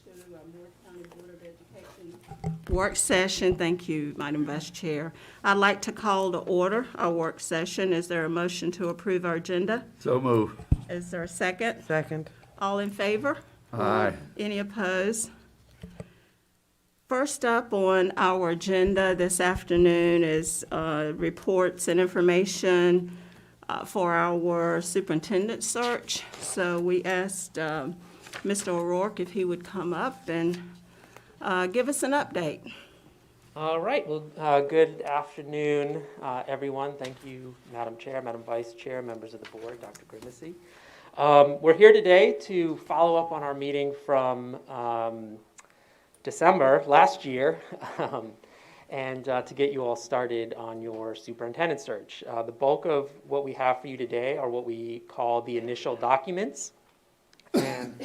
to Moore County Board of Education work session. Thank you, Madam Vice Chair. I'd like to call to order our work session. Is there a motion to approve our agenda? So move. Is there a second? Second. All in favor? Aye. Any opposed? First up on our agenda this afternoon is reports and information for our superintendent search. So we asked Mr. O'Rourke if he would come up and give us an update. All right, well, good afternoon, everyone. Thank you, Madam Chair, Madam Vice Chair, members of the board, Dr. Grimesey. We're here today to follow up on our meeting from December last year and to get you all started on your superintendent search. The bulk of what we have for you today are what we call the initial documents. And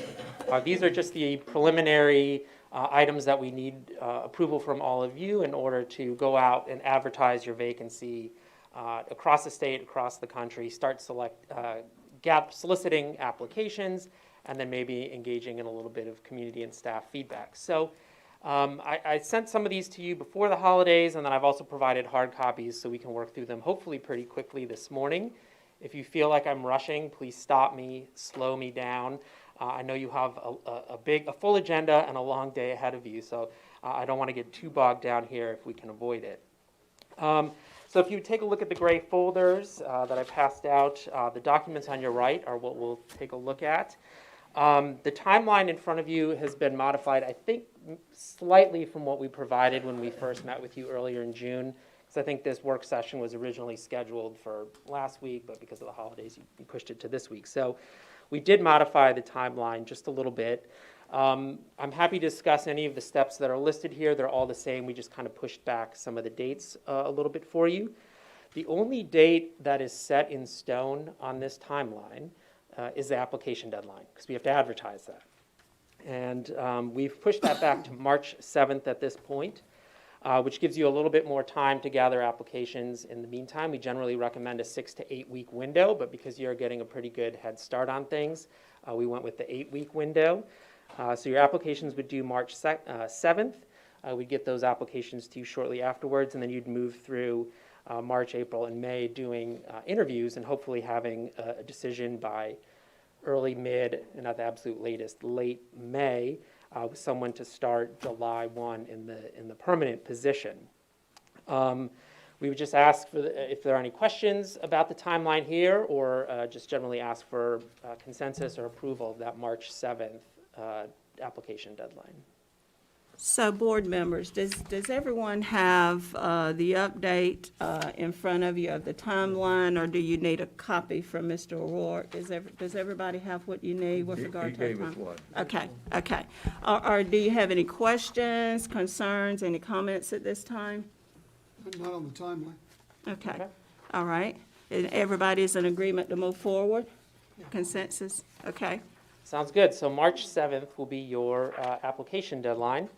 these are just the preliminary items that we need approval from all of you in order to go out and advertise your vacancy across the state, across the country, start soliciting applications, and then maybe engaging in a little bit of community and staff feedback. So I sent some of these to you before the holidays, and then I've also provided hard copies so we can work through them hopefully pretty quickly this morning. If you feel like I'm rushing, please stop me, slow me down. I know you have a full agenda and a long day ahead of you, so I don't want to get too bogged down here if we can avoid it. So if you take a look at the gray folders that I passed out, the documents on your right are what we'll take a look at. The timeline in front of you has been modified, I think, slightly from what we provided when we first met with you earlier in June. Because I think this work session was originally scheduled for last week, but because of the holidays, you pushed it to this week. So we did modify the timeline just a little bit. I'm happy to discuss any of the steps that are listed here. They're all the same. We just kind of pushed back some of the dates a little bit for you. The only date that is set in stone on this timeline is the application deadline, because we have to advertise that. And we've pushed that back to March 7th at this point, which gives you a little bit more time to gather applications. In the meantime, we generally recommend a 6 to 8 week window, but because you're getting a pretty good head start on things, we went with the 8-week window. So your applications would due March 7th. We'd get those applications to you shortly afterwards, and then you'd move through March, April, and May doing interviews and hopefully having a decision by early, mid, and at the absolute latest, late May, with someone to start July 1 in the permanent position. We would just ask if there are any questions about the timeline here, or just generally ask for consensus or approval of that March 7th application deadline. So board members, does everyone have the update in front of you of the timeline, or do you need a copy from Mr. O'Rourke? Does everybody have what you need with regard to the He gave us timeline? one. Okay. Or do you have any questions, concerns, any comments at this time? Not on the timeline. Okay, all right. And everybody's in agreement to move forward? Consensus? Okay. Sounds good. So March 7th will be your application deadline.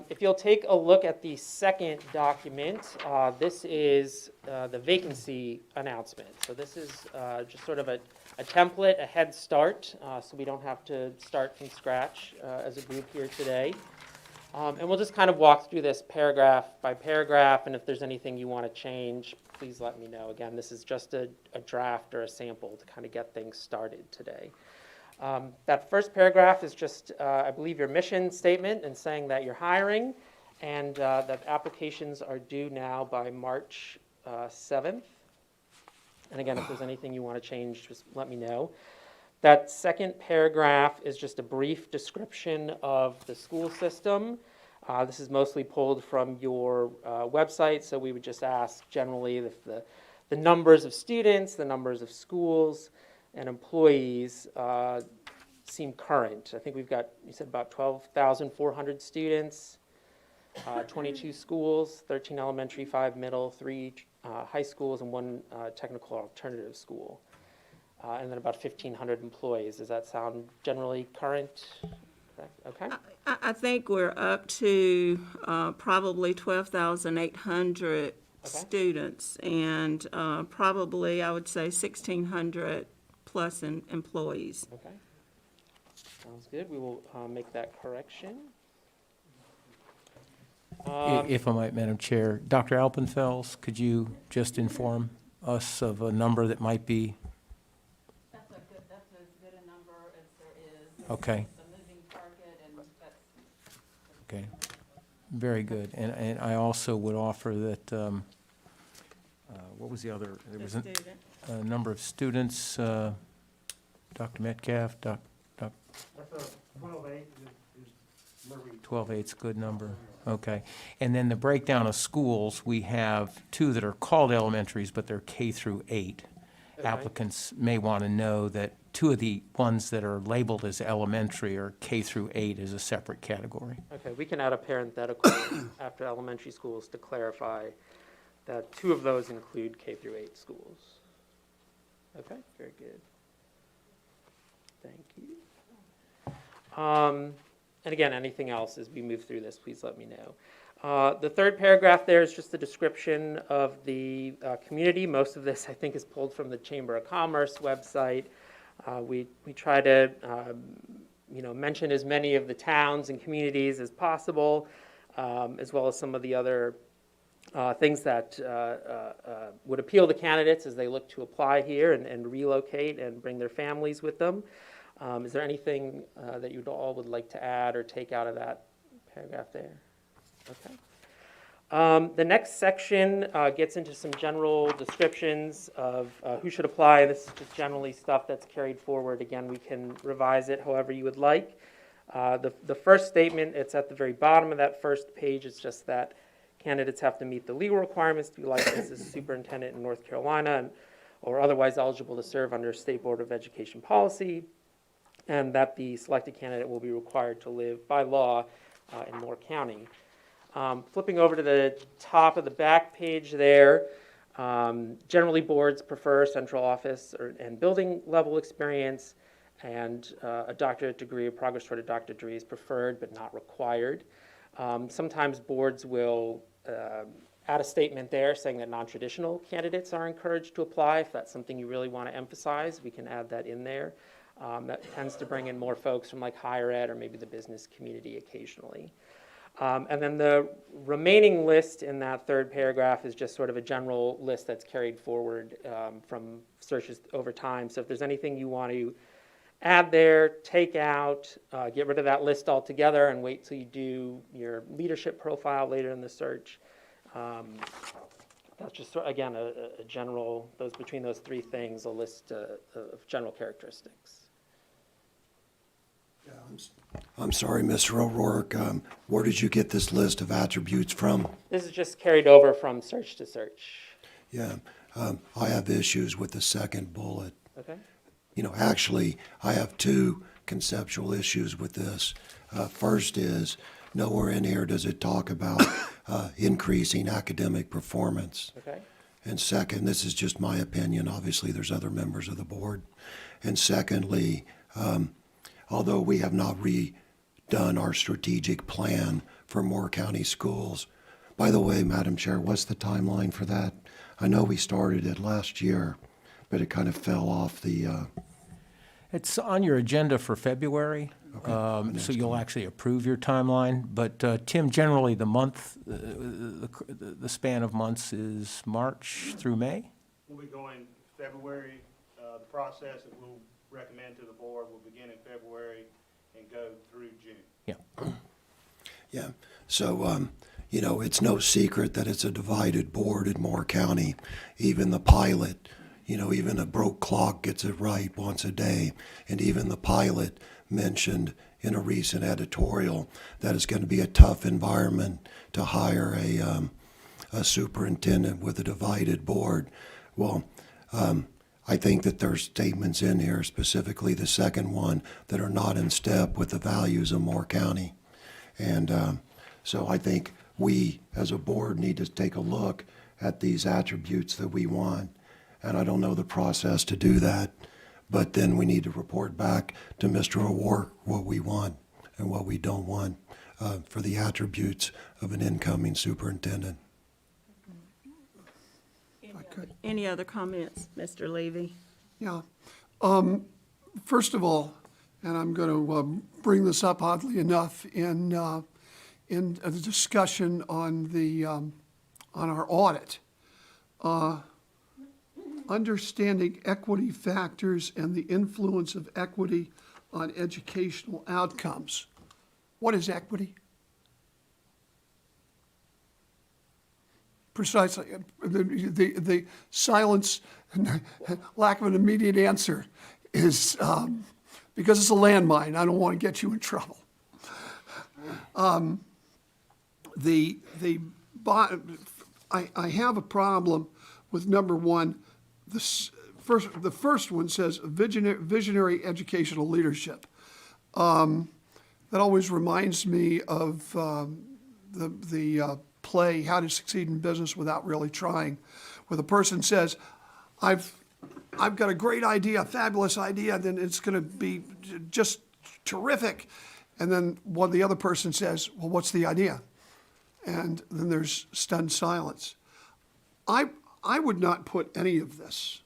If you'll take a look at the second document, this is the vacancy announcement. So this is just sort of a template, a head start, so we don't have to start from scratch as a group here today. And we'll just kind of walk through this paragraph by paragraph, and if there's anything you want to change, please let me know. Again, this is just a draft or a sample to kind of get things started today. That first paragraph is just, I believe, your mission statement and saying that you're hiring and that applications are due now by March 7th. And again, if there's anything you want to change, just let me know. That second paragraph is just a brief description of the school system. This is mostly pulled from your website, so we would just ask generally if the numbers of students, the numbers of schools, and employees seem current. I think we've got, you said about 12,400 students, 22 schools, 13 elementary, 5 middle, 3 high schools, and 1 technical alternative school. And then about 1,500 employees. Does that sound generally current? Okay. I think we're up to probably 12,800 students, and probably, I would say, 1,600 plus employees. Okay. Sounds good. We will make that correction. If I might, Madam Chair, Dr. Alpenfels, could you just inform us of a number that might be, That's as good a number as there is. okay, It's a moving target, and that's okay, very good. And I also would offer that, what was the other? There the was student. a number of students, Dr. Metcalf, That's a 12-8 is where we. 12/8's a good number. Okay. And then the breakdown of schools, we have two that are called elementaries, but they're K through 8. Okay. Applicants may want to know that two of the ones that are labeled as elementary are K through 8 as a separate category. Okay, we can add a parenthetical after elementary schools to clarify that 2 of those include K through 8 schools. Okay, very good. Thank you. And again, anything else as we move through this, please let me know. The third paragraph there is just a description of the community. Most of this, I think, is pulled from the Chamber of Commerce website. We try to mention as many of the towns and communities as possible, as well as some of the other things that would appeal to candidates as they look to apply here and relocate and bring their families with them. Is there anything that you all would like to add or take out of that paragraph there? Okay. The next section gets into some general descriptions of who should apply. This is just generally stuff that's carried forward. Again, we can revise it however you would like. The first statement, it's at the very bottom of that first page. It's just that candidates have to meet the legal requirements to be licensed as a superintendent in North Carolina or otherwise eligible to serve under State Board of Education policy, and that the selected candidate will be required to live by law in Moore County. Flipping over to the top of the back page there, generally boards prefer central office and building level experience, and a doctorate degree or progress toward a doctorate degree is preferred but not required. Sometimes boards will add a statement there saying that non-traditional candidates are encouraged to apply. If that's something you really want to emphasize, we can add that in there. That tends to bring in more folks from like higher ed or maybe the business community occasionally. And then the remaining list in that third paragraph is just sort of a general list that's carried forward from searches over time. So if there's anything you want to add there, take out, get rid of that list altogether and wait till you do your leadership profile later in the search. That's just, again, a general, between those three things, a list of general characteristics. Yeah, I'm sorry, Mr. O'Rourke. Where did you get this list of attributes from? This is just carried over from search to search. Yeah, I have issues with the second bullet. Okay. Actually, I have two conceptual issues with this. First is, nowhere in here does it talk about increasing academic performance. Okay. And second, this is just my opinion. Obviously, there's other members of the board. And secondly, although we have not redone our strategic plan for Moore County schools. By the way, Madam Chair, what's the timeline for that? I know we started it last year, but it kind of fell off the... It's on your agenda for February, so you'll actually approve your timeline. But Tim, generally the month, the span of months is March through May? We'll be going February. The process that we'll recommend to the board will begin in February and go through June. Yeah. Yeah, so, it's no secret that it's a divided board in Moore County. Even the pilot, even a broke clock gets it right once a day. And even the pilot mentioned in a recent editorial that it's going to be a tough environment to hire a superintendent with a divided board. Well, I think that there's statements in here, specifically the second one, that are not in step with the values of Moore County. And so I think we, as a board, need to take a look at these attributes that we want. And I don't know the process to do that, but then we need to report back to Mr. O'Rourke what we want and what we don't want for the attributes of an incoming superintendent. Any other comments, Mr. Levy? Yeah. First of all, and I'm going to bring this up oddly enough in a discussion on our audit. Understanding equity factors and the influence of equity on educational outcomes. What is equity? Precisely, the silence, lack of an immediate answer is, because it's a landmine, I don't want to get you in trouble. I have a problem with number one. The first one says visionary educational leadership. That always reminds me of the play How to Succeed in Business Without Really Trying, where the person says, I've got a great idea, a fabulous idea, then it's going to be just terrific. And then the other person says, well, what's the idea? And then there's stunned silence. I would not put any of this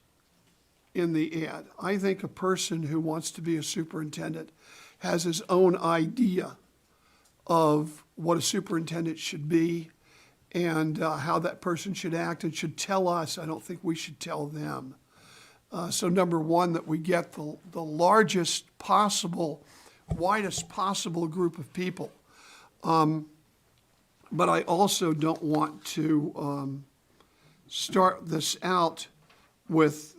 in the ad. I think a person who wants to be a superintendent has his own idea of what a superintendent should be and how that person should act and should tell us. I don't think we should tell them. So number one, that we get the largest possible, widest possible group of people. But I also don't want to start this out with,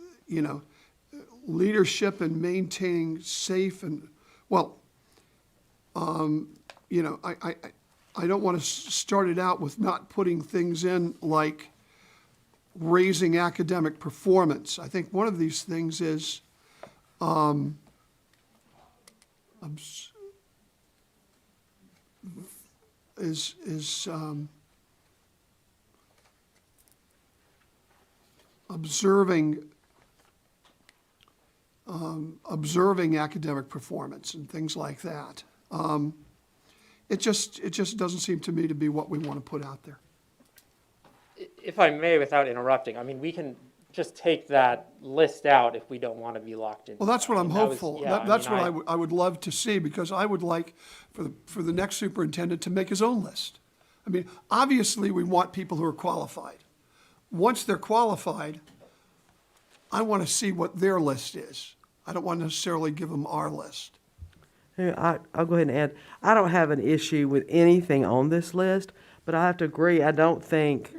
leadership and maintaining safe and, I don't want to start it out with not putting things in like raising academic performance. I think one of these things is observing academic performance and things like that. It just doesn't seem to me to be what we want to put out there. If I may, without interrupting, I mean, we can just take that list out if we don't want to be locked in. Well, that's what I'm hopeful. That's what I I would love to see, because I would like for the next superintendent to make his own list. I mean, obviously, we want people who are qualified. Once they're qualified, I want to see what their list is. I don't want to necessarily give them our list. I'll go ahead and add, I don't have an issue with anything on this list, but I have to agree, I don't think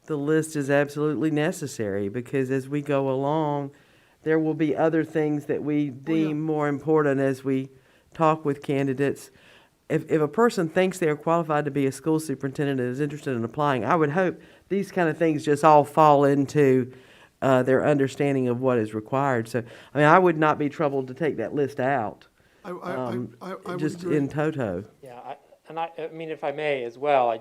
the list is absolutely necessary, because as we go along, there will be other things that we deem more important as we talk with candidates. If a person thinks they're qualified to be a school superintendent and is interested in applying, I would hope these kind of things just all fall into their understanding of what is required. So, I mean, I would not be troubled to take that list out. I would Just agree. in toto. Yeah, I mean, if I may as well,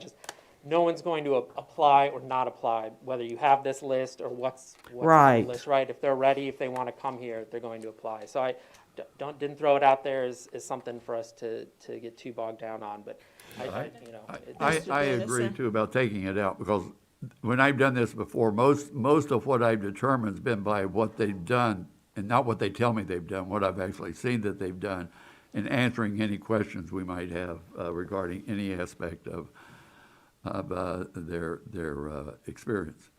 no one's going to apply or not apply, whether you have this list or what's on Right. the list, right? If they're ready, if they want to come here, they're going to apply. So I didn't throw it out there as something for us to get too bogged down on, but I Mr. agree Dennison. too about taking it out, because when I've done this before, most of what I've determined has been by what they've done and not what they tell me they've done, what I've actually seen that they've done, and answering any questions we might have regarding any aspect of their experience.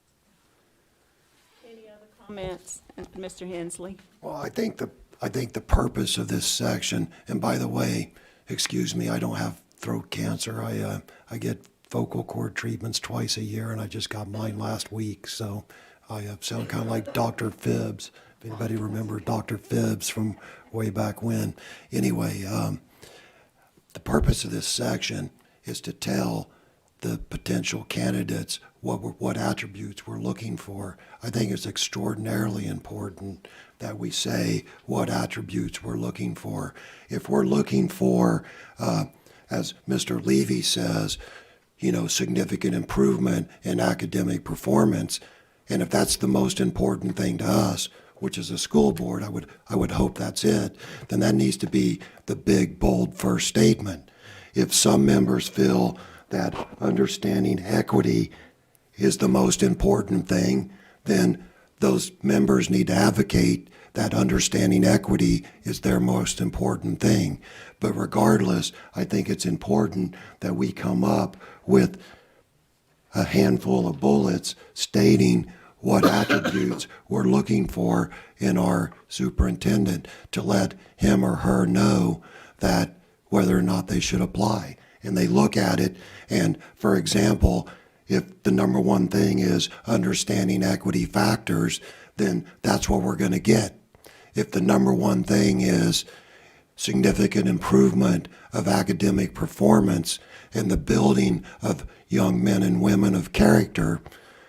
Any other comments, Mr. Hensley? Well, I think the purpose of this section, and by the way, excuse me, I don't have throat cancer. I get vocal cord treatments twice a year, and I just got mine last week, so I sound kind of like Dr. Phibbs. If anybody remembers Dr. Phibbs from way back when. Anyway, the purpose of this section is to tell the potential candidates what attributes we're looking for. I think it's extraordinarily important that we say what attributes we're looking for. If we're looking for, as Mr. Levy says, significant improvement in academic performance, and if that's the most important thing to us, which is a school board, I would hope that's it, then that needs to be the big, bold first statement. If some members feel that understanding equity is the most important thing, then those members need to advocate that understanding equity is their most important thing. But regardless, I think it's important that we come up with a handful of bullets stating what attributes we're looking for in our superintendent to let him or her know that whether or not they should apply. And they look at it, and for example, if the number one thing is understanding equity factors, then that's what we're going to get. If the number one thing is significant improvement of academic performance and the building of young men and women of character,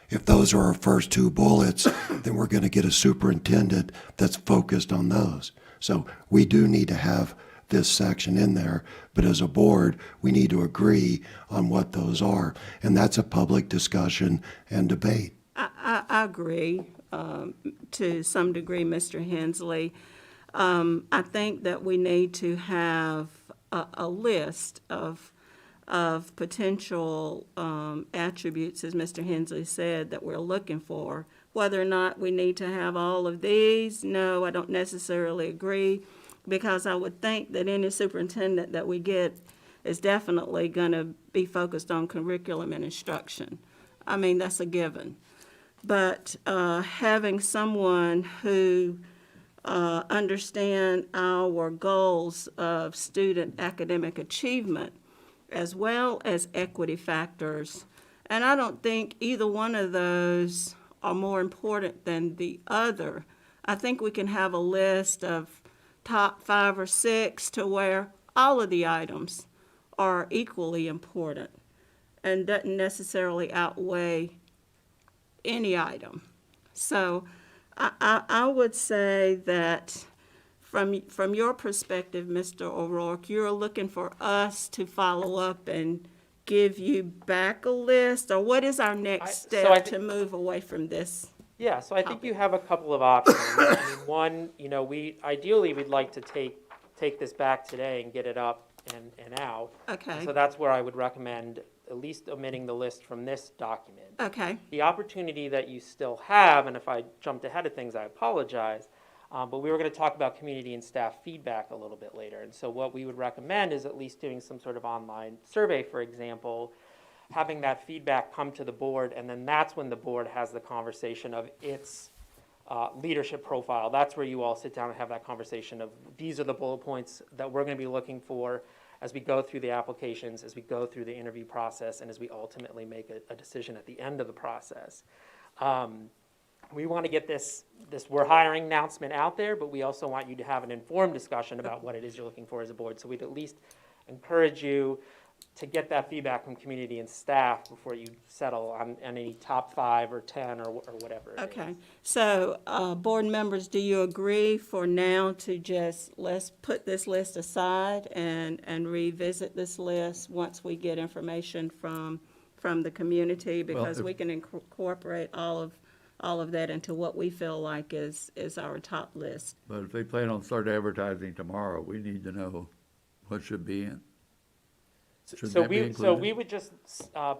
if those are our first two bullets, then we're going to get a superintendent that's focused on those. So we do need to have this section in there, but as a board, we need to agree on what those are. And that's a public discussion and debate. I agree to some degree, Mr. Hensley. I think that we need to have a list of potential attributes, as Mr. Hensley said, that we're looking for. Whether or not we need to have all of these, no, I don't necessarily agree, because I would think that any superintendent that we get is definitely going to be focused on curriculum and instruction. I mean, that's a given. But having someone who understand our goals of student academic achievement as well as equity factors, and I don't think either one of those are more important than the other. I think we can have a list of top 5 or 6 to where all of the items are equally important and doesn't necessarily outweigh any item. So I would say that from your perspective, Mr. O'Rourke, you're looking for us to follow up and give you back a list, or what is our next so I step to move away from this? Yeah, so I think you have a couple of options. I mean, one, ideally, we'd like to take this back today and get it up and out. Okay. So that's where I would recommend at least omitting the list from this document. Okay, The opportunity that you still have, and if I jumped ahead of things, I apologize, but we were going to talk about community and staff feedback a little bit later. And so what we would recommend is at least doing some sort of online survey, for example, having that feedback come to the board, and then that's when the board has the conversation of its leadership profile. That's where you all sit down and have that conversation of, these are the bullet points that we're going to be looking for as we go through the applications, as we go through the interview process, and as we ultimately make a decision at the end of the process. We want to get this we're hiring announcement out there, but we also want you to have an informed discussion about what it is you're looking for as a board. So we'd at least encourage you to get that feedback from community and staff before you settle on any top 5 or 10 or whatever it is. okay. So, board members, do you agree for now to just, let's put this list aside and revisit this list once we get information from the community? Because we can incorporate all of that into what we feel like is our top list. But if they plan on start advertising tomorrow, we need to know what should be in. Should So that be we included? would just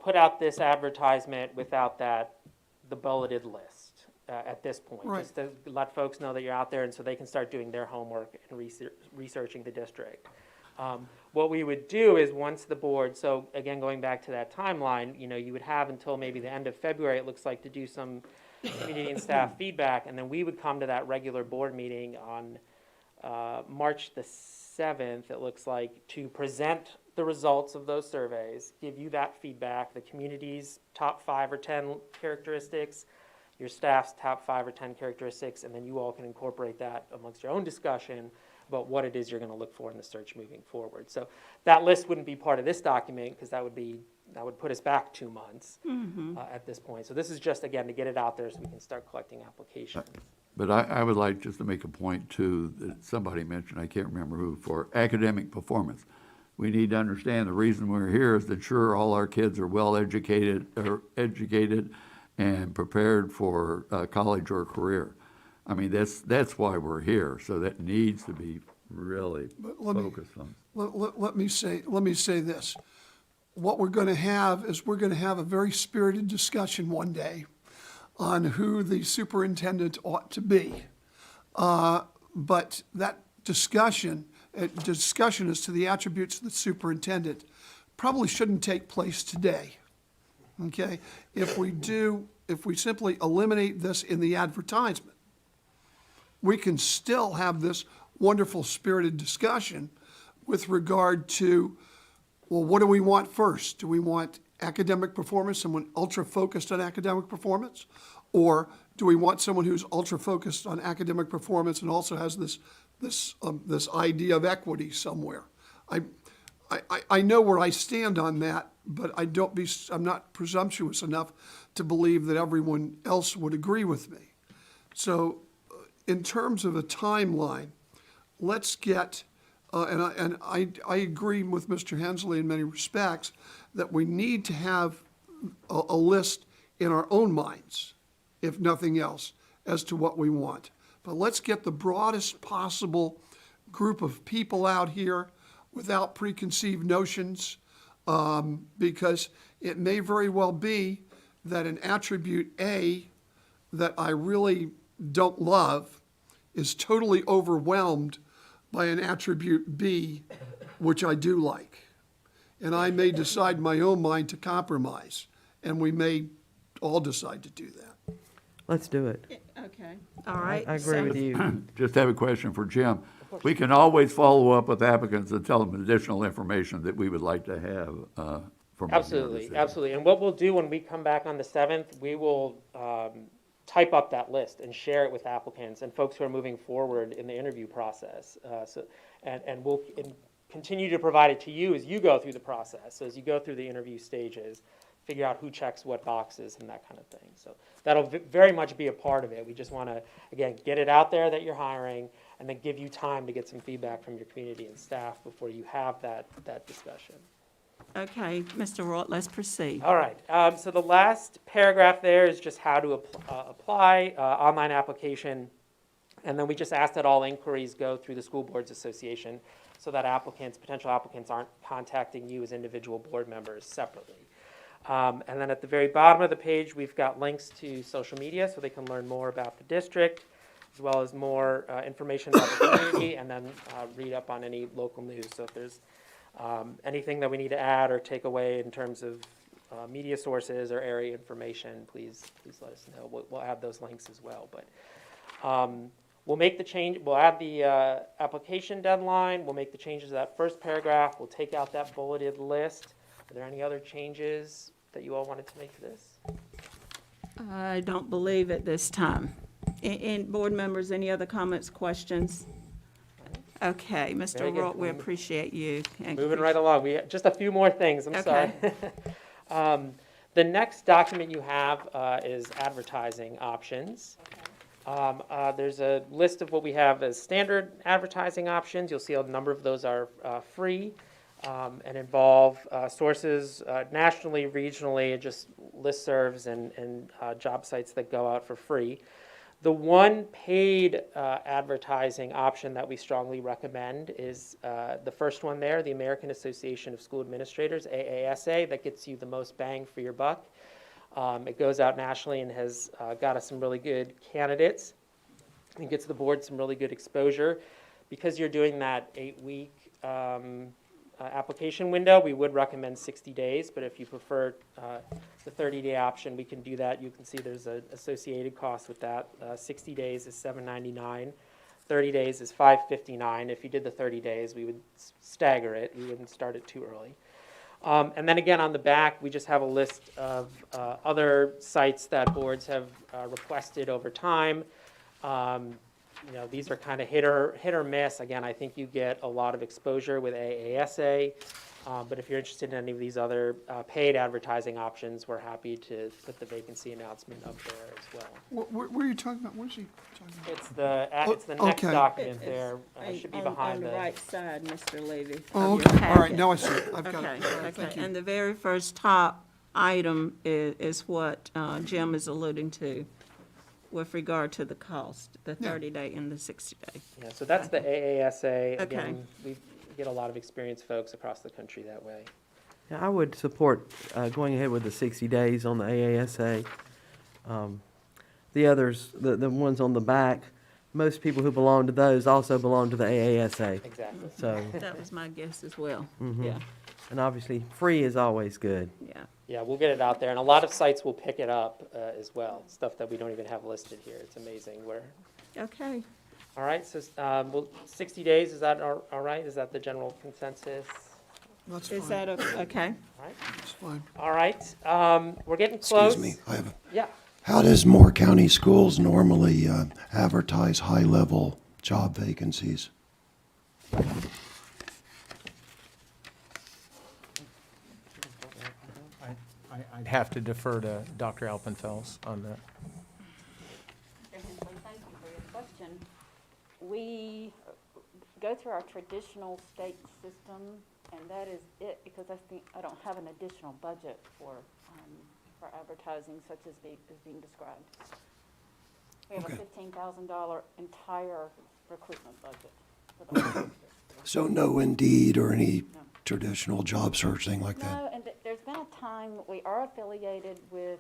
put out this advertisement without the bulleted list at this point. Right. Just to let folks know that you're out there, and so they can start doing their homework and researching the district. What we would do is once the board, so again, going back to that timeline, you would have until maybe the end of February, it looks like, to do some community and staff feedback, and then we would come to that regular board meeting on March the 7th, it looks like, to present the results of those surveys, give you that feedback, the community's top 5 or 10 characteristics, your staff's top 5 or 10 characteristics, and then you all can incorporate that amongst your own discussion about what it is you're going to look for in the search moving forward. So that list wouldn't be part of this document, because that would put us back 2 months at this point. So this is just, again, to get it out there so we can start collecting applications. But I would like just to make a point too, that somebody mentioned, I can't remember who, for academic performance. We need to understand the reason we're here is to ensure all our kids are well educated and prepared for college or career. I mean, that's why we're here, so that needs to be really focused on. Let me say this. What we're going to have is we're going to have a very spirited discussion one day on who the superintendent ought to be. But that discussion as to the attributes of the superintendent probably shouldn't take place today. Okay? If we simply eliminate this in the advertisement, we can still have this wonderful spirited discussion with regard to, well, what do we want first? Do we want academic performance, someone ultra-focused on academic performance? Or do we want someone who's ultra-focused on academic performance and also has this idea of equity somewhere? I know where I stand on that, but I'm not presumptuous enough to believe that everyone else would agree with me. So in terms of a timeline, let's get, and I agree with Mr. Hensley in many respects, that we need to have a list in our own minds, if nothing else, as to what we want. But let's get the broadest possible group of people out here without preconceived notions, because it may very well be that an attribute A that I really don't love is totally overwhelmed by an attribute B, which I do like. And I may decide in my own mind to compromise, and we may all decide to do that. Let's do it. Okay, all right. I agree with you. Just have a question for Jim. We can always follow up with applicants and tell them additional information that we would like to have from. Absolutely, absolutely. And what we'll do when we come back on the 7th, we will type up that list and share it with applicants and folks who are moving forward in the interview process. And we'll continue to provide it to you as you go through the process. So as you go through the interview stages, figure out who checks what boxes and that kind of thing. So that'll very much be a part of it. We just want to, again, get it out there that you're hiring and then give you time to get some feedback from your community and staff before you have that discussion. Okay, Mr. Roth, let's proceed. All right, so the last paragraph there is just how to apply, online application. And then we just ask that all inquiries go through the School Boards Association so that potential applicants aren't contacting you as individual board members separately. And then at the very bottom of the page, we've got links to social media so they can learn more about the district, as well as more information about the community, and then read up on any local news. So if there's anything that we need to add or take away in terms of media sources or area information, please let us know. We'll add those links as well. But we'll make the change. We'll add the application deadline. We'll make the changes to that first paragraph. We'll take out that bulleted list. Are there any other changes that you all wanted to make to this? I don't believe at this time. And board members, any other comments, questions? Okay, Very Mr. good. Roth, we appreciate you. and Moving right along, we just a few more things, I'm sorry. The next document you have is advertising options. There's a list of what we have as standard advertising options. You'll see a number of those are free and involve sources nationally, regionally, and just listservs and job sites that go out for free. The one paid advertising option that we strongly recommend is the first one there, the American Association of School Administrators, AASA. That gets you the most bang for your buck. It goes out nationally and has got us some really good candidates and gets the board some really good exposure. Because you're doing that 8-week application window, we would recommend 60 days, but if you prefer the 30-day option, we can do that. You can see there's an associated cost with that. 60 days is $7.99. 30 days is $5.59. If you did the 30 days, we would stagger it. We wouldn't start it too early. And then again, on the back, we just have a list of other sites that boards have requested over time. These are kind of hit or miss. Again, I think you get a lot of exposure with AASA, but if you're interested in any of these other paid advertising options, we're happy to put the vacancy announcement up there as well. What are you talking about? Where's he talking about? It's the next okay. document there. Should be On behind the right side, Mr. Levy. Oh, of your okay, all right, packet. now I see it. I've got Okay, it. All right, thank okay. you. And the very first top item is what Jim is alluding to with regard to the cost, the 30-day and the 60-day. Yeah, so that's the AASA. Okay. Again, we get a lot of experienced folks across the country that way. Yeah, I would support going ahead with the 60 days on the AASA. the others, the ones on the back, most people who belong to those also belong to the AASA. Exactly. So, That was my guess as well. Mhm. Yeah, and obviously, free is always good. yeah. Yeah, we'll get it out there, and a lot of sites will pick it up as well, stuff that we don't even have listed here. It's amazing where. Okay. All right, so, well, 60 days, is that all right? Is that the general consensus? That's Is fine, that, okay? All right, that's fine. all right, we're getting close. Excuse me, Yeah, how does Moore County Schools normally advertise high-level job vacancies? I'd have to defer to Dr. Alpenfels on that. Mr. Hensley, thank you for your question. We go through our traditional state system, and that is it, because I don't have an additional budget for advertising such as is being described. We have a $15,000 entire recruitment budget for the whole district. So no Indeed or any No. traditional job search thing like that? No, and there's been a time, we are affiliated with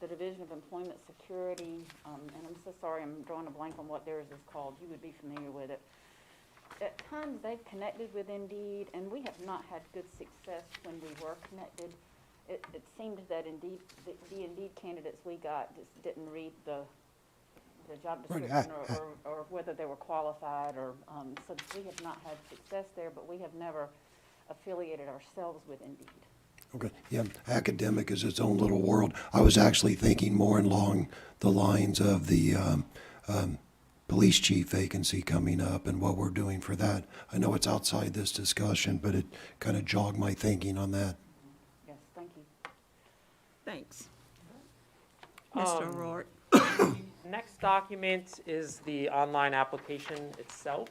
the Division of Employment Security, and I'm so sorry, I'm drawing a blank on what theirs is called. You would be familiar with it. At times, they've connected with Indeed, and we have not had good success when we were connected. It seemed that Indeed, the Indeed candidates we got just didn't read the job description or whether they were qualified or, so we have not had success there, but we have never affiliated ourselves with Indeed. Okay, yeah, academic is its own little world. I was actually thinking more along the lines of the police chief vacancy coming up and what we're doing for that. I know it's outside this discussion, but it kind of jogged my thinking on that. Yes, thank you. Thanks. Mr. Um, O'Rourke. next document is the online application itself.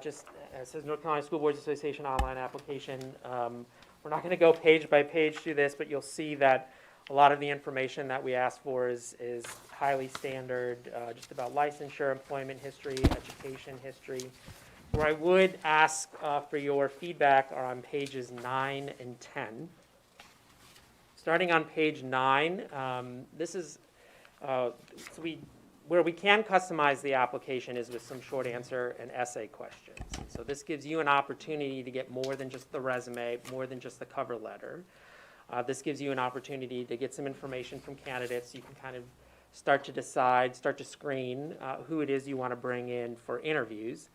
Just, it says North Carolina School Boards Association online application. We're not gonna go page by page through this, but you'll see that a lot of the information that we ask for is highly standard, just about licensure, employment history, education history. Where I would ask for your feedback are on pages 9 and 10. Starting on page 9, this is, where we can customize the application is with some short answer and essay questions. So this gives you an opportunity to get more than just the resume, more than just the cover letter. This gives you an opportunity to get some information from candidates. You can kind of start to decide, start to screen who it is you want to bring in for interviews.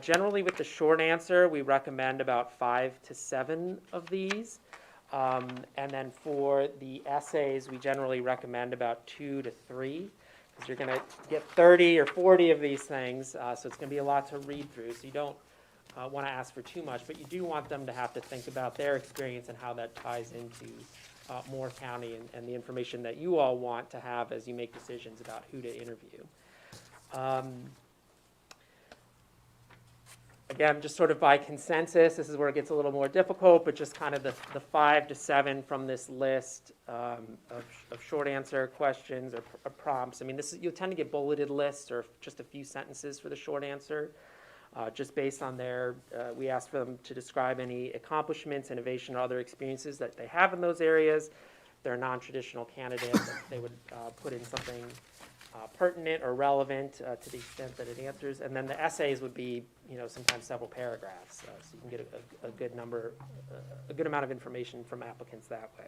Generally with the short answer, we recommend about 5 to 7 of these. And then for the essays, we generally recommend about 2 to 3. Because you're going to get 30 or 40 of these things, so it's going to be a lot to read through. So you don't want to ask for too much, but you do want them to have to think about their experience and how that ties into Moore County and the information that you all want to have as you make decisions about who to interview. Again, just sort of by consensus, this is where it gets a little more difficult, but just kind of the 5 to 7 from this list of short answer questions or prompts. I mean, you'll tend to get bulleted lists or just a few sentences for the short answer. Just based on we ask for them to describe any accomplishments, innovation, or other experiences that they have in those areas. If they're a non-traditional candidate, they would put in something pertinent or relevant to the extent that it answers. And then the essays would be, sometimes several paragraphs, so you can get a good number, a good amount of information from applicants that way.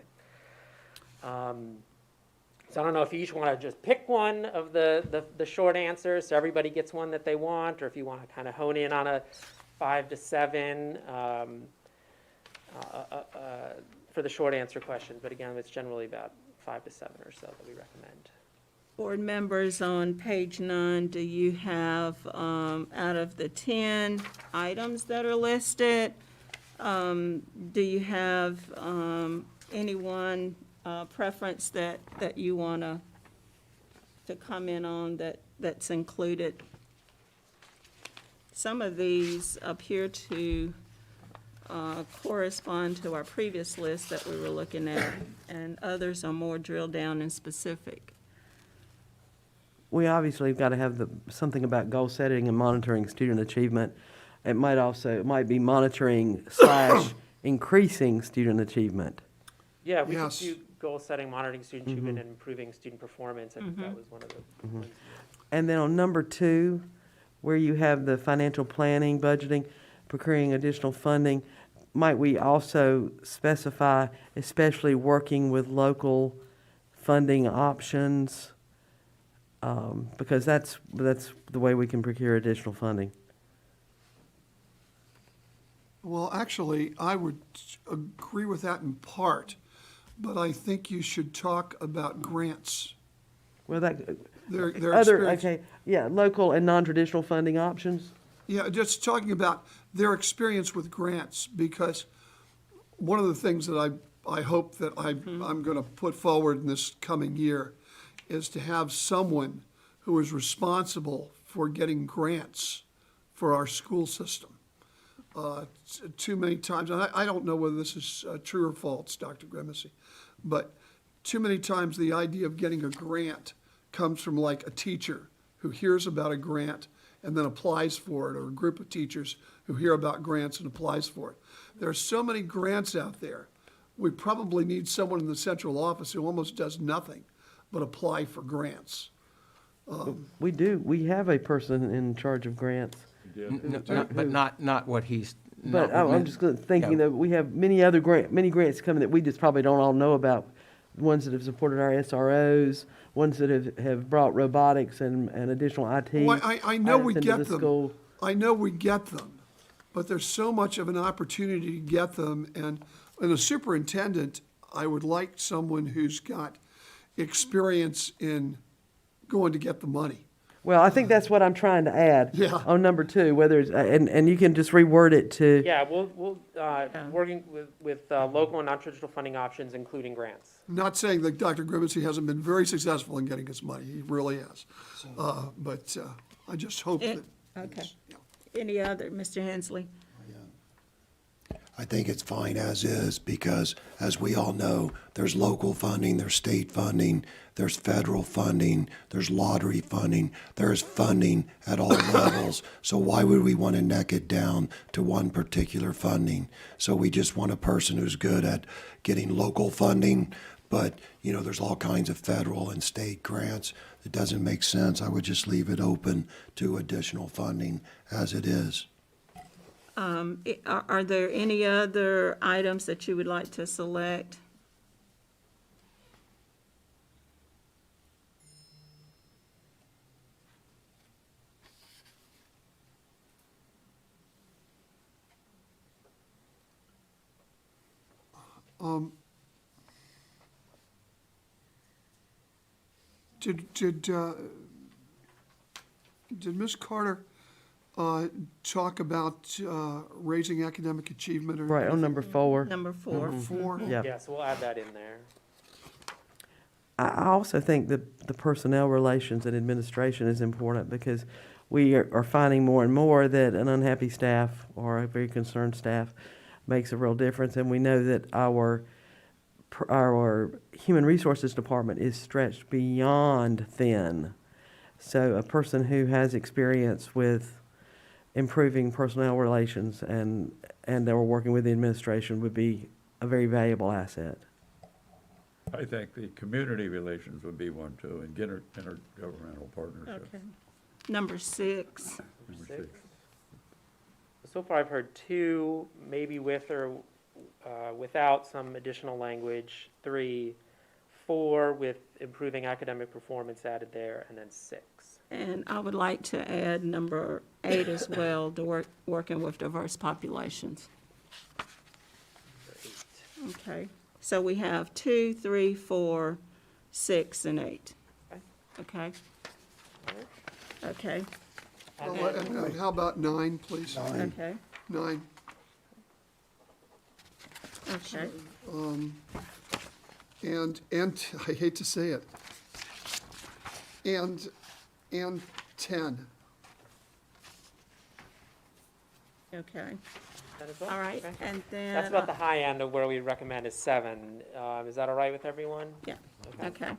So I don't know if you each want to just pick one of the short answers, so everybody gets one that they want, or if you want to kind of hone in on a 5 to 7 for the short answer questions. But again, it's generally about 5 to 7 or so that we recommend. Board members, on page 9, do you have, out of the 10 items that are listed, do you have any one preference that you want to comment on that's included? Some of these appear to correspond to our previous list that we were looking at, and others are more drilled down and specific. We obviously have got to have something about goal setting and monitoring student achievement. It might be monitoring / increasing student achievement. Yeah, we could Yes. do goal setting, monitoring student achievement, and improving student performance. I think that was one of the ones. And then on number 2, where you have the financial planning, budgeting, procuring additional funding, might we also specify, especially working with local funding options? Because that's the way we can procure additional funding. Well, actually, I would agree with that in part, but I think you should talk about grants. Well, that, Their other, experience. okay, yeah, local and non-traditional funding options. Yeah, just talking about their experience with grants, because one of the things that I hope that I'm going to put forward in this coming year is to have someone who is responsible for getting grants for our school system. Too many times, and I don't know whether this is true or false, Dr. Grimesey, but too many times the idea of getting a grant comes from like a teacher who hears about a grant and then applies for it, or a group of teachers who hear about grants and applies for it. There are so many grants out there. We probably need someone in the central office who almost does nothing but apply for grants. We do, we have a person in charge of grants. But not what he's. But not what I'm Ms. just thinking yeah. that we have many grants coming that we just probably don't all know about. Ones that have supported our SROs, ones that have brought robotics and additional IT. Well, I know we items into get the them. school. I know we get them, but there's so much of an opportunity to get them. And a superintendent, I would like someone who's got experience in going to get the money. Well, I think that's what I'm trying to add. Yeah. On number 2, whether it's, and you can just reword it to, Yeah, we'll working with local and non-traditional funding options, including grants. Not saying that Dr. Grimesey hasn't been very successful in getting his money. He really has. But I just hope that. Okay. Yeah. Any other, Mr. Hensley? I think it's fine as is because, as we all know, there's local funding, there's state funding, there's federal funding, there's lottery funding, there's funding at all levels. So why would we want to neck it down to one particular funding? So we just want a person who's good at getting local funding, but, you know, there's all kinds of federal and state grants. It doesn't make sense. I would just leave it open to additional funding as it is. Are there any other items that you would like to select? Did Ms. Carter talk about raising academic achievement or? right, on number 4. Number 4. 4? Yeah. Yeah, so we'll add that in there. I also think that the personnel relations and administration is important because we are finding more and more that an unhappy staff or a very concerned staff makes a real difference. And we know that our human resources department is stretched beyond thin. So a person who has experience with improving personnel relations and they're working with the administration would be a very valuable asset. I think the community relations would be one too, and intergovernmental partnerships. Okay. Number 6. Number 6. 6. So far, I've heard 2, maybe with or without some additional language. 3, 4 with improving academic performance added there, and then 6. And I would like to add number 8 as well, to working with diverse populations. 8. Okay, so we have 2, 3, 4, 6, and 8. Okay? Okay, And Well, then- and how about 9, please? 9. okay, 9. okay. And I hate to say it, and 10. Okay, that as well? all right, Okay. and then. That's about the high end of where we recommend is 7. Is that all right with everyone? Yeah, okay.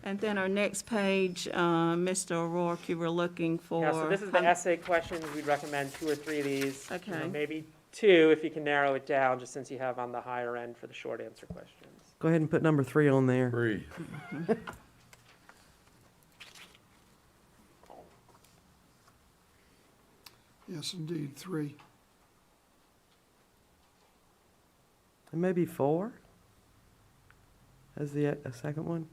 And then our next page, Mr. O'Rourke, you were looking for. Yeah, so this is the essay questions. We'd recommend 2 or 3 of these. Okay. Maybe 2 if you can narrow it down, just since you have on the higher end for the short answer questions. Go ahead and put number 3 on there. 3. Yes, indeed, 3. And maybe 4 as the a second one.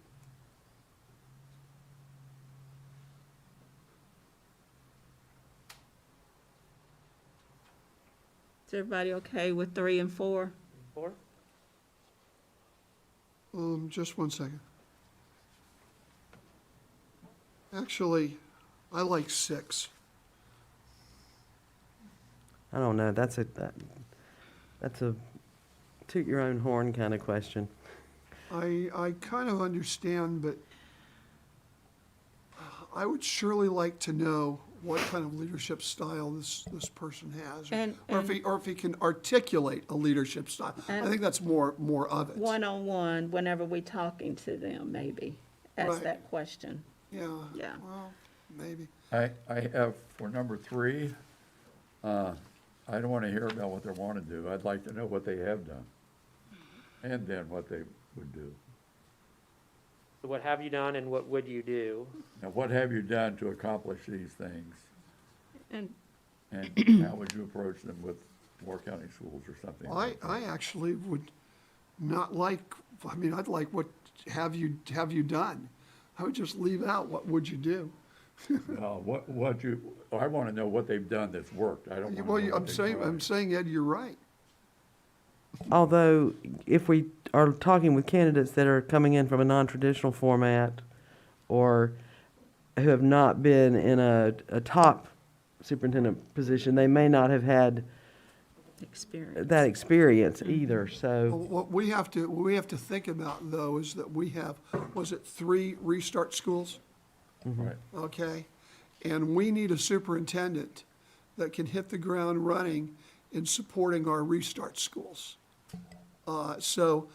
Is everybody okay with 3 and 4? 4? Just one second. Actually, I like 6. I don't know. That's a toot your own horn kind of question. I kind of understand, but I would surely like to know what kind of leadership style this person has. Or if he can articulate a leadership style. I think that's more of it. One-on-one, whenever we talking to them, maybe, ask Right. that question. Yeah. Yeah. Well, maybe. I have, for number 3, I don't want to hear about what they want to do. I'd like to know what they have done, and then what they would do. So what have you done and what would you do? Now, what have you done to accomplish these things? And And how would you approach them with Moore County Schools or something? Well, like that? I actually would not like, I mean, I'd like what have you done? I would just leave out what would you do? I want to know what they've done that's worked. I don't want to know Well, what I'm they've saying, tried. Ed, you're right. Although, if we are talking with candidates that are coming in from a non-traditional format or who have not been in a top superintendent position, they may not have had experience. that experience either, so. What we have to think about, though, is that we have, was it 3 restart schools? Right. Okay? And we need a superintendent that can hit the ground running in supporting our restart schools. So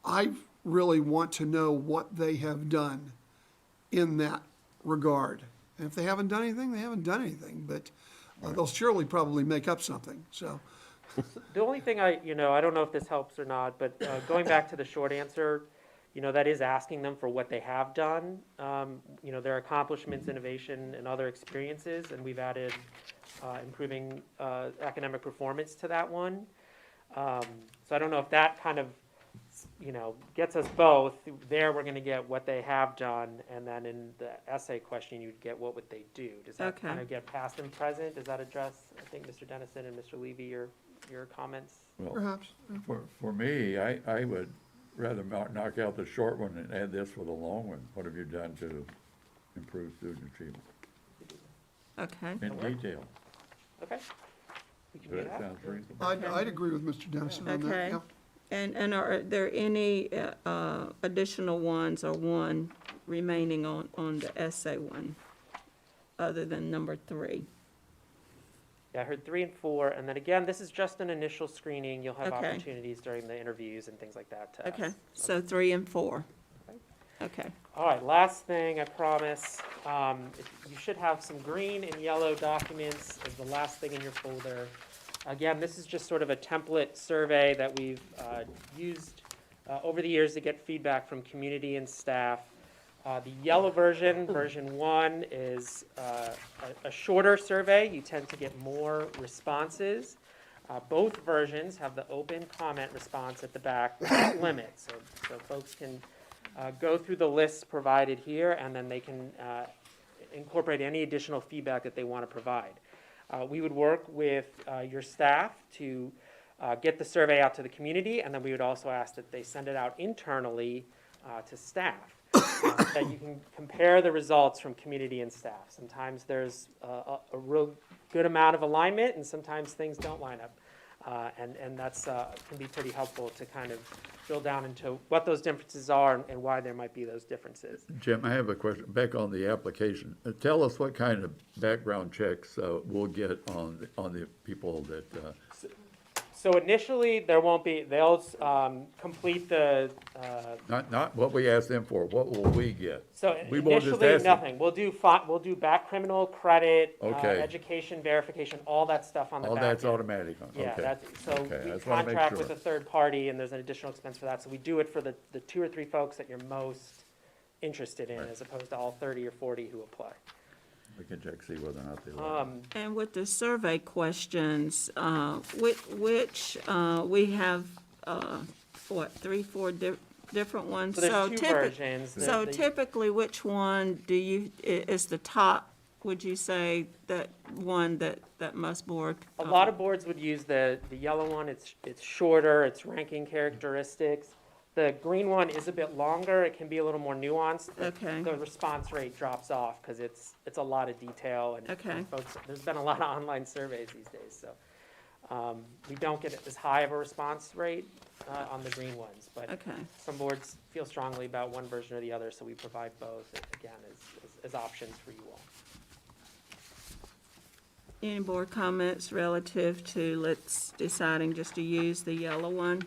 I really want to know what they have done in that regard. And if they haven't done anything, they haven't done anything, but they'll surely probably make up something, so. The only thing I don't know if this helps or not, but going back to the short answer, that is asking them for what they have done, their accomplishments, innovation, and other experiences, and we've added improving academic performance to that one. So I don't know if that kind of, gets us both. There, we're going to get what they have done, and then in the essay question, you'd get what would they do. Does that Okay. kind of get past and present? Does that address, I think, Mr. Dennison and Mr. Levy, your comments? Well, Perhaps. for me, I would rather knock out the short one and add this for the long one. What have you done to improve student achievement Okay. in detail? Okay. We can do That that. sounds reasonable. I'd agree with Mr. Dennison on that, Okay. yeah. And are there any additional ones or one remaining on the essay one, other than number 3? Yeah, I heard 3 and 4, and then again, this is just an initial screening. You'll have Okay. opportunities during the interviews and things like that to Okay, ask. so 3 and 4. Okay. Okay. All right, last thing, I promise. You should have some green and yellow documents as the last thing in your folder. Again, this is just sort of a template survey that we've used over the years to get feedback from community and staff. The yellow version, version 1, is a shorter survey. You tend to get more responses. Both versions have the open comment response at the back without limits, so folks can go through the lists provided here, and then they can incorporate any additional feedback that they want to provide. We would work with your staff to get the survey out to the community, and then we would also ask that they send it out internally to staff, that you can compare the results from community and staff. Sometimes there's a real good amount of alignment, and sometimes things don't line up. And that's can be pretty helpful to kind of drill down into what those differences are and why there might be those differences. Jim, I have a question, back on the application. Tell us what kind of background checks we'll get on the people that, So initially, there won't be, they'll complete the, Not what we asked them for, what will we get? so We won't just initially, ask them. nothing. We'll do back criminal, credit, Okay. education verification, all that stuff on the All back that's end. automatic, Yeah, okay. that's, so Okay, I we just wanna make contract with sure. a third party, and there's an additional expense for that. So we do it for the 2 or 3 folks that you're most interested in, as opposed to all 30 or 40 who apply. We can check, see whether or not they like it. And with the survey questions, which, we have, 3, 4 different ones? So there's 2 typi- versions. So The- typically, which one do you, is the top, would you say, that one that most board? A lot of boards would use the yellow one. It's shorter, it's ranking characteristics. The green one is a bit longer. It can be a little more nuanced. Okay. The response rate drops off because it's a lot of detail and Okay. and folks, there's been a lot of online surveys these days, so. We don't get as high of a response rate on the green ones, but Okay. some boards feel strongly about one version or the other, so we provide both, again, as options for you all. Any board comments relative to let's deciding just to use the yellow one?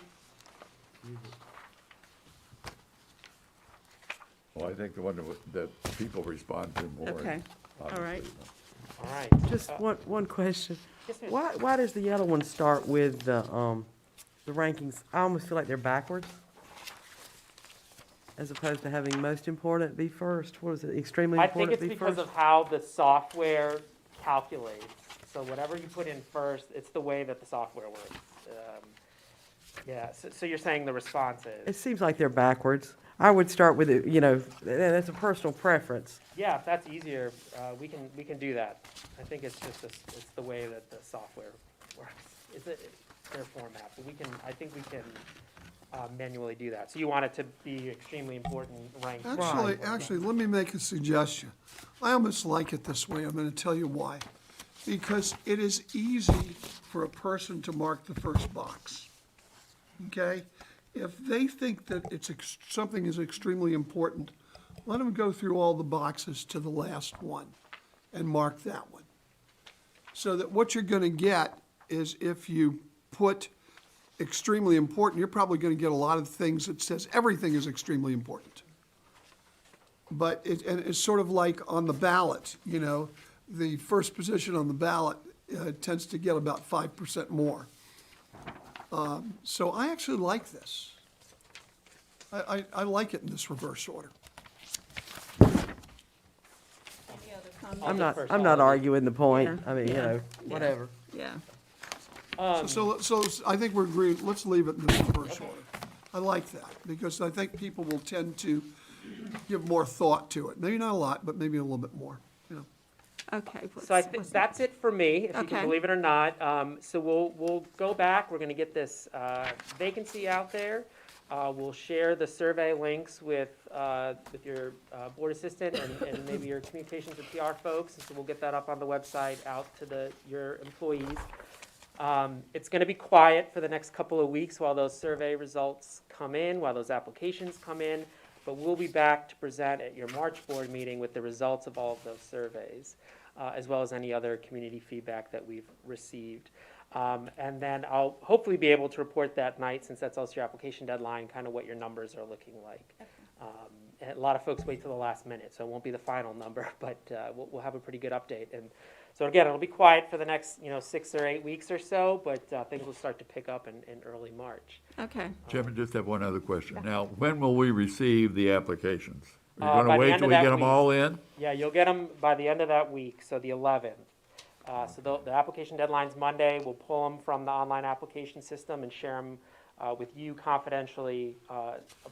Well, I think the one that people respond to more. Okay, all right. obviously. All right. Just one question. Yes, ma'am. Why does the yellow one start with the rankings? I almost feel like they're backwards. As opposed to having most important be first. What is it, extremely I think important it's be because first? of how the software calculates. So whatever you put in first, it's the way that the software works. Yeah, so you're saying the It responses. seems like they're backwards. I would start with it, that's a personal preference. Yeah, if that's easier, we can do that. I think it's just, it's the way that the software works. It's their format, but I think we can manually do that. So you want it to be extremely important ranked. Actually, let me make a suggestion. I almost like it this way. I'm going to tell you why. Because it is easy for a person to mark the first box. Okay? If they think that something is extremely important, let them go through all the boxes to the last one and mark that one. So that what you're going to get is if you put extremely important, you're probably going to get a lot of things that says everything is extremely important. But it's sort of like on the ballot, the first position on the ballot tends to get about 5% more. So I actually like this. I like it in this reverse order. I'm defer not to all of you. arguing the point. Yeah. I mean, Yeah. whatever. Yeah, So I think we're agreed, let's leave it in this reverse order. I like that, because I think people will tend to give more thought to it. Maybe not a lot, but maybe a little bit more, okay. So I think that's it for me, if you Okay. can believe it or not. So we'll go back, we're gonna get this vacancy out there. We'll share the survey links with your board assistant and maybe your communications and PR folks. And so we'll get that up on the website out to your employees. It's gonna be quiet for the next couple of weeks while those survey results come in, while those applications come in. But we'll be back to present at your March board meeting with the results of all of those surveys, as well as any other community feedback that we've received. And then I'll hopefully be able to report that night, since that's also your application deadline, kind of what your numbers are looking like. And a lot of folks wait till the last minute, so it won't be the final number, but we'll have a pretty good update. And so again, it'll be quiet for the next 6 or 8 weeks or so, but things will start to pick up in early March. Okay, Chairman, just have one other question. Now, when will we receive the applications? Are you By gonna the wait end till of we that get them week. all in? Yeah, you'll get them by the end of that week, so the 11th. So the application deadline's Monday. We'll pull them from the online application system and share them with you confidentially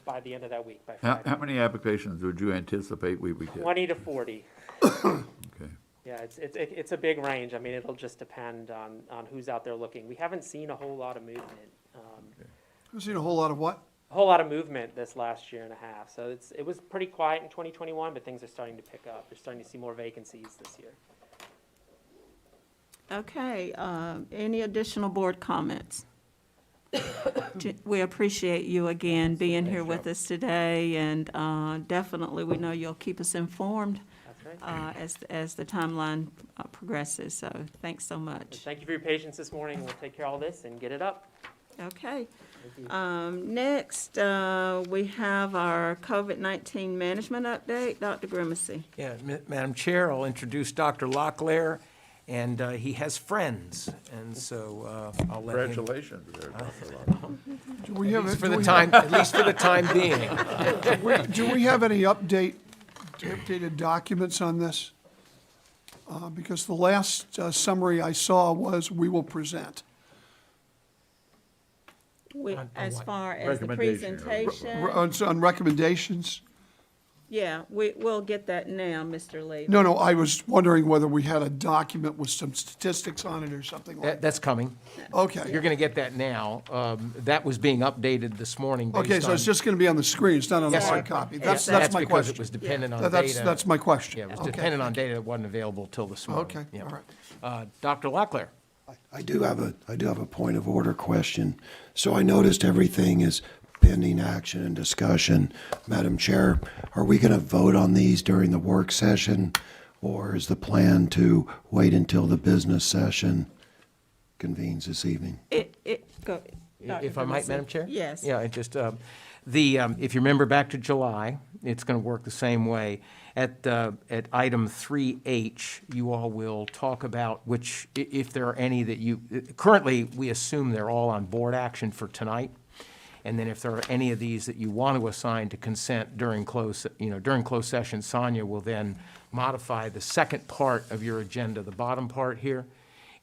by the end of that week, by How Friday. many applications would you anticipate we would get? 20 to 40. Okay. Yeah, it's a big range. I mean, it'll just depend on who's out there looking. We haven't seen a whole lot of movement. I've seen a whole lot of what? A whole lot of movement this last year and a half. So it was pretty quiet in 2021, but things are starting to pick up. We're starting to see more vacancies this year. okay. Any additional board comments? We appreciate you again being here with us today, and definitely, we know you'll keep us informed That's right. as the timeline progresses, so thanks so much. Thank you for your patience this morning. We'll take care of all this and get it up. Okay. Next, we have our COVID-19 management update. Dr. Grimesey. Yeah, Madam Chair, I'll introduce Dr. Locklear, and he has friends, and so I'll let him. Congratulations there, Dr. Locke. Do we have, For the time, at least for the time being. do we have any updated documents on this? Because the last summary I saw was, we will present. As far as the Recommendation. presentation, On recommendations? yeah, we'll get that now, Mr. Lee. No, I was wondering whether we had a document with some statistics on it or something like that. That's coming. Okay. You're going to get that now. That was being updated this morning based on. Okay, so it's just going to be on the screen, it's not on the Yes, hard sir. copy. That's That's my because it question. was dependent on That's, data. that's my question. Yeah, it was Okay. dependent on data that wasn't available till this morning. Okay, Yeah. all right. Dr. Locklear. I do have a point of order question. So I noticed everything is pending action and discussion. Madam Chair, are we going to vote on these during the work session? Or is the plan to wait until the business session convenes this evening? Go. Dr. If I might, Grimesey. Madam Chair? Yes. Yeah, it just, if you remember back to July, it's going to work the same way. At item 3H, you all will talk about which, if there are any that you, currently, we assume they're all on board action for tonight. And then if there are any of these that you want to assign to consent during closed session, Sonia will then modify the second part of your agenda, the bottom part here,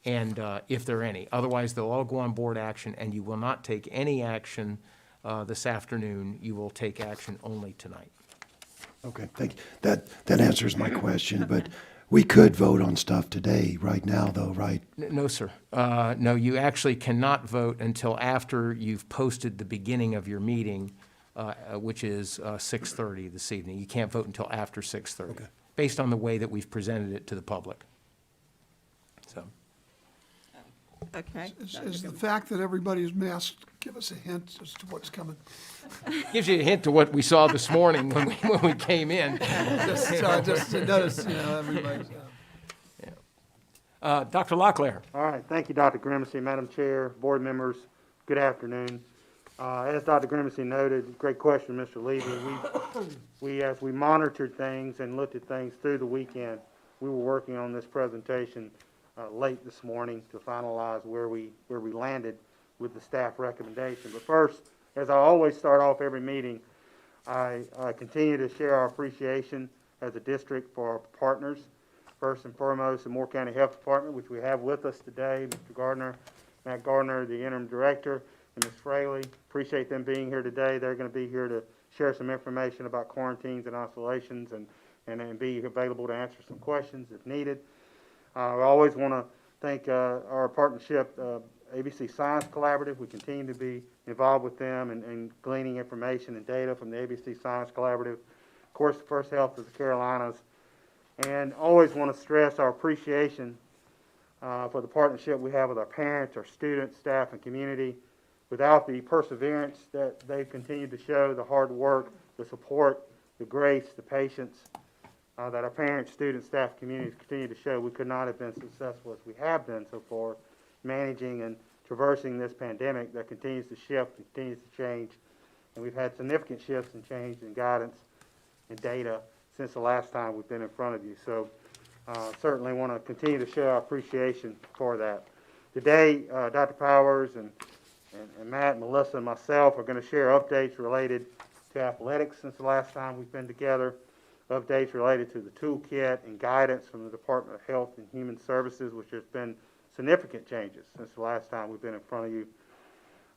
and if there are any. Otherwise, they'll all go on board action, and you will not take any action this afternoon. You will take action only tonight. Okay, thank you. That answers my question, but we could vote on stuff today, right now, though, right? No, sir. No, you actually cannot vote until after you've posted the beginning of your meeting, which is 6:30 this evening. You can't vote until after 6:30. Okay. Based on the way that we've presented it to the public. So, Okay. Is the fact that everybody is masked give us a hint as to what's coming? gives you a hint to what we saw this morning when we came in. Just notice, everybody's. Dr. Locklear. All right, thank you, Dr. Grimesey, Madam Chair, board members, good afternoon. As Dr. Grimesey noted, great question, Mr. Levy. As we monitored things and looked at things through the weekend, we were working on this presentation late this morning to finalize where we landed with the staff recommendation. But first, as I always start off every meeting, I continue to share our appreciation as a district for our partners. First and foremost, the Moore County Health Department, which we have with us today, Mr. Gardner, Matt Gardner, the interim director, and Ms. Fraley. Appreciate them being here today. They're going to be here to share some information about quarantines and isolations and be available to answer some questions if needed. I always want to thank our partnership, ABC Science Collaborative. We continue to be involved with them and gleaning information and data from the ABC Science Collaborative. Of course, First Health of the Carolinas. And always want to stress our appreciation for the partnership we have with our parents, our students, staff, and community. Without the perseverance that they've continued to show, the hard work, the support, the grace, the patience that our parents, students, staff, communities continue to show, we could not have been successful as we have been so far, managing and traversing this pandemic that continues to shift, continues to change. And we've had significant shifts and change in guidance and data since the last time we've been in front of you. So certainly want to continue to show our appreciation for that. Today, Dr. Powers and Matt, Melissa, and myself are going to share updates related to athletics since the last time we've been together, updates related to the toolkit and guidance from the Department of Health and Human Services, which has been significant changes since the last time we've been in front of you.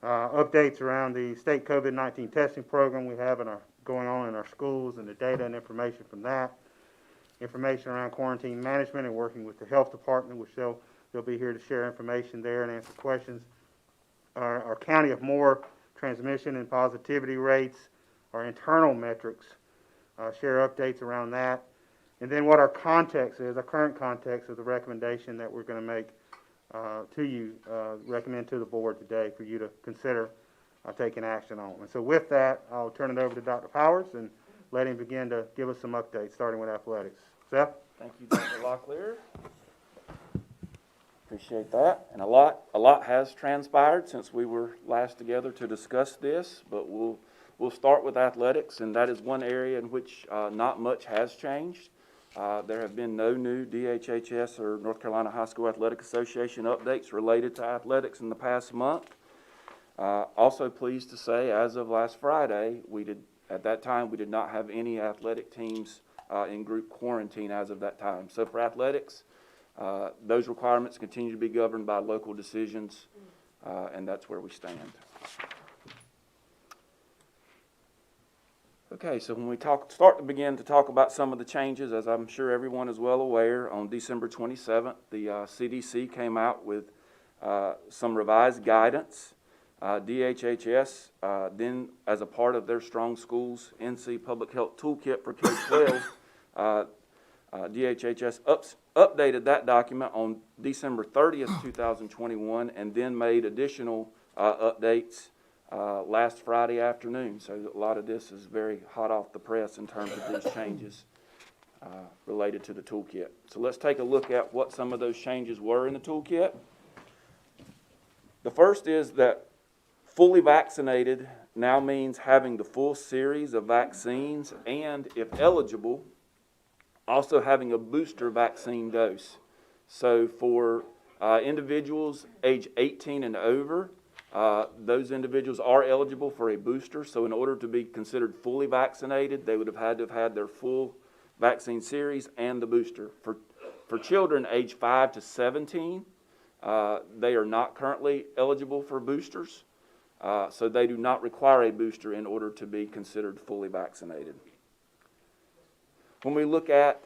Updates around the state COVID-19 testing program we have going on in our schools and the data and information from that. Information around quarantine management and working with the health department, which they'll be here to share information there and answer questions. Our County of Moore transmission and positivity rates, our internal metrics, share updates around that. And then what our context is, our current context of the recommendation that we're going to make to you, recommend to the board today for you to consider taking action on. And so with that, I'll turn it over to Dr. Powers and let him begin to give us some updates, starting with athletics. Seth? Thank you, Dr. Locklear. Appreciate that. And a lot has transpired since we were last together to discuss this, but we'll start with athletics, and that is one area in which not much has changed. There have been no new DHHS or North Carolina High School Athletic Association updates related to athletics in the past month. Also pleased to say, as of last Friday, at that time, we did not have any athletic teams in group quarantine as of that time. So for athletics, those requirements continue to be governed by local decisions, and that's where we stand. Okay, so when we begin to talk about some of the changes, as I'm sure everyone is well aware, on December 27th, the CDC came out with some revised guidance. DHHS then, as a part of their Strong Schools NC Public Health Toolkit for K-12, DHHS updated that document on December 30th, 2021, and then made additional updates last Friday afternoon. So a lot of this is very hot off the press in terms of these changes related to the toolkit. So let's take a look at what some of those changes were in the toolkit. The first is that fully vaccinated now means having the full series of vaccines and, if eligible, also having a booster vaccine dose. So for individuals age 18 and over, those individuals are eligible for a booster. So in order to be considered fully vaccinated, they would have had to have had their full vaccine series and the booster. For children age 5 to 17, they are not currently eligible for boosters. So they do not require a booster in order to be considered fully vaccinated. When we look at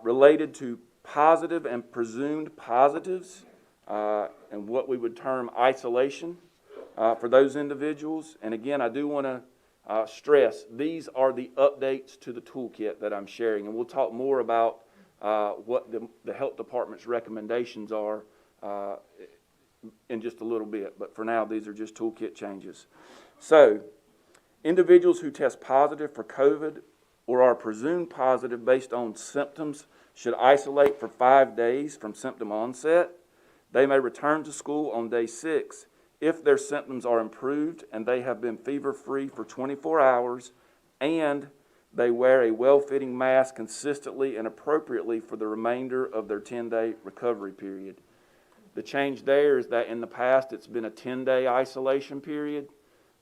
related to positive and presumed positives and what we would term isolation for those individuals, and again, I do want to stress, these are the updates to the toolkit that I'm sharing, and we'll talk more about what the health department's recommendations are in just a little bit, but for now, these are just toolkit changes. So, individuals who test positive for COVID or are presumed positive based on symptoms should isolate for 5 days from symptom onset. They may return to school on day 6 if their symptoms are improved and they have been fever-free for 24 hours and they wear a well-fitting mask consistently and appropriately for the remainder of their 10-day recovery period. The change there is that in the past it's been a 10-day isolation period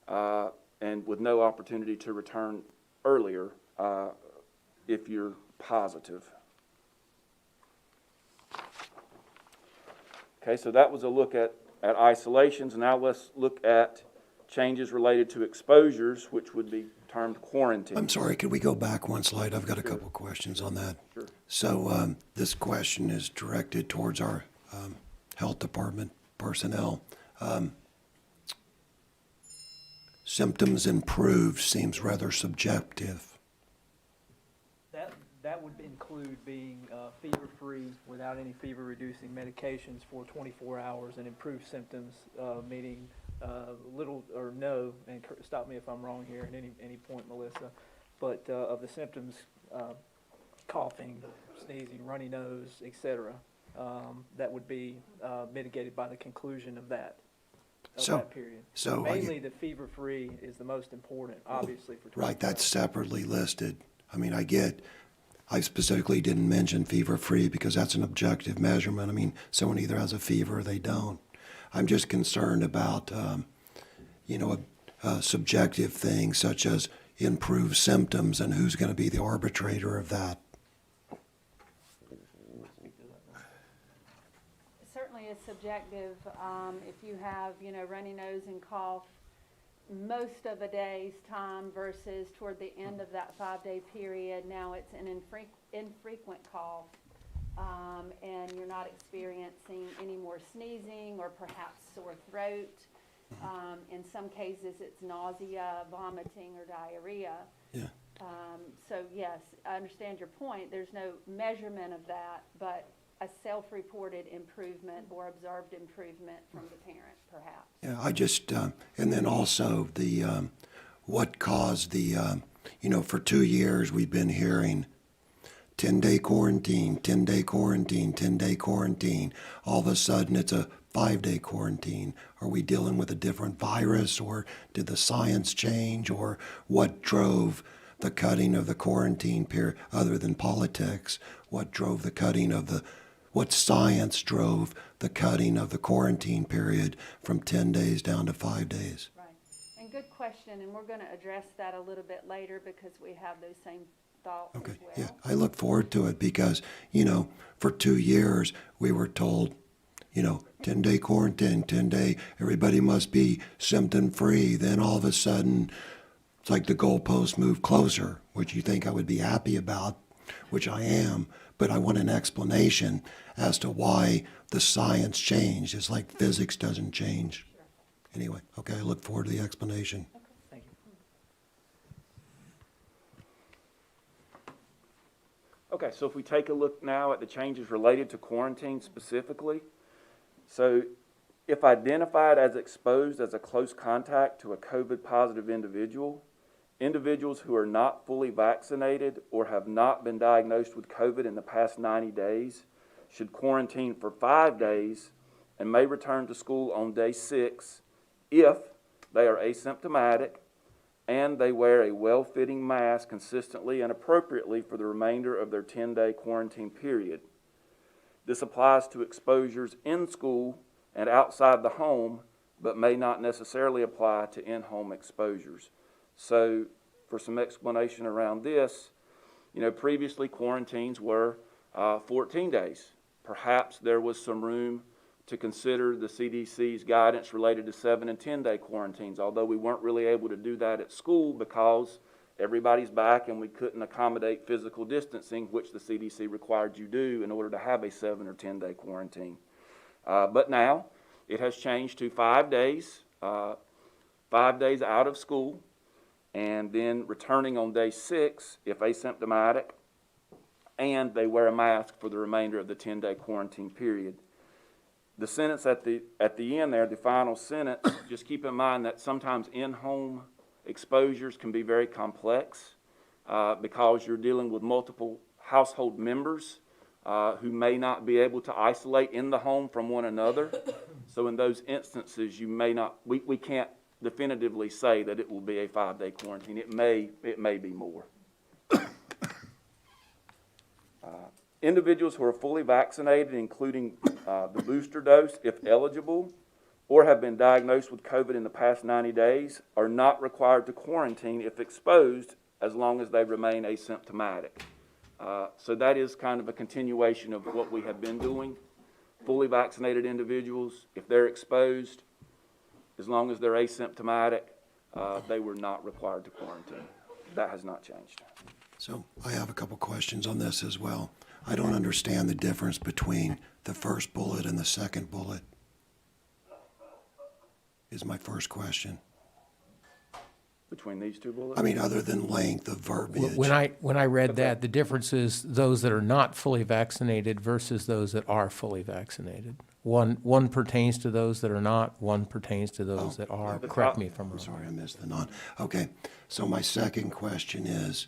and with no opportunity to return earlier if you're positive. Okay, so that was a look at isolations. Now let's look at changes related to exposures, which would be termed quarantine. I'm sorry, could we go back one slide? I've got a couple questions on that. Sure. So this question is directed towards our health department personnel. Symptoms improved seems rather subjective. That would include being fever-free without any fever-reducing medications for 24 hours and improved symptoms, meaning little or no, and stop me if I'm wrong here at any point, Melissa, but of the symptoms, coughing, sneezing, runny nose, etc., that would be mitigated by the conclusion of that. That period. So mainly the fever-free is the most important, obviously, for 24 right, that's hours. separately listed. I mean, I specifically didn't mention fever-free because that's an objective measurement. I mean, someone either has a fever or they don't. I'm just concerned about, subjective things such as improved symptoms and who's going to be the arbitrator of that. Certainly is subjective. If you have, runny nose and cough most of a day's time versus toward the end of that 5-day period, now it's an infrequent cough, and you're not experiencing any more sneezing or perhaps sore throat. In some cases, it's nausea, vomiting, or diarrhea. Yeah. So yes, I understand your point. There's no measurement of that, but a self-reported improvement or observed improvement from the parent, perhaps. Yeah, I just, and then also the, what caused the, for 2 years we've been hearing 10-day quarantine, 10-day quarantine, 10-day quarantine. All of a sudden, it's a 5-day quarantine. Are we dealing with a different virus, or did the science change, or what drove the cutting of the quarantine period other than politics? What drove the cutting of what science drove the cutting of the quarantine period from 10 days down to 5 days? Right. And good question, and we're going to address that a little bit later because we have those same thoughts Okay, as well. yeah, I look forward to it because, for 2 years, we were told, 10-day quarantine, 10-day, everybody must be symptom-free. Then all of a sudden, it's like the goalposts move closer, which you think I would be happy about, which I am, but I want an explanation as to why the science changed. It's like physics doesn't change. Anyway, okay, I look forward to the explanation. Thank you. Okay, so if we take a look now at the changes related to quarantine specifically, so if identified as exposed as a close contact to a COVID-positive individual, individuals who are not fully vaccinated or have not been diagnosed with COVID in the past 90 days should quarantine for 5 days and may return to school on day 6 if they are asymptomatic and they wear a well-fitting mask consistently and appropriately for the remainder of their 10-day quarantine period. This applies to exposures in school and outside the home, but may not necessarily apply to in-home exposures. So for some explanation around this, previously quarantines were 14 days. Perhaps there was some room to consider the CDC's guidance related to 7 and 10-day quarantines, although we weren't really able to do that at school because everybody's back and we couldn't accommodate physical distancing, which the CDC required you do in order to have a 7 or 10-day quarantine. But now it has changed to 5 days, 5 days out of school, and then returning on day 6 if asymptomatic, and they wear a mask for the remainder of the 10-day quarantine period. The sentence at the end there, the final sentence, just keep in mind that sometimes in-home exposures can be very complex because you're dealing with multiple household members who may not be able to isolate in the home from one another. So in those instances, we can't definitively say that it will be a 5-day quarantine. It may be more. Individuals who are fully vaccinated, including the booster dose, if eligible, or have been diagnosed with COVID in the past 90 days, are not required to quarantine if exposed as long as they remain asymptomatic. So that is kind of a continuation of what we have been doing. Fully vaccinated individuals, if they're exposed, as long as they're asymptomatic, they were not required to quarantine. That has not changed. So I have a couple questions on this as well. I don't understand the difference between the first bullet and the second bullet, is my first question. Between these two bullets? I mean, other than length of verbiage. When I read that, the difference is those that are not fully vaccinated versus those that are fully vaccinated. One pertains to those that are not, one pertains to those that are. Correct me if I'm wrong. Sorry, I missed the non. Okay, so my second question is,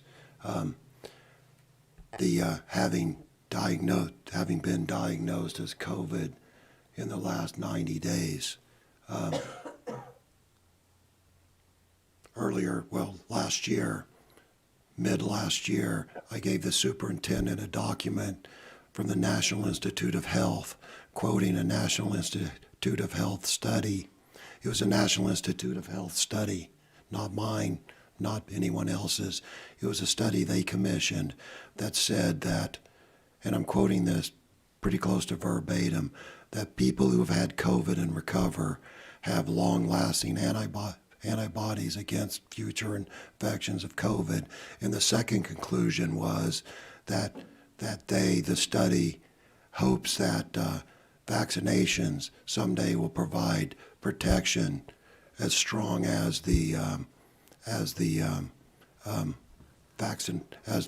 having been diagnosed as COVID in the last 90 days, mid-last year, I gave the superintendent a document from the National Institute of Health, quoting a National Institute of Health study. It was a National Institute of Health study, not mine, not anyone else's. It was a study they commissioned that said that, and I'm quoting this pretty close to verbatim, that people who have had COVID and recover have long-lasting antibodies against future infections of COVID. And the second conclusion was that the study hopes that vaccinations someday will provide protection as strong as as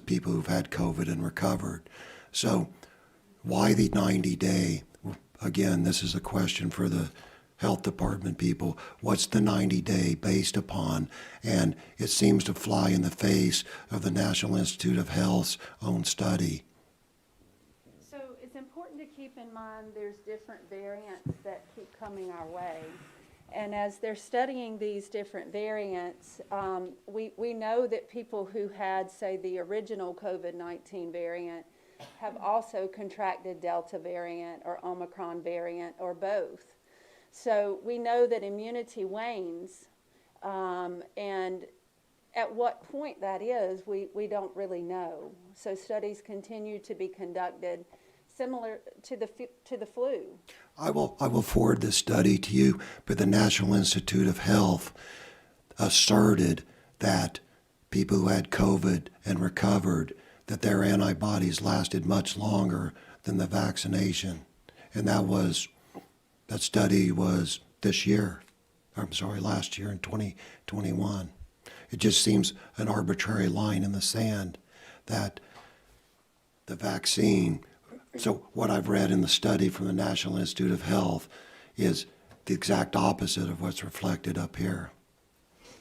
people who've had COVID and recovered. So why the 90-day? Again, this is a question for the health department people. What's the 90-day based upon? And it seems to fly in the face of the National Institute of Health's own study. So it's important to keep in mind there's different variants that keep coming our way. And as they're studying these different variants, we know that people who had, say, the original COVID-19 variant have also contracted Delta variant or Omicron variant or both. So we know that immunity wanes, and at what point that is, we don't really know. So studies continue to be conducted similar to the flu. I will forward this study to you, but the National Institute of Health asserted that people who had COVID and recovered, that their antibodies lasted much longer than the vaccination. And that study was last year in 2021. It just seems an arbitrary line in the sand that the vaccine. So what I've read in the study from the National Institute of Health is the exact opposite of what's reflected up here.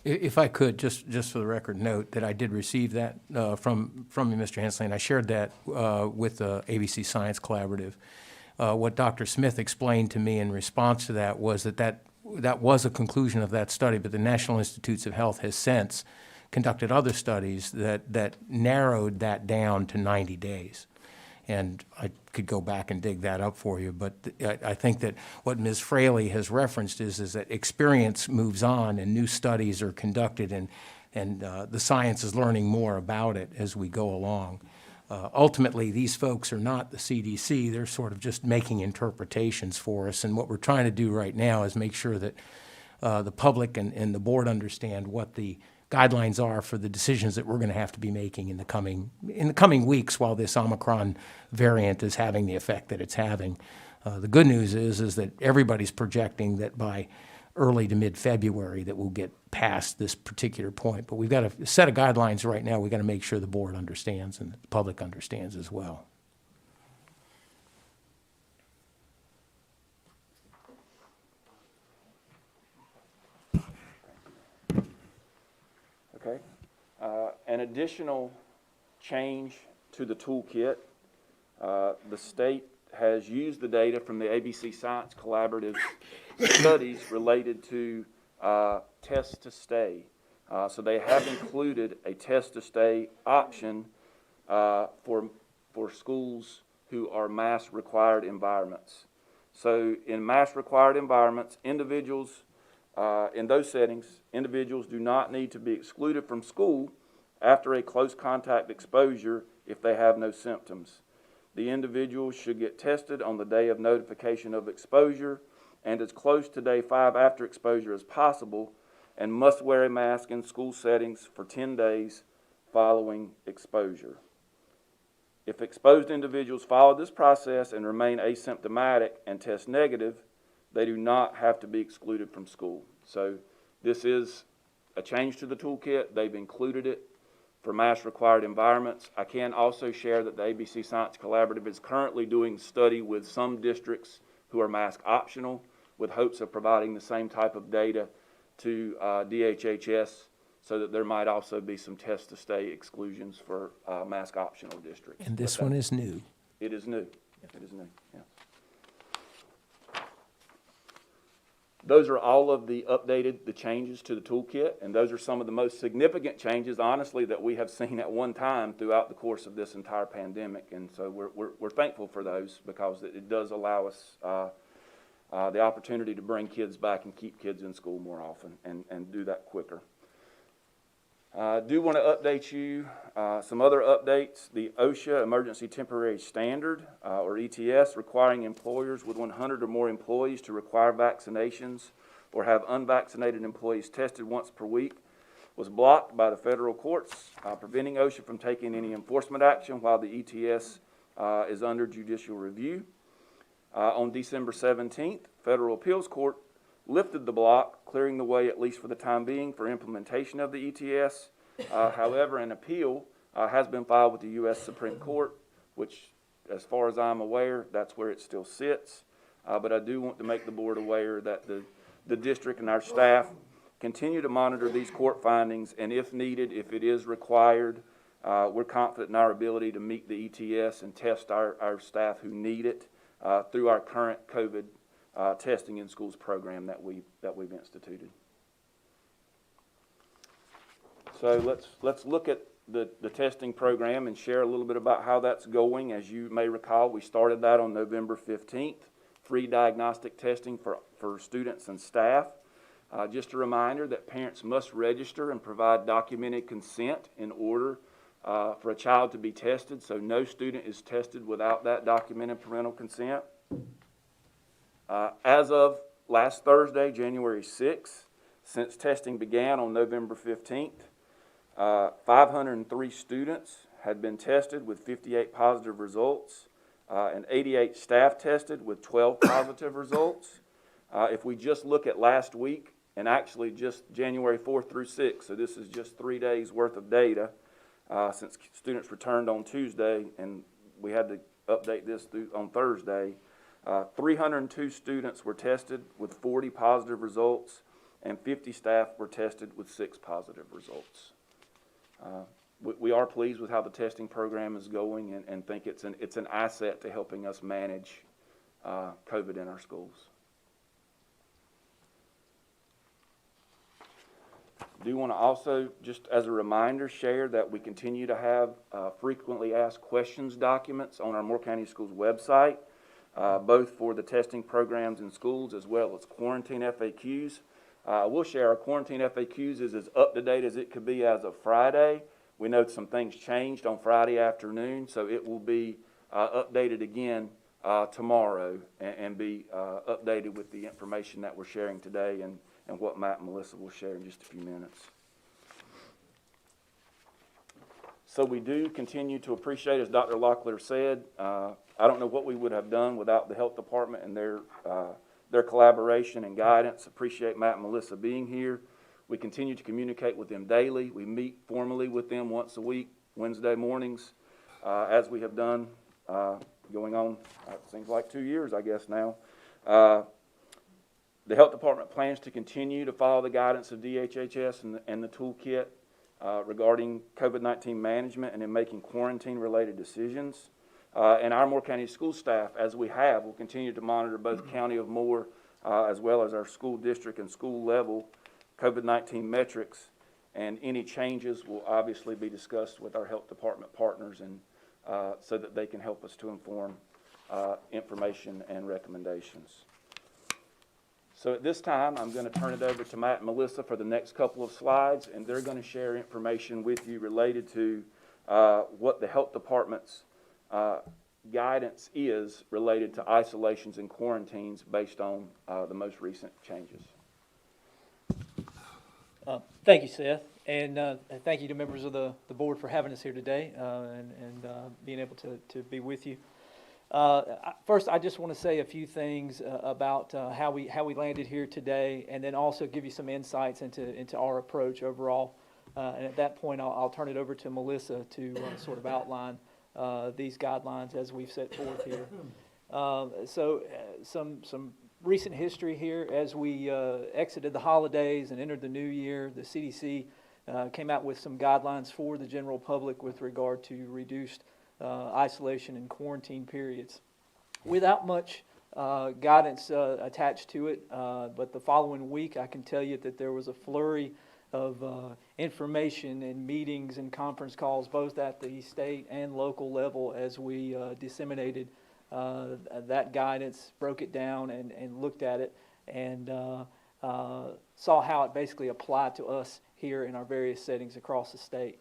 If I could, just for the record, note that I did receive that from you, Mr. Hensley, and I shared that with the ABC Science Collaborative. What Dr. Smith explained to me in response to that was that was a conclusion of that study, but the National Institutes of Health has since conducted other studies that narrowed that down to 90 days. And I could go back and dig that up for you, but I think that what Ms. Fraley has referenced is that experience moves on and new studies are conducted, and the science is learning more about it as we go along. Ultimately, these folks are not the CDC. They're sort of just making interpretations for us, and what we're trying to do right now is make sure that the public and the board understand what the guidelines are for the decisions that we're going to have to be making in the coming weeks while this Omicron variant is having the effect that it's having. The good news is that everybody's projecting that by early to mid-February that we'll get past this particular point. But we've got a set of guidelines right now. We've got to make sure the board understands and the public understands as well. Okay. An additional change to the toolkit, the state has used the data from the ABC Science Collaborative studies related to test to stay. So they have included a test to stay option for schools who are mask required environments. So in mask required environments, individuals in those settings, individuals do not need to be excluded from school after a close contact exposure if they have no symptoms. The individuals should get tested on the day of notification of exposure and as close to day 5 after exposure as possible, and must wear a mask in school settings for 10 days following exposure. If exposed individuals follow this process and remain asymptomatic and test negative, they do not have to be excluded from school. So this is a change to the toolkit. They've included it for mask required environments. I can also share that the ABC Science Collaborative is currently doing study with some districts who are mask optional, with hopes of providing the same type of data to DHHS, so that there might also be some test to stay exclusions for mask optional districts. And this one is new. It is new. It is new, yeah. Those are all of the changes to the toolkit, and those are some of the most significant changes, honestly, that we have seen at one time throughout the course of this entire pandemic. And so we're thankful for those, because it does allow us the opportunity to bring kids back and keep kids in school more often and do that quicker. I do want to update you, some other updates. The OSHA Emergency Temporary Standard, or ETS, requiring employers with 100 or more employees to require vaccinations or have unvaccinated employees tested once per week, was blocked by the federal courts, preventing OSHA from taking any enforcement action while the ETS is under judicial review. On December 17th, Federal Appeals Court lifted the block, clearing the way, at least for the time being, for implementation of the ETS. However, an appeal has been filed with the U.S. Supreme Court, which, as far as I'm aware, that's where it still sits. But I do want to make the board aware that the district and our staff continue to monitor these court findings, and if needed, if it is required, We're confident in our ability to meet the ETS and test our staff who need it through our current COVID testing in schools program that we've instituted. So let's look at the testing program and share a little bit about how that's going. As you may recall, we started that on November 15th, free diagnostic testing for students and staff. Just a reminder that parents must register and provide documented consent in order for a child to be tested, so no student is tested without that documented parental consent. As of last Thursday, January 6th, since testing began on November 15th, 503 students had been tested with 58 positive results, and 88 staff tested with 12 positive results. If we just look at last week, and actually just January 4th through 6th, so this is just 3 days worth of data, since students returned on Tuesday, and we had to update this on Thursday. 302 students were tested with 40 positive results, and 50 staff were tested with 6 positive results. We are pleased with how the testing program is going, and think it's an asset to helping us manage COVID in our schools. Do want to also, just as a reminder, share that we continue to have frequently asked questions documents on our Moore County Schools website, both for the testing programs in schools as well as quarantine FAQs. We'll share our quarantine FAQs is as up to date as it could be as of Friday. We know some things changed on Friday afternoon, so it will be updated again tomorrow and be updated with the information that we're sharing today and what Matt and Melissa will share in just a few minutes. So we do continue to appreciate, as Dr. Locklear said, I don't know what we would have done without the health department and their collaboration and guidance. Appreciate Matt and Melissa being here. We continue to communicate with them daily. We meet formally with them once a week, Wednesday mornings, as we have done going on, it seems like 2 years, I guess now. The health department plans to continue to follow the guidance of DHHS and the toolkit regarding COVID-19 management and in making quarantine-related decisions. And our Moore County school staff, as we have, will continue to monitor both County of Moore as well as our school district and school level COVID-19 metrics, and any changes will obviously be discussed with our health department partners, and so that they can help us to inform information and recommendations. So at this time, I'm going to turn it over to Matt and Melissa for the next couple of slides, and they're going to share information with you related to what the health department's guidance is related to isolations and quarantines based on the most recent changes. Thank you, Seth, and thank you to members of the board for having us here today and being able to be with you. First, I just want to say a few things about how we landed here today, and then also give you some insights into our approach overall. And at that point, I'll turn it over to Melissa to sort of outline these guidelines as we've set forth here. Some recent history here. As we exited the holidays and entered the new year, the CDC came out with some guidelines for the general public with regard to reduced isolation and quarantine periods. Without much guidance attached to it, but the following week I can tell you that there was a flurry of information and meetings and conference calls both at the state and local level as we disseminated that guidance, broke it down and looked at it, and saw how it basically applied to us here in our various settings across the state.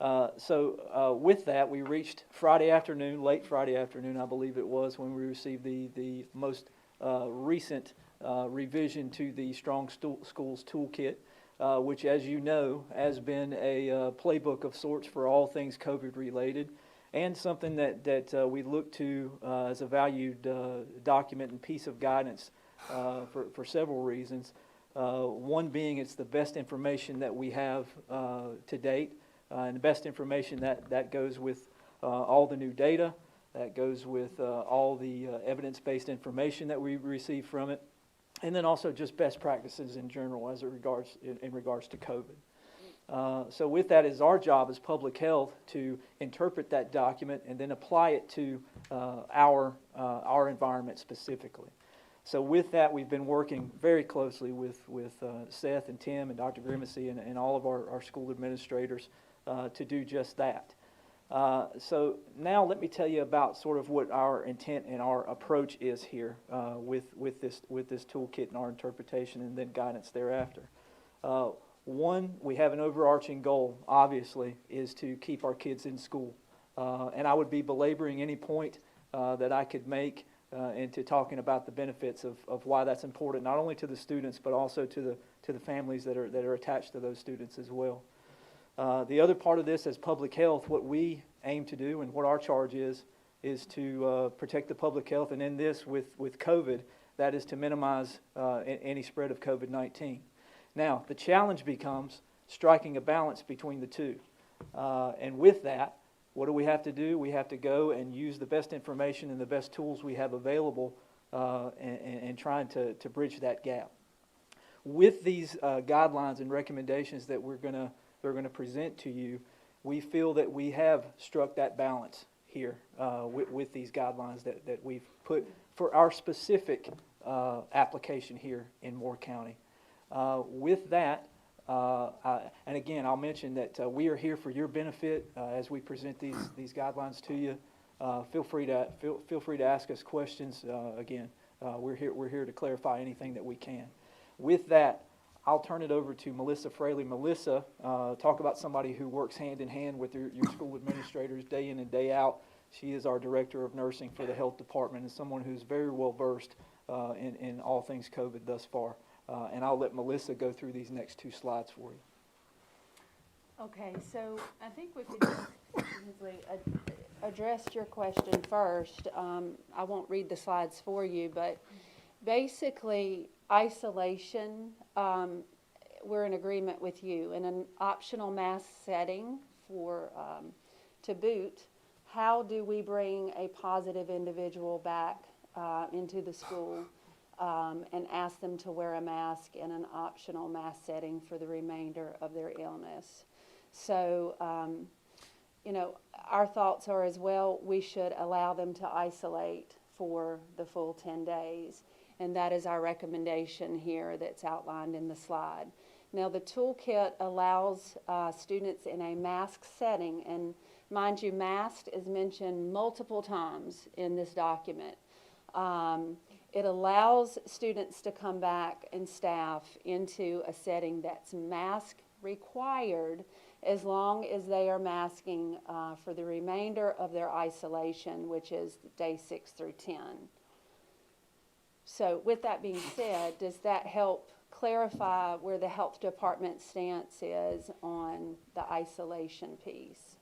With that, we reached Friday afternoon, late Friday afternoon, I believe it was, when we received the most recent revision to the Strong Schools Toolkit, which, as you know, has been a playbook of sorts for all things COVID related, and something that we look to as a valued document and piece of guidance for several reasons. One being it's the best information that we have to date. And the best information that goes with all the new data, that goes with all the evidence-based information that we receive from it, and then also just best practices in general as in regards to COVID. So with that, it's our job as public health to interpret that document and then apply it to our environment specifically. So with that, we've been working very closely with Seth and Tim and Dr. Grimesey and all of our school administrators to do just that. So now let me tell you about sort of what our intent and our approach is here with this toolkit and our interpretation and then guidance thereafter. One, we have an overarching goal, obviously, is to keep our kids in school. And I would be belaboring any point that I could make into talking about the benefits of why that's important, not only to the students, but also to the families that are attached to those students as well. The other part of this as public health, what we aim to do and what our charge is to protect the public health, and in this with COVID, that is to minimize any spread of COVID-19. Now, the challenge becomes striking a balance between the two. And with that, what do we have to do? We have to go and use the best information and the best tools we have available and trying to bridge that gap. With these guidelines and recommendations that we're going to present to you, we feel that we have struck that balance here with these guidelines that we've put for our specific application here in Moore County. With that, and again, I'll mention that we are here for your benefit as we present these guidelines to you. Feel free to ask us questions. Again, we're here to clarify anything that we can. With that, I'll turn it over to Melissa Fraley. Melissa, talk about somebody who works hand in hand with your school administrators day in and day out. She is our director of nursing for the health department and someone who's very well versed in all things COVID thus far. And I'll let Melissa go through these next two slides for you. Okay, so I think we could just address your question first. I won't read the slides for you, but basically isolation, we're in agreement with you. In an optional mask setting for to boot, how do we bring a positive individual back into the school and ask them to wear a mask in an optional mask setting for the remainder of their illness? So, our thoughts are as well, we should allow them to isolate for the full 10 days. And that is our recommendation here that's outlined in the slide. Now, the toolkit allows students in a mask setting, and mind you, masked is mentioned multiple times in this document. It allows students to come back and staff into a setting that's mask required as long as they are masking for the remainder of their isolation, which is day 6 through 10. So with that being said, does that help clarify where the health department's stance is on the isolation piece?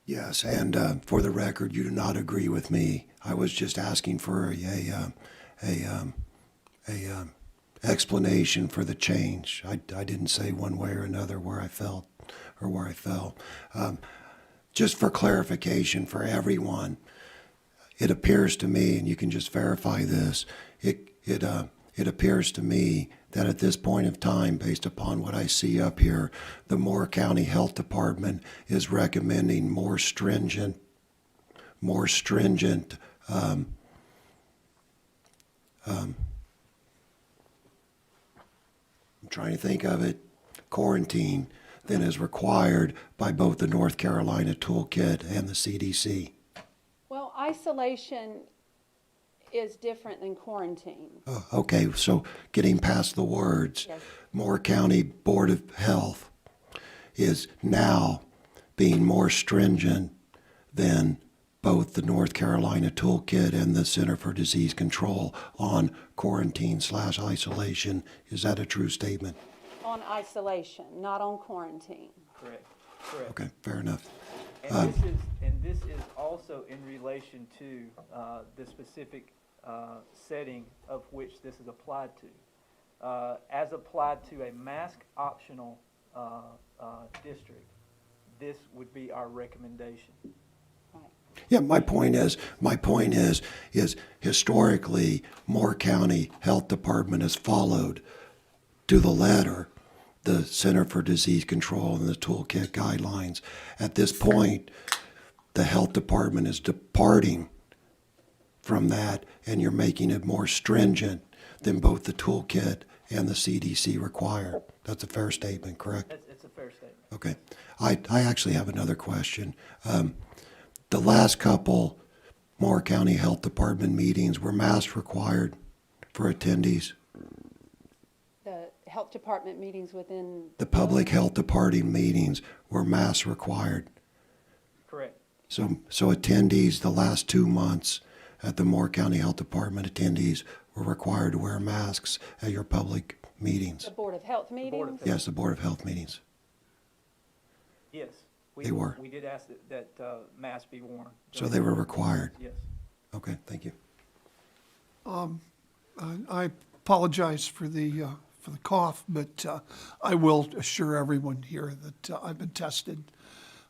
Yes, and for the record, you do not agree with me. I was just asking for a explanation for the change. I didn't say one way or another where I felt or where I fell. Just for clarification for everyone, it appears to me, and you can just verify this, it appears to me that at this point of time, based upon what I see up here, the Moore County Health Department is recommending more stringent I'm trying to think of it, quarantine than is required by both the North Carolina Toolkit and the CDC. Well, isolation is different than quarantine. Oh, okay, so getting past the words, Yes. Moore County Board of Health is now being more stringent than both the North Carolina Toolkit and the Center for Disease Control on quarantine/isolation. Is that a true statement? On isolation, not on quarantine. Correct. Okay, fair enough. And this is also in relation to the specific setting of which this is applied to. As applied to a mask optional district, this would be our recommendation. Yeah, my point is historically, Moore County Health Department has followed to the letter the Center for Disease Control and the toolkit guidelines. At this point, the health department is departing from that, and you're making it more stringent than both the toolkit and the CDC require. That's a fair statement, correct? It's a fair statement. Okay. I actually have another question. The last couple Moore County Health Department meetings were masks required for attendees. The health department meetings within. The public health department meetings were masks required. Correct. So attendees, the last 2 months at the Moore County Health Department, attendees were required to wear masks at your public meetings. The Board of Health Board of meetings? Health. Yes, the Board of Health meetings. Yes. They were. We did ask that masks be worn. So they were required. Yes. Okay, thank you. I apologize for the cough, but I will assure everyone here that I've been tested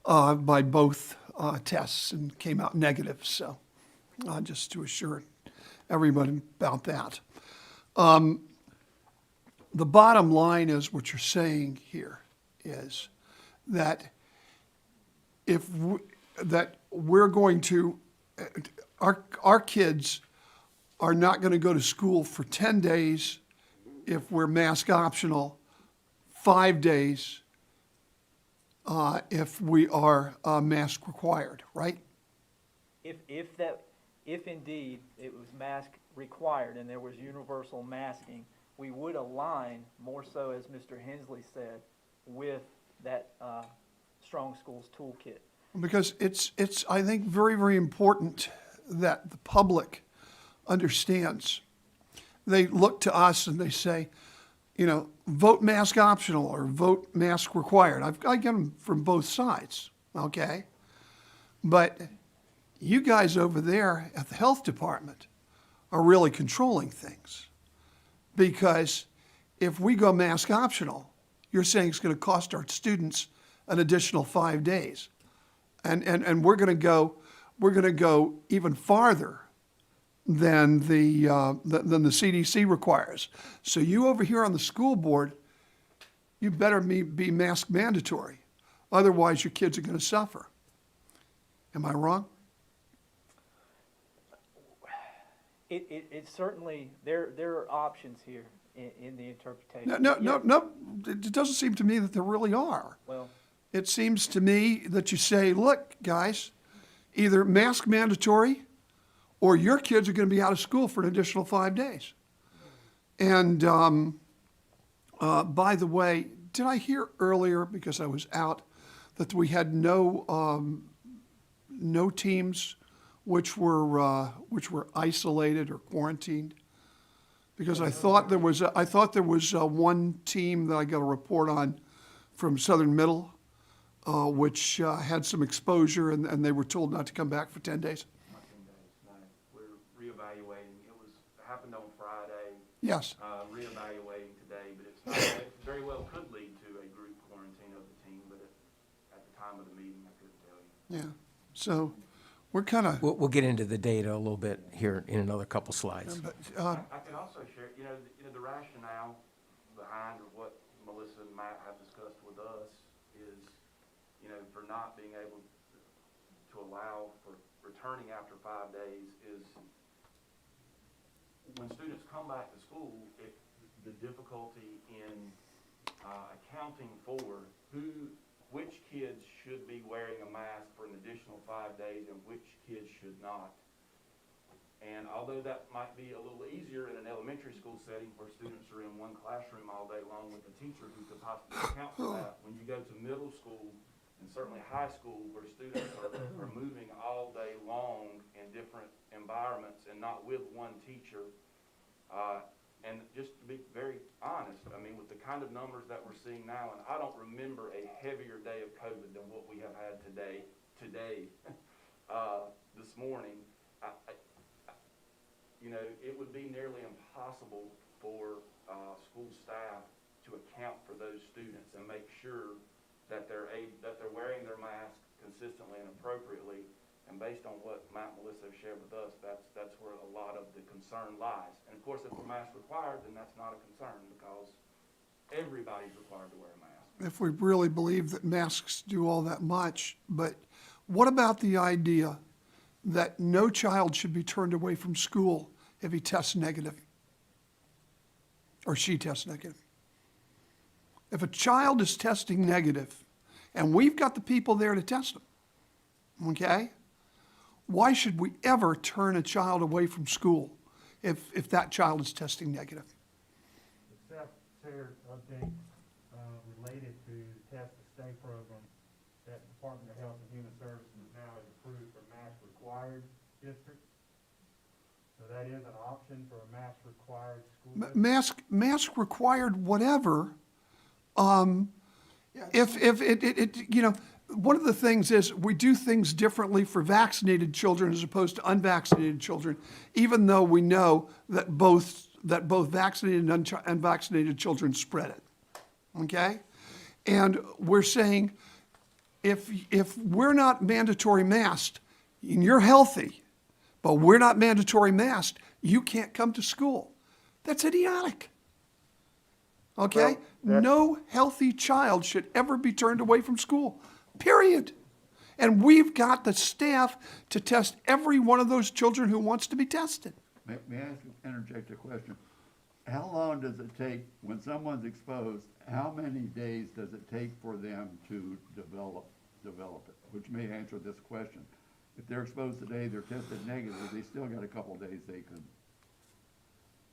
by both tests and came out negative. So just to assure everybody about that. The bottom line is what you're saying here is that that we're going to, our kids are not going to go to school for 10 days if we're mask optional, 5 days if we are mask required, right? If indeed it was mask required and there was universal masking, we would align more so, as Mr. Hensley said, with that Strong Schools Toolkit. Because it's I think, very, very important that the public understands. They look to us and they say, you know, vote mask optional or vote mask required. I get them from both sides, okay? But you guys over there at the health department are really controlling things. Because if we go mask optional, you're saying it's going to cost our students an additional 5 days. And we're going to go even farther than the CDC requires. So you over here on the school board, you better be mask mandatory. Otherwise, your kids are going to suffer. Am I wrong? It certainly, there are options here in the interpretation. No, it doesn't seem to me that there really are. Well, It seems to me that you say, look, guys, either mask mandatory or your kids are going to be out of school for an additional 5 days. And by the way, did I hear earlier, because I was out, that we had no teams which were isolated or quarantined? Because I thought there was one team that I got a report on from Southern Middle, which had some exposure, and they were told not to come back for 10 days. Not 10 days, no. We're reevaluating. Happened on Friday. Yes. Reevaluating today, but it very well could lead to a group quarantine of the team, but at the time of the meeting, I couldn't tell you. Yeah. So we're kind of. We'll get into the data a little bit here in another couple slides. I can also share, the rationale behind what Melissa and Matt have discussed with us is, for not being able to allow for returning after 5 days is when students come back to school, the difficulty in accounting for which kids should be wearing a mask for an additional 5 days and which kids should not. And although that might be a little easier in an elementary school setting where students are in one classroom all day long with a teacher who could possibly account for that, when you go to middle school and certainly high school where students are moving all day long in different environments and not with one teacher, and just to be very honest, I mean, with the kind of numbers that we're seeing now, and I don't remember a heavier day of COVID than what we have had today, this morning, it would be nearly impossible for school staff to account for those students and make sure that they're wearing their mask consistently and appropriately. And based on what Matt and Melissa have shared with us, that's where a lot of the concern lies. And of course, if we're mask required, then that's not a concern because everybody's required to wear a mask. if we really believe that masks do all that much. But what about the idea that no child should be turned away from school if he tests negative? Or she tests negative? If a child is testing negative, and we've got the people there to test them, okay? Why should we ever turn a child away from school if that child is testing negative? Except, Chair, update, related to Test to Stay program, that Department of Health and Human Services now has approved for mask required districts. So that is an option for a mask required school district. Mask required whatever. If you know, one of the things is we do things differently for vaccinated children as opposed to unvaccinated children, even though we know that both vaccinated and unvaccinated children spread it. Okay? And we're saying if we're not mandatory masked and you're healthy, but we're not mandatory masked, you can't come to school. That's idiotic. Okay? Well, No healthy child should ever be turned away from school, period. And we've got the staff to test every one of those children who wants to be tested. May I interject a question? How long does it take, when someone's exposed, how many days does it take for them to develop it? Which may answer this question. If they're exposed today, they're tested negative, they still got a couple days they could.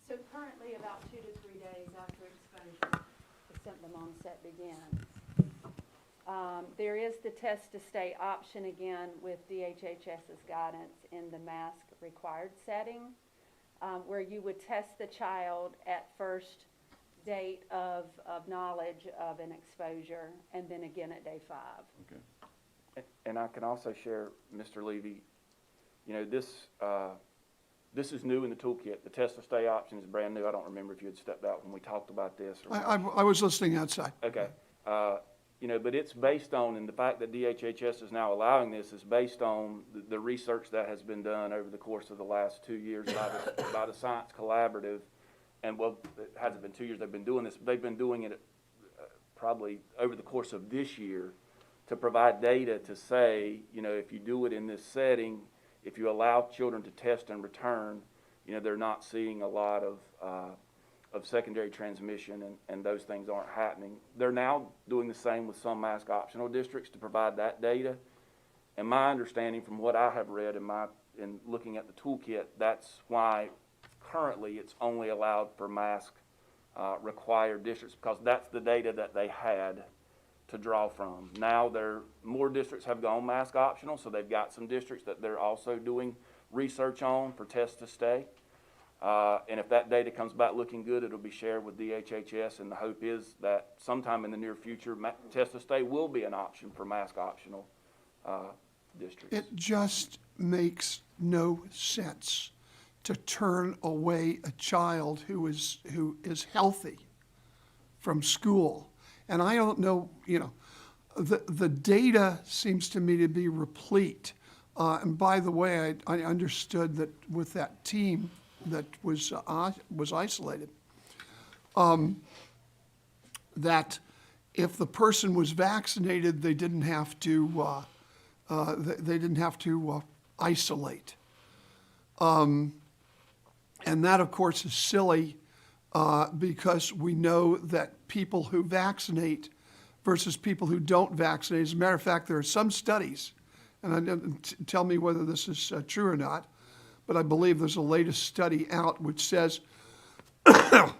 So currently, about 2 to 3 days after exposure, the symptom onset begins. There is the test to stay option again with DHHS's guidance in the mask required setting, where you would test the child at first date of knowledge of an exposure, and then again at day 5. Okay. And I can also share, Mr. Levy, you know, this is new in the toolkit. The test to stay option is brand new. I don't remember if you had stepped out when we talked about this. Or I was listening outside. Okay. You know, but it's based on, and the fact that DHHS is now allowing this is based on the research that has been done over the course of the last 2 years by the Science Collaborative. And well, it hasn't been 2 years they've been doing this, but they've been doing it probably over the course of this year to provide data to say, you know, if you do it in this setting, if you allow children to test and return, you know, they're not seeing a lot of secondary transmission, and those things aren't happening. They're now doing the same with some mask optional districts to provide that data. And my understanding from what I have read in looking at the toolkit, that's why currently it's only allowed for mask required districts, because that's the data that they had to draw from. Now more districts have gone mask optional, so they've got some districts that they're also doing research on for test to stay. And if that data comes back looking good, it'll be shared with DHHS, and the hope is that sometime in the near future, test to stay will be an option for mask optional districts. It just makes no sense to turn away a child who is healthy from school. And I don't know, you know, the data seems to me to be replete. And by the way, I understood that with that team that was isolated, that if the person was vaccinated, they didn't have to isolate. And that, of course, is silly because we know that people who vaccinate versus people who don't vaccinate, as a matter of fact, there are some studies, and tell me whether this is true or not, but I believe there's a latest study out which says that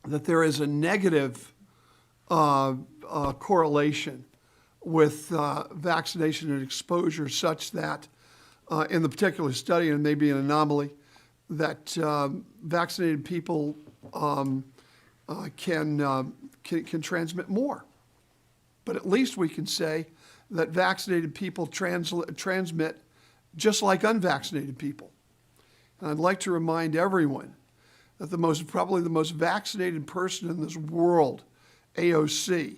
there is a negative correlation with vaccination and exposure, such that in the particular study, and maybe an anomaly, that vaccinated people can transmit more. But at least we can say that vaccinated people transmit just like unvaccinated people. And I'd like to remind everyone that probably the most vaccinated person in this world, AOC,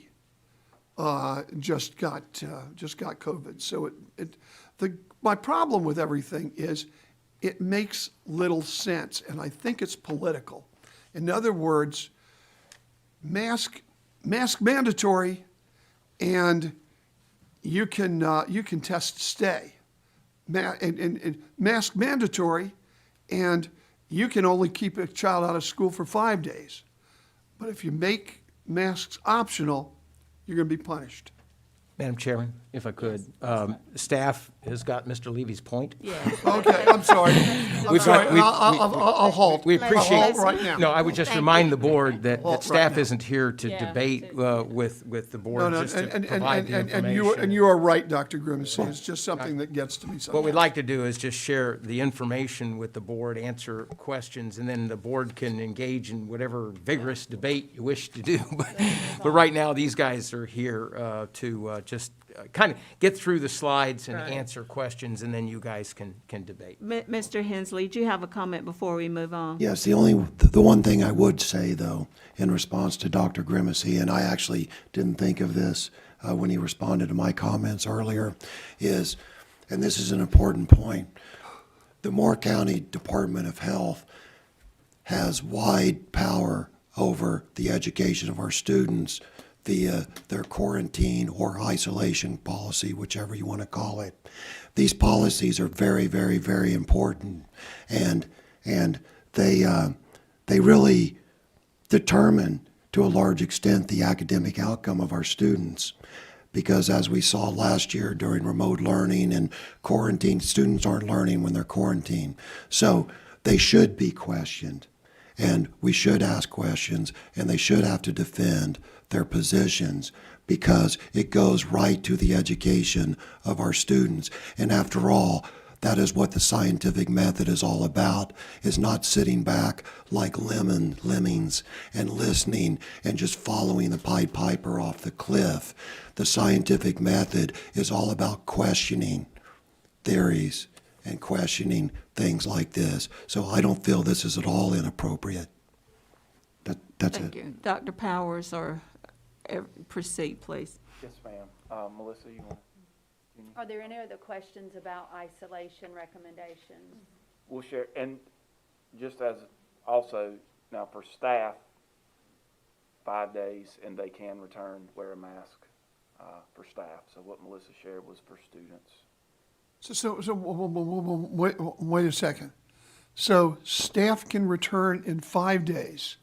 just got COVID. So my problem with everything is it makes little sense, and I think it's political. In other words, mask mandatory, and you can test stay. And mask mandatory, and you can only keep a child out of school for 5 days. But if you make masks optional, you're going to be punished. Madam Chairman, if I could, staff has got Mr. Levy's point. Yeah. Okay, I'm sorry. We've got- we've- I'll halt. We I'll appreciate, halt right now. no, I would just Thank remind you. the board that Halt right staff now. isn't here to Yeah. debate with the No, board, no, just to provide the and information. you are right, Dr. Grimesey. It's just something that gets to me sometimes. What we'd like to do is just share the information with the board, answer questions, and then the board can engage in whatever vigorous debate you wish to do. But right now, these guys are here to just kind of get through the slides and Right. answer questions, and then you guys can debate. Mr. Hensley, do you have a comment before we move on? Yes, the one thing I would say, though, in response to Dr. Grimesey, and I actually didn't think of this when he responded to my comments earlier, is, and this is an important point, the Moore County Department of Health has wide power over the education of our students via their quarantine or isolation policy, whichever you want to call it. These policies are very, very, very important, and they really determine, to a large extent, the academic outcome of our students. Because as we saw last year during remote learning and quarantine, students aren't learning when they're quarantined. So they should be questioned, and we should ask questions, and they should have to defend their positions, because it goes right to the education of our students. And after all, that is what the scientific method is all about, is not sitting back like lemmings and listening and just following the Pied Piper off the cliff. The scientific method is all about questioning theories and questioning things like this. So I don't feel this is at all inappropriate. That's Thank it. you. Dr. Powers, or proceed, please. Yes, ma'am. Melissa, you want? Are there any other questions about isolation recommendations? We'll share, and just as also, now for staff, 5 days, and they can return, wear a mask for staff. So what Melissa shared was for students. So wait a second. So staff can return in 5 days.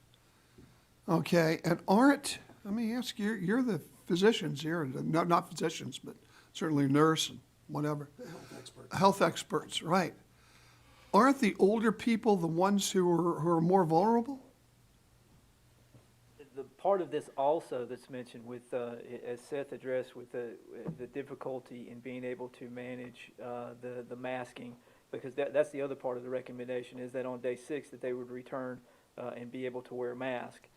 Okay, and let me ask you, you're the physicians here, not physicians, but certainly nurse and whatever. Health experts, right. Aren't the older people the ones who are more vulnerable? The part of this also that's mentioned with, as Seth addressed, with the difficulty in being able to manage the masking, because that's the other part of the recommendation, is that on day 6 that they would return and be able to wear a mask.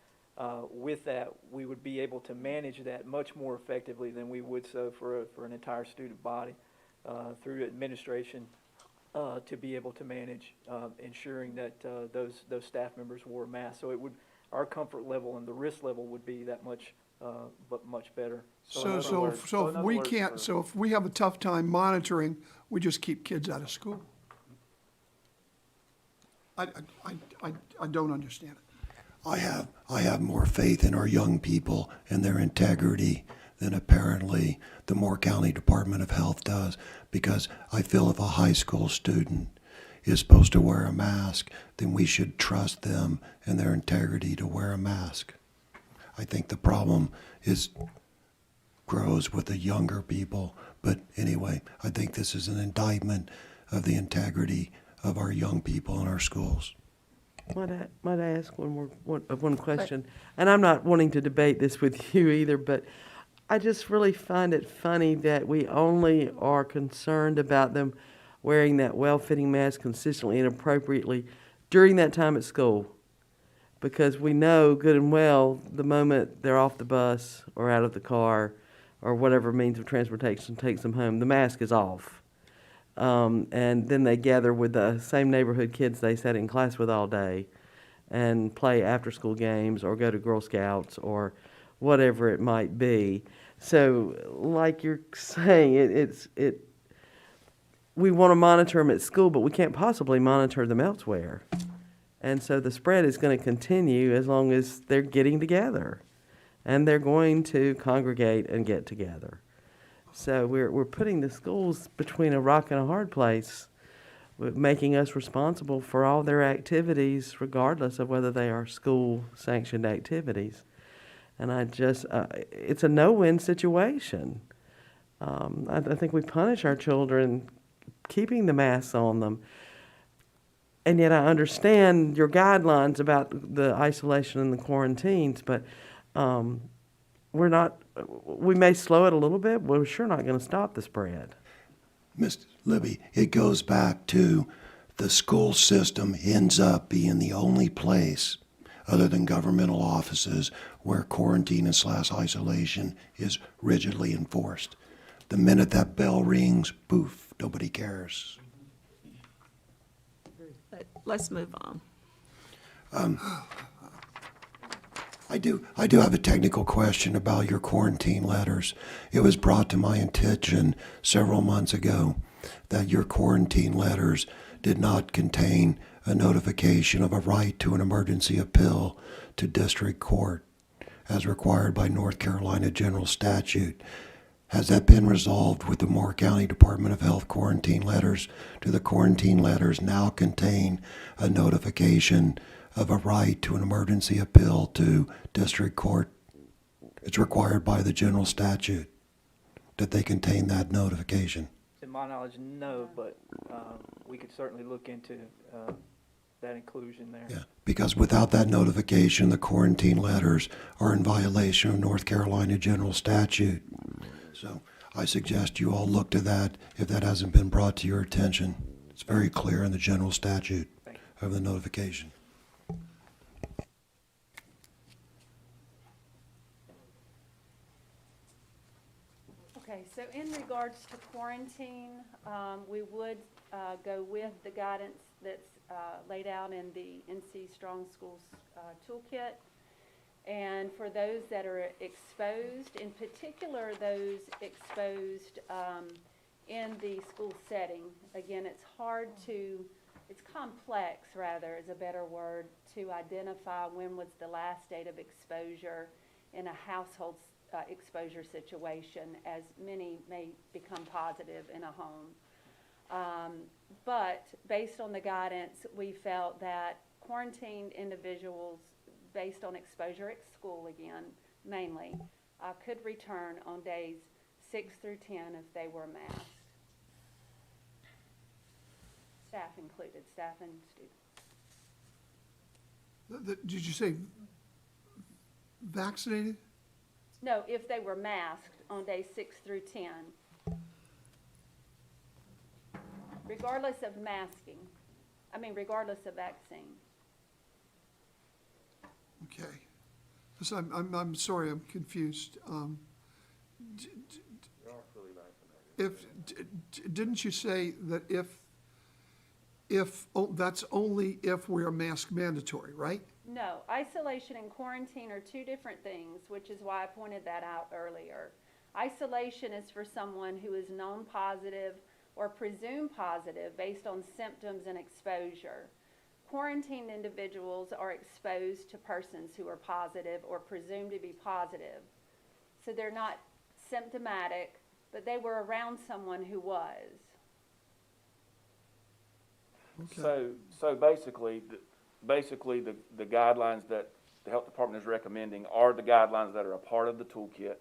With that, we would be able to manage that much more effectively than we would so for an entire student body through administration to be able to manage ensuring that those staff members wore masks. So our comfort level and the risk level would be that much better. So if we have a tough time monitoring, we just keep kids out of school. I don't understand it. I have more faith in our young people and their integrity than apparently the Moore County Department of Health does, because I feel if a high school student is supposed to wear a mask, then we should trust them and their integrity to wear a mask. I think the problem grows with the younger people, but anyway, I think this is an indictment of the integrity of our young people in our schools. Might I ask one question? And I'm not wanting to debate this with you either, but I just really find it funny that we only are concerned about them wearing that well-fitting mask consistently and appropriately during that time at school. Because we know good and well the moment they're off the bus or out of the car or whatever means of transportation takes them home, the mask is off. And then they gather with the same neighborhood kids they sat in class with all day and play after-school games or go to Girl Scouts or whatever it might be. So, like you're saying, we want to monitor them at school, but we can't possibly monitor them elsewhere. And so the spread is going to continue as long as they're getting together. and they're going to congregate and get together. So we're putting the schools between a rock and a hard place, with making us responsible for all their activities, regardless of whether they are school-sanctioned activities. And it's a no-win situation. I think we punish our children keeping the masks on them. And yet I understand your guidelines about the isolation and the quarantines, but we may slow it a little bit, but we're sure not going to stop the spread. Ms. Libby, it goes back to the school system ends up being the only place other than governmental offices where quarantine and / isolation is rigidly enforced. The minute that bell rings, poof, nobody cares. Let's move on. I do have a technical question about your quarantine letters. It was brought to my attention several months ago that your quarantine letters did not contain a notification of a right to an emergency appeal to district court as required by North Carolina general statute. Has that been resolved with the Moore County Department of Health quarantine letters? Do the quarantine letters now contain a notification of a right to an emergency appeal to district court? It's required by the general statute that they contain that notification. To my knowledge, no, but we could certainly look into that inclusion there. Yeah, because without that notification, the quarantine letters are in violation of North Carolina general statute. So I suggest you all look to that if that hasn't been brought to your attention. It's very clear in the general statute of the notification. Okay, so in regards to quarantine, we would go with the guidance that's laid out in the NC Strong Schools toolkit. And for those that are exposed, in particular those exposed in the school setting, again, it's complex rather, is a better word, to identify when was the last date of exposure in a household exposure situation, as many may become positive in a home. But based on the guidance, we felt that quarantined individuals, based on exposure at school again, mainly, could return on days 6 through 10 if they were masked. Staff included, staff and students. Did you say vaccinated? No, if they were masked on days 6 through 10. Regardless of regardless of vaccine. Okay. So I'm sorry, I'm confused. Didn't you say that that's only if we are mask mandatory, right? No, isolation and quarantine are two different things, which is why I pointed that out earlier. Isolation is for someone who is known positive or presumed positive based on symptoms and exposure. Quarantined individuals are exposed to persons who are positive or presumed to be positive. So they're not symptomatic, but they were around someone who was. Okay. So basically, the guidelines that the health department is recommending are the guidelines that are a part of the toolkit.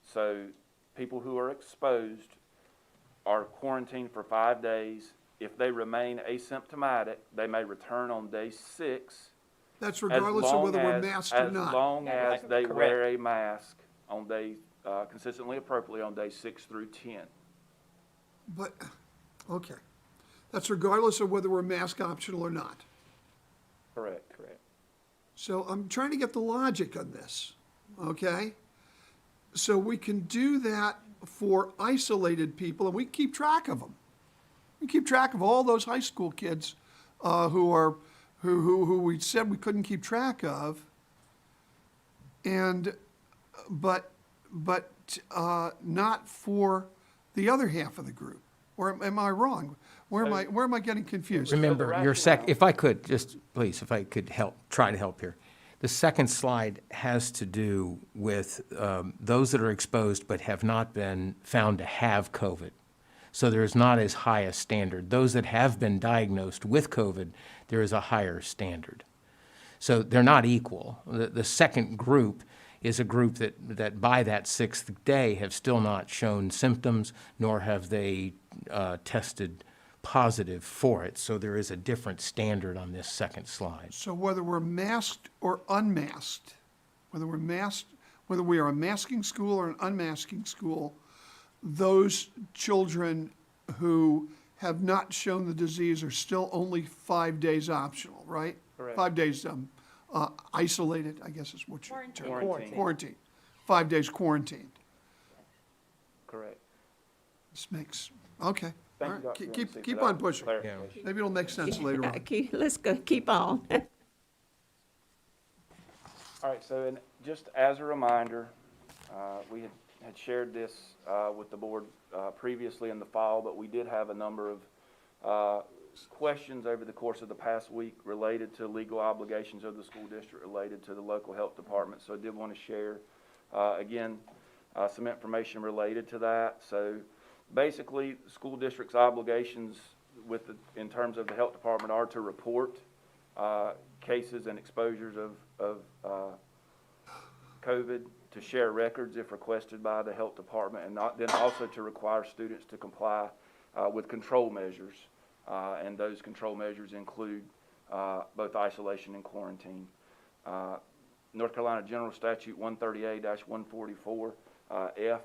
So people who are exposed are quarantined for 5 days. If they remain asymptomatic, they may return on day 6. That's regardless of whether we're masked or As not. long as they Correct. wear a mask on days, consistently appropriately on days 6 through 10. But, okay. That's regardless of whether we're mask optional or not. Correct. So I'm trying to get the logic on this, okay? So we can do that for isolated people, and we keep track of them. We keep track of all those high school kids who we said we couldn't keep track of, but not for the other half of the group. Or am I wrong? Where am I getting confused? Remember, if I could, just please, if I could try to help here. The second slide has to do with those that are exposed but have not been found to have COVID. So there is not as high a standard. Those that have been diagnosed with COVID, there is a higher standard. So they're not equal. The second group is a group that by that sixth day have still not shown symptoms, nor have they tested positive for it. So there is a different standard on this second slide. So whether we're masked or unmasked, whether we are a masking school or an unmasking school, those children who have not shown the disease are still only 5 days optional, right? Correct. 5 days isolated, I guess is what you're. Quarantine. Quarantine. 5 days quarantined. Correct. This makes, okay. Thank All you, right. Dr. Keep, Grimesey, keep for that on pushing. clarification. Maybe it'll make sense later on. Let's go, keep on. All right, so and just as a reminder, we had shared this with the board previously in the fall, but we did have a number of questions over the course of the past week related to legal obligations of the school district related to the local health department. So I did want to share, again, some information related to that. So basically, the school district's obligations in terms of the health department are to report cases and exposures of COVID, to share records if requested by the health department, and then also to require students to comply with control measures. And those control measures include both isolation and quarantine. North Carolina General Statute 130A-144 F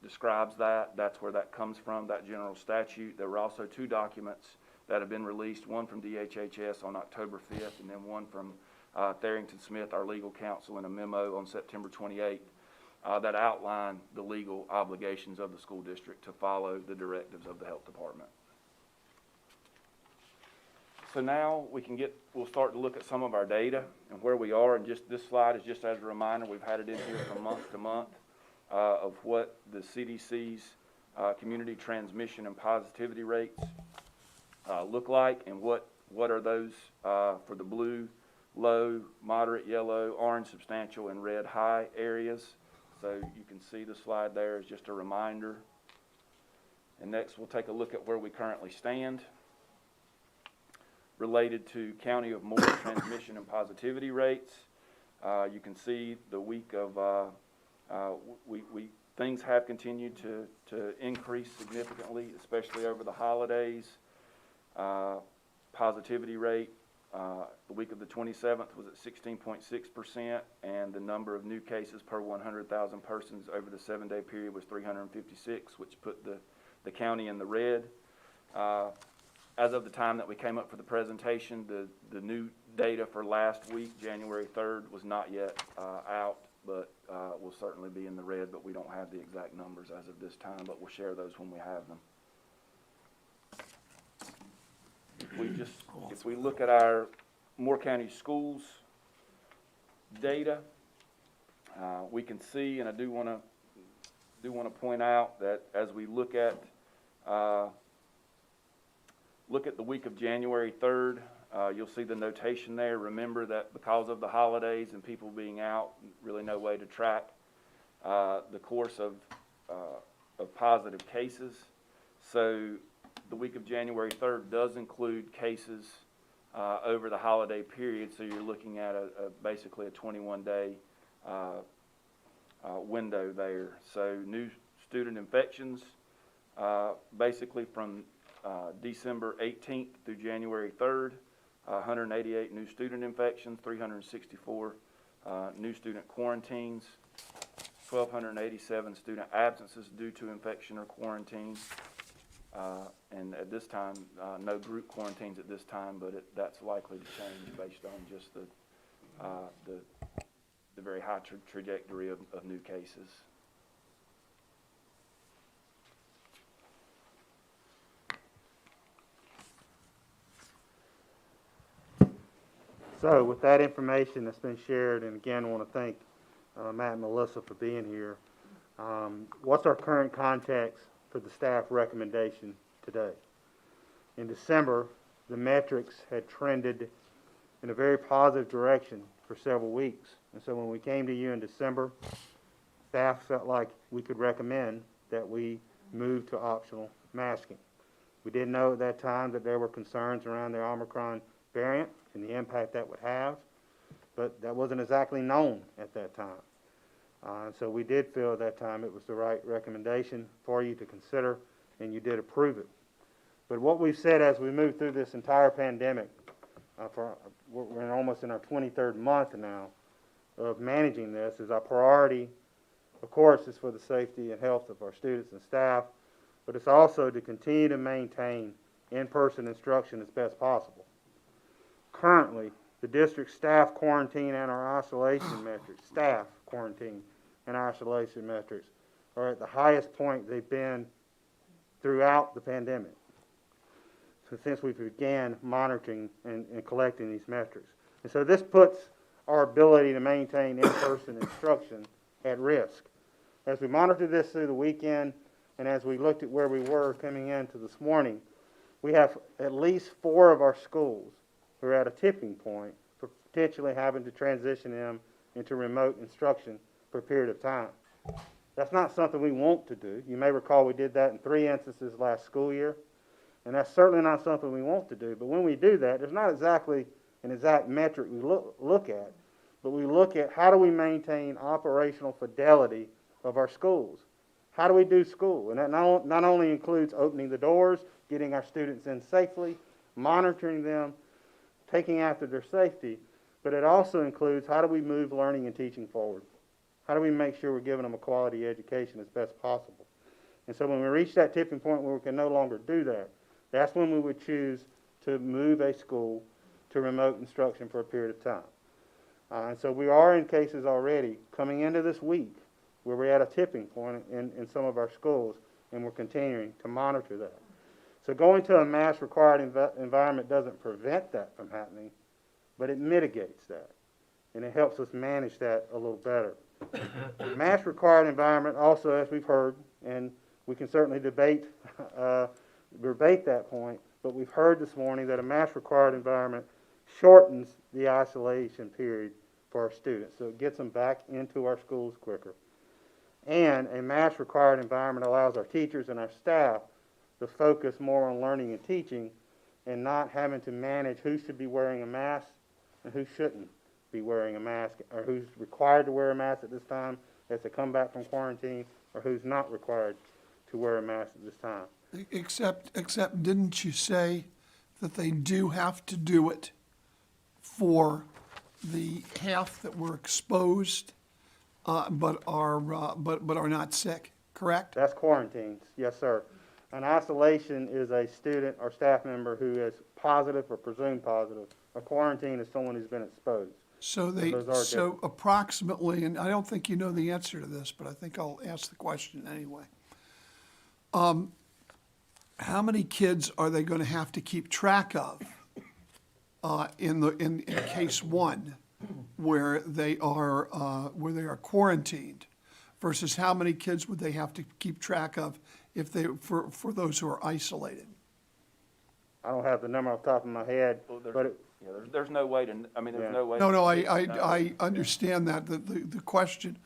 describes that. That's where that comes from, that general statute. There were also 2 documents that have been released, one from DHHS on October 5th, and then one from Tharrington Smith, our legal counsel, in a memo on September 28th that outline the legal obligations of the school district to follow the directives of the health department. So now we'll start to look at some of our data and where we are, and just this slide is just as a reminder. We've had it in here from month to month of what the CDC's community transmission and positivity rates look like, and what are those for the blue, low, moderate, yellow, orange, substantial, and red, high areas. So you can see the slide there is just a reminder. And next we'll take a look at where we currently stand related to County of Moore transmission and positivity rates. You can see the week of, things have continued to increase significantly, especially over the holidays. Positivity rate, the week of the 27th was at 16.6%, and the number of new cases per 100,000 persons over the 7-day period was 356, which put the county in the red. As of the time that we came up for the presentation, the new data for last week, January 3rd, was not yet out, but will certainly be in the red, but we don't have the exact numbers as of this time, but we'll share those when we have them. If we look at our Moore County Schools data, we can see, and I do want to point out that as we look at the week of January 3rd, you'll see the notation there. Remember that because of the holidays and people being out, really no way to track the course of positive cases. So the week of January 3rd does include cases over the holiday period, so you're looking at basically a 21-day window there. So new student infections, basically from December 18th through January 3rd, 188 new student infections, 364 new student quarantines, 1,287 student absences due to infection or quarantine. And at this time, no group quarantines at this time, but that's likely to change based on just the very high trajectory of new cases. So with that information that's been shared, and again, I want to thank Matt and Melissa for being here. What's our current context for the staff recommendation today? In December, the metrics had trended in a very positive direction for several weeks. And so when we came to you in December, staff felt like we could recommend that we move to optional masking. We did know at that time that there were concerns around the Omicron variant and the impact that would have, but that wasn't exactly known at that time. And so we did feel at that time it was the right recommendation for you to consider, and you did approve it. But what we've said as we move through this entire pandemic, we're almost in our 23rd month now of managing this, is our priority, of course, is for the safety and health of our students and staff, but it's also to continue to maintain in-person instruction as best possible. Currently, the district staff quarantine and our isolation metrics, staff quarantine and isolation metrics, are at the highest point they've been throughout the pandemic. So since we began monitoring and collecting these metrics. And so this puts our ability to maintain in-person instruction at risk. As we monitored this through the weekend, and as we looked at where we were coming into this morning, we have at least 4 of our schools who are at a tipping point for potentially having to transition them into remote instruction for a period of time. That's not something we want to do. You may recall we did that in 3 instances last school year, and that's certainly not something we want to do. But when we do that, there's not exactly an exact metric we look at, but we look at how do we maintain operational fidelity of our schools. How do we do school? And that not only includes opening the doors, getting our students in safely, monitoring them, taking after their safety, but it also includes how do we move learning and teaching forward? How do we make sure we're giving them a quality education as best possible? And so when we reach that tipping point where we can no longer do that, that's when we would choose to move a school to remote instruction for a period of time. And so we are in cases already coming into this week where we're at a tipping point in some of our schools, and we're continuing to monitor that. So going to a mask required environment doesn't prevent that from happening, but it mitigates that, and it helps us manage that a little better. The mask required environment also, as we've heard, and we can certainly debate that point, but we've heard this morning that a mask required environment shortens the isolation period for our students, so it gets them back into our schools quicker. And a mask required environment allows our teachers and our staff to focus more on learning and teaching and not having to manage who should be wearing a mask and who shouldn't be wearing a mask, or who's required to wear a mask at this time as they come back from quarantine, or who's not required to wear a mask at this time. Except didn't you say that they do have to do it for the half that were exposed, but are not sick, correct? That's quarantines, yes, sir. An isolation is a student or staff member who is positive or presumed positive. A quarantine is someone who's been exposed. So approximately, and I don't think you know the answer to this, but I think I'll ask the question anyway. How many kids are they going to have to keep track of in case 1, where they are quarantined, versus how many kids would they have to keep track of if for those who are isolated? I don't have the number off the top of my head, but There's no way to, there's no way. No, I understand that. The question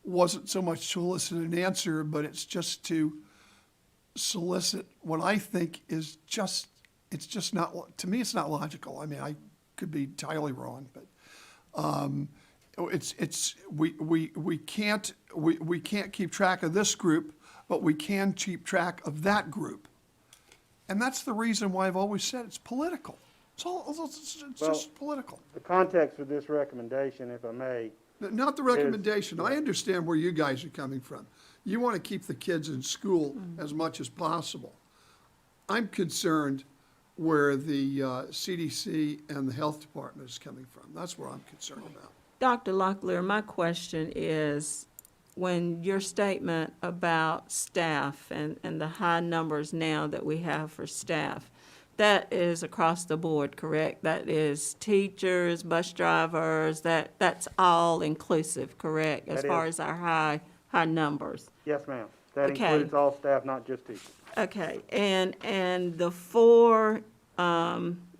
wasn't so much to elicit an answer, but it's just to solicit what I think is it's just not, to me, it's not logical. I mean, I could be entirely wrong, but we can't keep track of this group, but we can keep track of that group. And that's the reason why I've always said it's political. It's just political. the context for this recommendation, if I may, Not the recommendation. I understand where you guys are coming from. You want to keep the kids in school as much as possible. I'm concerned where the CDC and the health department is coming from. That's where I'm concerned about. Dr. Locklear, my question is, when your statement about staff and the high numbers now that we have for staff, that is across the board, correct? That is teachers, bus drivers, that's all inclusive, correct? As That far is. as our high numbers. yes, ma'am. That Okay. includes all staff, not just teachers. Okay, and the 4,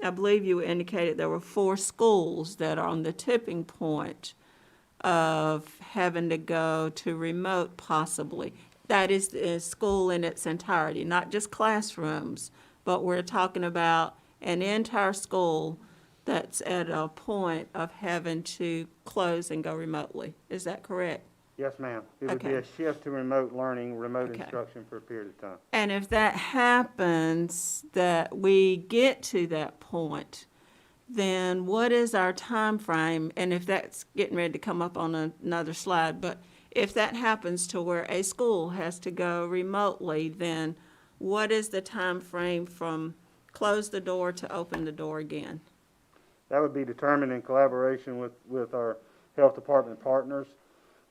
I believe you indicated there were 4 schools that are on the tipping point of having to go to remote possibly. That is school in its entirety, not just classrooms, but we're talking about an entire school that's at a point of having to close and go remotely. Is that correct? Yes, ma'am. It would be a Okay. shift to remote learning, remote Okay. instruction for a period of time. And if that happens, that we get to that point, then what is our time frame? And if that's getting ready to come up on another slide, but if that happens to where a school has to go remotely, then what is the time frame from close the door to open the door again? That would be determined in collaboration with our health department partners.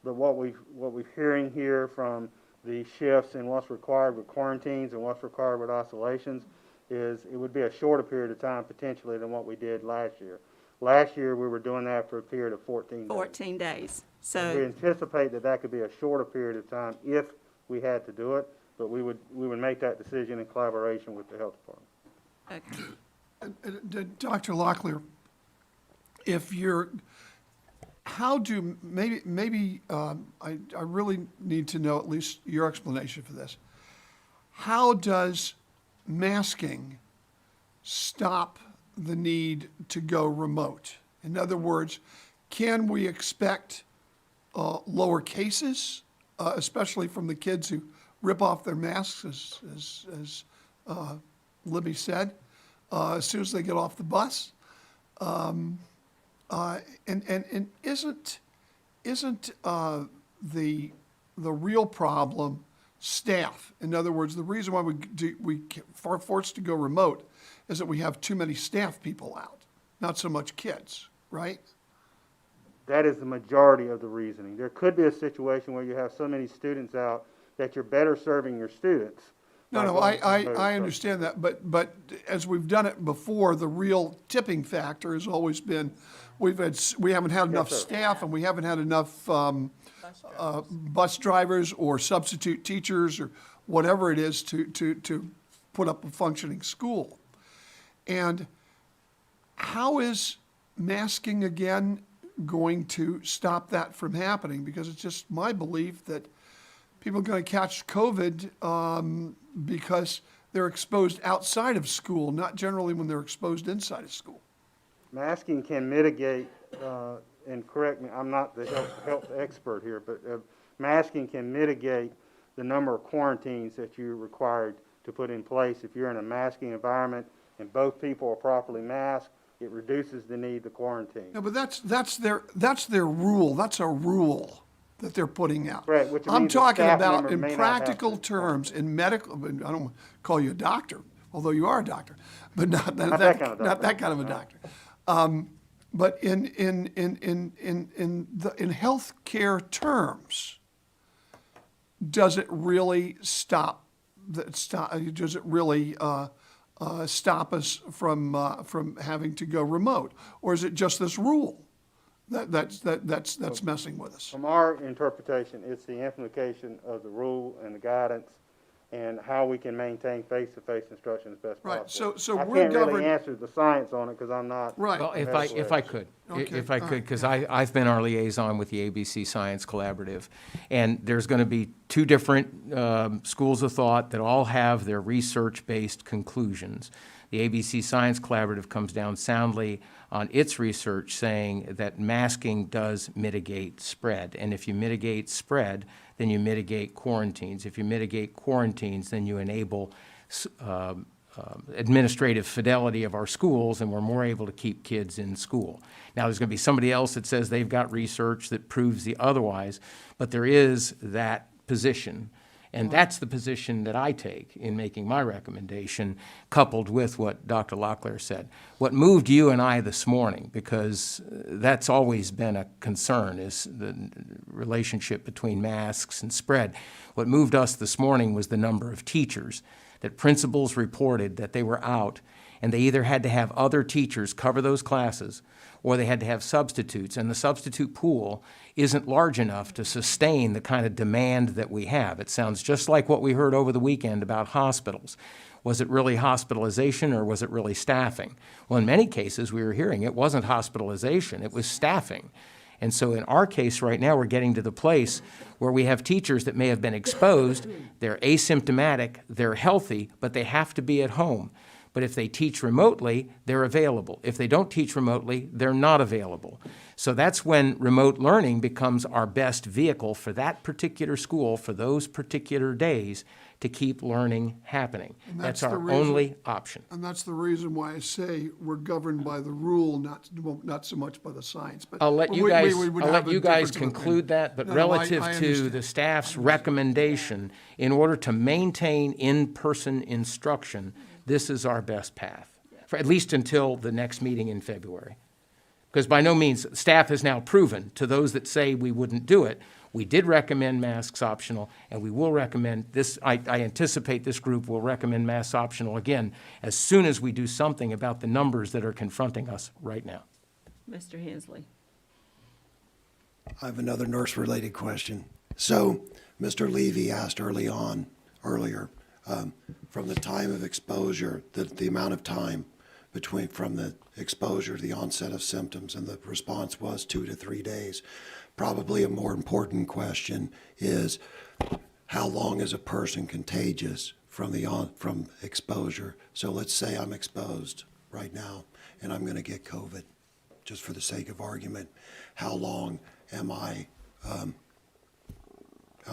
But what we're hearing here from the shifts and what's required with quarantines and what's required with oscillations is it would be a shorter period of time potentially than what we did last year. Last year, we were doing that for a period of 14 days. 14 days. We So, anticipate that could be a shorter period of time if we had to do it, but we would make that decision in collaboration with the health department. okay. Dr. Locklear, if you're, how do, I really need to know at least your explanation for this. How does masking stop the need to go remote? In other words, can we expect lower cases, especially from the kids who rip off their masks, as Libby said, as soon as they get off the bus? And isn't the real problem staff? In other words, the reason why we are forced to go remote is that we have too many staff people out, not so much kids, right? That is the majority of the reasoning. There could be a situation where you have so many students out that you're better serving your students. No, by no, going to remote I instruction. understand that, but as we've done it before, the real tipping factor has always been, we haven't had enough sir. staff and we haven't had enough bus drivers or substitute teachers or whatever it is to put up a functioning school. And how is masking again going to stop that from happening? Because it's just my belief that people are going to catch COVID because they're exposed outside of school, not generally when they're exposed inside of school. Masking can mitigate, and correct me, I'm not the health expert here, but masking can mitigate the number of quarantines that you're required to put in place. If you're in a masking environment and both people are properly masked, it reduces the need to quarantine. No, but that's their rule. That's a rule that they're putting out. Right, which I'm means a talking staff about member in may not have practical to. terms, in medical. I don't want to call you a doctor, although you are a doctor, but not that kind of not doctor. that kind of a doctor. But in healthcare terms, does it really stop? Does it really stop us from having to go remote, or is it just this rule that's messing with us? From our interpretation, it's the implication of the rule and the guidance and how we can maintain face-to-face instruction as best Right, possible. so I we're can't governed- really answer the science on it because I'm not. Right. Well, a if medical I expert. could, Okay, if I all could, because I've been our liaison with the ABC Science Collaborative, and there's going to be 2 different schools of thought that all have their research-based conclusions. The ABC Science Collaborative comes down soundly on its research saying that masking does mitigate spread. And if you mitigate spread, then you mitigate quarantines. If you mitigate quarantines, then you enable administrative fidelity of our schools, and we're more able to keep kids in school. Now, there's going to be somebody else that says they've got research that proves the otherwise, but there is that position. And that's the position that I take in making my recommendation, coupled with what Dr. Locklear said. What moved you and I this morning, because that's always been a concern, is the relationship between masks and spread. What moved us this morning was the number of teachers that principals reported that they were out, and they either had to have other teachers cover those classes, or they had to have substitutes, and the substitute pool isn't large enough to sustain the kind of demand that we have. It sounds just like what we heard over the weekend about hospitals. Was it really hospitalization or was it really staffing? Well, in many cases, we were hearing it wasn't hospitalization, it was staffing. And so in our case right now, we're getting to the place where we have teachers that may have been exposed, they're asymptomatic, they're healthy, but they have to be at home. But if they teach remotely, they're available. If they don't teach remotely, they're not available. So that's when remote learning becomes our best vehicle for that particular school, for those particular days, to keep learning happening. And That's that's the our reason- only option. And that's the reason why I say we're governed by the rule, not so much by the science. But I'll let you we- guys, we would I'll have let a you guys difference of conclude opinion. that, but No, relative I to understand. the staff's recommendation, in order to maintain in-person instruction, this is our best path, for at least until the next meeting in February. Because by no means, staff has now proven to those that say we wouldn't do it, we did recommend masks optional, and we will recommend this, I anticipate this group will recommend masks optional again as soon as we do something about the numbers that are confronting us right now. Mr. Hensley. I have another nurse-related question. So, Mr. Levy asked earlier, from the time of exposure, the amount of time from the exposure to the onset of symptoms, and the response was 2 to 3 days. Probably a more important question is, how long is a person contagious from exposure? So let's say I'm exposed right now, and I'm going to get COVID, just for the sake of argument. How long am I, how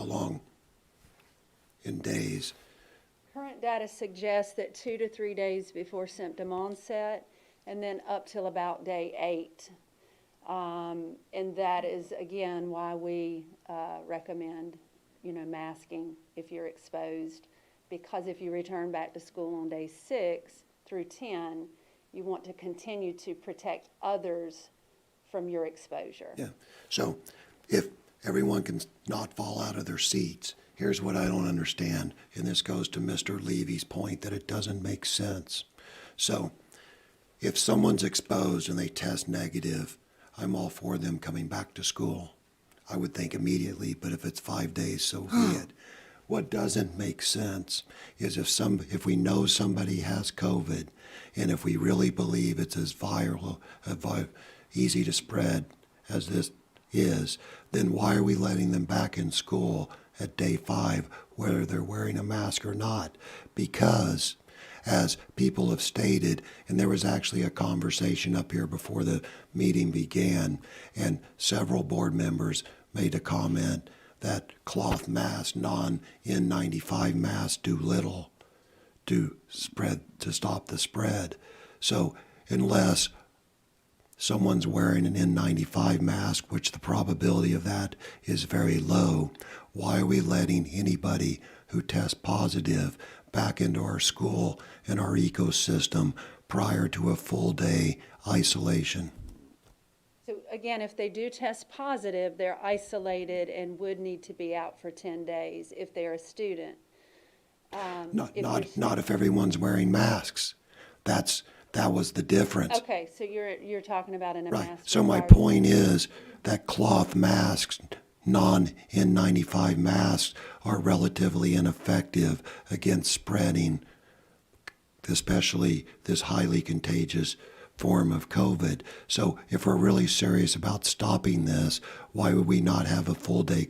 long in days? Current data suggests that 2 to 3 days before symptom onset, and then up till about day 8. And that is, again, why we recommend, masking if you're exposed. Because if you return back to school on day 6 through 10, you want to continue to protect others from your exposure. Yeah. So if everyone can not fall out of their seats, here's what I don't understand, and this goes to Mr. Levy's point that it doesn't make sense. So if someone's exposed and they test negative, I'm all for them coming back to school. I would think immediately, but if it's 5 days, so be it. What doesn't make sense is if we know somebody has COVID, and if we really believe it's as viral, easy to spread as this is, then why are we letting them back in school at day 5, whether they're wearing a mask or not? Because, as people have stated, and there was actually a conversation up here before the meeting began, and several board members made a comment that cloth masks, non-N95 masks, do little to stop the spread. So unless someone's wearing an N95 mask, which the probability of that is very low, why are we letting anybody who tests positive back into our school and our ecosystem prior to a full day isolation? So again, if they do test positive, they're isolated and would need to be out for 10 days if they're a student. Not if everyone's wearing masks. That was the difference. Okay, so you're talking about in a Right. mask. So my environment. point is that cloth masks, non-N95 masks, are relatively ineffective against spreading, especially this highly contagious form of COVID. So if we're really serious about stopping this, why would we not have a full 10-day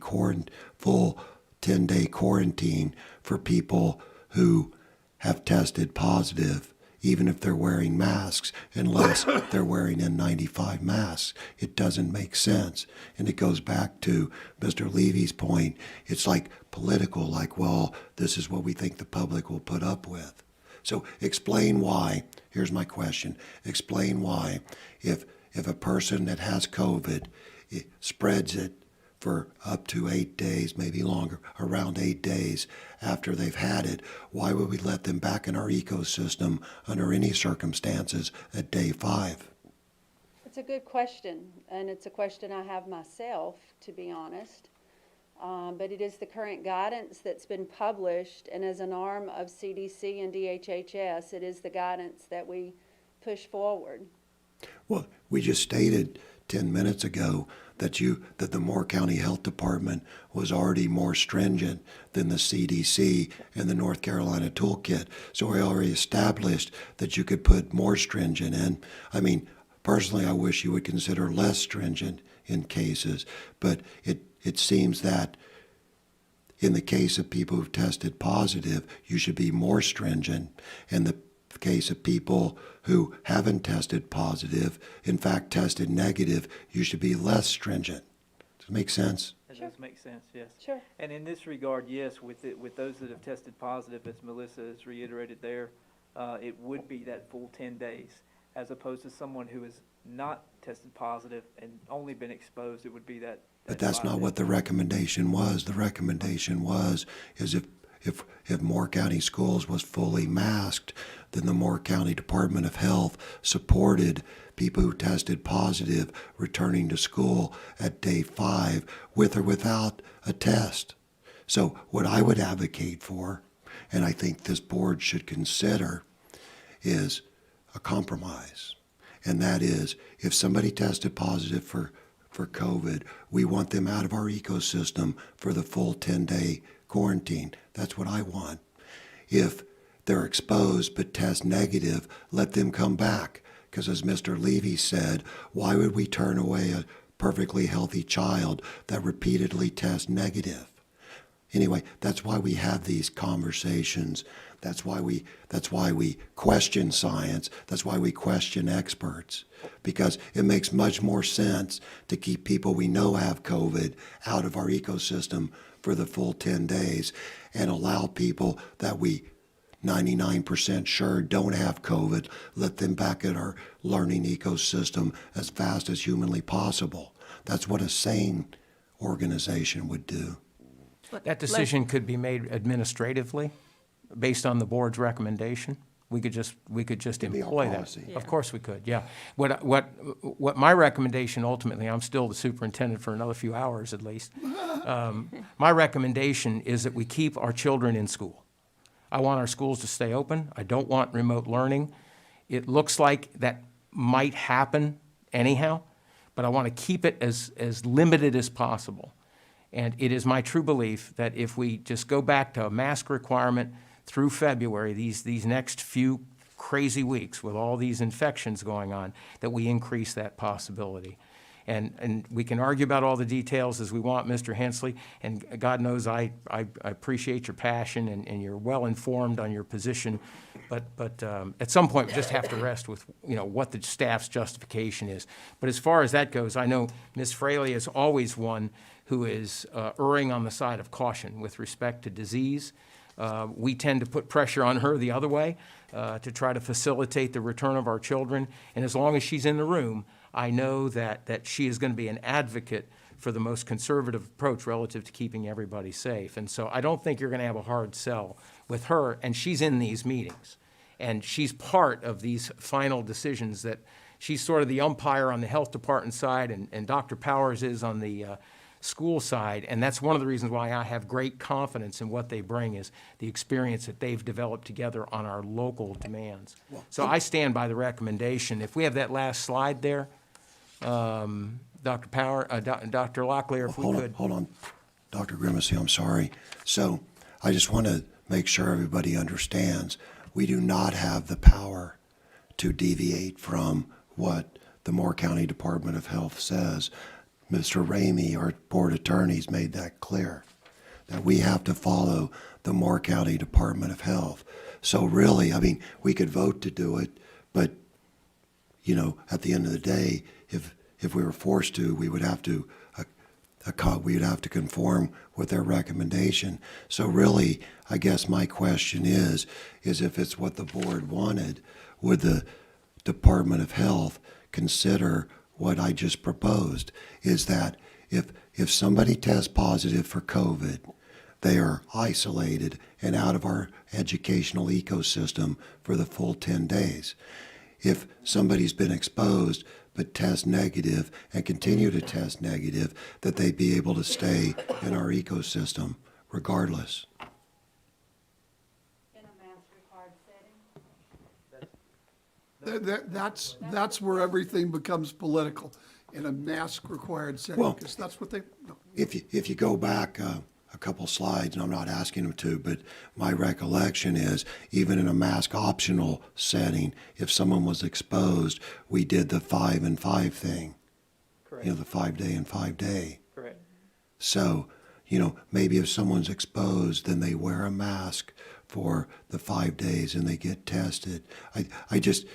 quarantine for people who have tested positive, even if they're wearing masks, unless they're wearing N95 masks? It doesn't make sense. And it goes back to Mr. Levy's point. It's like political, like, well, this is what we think the public will put up with. So explain why, here's my question, explain why if a person that has COVID spreads it for up to 8 days, maybe longer, around 8 days after they've had it, why would we let them back in our ecosystem under any circumstances at day 5? It's a good question, and it's a question I have myself, to be honest. But it is the current guidance that's been published, and as an arm of CDC and DHHS, it is the guidance that we push forward. Well, we just stated 10 minutes ago that the Moore County Health Department was already more stringent than the CDC and the North Carolina toolkit. So we already established that you could put more stringent in. I mean, personally, I wish you would consider less stringent in cases, but it seems that in the case of people who've tested positive, you should be more stringent. In the case of people who haven't tested positive, in fact tested negative, you should be less stringent. Does it make sense? That does make sense, yes. Sure. And in this regard, yes, with those that have tested positive, as Melissa has reiterated there, it would be that full 10 days, as opposed to someone who has not tested positive and only been exposed, it would be that. But that's not what the recommendation was. The recommendation is if Moore County Schools was fully masked, then the Moore County Department of Health supported people who tested positive returning to school at day 5 with or without a test. So what I would advocate for, and I think this board should consider, is a compromise. And that is, if somebody tested positive for COVID, we want them out of our ecosystem for the full 10-day quarantine. That's what I want. If they're exposed but test negative, let them come back. Because as Mr. Levy said, why would we turn away a perfectly healthy child that repeatedly tests negative? Anyway, that's why we have these conversations. That's why we question science. That's why we question experts. Because it makes much more sense to keep people we know have COVID out of our ecosystem for the full 10 days and allow people that we 99% sure don't have COVID, let them back in our learning ecosystem as fast as humanly possible. That's what a sane organization would do. That decision could be made administratively, based on the board's recommendation. We could just be our employ that. policy. Of course we could, yeah. What my recommendation ultimately, I'm still the superintendent for another few hours at least. My recommendation is that we keep our children in school. I want our schools to stay open. I don't want remote learning. It looks like that might happen anyhow, but I want to keep it as limited as possible. And it is my true belief that if we just go back to a mask requirement through February, these next few crazy weeks with all these infections going on, that we increase that possibility. And we can argue about all the details as we want, Mr. Hensley, and God knows I appreciate your passion and you're well informed on your position, but at some point we just have to rest with what the staff's justification is. But as far as that goes, I know Ms. Fraley is always one who is erring on the side of caution with respect to disease. We tend to put pressure on her the other way to try to facilitate the return of our children. And as long as she's in the room, I know that she is going to be an advocate for the most conservative approach relative to keeping everybody safe. And so I don't think you're going to have a hard sell with her. And she's in these meetings. And she's part of these final decisions that she's sort of the umpire on the health department side, and Dr. Powers is on the school side, and that's one of the reasons why I have great confidence in what they bring is the experience that they've developed together on our local demands. So I stand by the recommendation. If we have that last slide there, Dr. Locklear, if we could. Hold on, Dr. Grimesey, I'm sorry. So I just want to make sure everybody understands we do not have the power to deviate from what the Moore County Department of Health says. Mr. Ramey, our board attorney's made that clear, that we have to follow the Moore County Department of Health. So really, I mean, we could vote to do it, but, at the end of the day, if we were forced to, we would have to conform with their recommendation. So really, I guess my question is if it's what the board wanted, would the Department of Health consider what I just proposed, is that if somebody tests positive for COVID, they are isolated and out of our educational ecosystem for the full 10 days. If somebody's been exposed but test negative and continue to test negative, that they be able to stay in our ecosystem regardless. In a mask required setting? That's where everything becomes political. in a mask-required setting? Well- Because that's what they, no. If you go back a couple slides, and I'm not asking them to, but my recollection is, even in a mask optional setting, if someone was exposed, we did the 5 and 5 thing. Correct. You know, the 5-day and 5-day. Correct. So, you know, maybe if someone's exposed, then they wear a mask for the 5 days and they get tested. I just,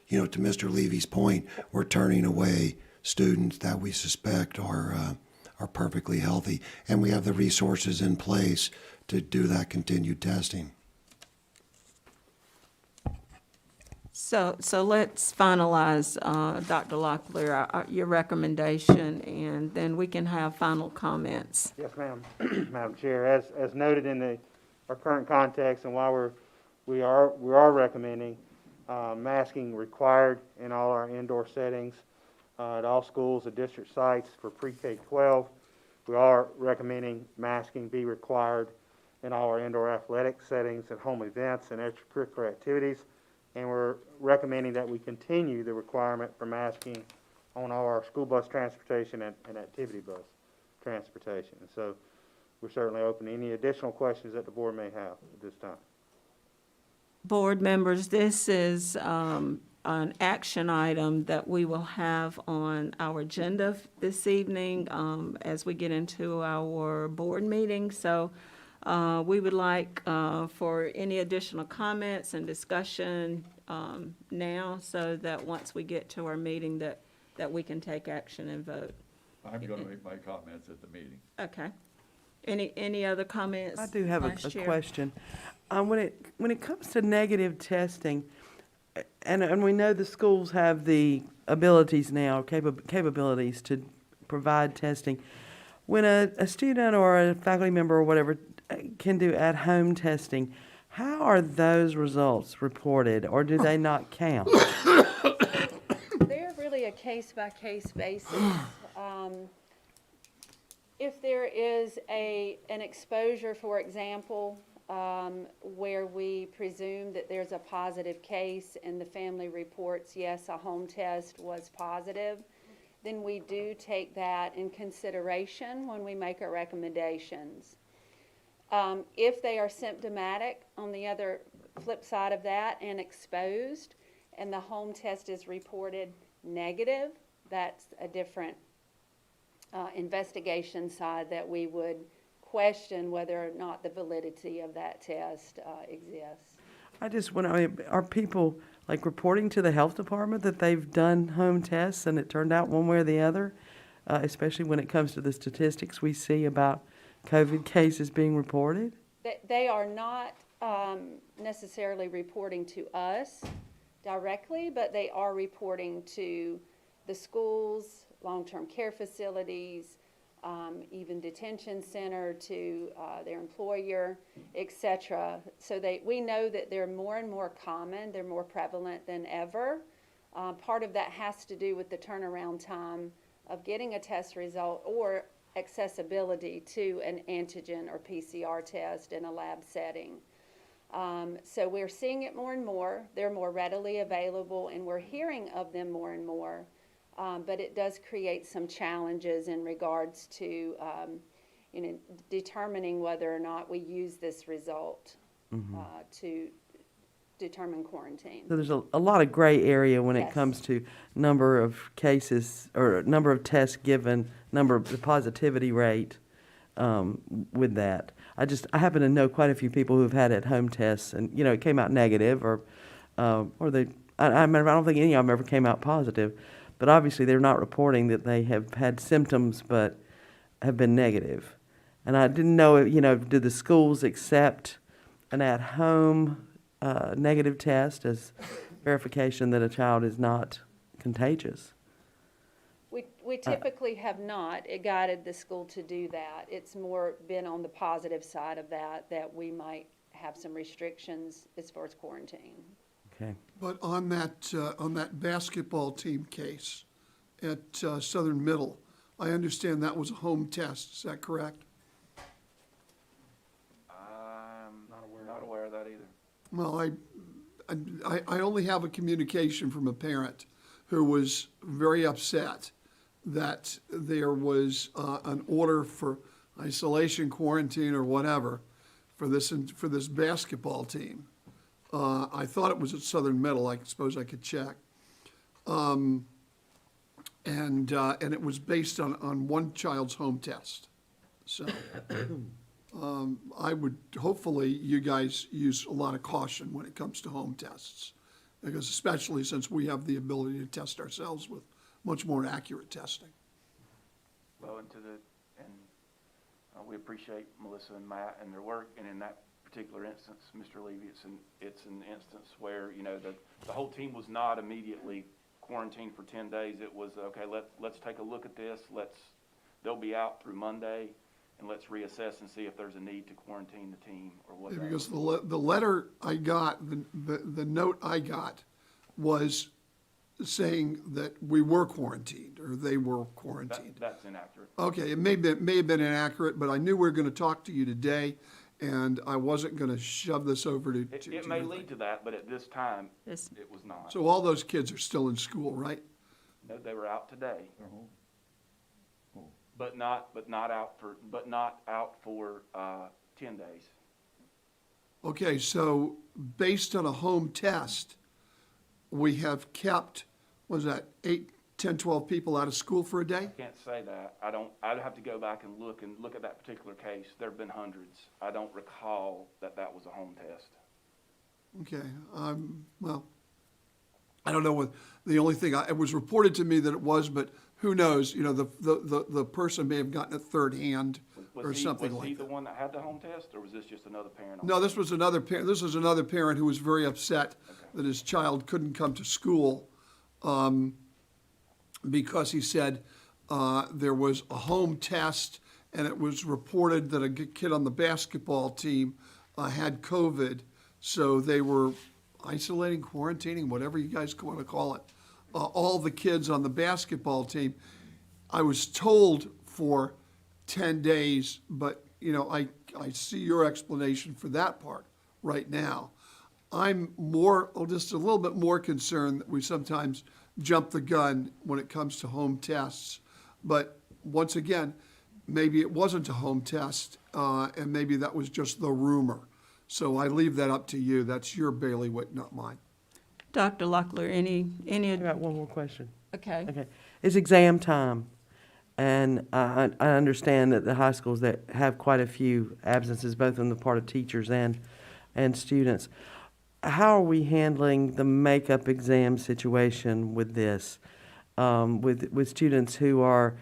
you know, to Mr. Levy's point, we're turning away students that we suspect are perfectly healthy, and we have the resources in place to do that continued testing. So let's finalize, Dr. Locklear, your recommendation, and then we can have final comments. Yes, ma'am. Madam Chair, as noted in our current context, and while we are recommending masking required in all our indoor settings at all schools and district sites for pre-K-12, we are recommending masking be required in all our indoor athletic settings and home events and extracurricular activities, and we're recommending that we continue the requirement for masking on all our school bus transportation and activity bus transportation. And so we're certainly open to any additional questions that the board may have at this time. Board members, this is an action item that we will have on our agenda this evening as we get into our board meeting. So we would like for any additional comments and discussion now, so that once we get to our meeting that we can take action and vote. I'm going to make my comments at the meeting. Okay. Any other comments? I do have Vice a Chair? question. When it comes to negative testing, and we know the schools have the abilities now, capabilities to provide testing. When a student or a faculty member or whatever can do at-home testing, how are those results reported, or do they not count? They're really a case-by-case basis. If there is an exposure, for example, where we presume that there's a positive case and the family reports, yes, a home test was positive, then we do take that in consideration when we make our recommendations. If they are symptomatic, on the other flip side of that, and exposed, and the home test is reported negative, that's a different investigation side that we would question whether or not the validity of that test exists. I just want to, are people like reporting to the health department that they've done home tests and it turned out one way or the other? Especially when it comes to the statistics we see about COVID cases being reported? They are not necessarily reporting to us directly, but they are reporting to the schools, long-term care facilities, even detention center, to their employer, etc. So we know that they're more and more common, they're more prevalent than ever. Part of that has to do with the turnaround time of getting a test result or accessibility to an antigen or PCR test in a lab setting. So we're seeing it more and more. They're more readily available, and we're hearing of them more and more. But it does create some challenges in regards to determining whether or not we use this result to determine quarantine. So there's a lot of gray area when it Yes. comes to number of cases or number of tests given, number of the positivity rate with that. I happen to know quite a few people who've had at-home tests and, it came out negative or they, I don't think any of them ever came out positive, but obviously they're not reporting that they have had symptoms but have been negative. And I didn't know, do the schools accept an at-home negative test as verification that a child is not contagious? We typically have not guided the school to do that. It's more been on the positive side of that we might have some restrictions as far as quarantine. Okay. But on that basketball team case at Southern Middle, I understand that was a home test. Is that correct? I'm not aware of that either. Well, I only have a communication from a parent who was very upset that there was an order for isolation, quarantine, or whatever for this basketball team. I thought it was at Southern Middle. I suppose I could check. And it was based on one child's home test. So I would, hopefully, you guys use a lot of caution when it comes to home tests, because especially since we have the ability to test ourselves with much more accurate testing. Well, we appreciate Melissa and Matt and their work, and in that particular instance, Mr. Levy, it's an instance where, you know, the whole team was not immediately quarantined for 10 days. It was, okay, let's take a look at this, they'll be out through Monday, and let's reassess and see if there's a need to quarantine the team or whatever. Because the letter I got, the note I got was saying that we were quarantined, or they were quarantined. That's inaccurate. Okay, it may have been inaccurate, but I knew we were gonna talk to you today, and I wasn't gonna shove this over to. It may lead to that, but at this time, Yes. it was not. So all those kids are still in school, right? No, they were out today. But not out for 10 days. Okay, so based on a home test, we have kept, what was that, 8, 10, 12 people out of school for a day? I can't say that. I'd have to go back and look at that particular case. There've been hundreds. I don't recall that was a home test. Okay, well, I don't know what, the only thing, it was reported to me that it was, but who knows, you know, the person may have gotten it third hand or something Was he like the that. one that had the home test, or was this just another parent? No, this was another parent who was very upset that his child couldn't come to school, because he said, there was a home test, and it was reported that a kid on the basketball team, had COVID, so they were isolating, quarantining, whatever you guys want to call it, all the kids on the basketball team. I was told for 10 days, but, you know, I see your explanation for that part right now. I'm just a little bit more concerned that we sometimes jump the gun when it comes to home tests. But once again, maybe it wasn't a home test, and maybe that was just the rumor. So I leave that up to you. That's your bailiwick, not mine. Dr. Locklear, I got one more question. okay. Okay, it's exam time, and I understand that the high schools that have quite a few absences, both on the part of teachers and students. How are we handling the makeup exam situation with this? With students who are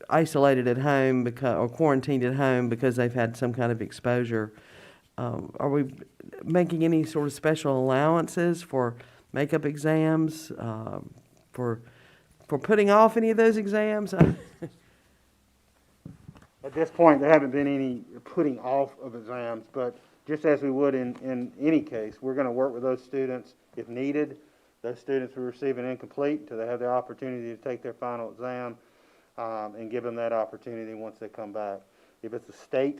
isolated at home or quarantined at home because they've had some kind of exposure? Are we making any sort of special allowances for makeup exams, for putting off any of those exams? At this point, there haven't been any putting off of exams, but just as we would in any case, we're going to work with those students if needed. Those students who receive an incomplete until they have the opportunity to take their final exam, and give them that opportunity once they come back. If it's a state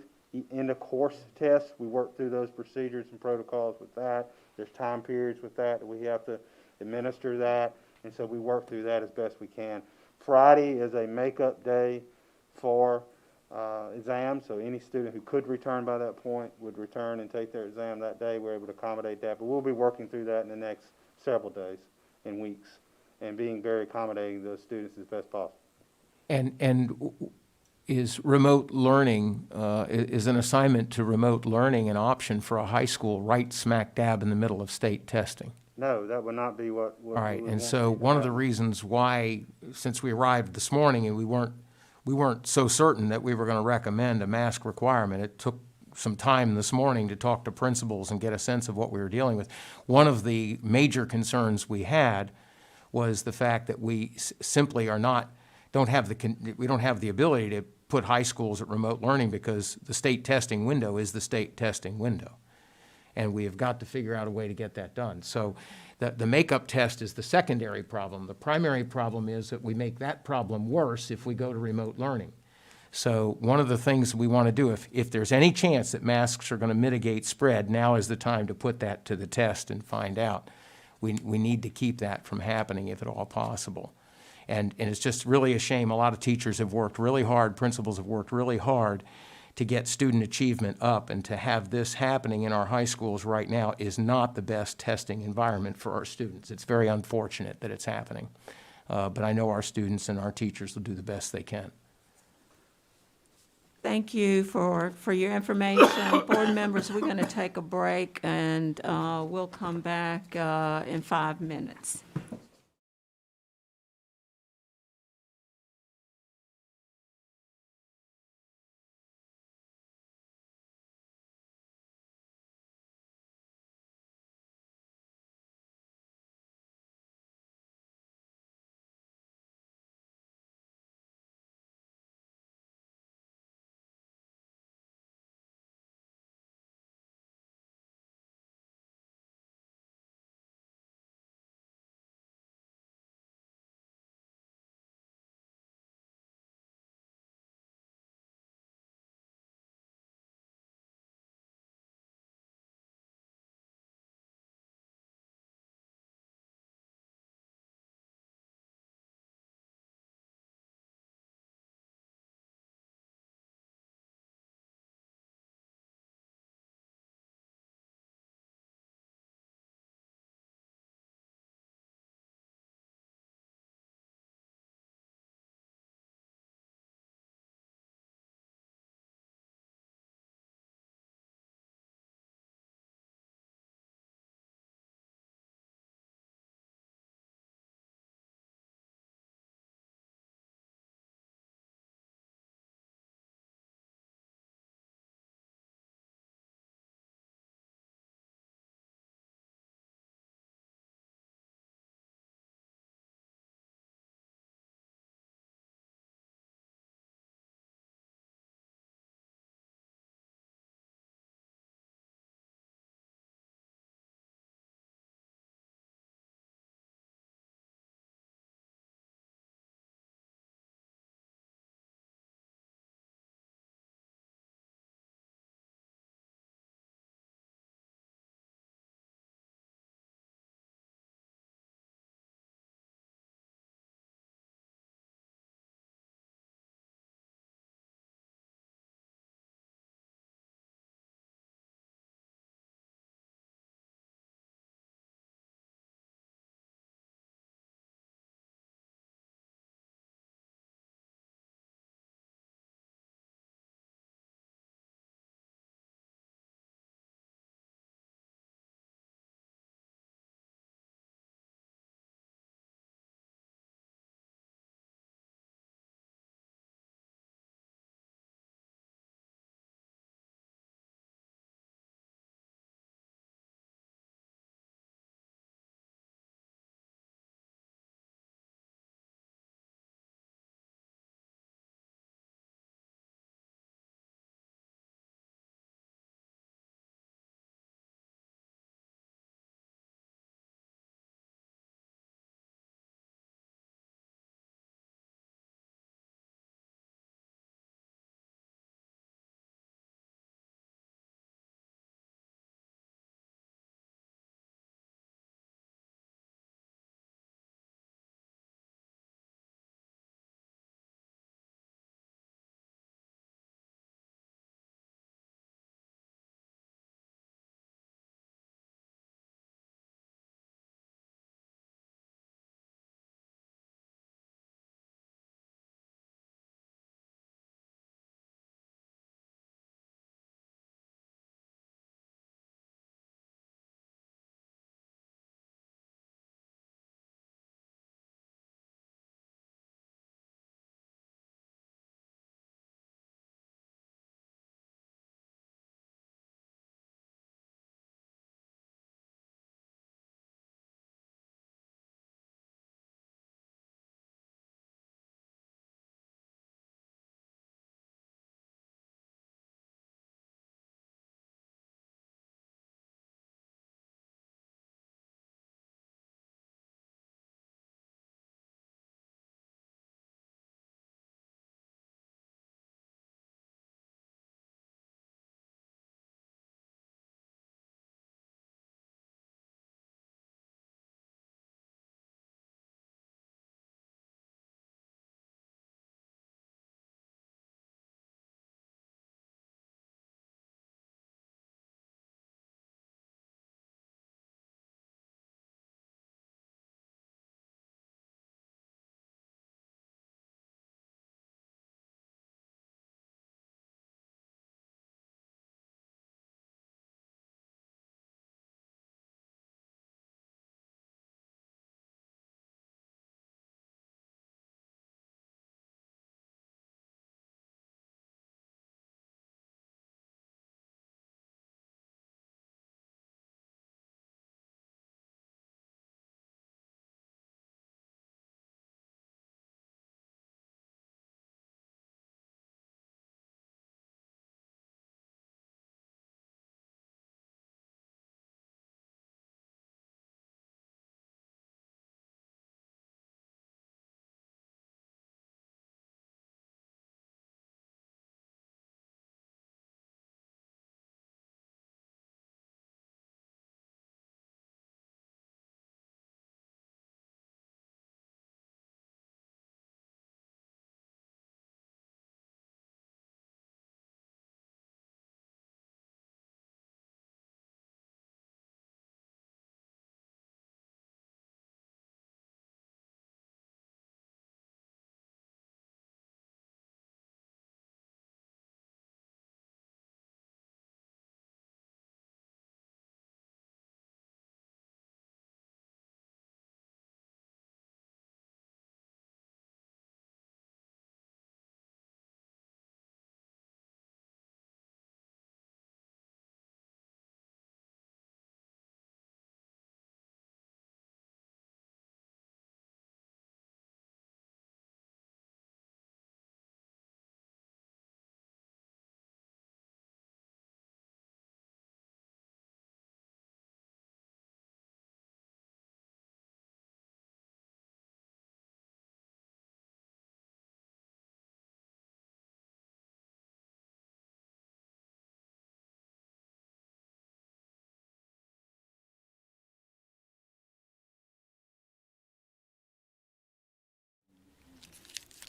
end of course test, we work through those procedures and protocols with that. There's time periods with that we have to administer that, and so we work through that as best we can. Friday is a makeup day for exams, so any student who could return by that point would return and take their exam that day. We're able to accommodate that, but we'll be working through that in the next several days and weeks, and being very accommodating to those students as best possible. And is remote learning, is an assignment to remote learning an option for a high school right smack dab in the middle of state testing? No, that would not be what All right, we would and want so to one of the happen. reasons why, since we arrived this morning and we weren't so certain that we were going to recommend a mask requirement, it took some time this morning to talk to principals and get a sense of what we were dealing with. One of the major concerns we had was the fact that we simply don't have the ability to put high schools at remote learning because the state testing window is the state testing window. And we have got to figure out a way to get that done. So the makeup test is the secondary problem. The primary problem is that we make that problem worse if we go to remote learning. So one of the things we want to do, if there's any chance that masks are going to mitigate spread, now is the time to put that to the test and find out. We need to keep that from happening if at all possible. And it's just really a shame. A lot of teachers have worked really hard, principals have worked really hard to get student achievement up, and to have this happening in our high schools right now is not the best testing environment for our students. It's very unfortunate that it's happening. But I know our students and our teachers will do the best they can. Thank you for your information. Board members, we're going to take a break, and we'll come back in 5 minutes.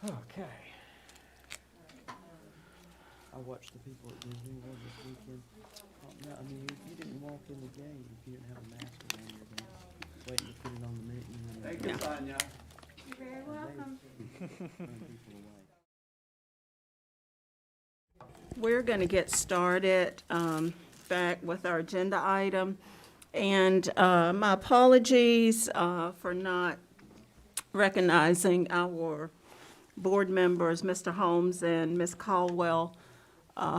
Okay. I watched the people at Disney World this weekend. No, I mean, you didn't walk in the gate if you didn't have a mask around your neck, waiting to put it on the menu. Thank you, Sonia. You're very welcome. We're going to get started back with our agenda item. And my apologies for not recognizing our board members, Mr. Holmes and Ms. Caldwell,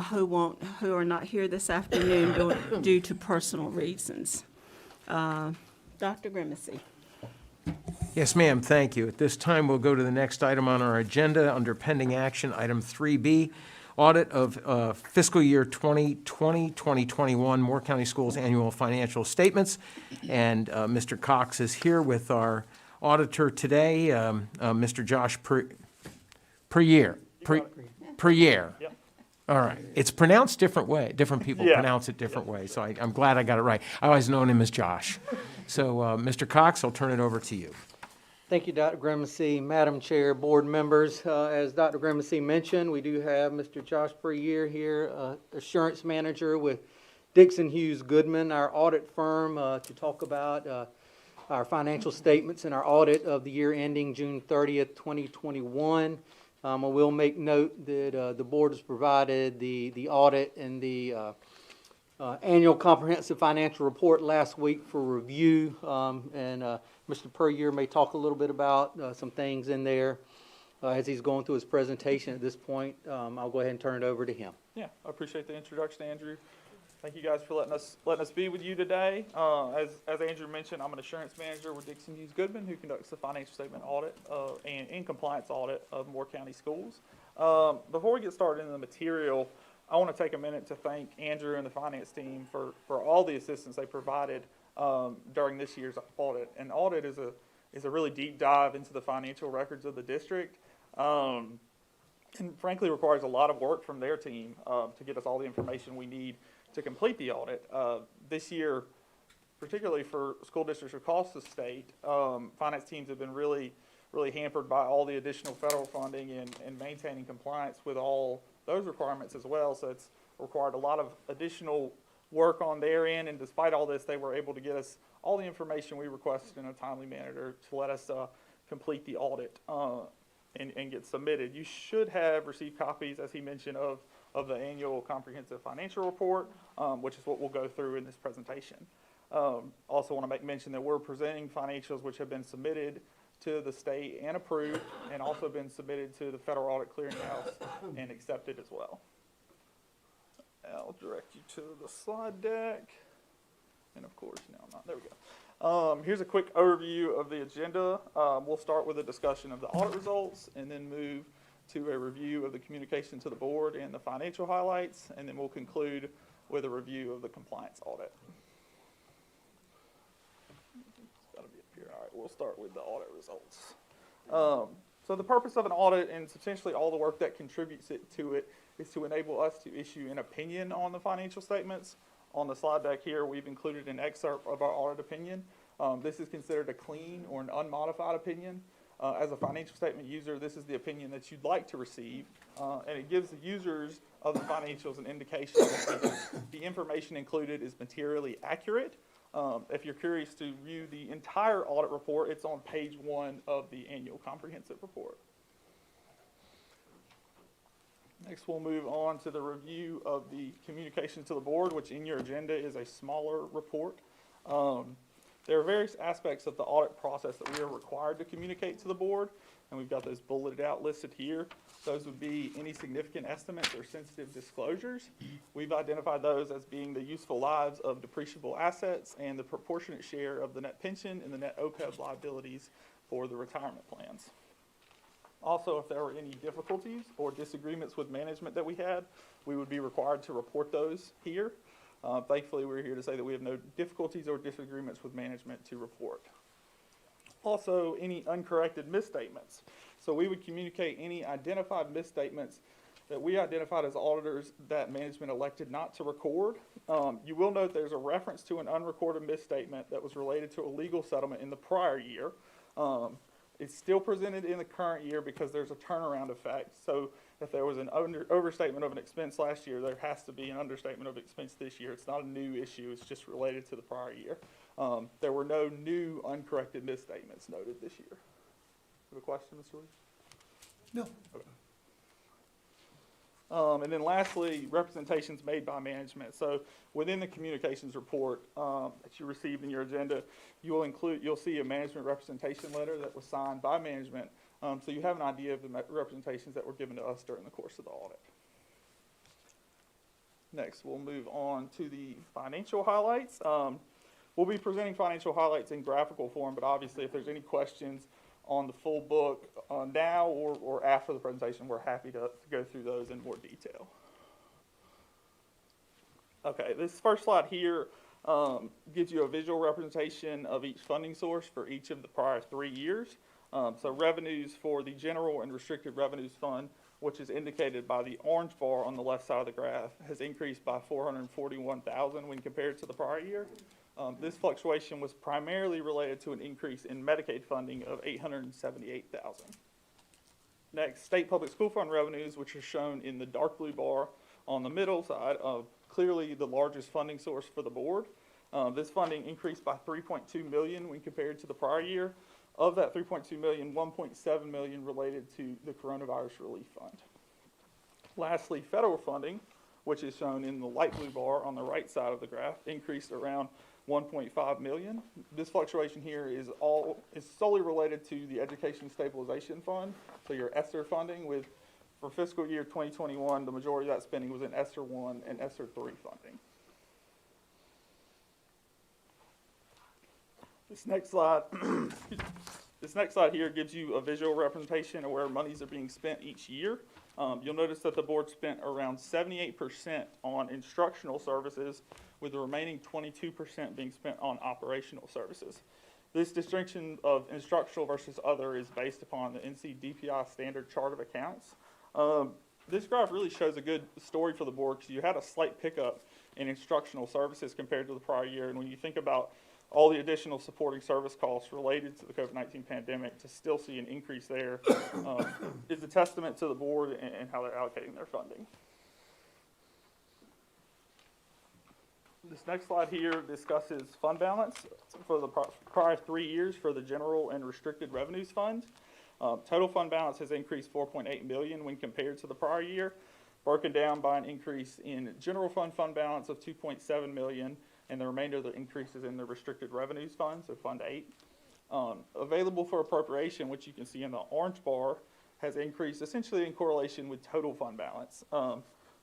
who are not here this afternoon due to personal reasons. Dr. Grimesey. Yes, ma'am, thank you. At this time, we'll go to the next item on our agenda, under pending action, item 3B, audit of fiscal year 2020-2021 Moore County Schools annual financial statements. And Mr. Cox is here with our auditor today, Mr. Josh Perrier. Yep. All right. It's pronounced different way. Different people Yeah. pronounce it different ways, so I'm glad I got it right. I always known him as Josh. So, Mr. Cox, I'll turn it over to you. Thank you, Dr. Grimesey, Madam Chair, board members. As Dr. Grimesey mentioned, we do have Mr. Josh Perrier here, assurance manager with Dixon Hughes Goodman, our audit firm, to talk about our financial statements and our audit of the year ending June 30th, 2021. I will make note that the board has provided the audit and the annual comprehensive financial report last week for review, and Mr. Perrier may talk a little bit about some things in there as he's going through his presentation at this point. I'll go ahead and turn it over to him. Yeah, I appreciate the introduction, Andrew. Thank you guys for letting us be with you today. As Andrew mentioned, I'm an assurance manager with Dixon Hughes Goodman, who conducts the financial statement audit and in compliance audit of Moore County Schools. Before we get started in the material, I want to take a minute to thank Andrew and the finance team for all the assistance they provided during this year's audit. And audit is a really deep dive into the financial records of the district, and frankly requires a lot of work from their team to get us all the information we need to complete the audit. This year, particularly for school districts across the state, finance teams have been really hampered by all the additional federal funding and maintaining compliance with all those requirements as well. So it's required a lot of additional work on their end, and despite all this, they were able to get us all the information we requested in a timely manner to let us complete the audit and get submitted. You should have received copies, as he mentioned, of the annual comprehensive financial report, which is what we'll go through in this presentation. Also want to make mention that we're presenting financials which have been submitted to the state and approved, and also been submitted to the Federal Audit Clearinghouse and accepted as well. I'll direct you to the slide deck. And of course, no, I'm not. There we go. Here's a quick overview of the agenda. We'll start with a discussion of the audit results, and then move to a review of the communication to the board and the financial highlights, and then we'll conclude with a review of the compliance audit. It's got to be up here. All right, we'll start with the audit results. So the purpose of an audit, and substantially all the work that contributes to it, is to enable us to issue an opinion on the financial statements. On the slide deck here, we've included an excerpt of our audit opinion. This is considered a clean or an unmodified opinion. As a financial statement user, this is the opinion that you'd like to receive, and it gives the users of the financials an indication that the information included is materially accurate. If you're curious to view the entire audit report, it's on page 1 of the annual comprehensive report. Next, we'll move on to the review of the communication to the board, which in your agenda is a smaller report. There are various aspects of the audit process that we are required to communicate to the board, and we've got those bulleted out listed here. Those would be any significant estimates or sensitive disclosures. We've identified those as being the useful lives of depreciable assets and the proportionate share of the net pension and the net OPEB liabilities for the retirement plans. Also, if there were any difficulties or disagreements with management that we had, we would be required to report those here. Thankfully, we're here to say that we have no difficulties or disagreements with management to report. Also, any uncorrected misstatements. So we would communicate any identified misstatements that we identified as auditors that management elected not to record. You will note there's a reference to an unrecorded misstatement that was related to a legal settlement in the prior year. It's still presented in the current year because there's a turnaround effect. So if there was an overstatement of an expense last year, there has to be an understatement of expense this year. It's not a new issue, it's just related to the prior year. There were no new uncorrected misstatements noted this year. Have a question, Mr. Lee? No. Okay. And then lastly, representations made by management. So within the communications report that you received in your agenda, you'll see a management representation letter that was signed by management. So you have an idea of the representations that were given to us during the course of the audit. Next, we'll move on to the financial highlights. We'll be presenting financial highlights in graphical form, but obviously if there's any questions on the full book now or after the presentation, we're happy to go through those in more detail. Okay, this first slide here gives you a visual representation of each funding source for each of the prior 3 years. So revenues for the general and restricted revenues fund, which is indicated by the orange bar on the left side of the graph, has increased by $441,000 when compared to the prior year. This fluctuation was primarily related to an increase in Medicaid funding of $878,000. Next, state public school fund revenues, which are shown in the dark blue bar on the middle side, clearly the largest funding source for the board. This funding increased by $3.2 million when compared to the prior year. Of that $3.2 million, $1.7 million related to the coronavirus relief fund. Lastly, federal funding, which is shown in the light blue bar on the right side of the graph, increased around $1.5 million. This fluctuation here is solely related to the Education Stabilization Fund, so your ESSER funding. For fiscal year 2021, the majority of that spending was in ESSER 1 and ESSER 3 funding. This next slide here gives you a visual representation of where monies are being spent each year. You'll notice that the board spent around 78% on instructional services, with the remaining 22% being spent on operational services. This distinction of instructional versus other is based upon the NC DPI standard chart of accounts. This graph really shows a good story for the board because you had a slight pickup in instructional services compared to the prior year. And when you think about all the additional supporting service costs related to the COVID-19 pandemic, to still see an increase there is a testament to the board and how they're allocating their funding. This next slide here discusses fund balance for the prior 3 years for the general and restricted revenues fund. Total fund balance has increased $4.8 million when compared to the prior year, broken down by an increase in general fund balance of $2.7 million, and the remainder of the increases in the restricted revenues fund, so Fund 8. Available for appropriation, which you can see in the orange bar, has increased essentially in correlation with total fund balance.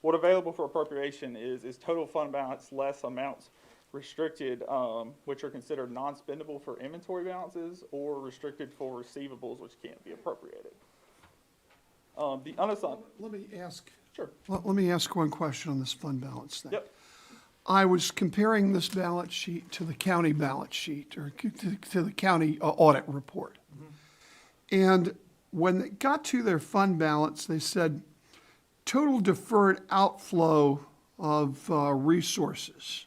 What available for appropriation is total fund balance less amounts restricted, which are considered non-spendable for inventory balances, or restricted for receivables, which can't be appropriated. The unassigned. Let me ask. Sure. Let me ask one question on this fund balance thing. Yep. I was comparing this balance sheet to the county balance sheet, or to the county audit report. And when they got to their fund balance, they said total deferred outflow of resources.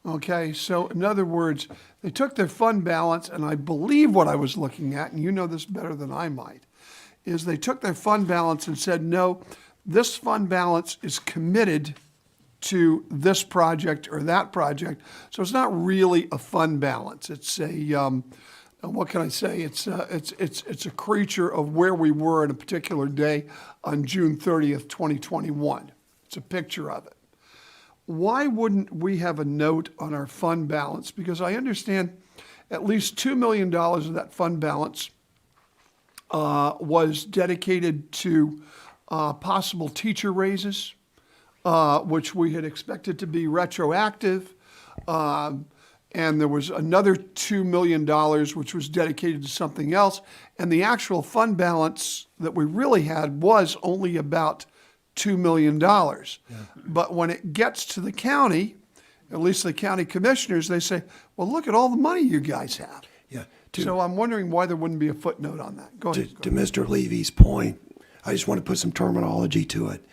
Okay, so in other words, they took their fund balance, and I believe what I was looking at, and you know this better than I might, is they took their fund balance and said, no, this fund balance is committed to this project or that project. So it's not really a fund balance. It's a, what can I say? It's a creature of where we were at a particular day on June 30th, 2021. It's a picture of it. Why wouldn't we have a note on our fund balance? Because I understand at least $2 million of that fund balance was dedicated to possible teacher raises, which we had expected to be retroactive. And there was another $2 million, which was dedicated to something else. And the actual fund balance that we really had was only about $2 million. Yeah. But when it gets to the county, at least the county commissioners, they say, well, look at all the money you guys have. Yeah. So I'm wondering why there wouldn't be a footnote on that. Go ahead. To Mr. Levy's point, I just want to put some terminology to it.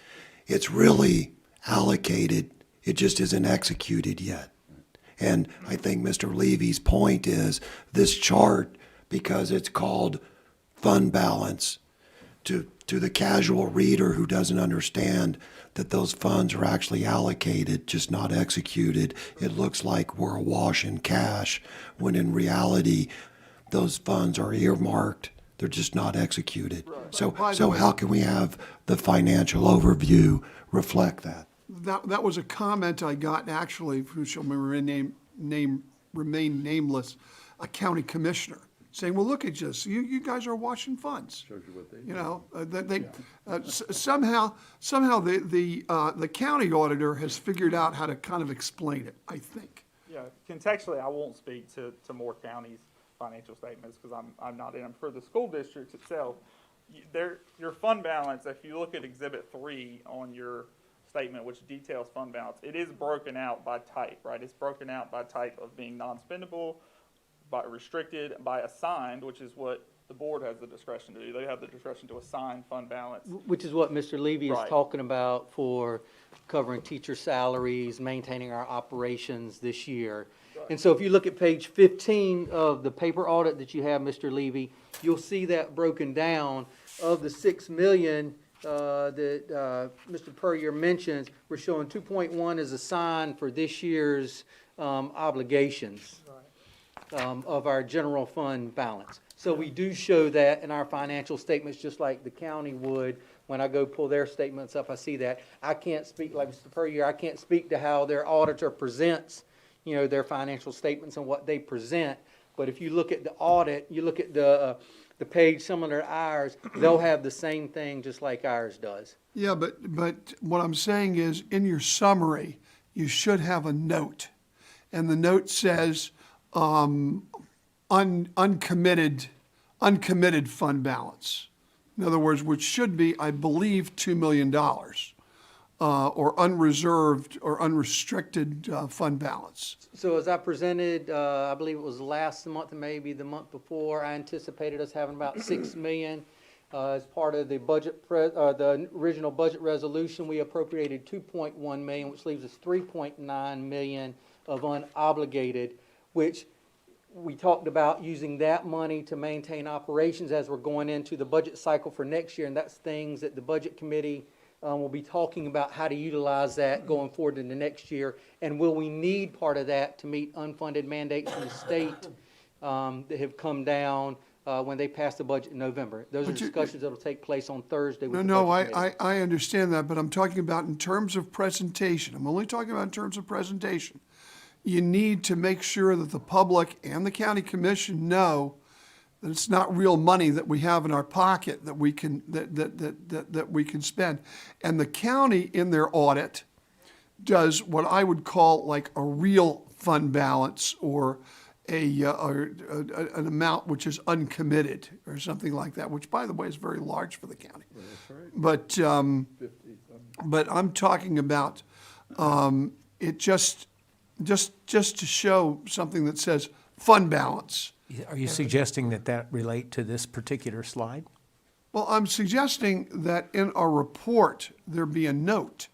It's really allocated, it just isn't executed yet. And I think Mr. Levy's point is this chart, because it's called fund balance, to the casual reader who doesn't understand that those funds are actually allocated, just not executed, it looks like we're awash in cash, when in reality, those funds are earmarked, they're just not executed. So how can we have the financial overview reflect that? That was a comment I got actually, who shall remain nameless, a county commissioner, saying, well, look at this, you guys are washing funds. Shows you what they do. You know, somehow the county auditor has figured out how to kind of explain it, I think. Yeah, contextually, I won't speak to Moore County's financial statements because I'm not in them. For the school districts itself, your fund balance, if you look at Exhibit 3 on your statement, which details fund balance, it is broken out by type, right? It's broken out by type of being non-spendable, by restricted, by assigned, which is what the board has the discretion to do. They have the discretion to assign fund balance. Which is what Mr. Levy is Right. talking about for covering teacher salaries, maintaining our operations this year. And so if you look at page 15 of the paper audit that you have, Mr. Levy, you'll see that broken down. Of the 6 million that Mr. Puryear mentions, we're showing 2.1 is assigned for this year's obligations of our general fund balance. So we do show that in our financial statements, just like the county would. When I go pull their statements up, I see that. I can't speak, like Mr. Puryear, I can't speak to how their auditor presents, you know, their financial statements and what they present. But if you look at the audit, you look at the page similar to ours, they'll have the same thing just like ours does. Yeah, but what I'm saying is, in your summary, you should have a note. And the note says, uncommitted fund balance. In other words, which should be, I believe, $2 million, or unreserved or unrestricted fund balance. So as I presented, I believe it was last month and maybe the month before, I anticipated us having about 6 million. As part of the the original budget resolution, we appropriated 2.1 million, which leaves us 3.9 million of unobligated, which we talked about using that money to maintain operations as we're going into the budget cycle for next year, and that's things that the budget committee will be talking about how to utilize that going forward in the next year, and will we need part of that to meet unfunded mandates from the state that have come down when they pass the budget in November. Those are discussions that will take place on Thursday with the budget committee. I understand that, but I'm talking about in terms of presentation. I'm only talking about in terms of presentation. You need to make sure that the public and the county commission know that it's not real money that we have in our pocket that we can that we can spend. And the county in their audit does what I would call like a real fund balance, or an amount which is uncommitted or something like that, which by the way is very large for the county. But I'm talking about it just to show something that says fund balance. Are you suggesting that relate to this particular slide? Well, I'm suggesting that in our report, there be a note.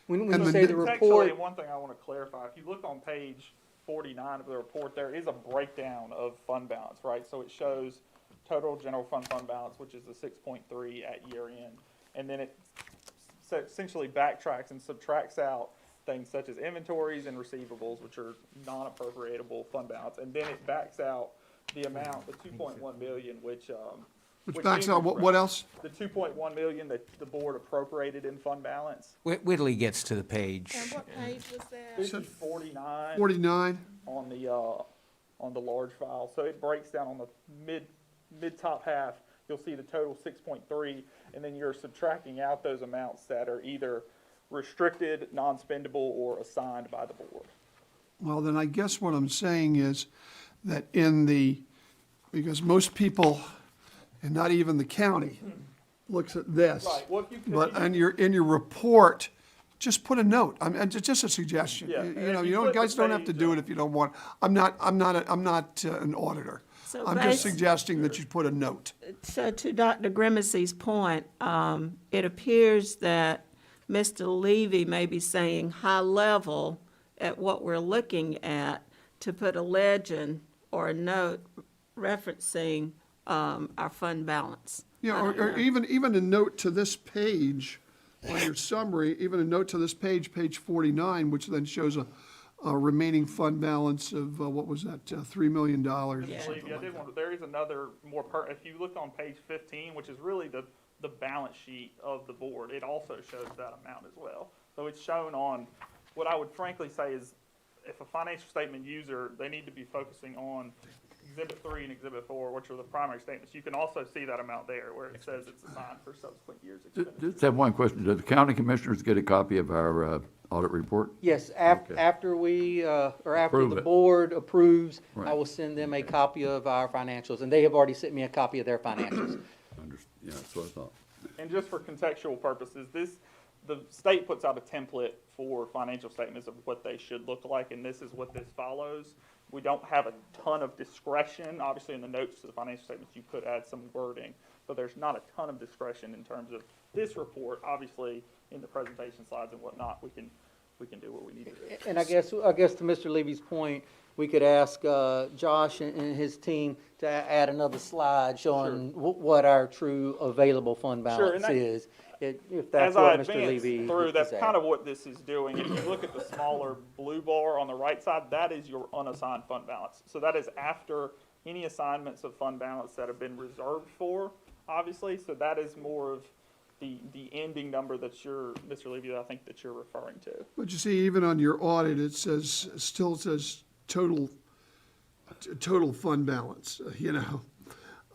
When And you the- say the Contextually, report, one thing I want to clarify, if you look on page 49 of the report, there is a breakdown of fund balance, right? So it shows total general fund balance, which is the 6.3 at year end. And then it essentially backtracks and subtracts out things such as inventories and receivables, which are non-appropriatable fund balance. And then it backs out the amount, the 2.1 million, which Backs out what else? The 2.1 million that the board appropriated in fund balance. Whitley gets to the page. And what page was that? This is 49 49? on the large file. So it breaks down on the mid top half. You'll see the total 6.3, and then you're subtracting out those amounts that are either restricted, non-spendable, or assigned by the board. Well, then I guess what I'm saying is that because most people, and not even the county, looks at this. Right. Well, if you could- But in your report, just put a note. I mean, it's just a suggestion. Yeah, You and know, if you you don't, flip the guys don't have to page, do it if you don't want. I'm not an auditor. So I'm just basi- suggesting that you put a note. So to Dr. Grimesey's point, it appears that Mr. Levy may be saying high level at what we're looking at, to put a legend or a note referencing our fund balance. Yeah, or even a note to this page on your summary, even a note to this page, page 49, which then shows a remaining fund balance of, what was that, $3 million or Yeah. something I like did that. want, there is another more if you look on page 15, which is really the balance sheet of the board, it also shows that amount as well. So it's shown on, what I would frankly say is, if a financial statement user, they need to be focusing on Exhibit 3 and Exhibit 4, which are the primary statements. You can also see that amount there where it says it's assigned for subsequent years' expenditures. Just have one question. Do the county commissioners get a copy of our audit report? Yes, Okay. after we, or after Approve the it. board approves, I Right. will send them a copy of our financials, and they have already sent me a copy of their financials. Yeah, that's what I thought. And just for contextual purposes, the state puts out a template for financial statements of what they should look like, and this is what this follows. We don't have a ton of discretion. Obviously, in the notes to the financial statements, you could add some wording, but there's not a ton of discretion in terms of this report. Obviously, in the presentation slides and whatnot, we can do what we need to do. And I guess to Mr. Levy's point, we could ask Josh and his team to add another slide showing what our true available fund Sure, and balance is, if As that's I what Mr. advance Levy through, that's is kind at. of what this is doing. If you look at the smaller blue bar on the right side, that is your unassigned fund balance. So that is after any assignments of fund balance that have been reserved for, obviously. So that is more of the ending number that Mr. Levy, I think that you're referring to. But you see, even on your audit, still says total fund balance,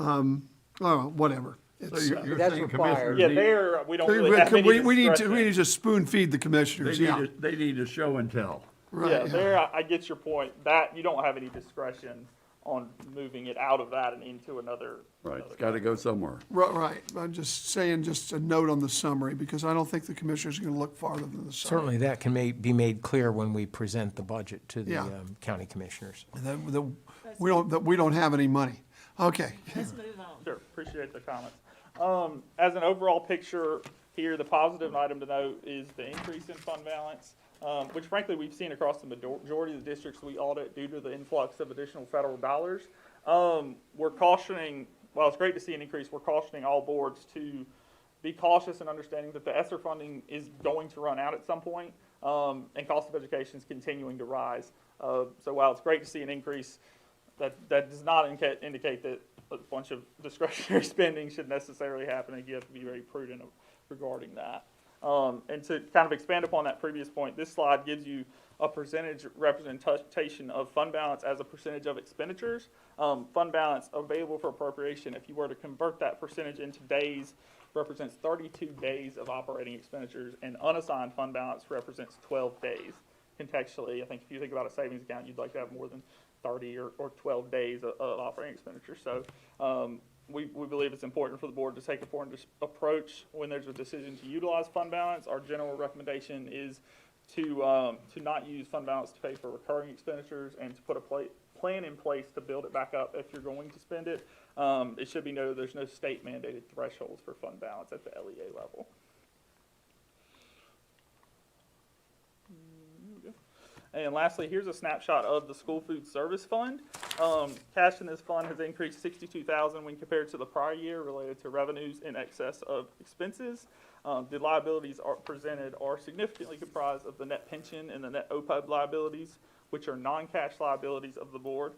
oh, whatever. So It's, you're That's saying required. commissioners Yeah, need- there, we don't really have any we need discretion. to spoon feed the commissioners, yeah. They need to show and tell. Right, Yeah, there, I get your point. That, you don't have any discretion on moving it out of that and into another. Right, it's gotta go somewhere. Right. I'm just saying, just a note on the summary, because I don't think the commissioners are gonna look farther than the summary. Certainly, that can be made clear when we present the budget to the Yeah. county commissioners. And then we don't have any money. Okay. Let's move on. Sure, appreciate the comments. As an overall picture here, the positive item to note is the increase in fund balance, which frankly we've seen across the majority of the districts we audit due to the influx of additional federal dollars. We're cautioning, while it's great to see an increase, we're cautioning all boards to be cautious in understanding that the ESSER funding is going to run out at some point, and cost of education is continuing to rise. So while it's great to see an increase, that does not indicate that a bunch of discretionary spending should necessarily happen, and you have to be very prudent regarding that. And to kind of expand upon that previous point, this slide gives you a percentage representation of fund balance as a percentage of expenditures. Fund balance available for appropriation, if you were to convert that percentage into days, represents 32 days of operating expenditures, and unassigned fund balance represents 12 days. Contextually, I think if you think about a savings account, you'd like to have more than 30 or 12 days of operating expenditure. So we believe it's important for the board to take a important approach when there's a decision to utilize fund balance. Our general recommendation is to not use fund balance to pay for recurring expenditures and to put a plan in place to build it back up if you're going to spend it. It should be noted there's no state mandated thresholds for fund balance at the LEA level. And lastly, here's a snapshot of the school food service fund. Cash in this fund has increased $62,000 when compared to the prior year related to revenues in excess of expenses. The liabilities presented are significantly comprised of the net pension and the net OPEB liabilities, which are non-cash liabilities of the board.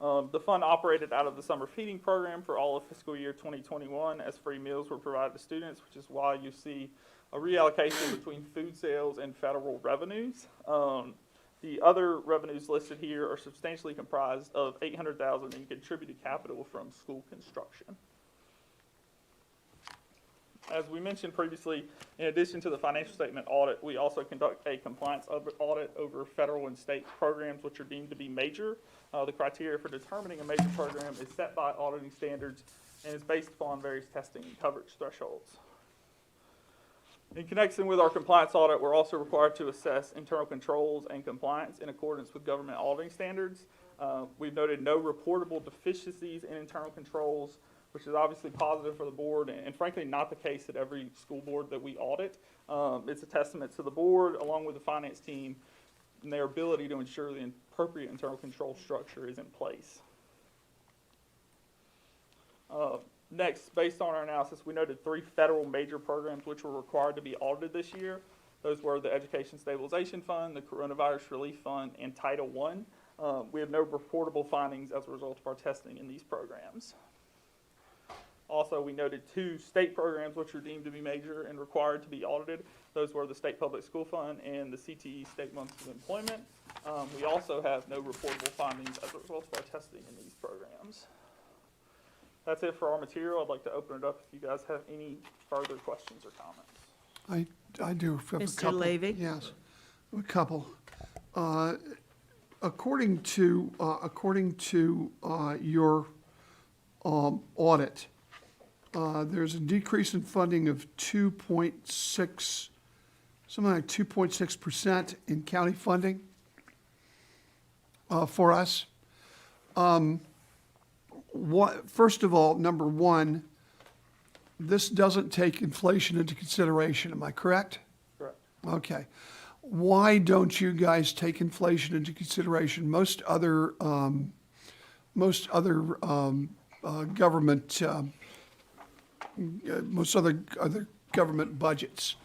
The fund operated out of the summer feeding program for all of fiscal year 2021 as free meals were provided to students, which is why you see a reallocation between food sales and federal revenues. The other revenues listed here are substantially comprised of $800,000 in contributed capital from school construction. As we mentioned previously, in addition to the financial statement audit, we also conduct a compliance audit over federal and state programs which are deemed to be major. The criteria for determining a major program is set by auditing standards and is based upon various testing and coverage thresholds. In connection with our compliance audit, we're also required to assess internal controls and compliance in accordance with government auditing standards. We've noted no reportable deficiencies in internal controls, which is obviously positive for the board and frankly not the case at every school board that we audit. It's a testament to the board along with the finance team and their ability to ensure the appropriate internal control structure is in place. Next, based on our analysis, we noted 3 federal major programs which were required to be audited this year. Those were the Education Stabilization Fund, the Coronavirus Relief Fund, and Title I. We have no reportable findings as a result of our testing in these programs. Also, we noted 2 state programs which were deemed to be major and required to be audited. Those were the State Public School Fund and the CTE State Months of Employment. We also have no reportable findings as a result of our testing in these programs. That's it for our material. I'd like to open it up if you guys have any further questions or comments. I do have a Mr. couple. Levy? Yes, a couple. According to your audit, there's a decrease in funding of 2.6, something like 2.6% in county funding for us. First of all, number one, this doesn't take inflation into consideration, am I correct? Correct. Okay. Why don't you guys take inflation into consideration? Most other government, most other government budgets,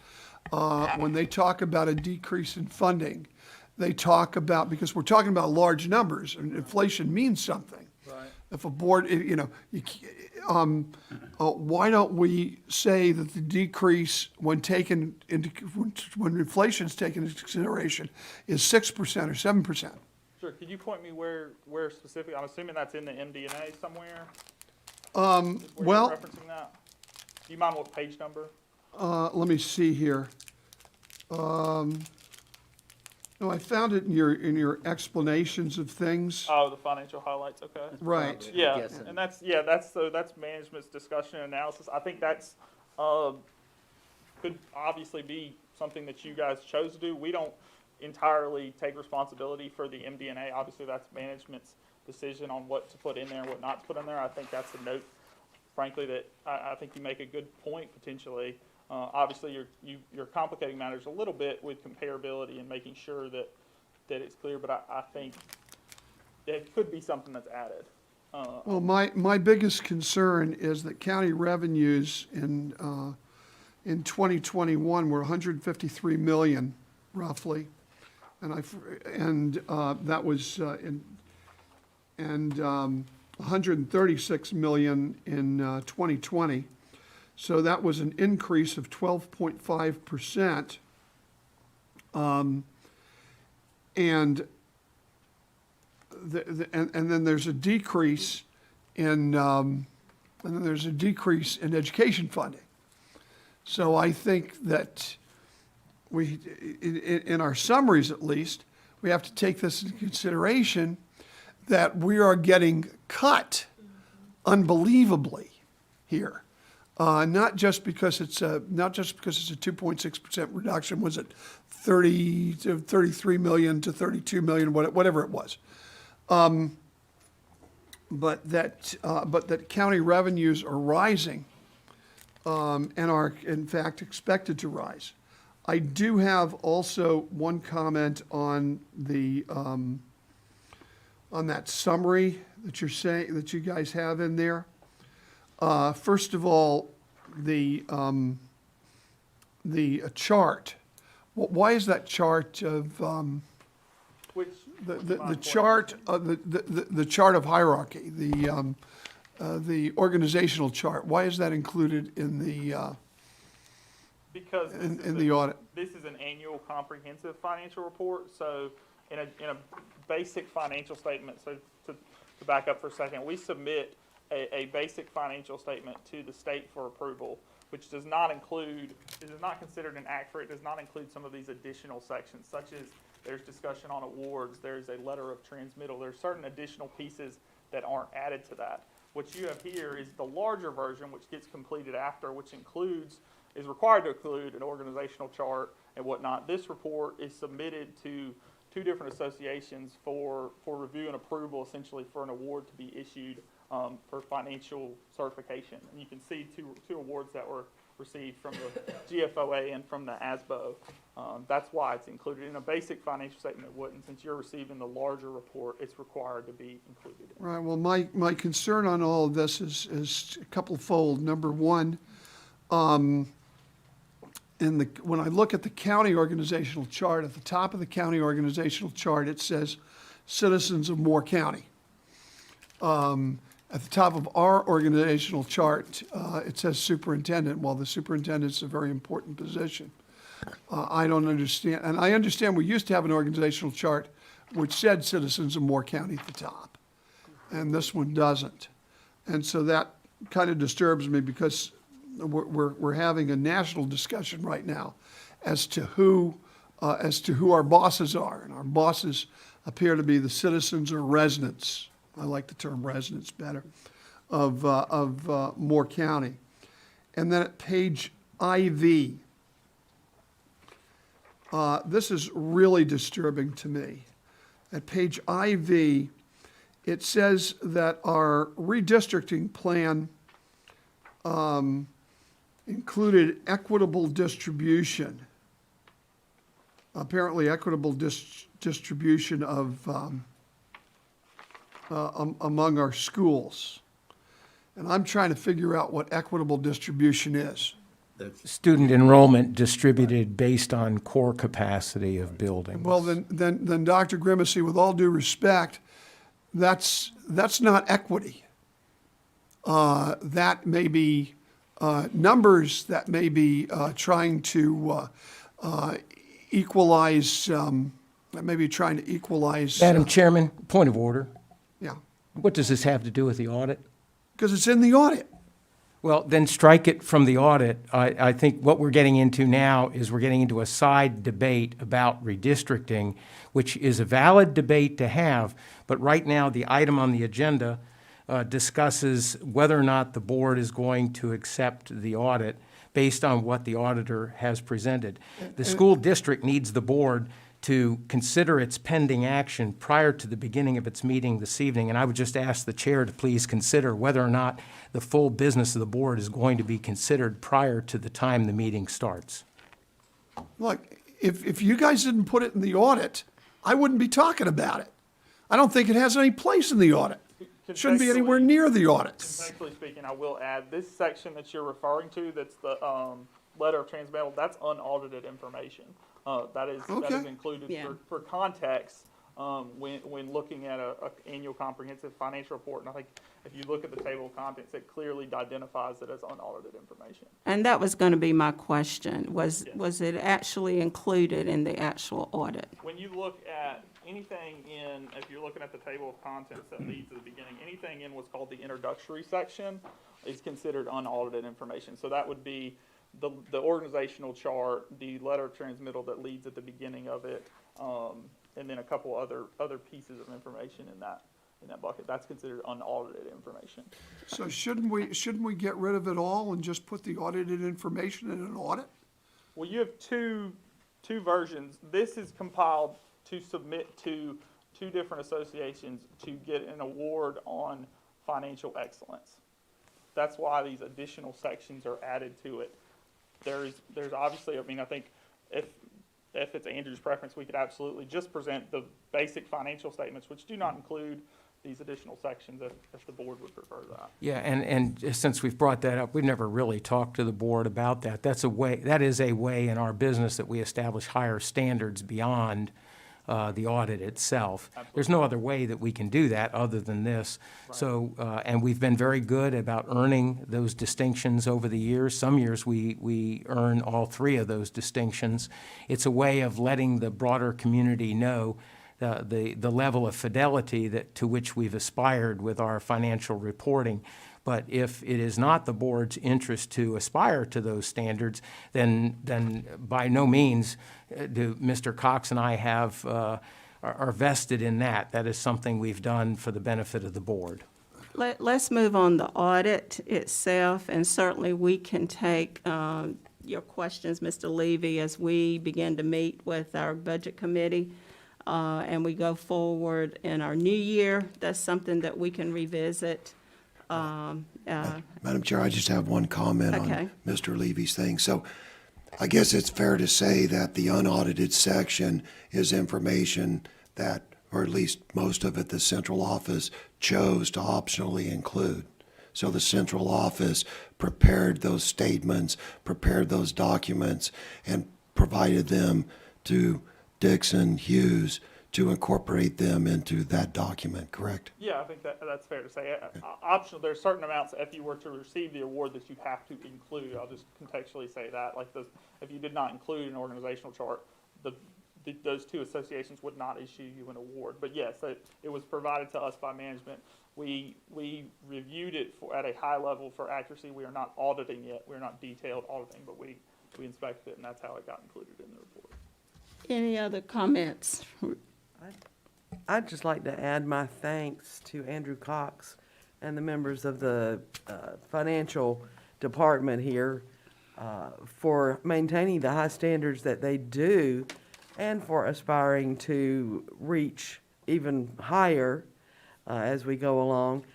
when they talk about a decrease in funding, they talk about, because we're talking about large numbers, and inflation means something. Right. If a board, why don't we say that the decrease when taken into, when inflation is taken into consideration is 6% or 7%? Sure. Could you point me where specifically? I'm assuming that's in the MD&A somewhere. Where Well, you're referencing that. Do you mind what page number? let me see here. No, I found it in your explanations of things. Oh, the financial highlights. Okay. Right. Yeah, and that's management's discussion and analysis. I think that's could obviously be something that you guys chose to do. We don't entirely take responsibility for the MD&A. Obviously, that's management's decision on what to put in there and what not to put in there. I think that's a note, frankly, that I think you make a good point potentially. Obviously, you're complicating matters a little bit with comparability and making sure that it's clear, but I think it could be something that's added. Well, my biggest concern is that county revenues in 2021 were 153 million, roughly, and that was 136 million in 2020. So that was an increase of 12.5%. And then there's a decrease in education funding. So I think that we, in our summaries at least, we have to take this into consideration that we are getting cut unbelievably here. Not just because it's a 2.6% reduction. Was it 30 to 33 million to 32 million, whatever it was. But that county revenues are rising, and are in fact expected to rise. I do have also one comment on the on that summary that you're saying that you guys have in there. First of all, the chart. Why is that chart of Which the chart the chart of hierarchy, the organizational chart? Why is that included in the because in the audit? This is an annual comprehensive financial report. So in a basic financial statement, so to back up for a second, we submit a basic financial statement to the state for approval, which does not include, it is not considered an accurate, does not include some of these additional sections, such as there's discussion on awards, there's a letter of transmittal, there's certain additional pieces that aren't added to that. What you have here is the larger version, which gets completed after, which is required to include an organizational chart and whatnot. This report is submitted to 2 different associations for review and approval, essentially for an award to be issued for financial certification. And you can see two awards that were received from the GFOA and from the ASBO. That's why it's included. In a basic financial statement, it wouldn't. Since you're receiving the larger report, it's required to be included. Right, well, my concern on all of this is a couple-fold. Number one, when I look at the county organizational chart, at the top of the county organizational chart, it says citizens of Moore County. At the top of our organizational chart, it says superintendent. Well, the superintendent's a very important position. I don't understand, and I understand we used to have an organizational chart which said citizens of Moore County at the top, and this one doesn't. And so that kind of disturbs me because we're having a national discussion right now as to who our bosses are, and our bosses appear to be the citizens or residents. I like the term residents better, of Moore County. And then at page IV, this is really disturbing to me. At page IV, it says that our redistricting plan included equitable distribution. Apparently equitable distribution of among our schools. And I'm trying to figure out what equitable distribution is. Student enrollment distributed based on core capacity of buildings. Well, then, Dr. Grimesey, with all due respect, that's not equity. That may be numbers, that may be trying to equalize, that may be trying to equalize. Madam Chairman, point of order. Yeah, What does this have to do with the audit? because it's in the audit. Well, then strike it from the audit. I think what we're getting into now is we're getting into a side debate about redistricting, which is a valid debate to have, but right now the item on the agenda discusses whether or not the board is going to accept the audit based on what the auditor has presented. The school district needs the board to consider its pending action prior to the beginning of its meeting this evening, and I would just ask the chair to please consider whether or not the full business of the board is going to be considered prior to the time the meeting starts. Look, if you guys didn't put it in the audit, I wouldn't be talking about it. I don't think it has any place in the audit. It shouldn't be anywhere near the audit. Contextually speaking, I will add, this section that you're referring to, that's the letter of transmittal, that's unaudited information. That is included Yeah. for context when looking at a annual comprehensive financial report. And I think if you look at the table of contents, it clearly identifies it as unaudited information. And that was going to be my question, was it actually included in the actual audit? When you look at anything in, if you're looking at the table of contents that leads to the beginning, anything in what's called the introductory section is considered unaudited information. So that would be the organizational chart, the letter of transmittal that leads at the beginning of it, and then a couple other pieces of information in that bucket. That's considered unaudited information. So shouldn't we get rid of it all and just put the audited information in an audit? Well, you have two versions. This is compiled to submit to two different associations to get an award on financial excellence. That's why these additional sections are added to it. There's obviously, I mean, I think if it's Andrew's preference, we could absolutely just present the basic financial statements, which do not include these additional sections if the board would prefer that. Yeah, and since we've brought that up, we've never really talked to the board about that. That is a way in our business that we establish higher standards beyond the audit itself. Absolutely. There's no other way that we can do that other than this. Right. So, and we've been very good about earning those distinctions over the years. Some years we earn all three of those distinctions. It's a way of letting the broader community know the level of fidelity to which we've aspired with our financial reporting. But if it is not the board's interest to aspire to those standards, then by no means do Mr. Cox and I are vested in that. That is something we've done for the benefit of the board. Let's move on the audit itself, and certainly we can take your questions, Mr. Levy, as we begin to meet with our budget committee and we go forward in our new year. That's something that we can revisit Madam Chair, I just have one comment Okay. on Mr. Levy's thing. So I guess it's fair to say that the unaudited section is information that, or at least most of it, the central office chose to optionally include. So the central office prepared those statements, prepared those documents, and provided them to Dixon Hughes to incorporate them into that document, correct? Yeah, I think that's fair to say. Optional, there's certain amounts, if you were to receive the award, that you have to include. I'll just contextually say that, like if you did not include an organizational chart, those two associations would not issue you an award. But yes, it was provided to us by management. We reviewed it at a high level for accuracy. We are not auditing yet. We're not detailed auditing, but we inspected it, and that's how it got included in the report. Any other comments? I'd just like to add my thanks to Andrew Cox and the members of the financial department here for maintaining the high standards that they do and for aspiring to reach even higher as we go along.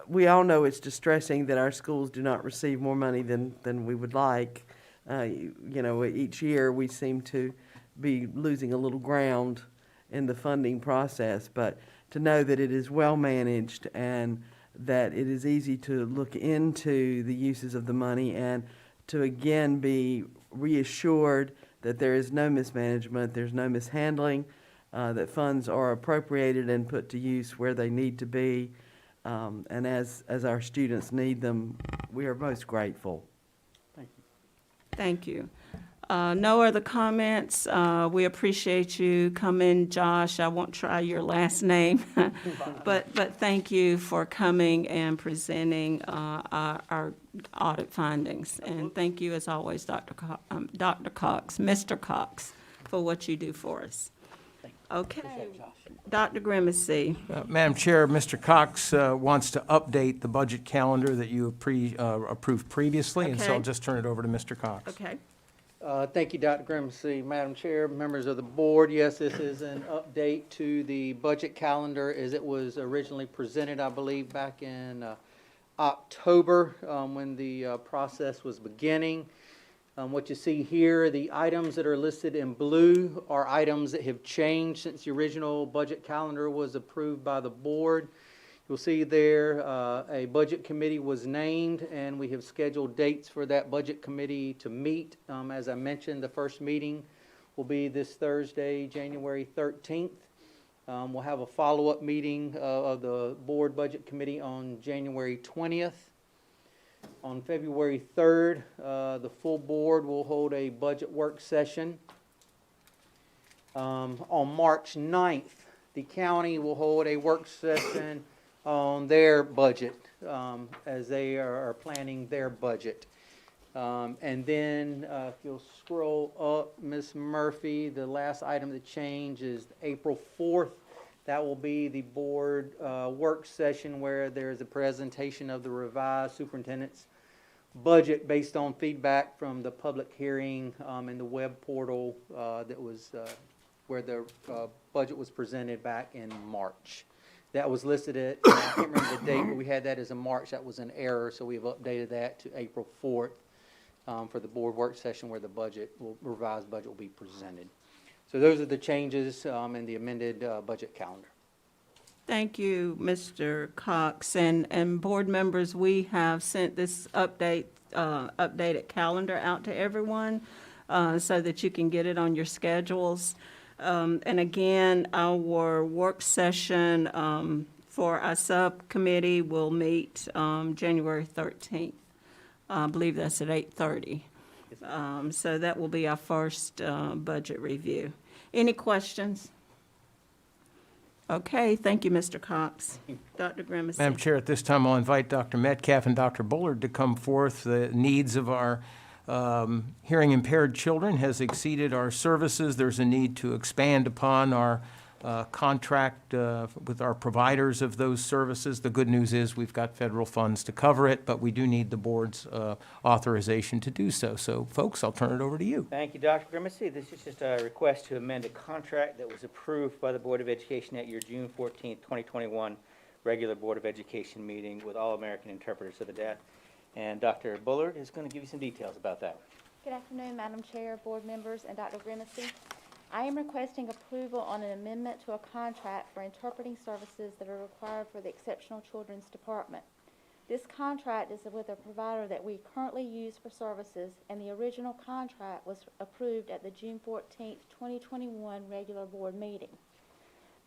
We all know it's distressing that our schools do not receive more money than we would like. You know, each year we seem to be losing a little ground in the funding process, but to know that it is well managed and that it is easy to look into the uses of the money and to again be reassured that there is no mismanagement, there's no mishandling, that funds are appropriated and put to use where they need to be, and as our students need them, we are most grateful. Thank you. No other comments. We appreciate you coming, Josh. I won't try your last name, but thank you for coming and presenting our audit findings. And thank you, as always, Dr. Cox, Mr. Cox, for what you do for us. Okay, Dr. Grimesey. Madam Chair, Mr. Cox wants to update the budget calendar that you approved previously, and so Okay. I'll just turn it over to Mr. Cox. Okay. Thank you, Dr. Grimesey. Madam Chair, members of the board, yes, this is an update to the budget calendar as it was originally presented, I believe, back in October when the process was beginning. What you see here, the items that are listed in blue are items that have changed since the original budget calendar was approved by the board. You'll see there a budget committee was named, and we have scheduled dates for that budget committee to meet. As I mentioned, the first meeting will be this Thursday, January 13th. We'll have a follow-up meeting of the board budget committee on January 20th. On February 3rd, the full board will hold a budget work session. On March 9th, the county will hold a work session on their budget as they are planning their budget. And then if you'll scroll up, Ms. Murphy, the last item to change is April 4th. That will be the board work session where there's a presentation of the revised superintendent's budget based on feedback from the public hearing in the web portal that was where the budget was presented back in March. That was listed at, I can't remember the date, but we had that as a March. That was an error, so we've updated that to April 4th for the board work session where the revised budget will be presented. So those are the changes in the amended budget calendar. Thank you, Mr. Cox. And board members, we have sent this updated calendar out to everyone so that you can get it on your schedules. And again, our work session for our subcommittee will meet January 13th. I believe that's at 8:30. So that will be our first budget review. Any questions? Okay, thank you, Mr. Cox. Dr. Grimesey. Madam Chair, at this time, I'll invite Dr. Metcalf and Dr. Bullard to come forth. The needs of our hearing impaired children has exceeded our services. There's a need to expand upon our contract with our providers of those services. The good news is we've got federal funds to cover it, but we do need the board's authorization to do so. So, folks, I'll turn it over to you. Thank you, Dr. Grimesey. This is just a request to amend a contract that was approved by the Board of Education at your June 14th, 2021 regular Board of Education meeting with all American interpreters to the deaf. And Dr. Bullard is going to give you some details about that. Good afternoon, Madam Chair, board members, and Dr. Grimesey. I am requesting approval on an amendment to a contract for interpreting services that are required for the Exceptional Children's Department. This contract is with a provider that we currently use for services, and the original contract was approved at the June 14th, 2021 regular board meeting.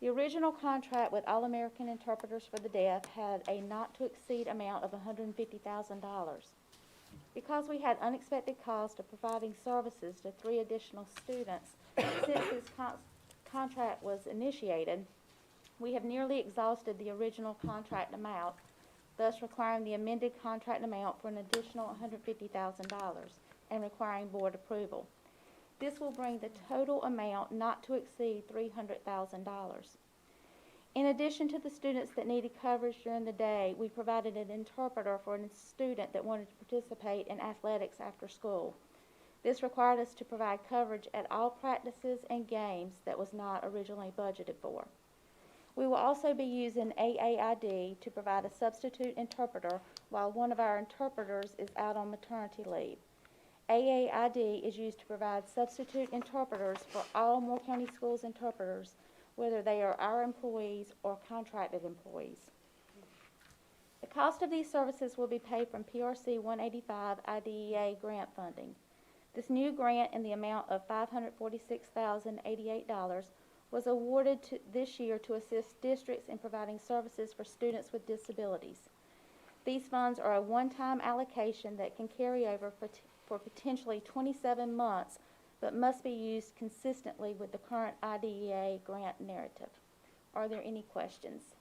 The original contract with All American Interpreters for the Deaf had a not-to-exceed amount of $150,000. Because we had unexpected cost of providing services to 3 additional students since this contract was initiated, we have nearly exhausted the original contract amount, thus requiring the amended contract amount for an additional $150,000 and requiring board approval. This will bring the total amount not to exceed $300,000. In addition to the students that needed coverage during the day, we provided an interpreter for a student that wanted to participate in athletics after school. This required us to provide coverage at all practices and games that was not originally budgeted for. We will also be using AAID to provide a substitute interpreter while one of our interpreters is out on maternity leave. AAID is used to provide substitute interpreters for all Moore County Schools interpreters, whether they are our employees or contracted employees. The cost of these services will be paid from PRC 185 IDEA grant funding. This new grant in the amount of $546,088 was awarded this year to assist districts in providing services for students with disabilities. These funds are a one-time allocation that can carry over for potentially 27 months, but must be used consistently with the current IDEA grant narrative. Are there any questions?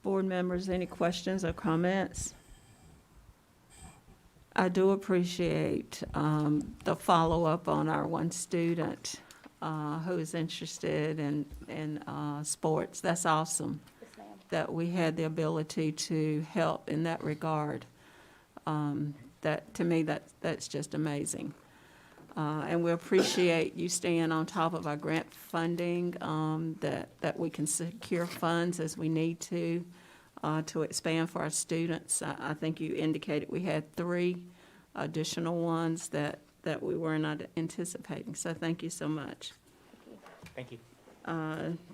Board members, any questions or comments? I do appreciate the follow-up on our one student who is interested in sports. That's awesome. Yes, ma'am. That we had the ability to help in that regard. That, to me, that's just amazing. And we appreciate you staying on top of our grant funding, that we can secure funds as we need to expand for our students. I think you indicated we had 3 additional ones that we were not anticipating. So thank you so much. Thank you.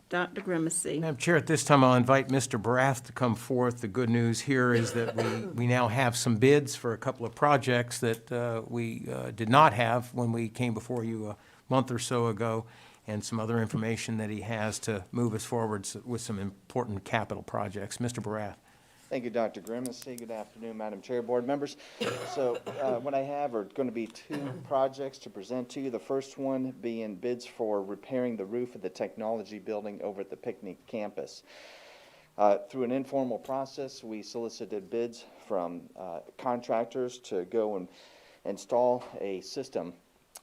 Dr. Grimesey. Madam Chair, at this time, I'll invite Mr. Barath to come forth. The good news here is that we now have some bids for a couple of projects that we did not have when we came before you a month or so ago, and some other information that he has to move us forward with some important capital projects. Mr. Barath. Thank you, Dr. Grimesey. Good afternoon, Madam Chair, board members. So what I have are going to be 2 projects to present to you. The first one being bids for repairing the roof of the technology building over at the picnic campus. Through an informal process, we solicited bids from contractors to go and install a system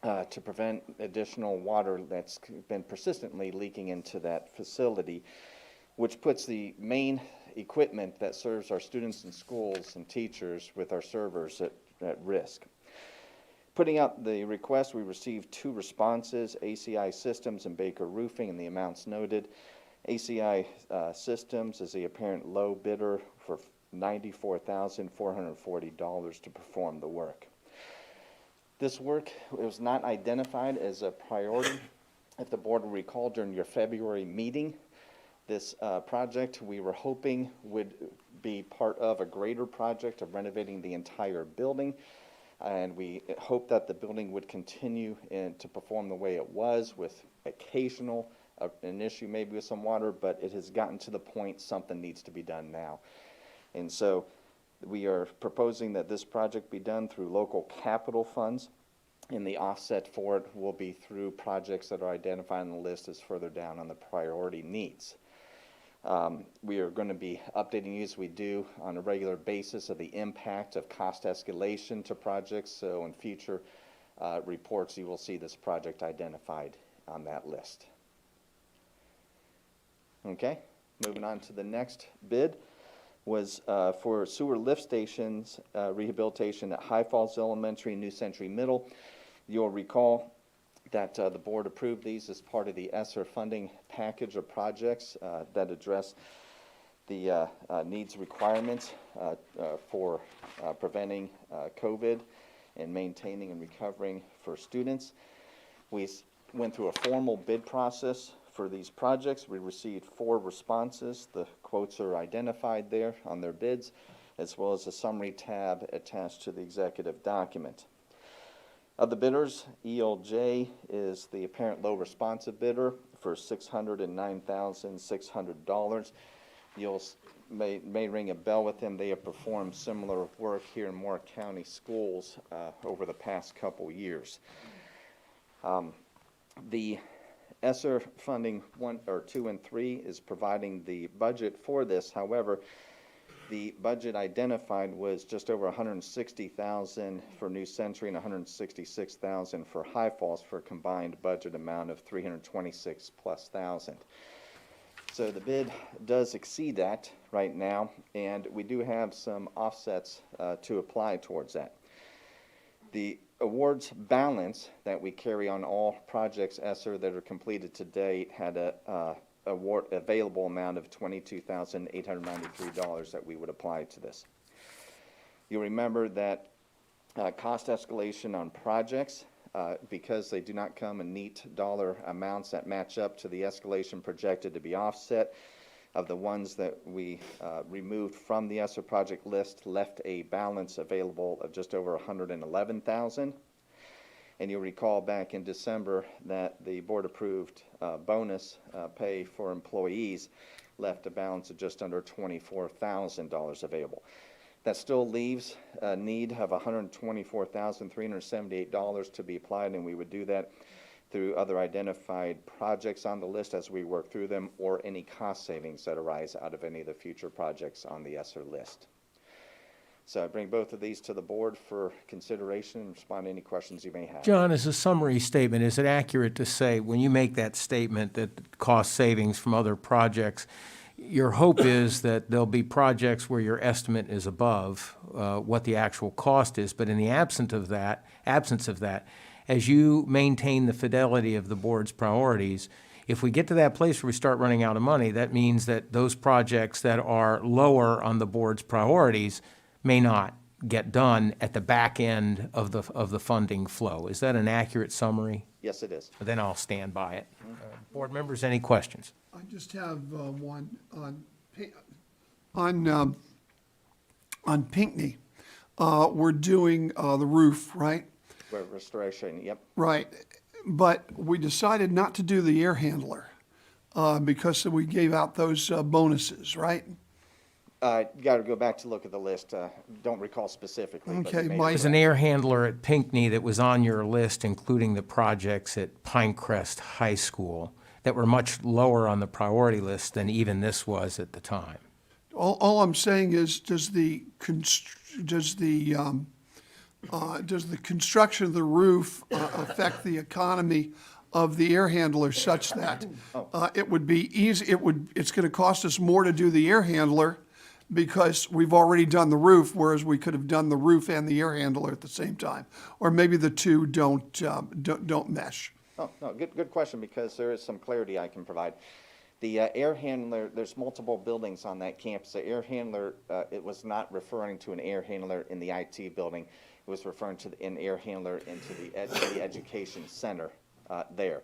to prevent additional water that's been persistently leaking into that facility, which puts the main equipment that serves our students in schools and teachers with our servers at risk. Putting out the request, we received 2 responses, ACI Systems and Baker Roofing, and the amounts noted. ACI Systems is the apparent low bidder for $94,440 to perform the work. This work was not identified as a priority. If the board will recall, during your February meeting, this project we were hoping would be part of a greater project of renovating the entire building, and we hope that the building would continue to perform the way it was, with occasional an issue maybe with some water, but it has gotten to the point something needs to be done now. And so we are proposing that this project be done through local capital funds, and the offset for it will be through projects that are identified on the list as further down on the priority needs. We are going to be updating you as we do on a regular basis of the impact of cost escalation to projects, so in future reports you will see this project identified on that list. Okay, moving on to the next bid was for sewer lift stations rehabilitation at High Falls Elementary, New Century Middle. You'll recall that the board approved these as part of the ESSER funding package of projects that address the needs requirements for preventing COVID and maintaining and recovering for students. We went through a formal bid process for these projects. We received 4 responses. The quotes are identified there on their bids, as well as a summary tab attached to the executive document. Of the bidders, ELJ is the apparent low responsive bidder for $609,600. May ring a bell with them. They have performed similar work here in Moore County schools over the past couple years. The ESSER funding 1 or 2 and 3 is providing the budget for this. However, the budget identified was just over $160,000 for New Century and $166,000 for High Falls, for a combined budget amount of $326,000+. So the bid does exceed that right now, and we do have some offsets to apply towards that. The awards balance that we carry on all projects ESSER that are completed to date had a award available amount of $22,893 that we would apply to this. You'll remember that cost escalation on projects, because they do not come in neat dollar amounts that match up to the escalation projected to be offset, of the ones that we removed from the ESSER project list, left a balance available of just over $111,000. And you'll recall back in December that the board approved bonus pay for employees left a balance of just under $24,000 available. That still leaves a need of $124,378 to be applied, and we would do that through other identified projects on the list as we work through them, or any cost savings that arise out of any of the future projects on the ESSER list. So I bring both of these to the board for consideration and respond to any questions you may have. John, as a summary statement, is it accurate to say when you make that statement that cost savings from other projects, your hope is that there'll be projects where your estimate is above what the actual cost is, but in the absence of that, as you maintain the fidelity of the board's priorities, if we get to that place where we start running out of money, that means that those projects that are lower on the board's priorities may not get done at the back end of the funding flow. Is that an accurate summary? Yes, it is. Then I'll stand by it. Board members, any questions? I just have one on Pinckney. We're doing the roof, right? Restoration, yep. Right, but we decided not to do the air handler because we gave out those bonuses, right? You got to go back to look at the list. Don't recall specifically. but Okay, you may my- have There's an air handler at Pinckney that was on your list, including the projects at Pinecrest High School, that were much lower on the priority list than even this was at the time. All I'm saying is, does the construction of the roof affect the economy of the air handler such that it would be easy, it's gonna cost us more to do the air handler because we've already done the roof, whereas we could have done the roof and the air handler at the same time? Or maybe the two don't mesh. Oh, no, good question, because there is some clarity I can provide. The air handler, there's multiple buildings on that campus. The air handler, it was not referring to an air handler in the IT building. It was referring to an air handler into the education center there.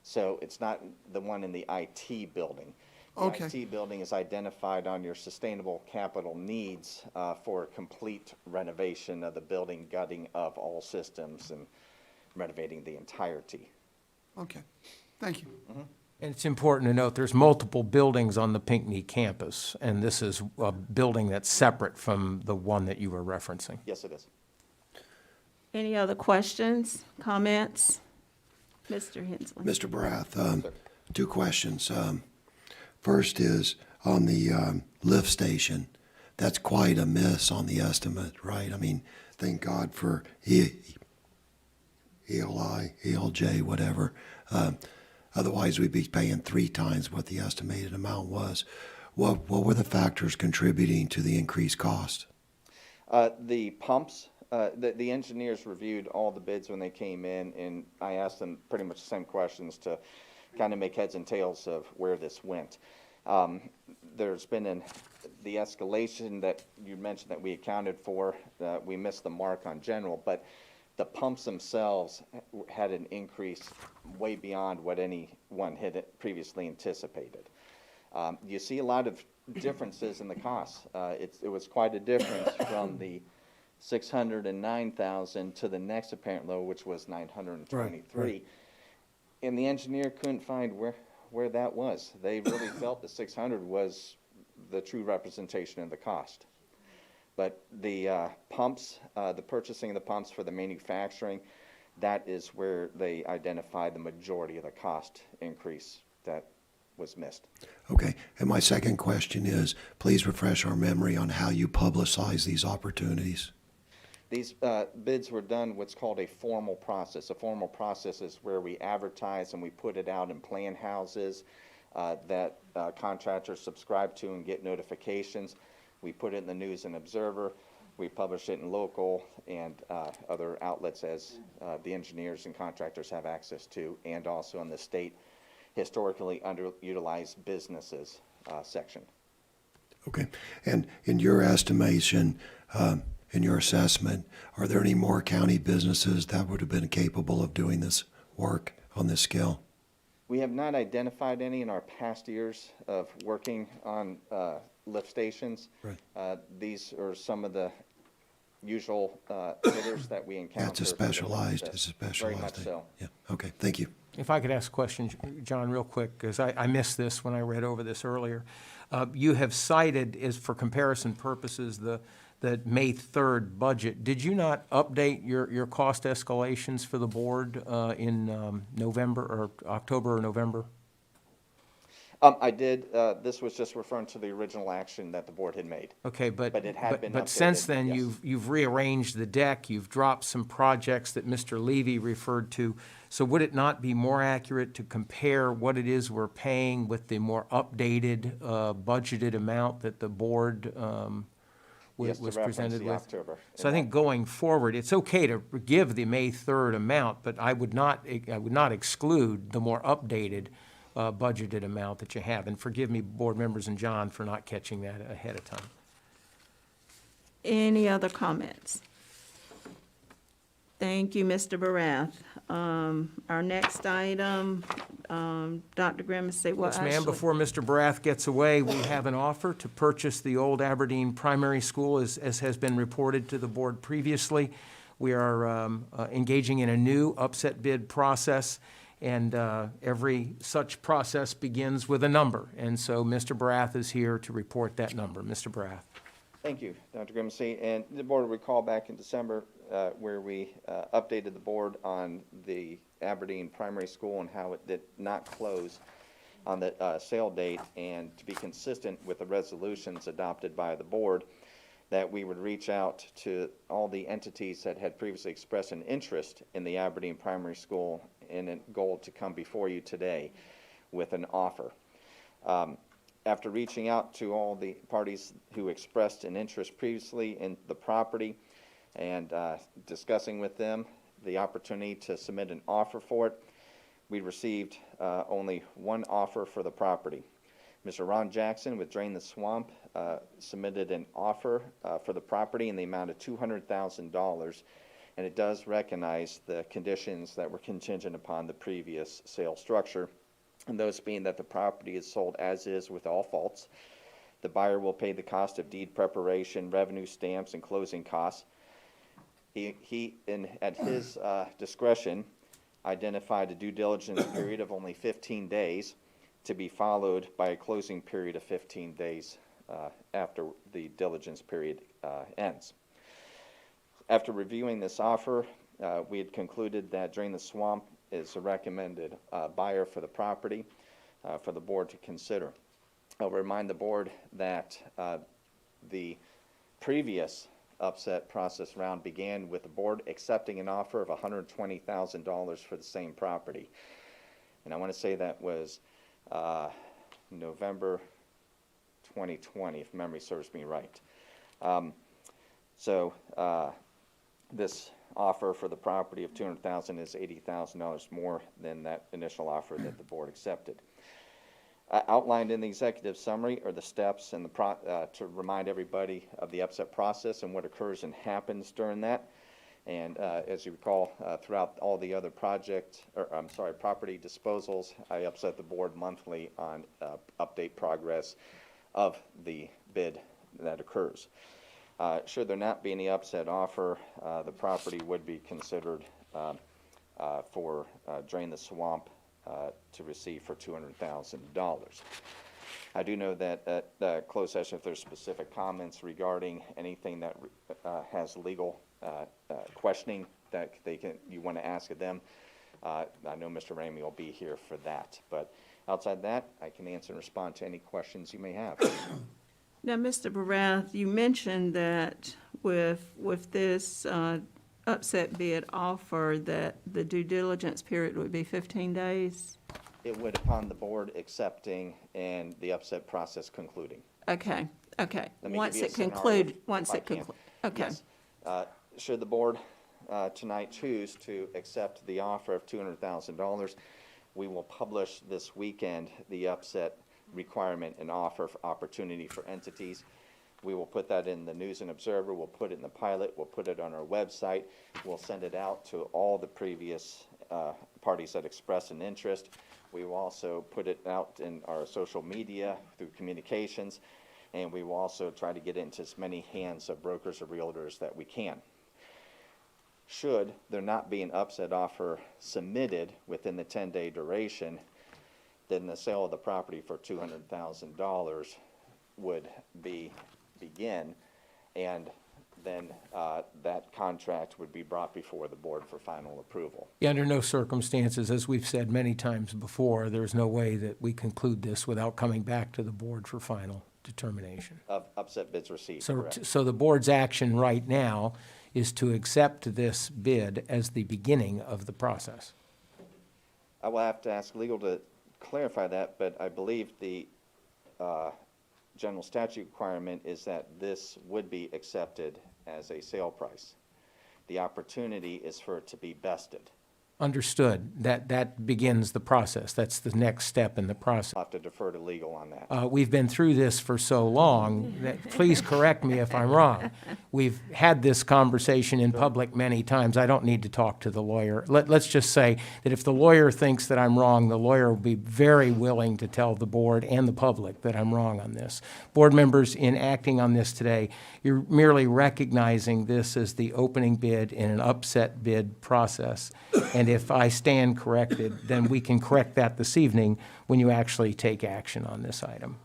So it's not the one in the IT building. Okay. The IT building is identified on your sustainable capital needs for complete renovation of the building, gutting of all systems, and renovating the entirety. Okay, thank you. And it's important to note, there's multiple buildings on the Pinckney campus, and this is a building that's separate from the one that you were referencing. Yes, it is. Any other questions, comments? Mr. Hensley? Mr. Barath, 2 questions. First is on the lift station. That's quite a miss on the estimate, right? I mean, thank God for ELI, ELJ, whatever. Otherwise, we'd be paying 3 times what the estimated amount was. What were the factors contributing to the increased cost? The pumps, the engineers reviewed all the bids when they came in, and I asked them pretty much the same questions to kind of make heads and tails of where this went. there's been the escalation that you mentioned that we accounted for, we missed the mark on general, but the pumps themselves had an increase way beyond what anyone had previously anticipated. You see a lot of differences in the costs. It was quite a difference from the 609,000 to the next apparent low, which was 923. Right. And the engineer couldn't find where that was. They really felt the 600 was the true representation of the cost. But the pumps, the purchasing of the pumps for the manufacturing, that is where they identified the majority of the cost increase that was missed. Okay, and my second question is, please refresh our memory on how you publicize these opportunities. These bids were done what's called a formal process. A formal process is where we advertise and we put it out in plan houses that contractors subscribe to and get notifications. We put it in the News and Observer. We publish it in local and other outlets as the engineers and contractors have access to, and also in the state historically underutilized businesses section. Okay, and in your estimation, in your assessment, are there any more county businesses that would have been capable of doing this work on this scale? We have not identified any in our past years of working on lift stations. Right. These are some of the usual bidders that we encounter. It's a specialized, Very much so. Yeah, okay, thank you. If I could ask a question, John, real quick, because I missed this when I read over this earlier. You have cited, as for comparison purposes, the May 3rd budget. Did you not update your cost escalations for the board in November or October or November? I did. This was just referring to the original action that the board had made. Okay, but it had been but since updated, then, yes. you've rearranged the deck, you've dropped some projects that Mr. Levy referred to. So would it not be more accurate to compare what it is we're paying with the more updated budgeted amount that the board Yes, to was reference presented the with? October. So I think going forward, it's okay to give the May 3rd amount, but I would not exclude the more updated budgeted amount that you have. And forgive me, board members and John, for not catching that ahead of time. Any other comments? Thank you, Mr. Barath. Our next item, Dr. Grimesey, well, Yes, ma'am. actually, Before Mr. Barath gets away, we have an offer to purchase the old Aberdeen Primary School, as has been reported to the board previously. We are engaging in a new upset bid process, and every such process begins with a number. And so Mr. Barath is here to report that number. Mr. Barath. Thank you, Dr. Grimesey. And the board will recall back in December where we updated the board on the Aberdeen Primary School and how it did not close on the sale date, and to be consistent with the resolutions adopted by the board, that we would reach out to all the entities that had previously expressed an interest in the Aberdeen Primary School in a goal to come before you today with an offer. After reaching out to all the parties who expressed an interest previously in the property and discussing with them the opportunity to submit an offer for it, we received only one offer for the property. Mr. Ron Jackson with Drain the Swamp submitted an offer for the property in the amount of $200,000, and it does recognize the conditions that were contingent upon the previous sale structure, and those being that the property is sold as is with all faults. The buyer will pay the cost of deed preparation, revenue stamps, and closing costs. He at his discretion, identified a due diligence period of only 15 days to be followed by a closing period of 15 days after the diligence period ends. After reviewing this offer, we had concluded that Drain the Swamp is a recommended buyer for the property for the board to consider. I'll remind the board that the previous upset process round began with the board accepting an offer of $120,000 for the same property. And I want to say that was November 2020, if memory serves me right. This offer for the property of $200,000 is $80,000 more than that initial offer that the board accepted. Outlined in the executive summary are the steps and to remind everybody of the upset process and what occurs and happens during that. And as you recall, throughout all the other property disposals, I upset the board monthly on update progress of the bid that occurs. Should there not be any upset offer, the property would be considered for Drain the Swamp to receive for $200,000. I do know that at closed session, if there's specific comments regarding anything that has legal questioning that you want to ask of them, I know Mr. Ramey will be here for that. But outside that, I can answer and respond to any questions you may have. Now, Mr. Barath, you mentioned that with this upset bid offer, that the due diligence period would be 15 days? It would upon the board accepting and the upset process concluding. Okay. Let me give Once you a it scenario, conclude, if I can. okay. Yes. Should the board tonight choose to accept the offer of $200,000, we will publish this weekend the upset requirement and offer for opportunity for entities. We will put that in the News and Observer, we'll put it in the pilot, we'll put it on our website, we'll send it out to all the previous parties that express an interest. We will also put it out in our social media through communications, and we will also try to get into as many hands of brokers or realtors that we can. Should there not be an upset offer submitted within the 10-day duration, then the sale of the property for $200,000 would begin, and then that contract would be brought before the board for final approval. Yeah, under no circumstances, as we've said many times before, there's no way that we conclude this without coming back to the board for final determination. Of upset bids received, correct. So the board's action right now is to accept this bid as the beginning of the process. I will have to ask legal to clarify that, but I believe the general statute requirement is that this would be accepted as a sale price. The opportunity is for it to be vested. Understood. That begins the process. That's the next step in the process. I'll have to defer to legal on that. We've been through this for so long that, please correct me if I'm wrong. We've had this conversation in public many times. I don't need to talk to the lawyer. Let's just say that if the lawyer thinks that I'm wrong, the lawyer will be very willing to tell the board and the public that I'm wrong on this. Board members, in acting on this today, you're merely recognizing this as the opening bid in an upset bid process. And if I stand corrected, then we can correct that this evening when you actually take action on this item.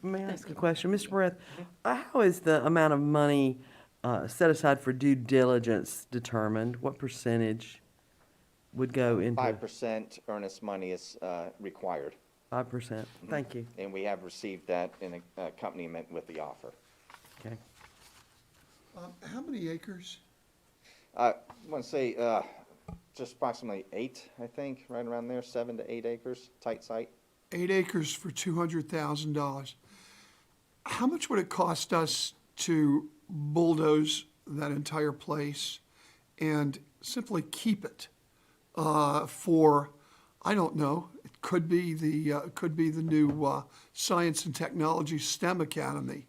May I ask a question? Mr. Barrett, how is the amount of money set aside for due diligence determined? What percentage would go into? 5% earnest money is required. 5%. Thank you. And we have received that in accompaniment with the offer. Okay. How many acres? I want to say just approximately 8, I think, right around there, 7 to 8 acres, tight site. 8 acres for $200,000. How much would it cost us to bulldoze that entire place and simply keep it for, I don't know, it could be the new Science and Technology STEM Academy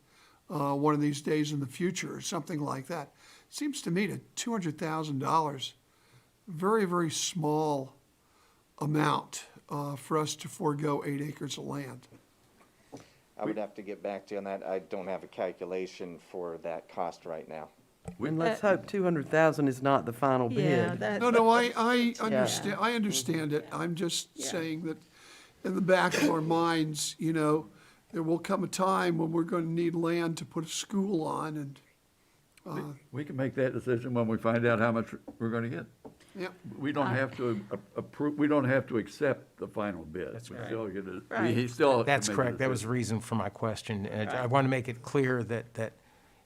one of these days in the future or something like that. It seems to me that $200,000, very, very small amount for us to forego 8 acres of land. I would have to get back to you on that. I don't have a calculation for that cost right now. And let's hope 200,000 is not the final bid. No, I understand, I understand it. I'm just saying that in the back of our minds, you know, there will come a time when we're going to need land to put a school on, and We can make that decision when we find out how much we're going to get. yeah. We don't have to approve, we don't have to accept the final bid. That's We right. still get to- Right. he still has to That's make a correct. That was the decision. reason for my question. And I want to make it clear that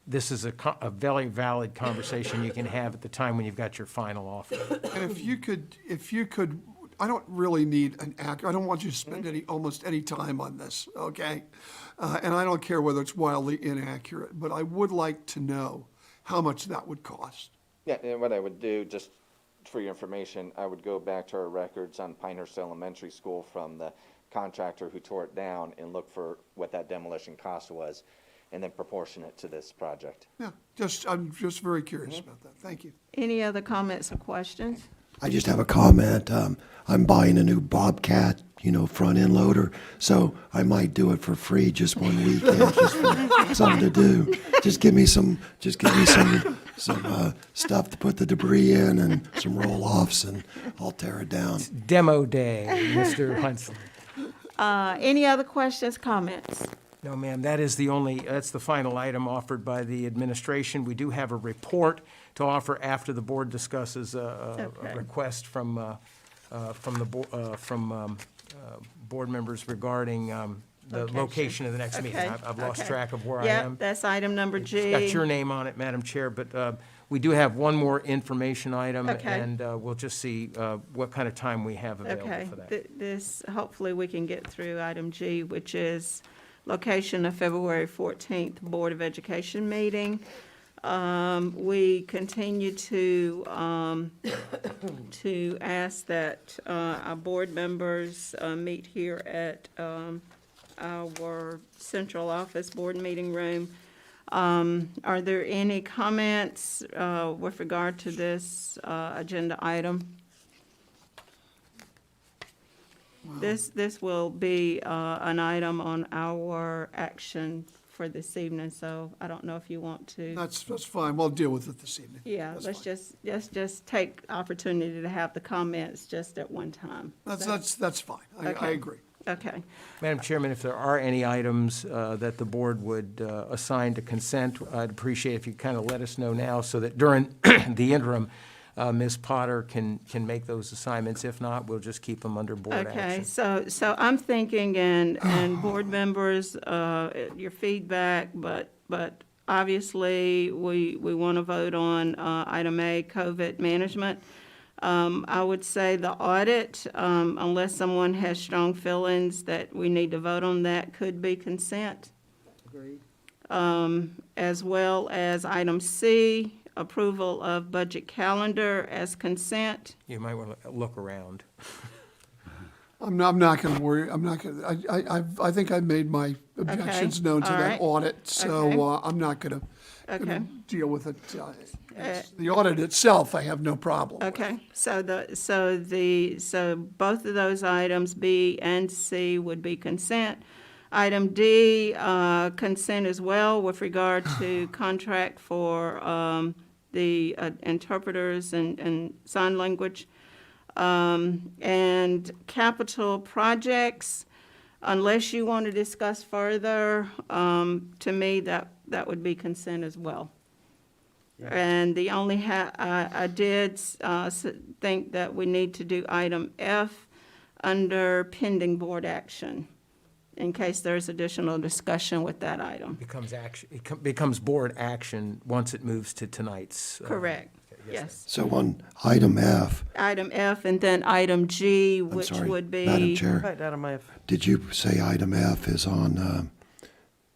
this is a very valid conversation you can have at the time when you've got your final offer. And if you could, I don't really need I don't want you to spend almost any time on this, okay? And I don't care whether it's wildly inaccurate, but I would like to know how much that would cost. Yeah, and what I would do, just for your information, I would go back to our records on Pinehurst Elementary School from the contractor who tore it down and look for what that demolition cost was, and then proportion it to this project. Yeah, I'm just very curious about that. Thank you. Any other comments or questions? I just have a comment. I'm buying a new Bobcat, front end loader, so I might do it for free just one weekend, just for something to do. Just give me some stuff to put the debris in and some roll-offs, and I'll tear it down. Demo day, Mr. Hunsley. Any other questions, comments? No, ma'am, that's the final item offered by the administration. We do have a report to offer after the board discusses a request from board members regarding the location of the next meeting. I've lost track of where I am. Yep, that's item number G. It's got your name on it, Madam Chair, but we do have one more information item, Okay. and we'll just see what kind of time we have available for that. This, hopefully we can get through item G, which is location of February 14th Board of Education meeting. We continue to ask that our board members meet here at our central office board meeting room. Are there any comments with regard to this agenda item? This will be an item on our action for this evening, so I don't know if you want to. That's fine. We'll deal with it this evening. Yeah, That's let's just take opportunity to have the comments just at one time. That's fine. I Okay. agree. Okay, Madam Chairman, if there are any items that the board would assign to consent, I'd appreciate if you kind of let us know now so that during the interim, Ms. Potter can make those assignments. If not, we'll just keep them under board okay, action. so I'm thinking, and board members, your feedback, but obviously, we want to vote on item A, COVID management. I would say the audit, unless someone has strong feelings that we need to vote on that, could be consent. Agreed. As well as item C, approval of budget calendar as consent. You might want to look around. I'm not going to worry. I'm not going to, I think I made my objections known to all that right. Okay. So I'm not going to Okay. deal with it. The audit itself, I have no problem with. Okay, so both of those items, B and C, would be consent. Item D, consent as well with regard to contract for the interpreters and sign language. And capital projects, unless you want to discuss further, to me, that would be consent as well. And the only, I did think that we need to do item F under pending board action, in case there's additional discussion with that item. Becomes board action once it moves to tonight's. Correct, yes. So on item F, Item F, and then item G, I'm which sorry, would be. Madam Chair, Right, item F. did you say item F is on,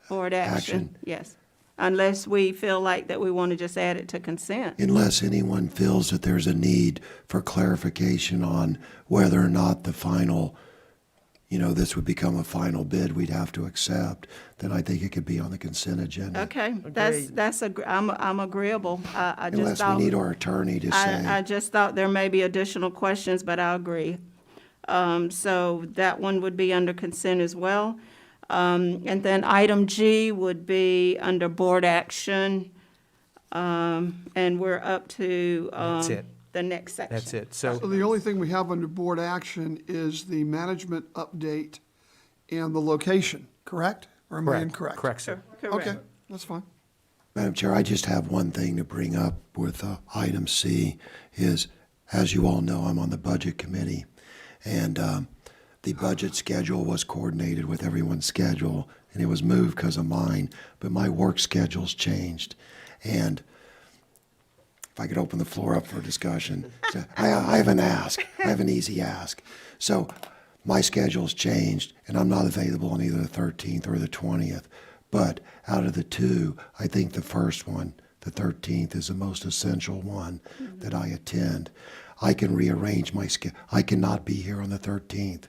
Board action, action? yes. Unless we feel like that we want to just add it to consent. unless anyone feels that there's a need for clarification on whether or not the final, this would become a final bid we'd have to accept, then I think it could be on the consent agenda. Okay, Agreed. I'm agreeable. I just Unless thought. we need our attorney to I say, just thought there may be additional questions, but I agree. So that one would be under consent as well. And then item G would be under board action. And we're up to That's it. the next section. That's it. So So the only thing we have under board action is the management update and the location, correct? Or am I incorrect? correct, sir. Okay, Correct. that's fine. Madam Chair, I just have one thing to bring up with item C is, as you all know, I'm on the budget committee. And the budget schedule was coordinated with everyone's schedule, and it was moved because of mine, but my work schedule's changed. And if I could open the floor up for discussion, so I have an ask. I have an easy ask. So my schedule's changed, and I'm not available on either the 13th or the 20th. But out of the two, I think the first one, the 13th, is the most essential one that I attend. I can rearrange my schedule. I cannot be here on the 13th,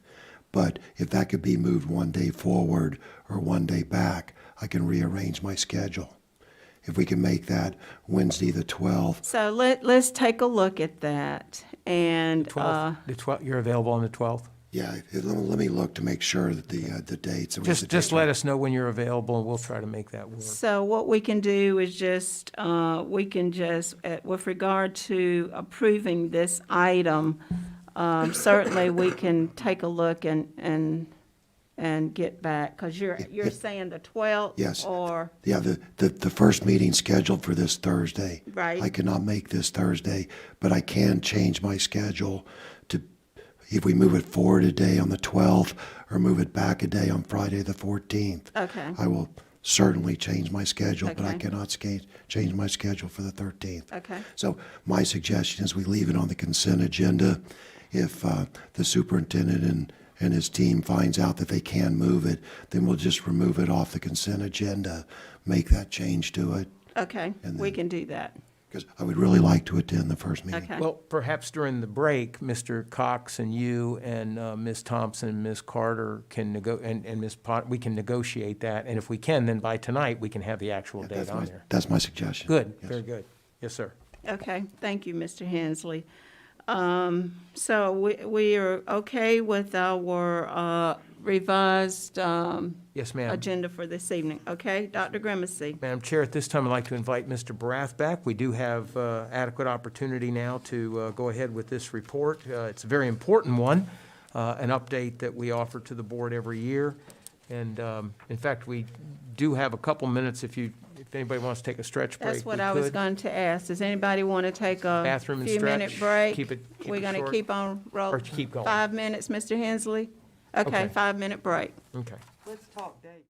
But if that could be moved one day forward or one day back, I can rearrange my schedule. If we can make that Wednesday the 12th, So let's take a look at that, and, 12th, you're available on the 12th? yeah, let me look to make sure that the dates. and we have the Just dates let right. us know when you're available, and we'll try to make that work. so what we can do is just, with regard to approving this item, certainly we can take a look and get back, because you're saying the 12th? Yes. Or, Yeah, the first meeting scheduled for this Thursday. Right. I cannot make this Thursday, but I can change my schedule to, if we move it forward a day on the 12th or move it back a day on Friday the 14th. okay, I will certainly change my schedule, but I Okay. cannot change my schedule for the 13th. okay, So my suggestion is we leave it on the consent agenda. If the superintendent and his team finds out that they can move it, then we'll just remove it off the consent agenda, make that change to it, okay, And we then- can do that, because I would really like to attend the first meeting. okay. Well, perhaps during the break, Mr. Cox and you and Ms. Thompson and Ms. Carter can and Ms. Pot, we can negotiate that. And if we can, then by tonight, we can have the actual date on there. That's my suggestion. Good, Yes. very good. Yes, sir. Okay, thank you, Mr. Hensley. So we are okay with our revised Yes, ma'am. agenda for this evening, okay? Dr. Grimesey? Madam Chair, at this time, I'd like to invite Mr. Brath back. We do have adequate opportunity now to go ahead with this report. It's a very important one, an update that we offer to the board every year. And in fact, we do have a couple minutes if anybody wants to take a stretch break. That's what we I was could. going to ask. Does anybody want to take a Bathroom and few-minute stretch. break? Keep it We're going to short. keep on roll. Or keep going. 5 minutes, Mr. Hensley? Okay, Okay. 5-minute break. Okay. Let's talk dates.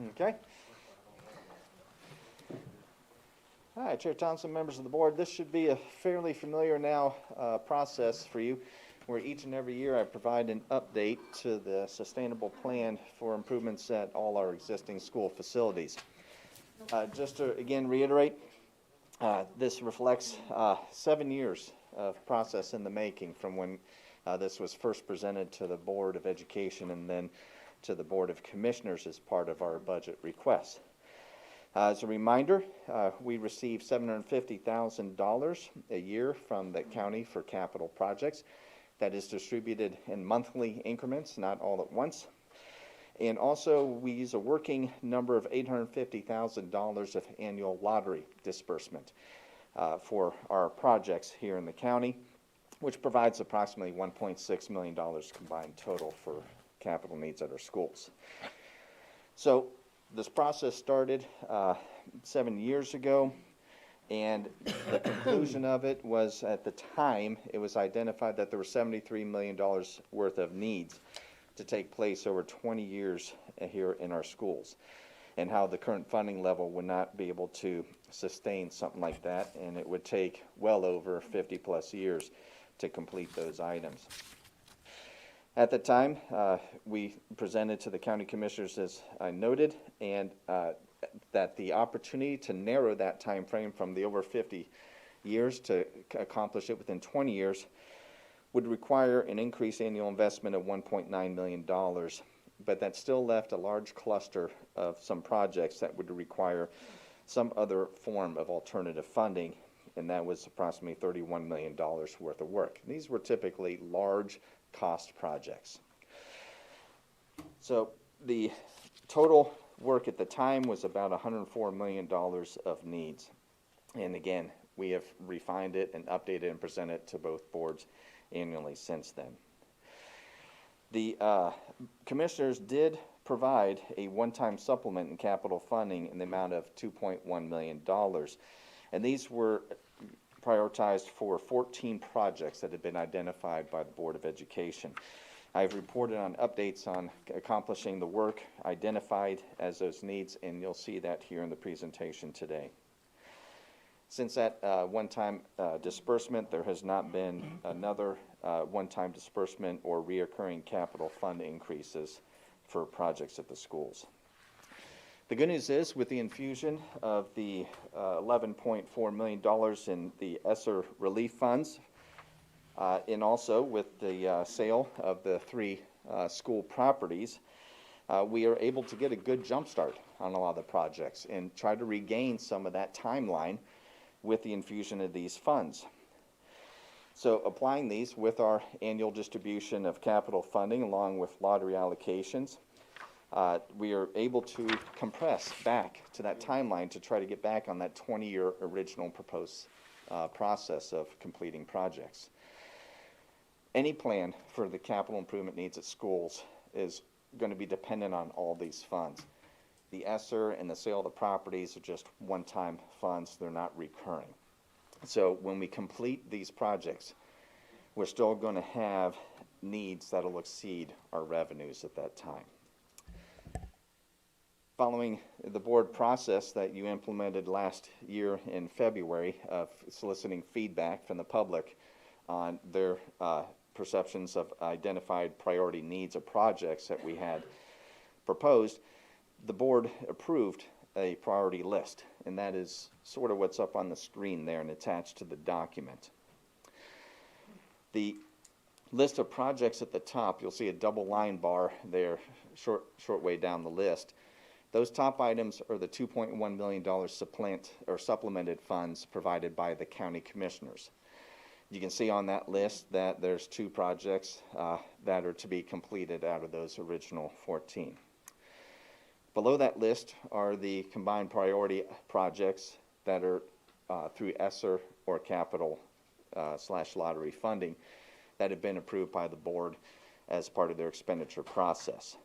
Okay. All right, Chair Thompson, members of the board, this should be a fairly familiar now process for you, where each and every year I provide an update to the sustainable plan for improvements at all our existing school facilities. Just to again reiterate, this reflects 7 years of process in the making from when this was first presented to the Board of Education and then to the Board of Commissioners as part of our budget request. As a reminder, we receive $750,000 a year from the county for capital projects. That is distributed in monthly increments, not all at once. And also, we use a working number of $850,000 of annual lottery disbursement for our projects here in the county, which provides approximately $1.6 million combined total for capital needs at our schools. So this process started 7 years ago, and the conclusion of it was, at the time, it was identified that there were $73 million worth of needs to take place over 20 years here in our schools, and how the current funding level would not be able to sustain something like that, and it would take well over 50 plus years to complete those items. At the time, we presented to the county commissioners, as I noted, and that the opportunity to narrow that time frame from the over 50 years to accomplish it within 20 years would require an increased annual investment of $1.9 million, but that still left a large cluster of some projects that would require some other form of alternative funding, and that was approximately $31 million worth of work. These were typically large cost projects. So the total work at the time was about $104 million of needs. And again, we have refined it and updated and presented it to both boards annually since then. The commissioners did provide a one-time supplement in capital funding in the amount of $2.1 million. And these were prioritized for 14 projects that had been identified by the Board of Education. I've reported on updates on accomplishing the work identified as those needs, and you'll see that here in the presentation today. Since that one-time disbursement, there has not been another one-time disbursement or reoccurring capital fund increases for projects at the schools. The good news is, with the infusion of the $11.4 million in the ESSER relief funds, and also with the sale of the 3 school properties, we are able to get a good jump start on a lot of the projects and try to regain some of that timeline with the infusion of these funds. So applying these with our annual distribution of capital funding along with lottery allocations, we are able to compress back to that timeline to try to get back on that 20-year original proposed process of completing projects. Any plan for the capital improvement needs at schools is going to be dependent on all these funds. The ESSER and the sale of the properties are just one-time funds. They're not recurring. So when we complete these projects, we're still going to have needs that will exceed our revenues at that time. Following the board process that you implemented last year in February of soliciting feedback from the public on their perceptions of identified priority needs of projects that we had proposed, the board approved a priority list, and that is sort of what's up on the screen there and attached to the document. The list of projects at the top, you'll see a double line bar there, short way down the list. Those top items are the $2.1 million supplemented funds provided by the county commissioners. You can see on that list that there's 2 projects that are to be completed out of those original 14. Below that list are the combined priority projects that are through ESSER or capital / lottery funding that have been approved by the board as part of their expenditure process.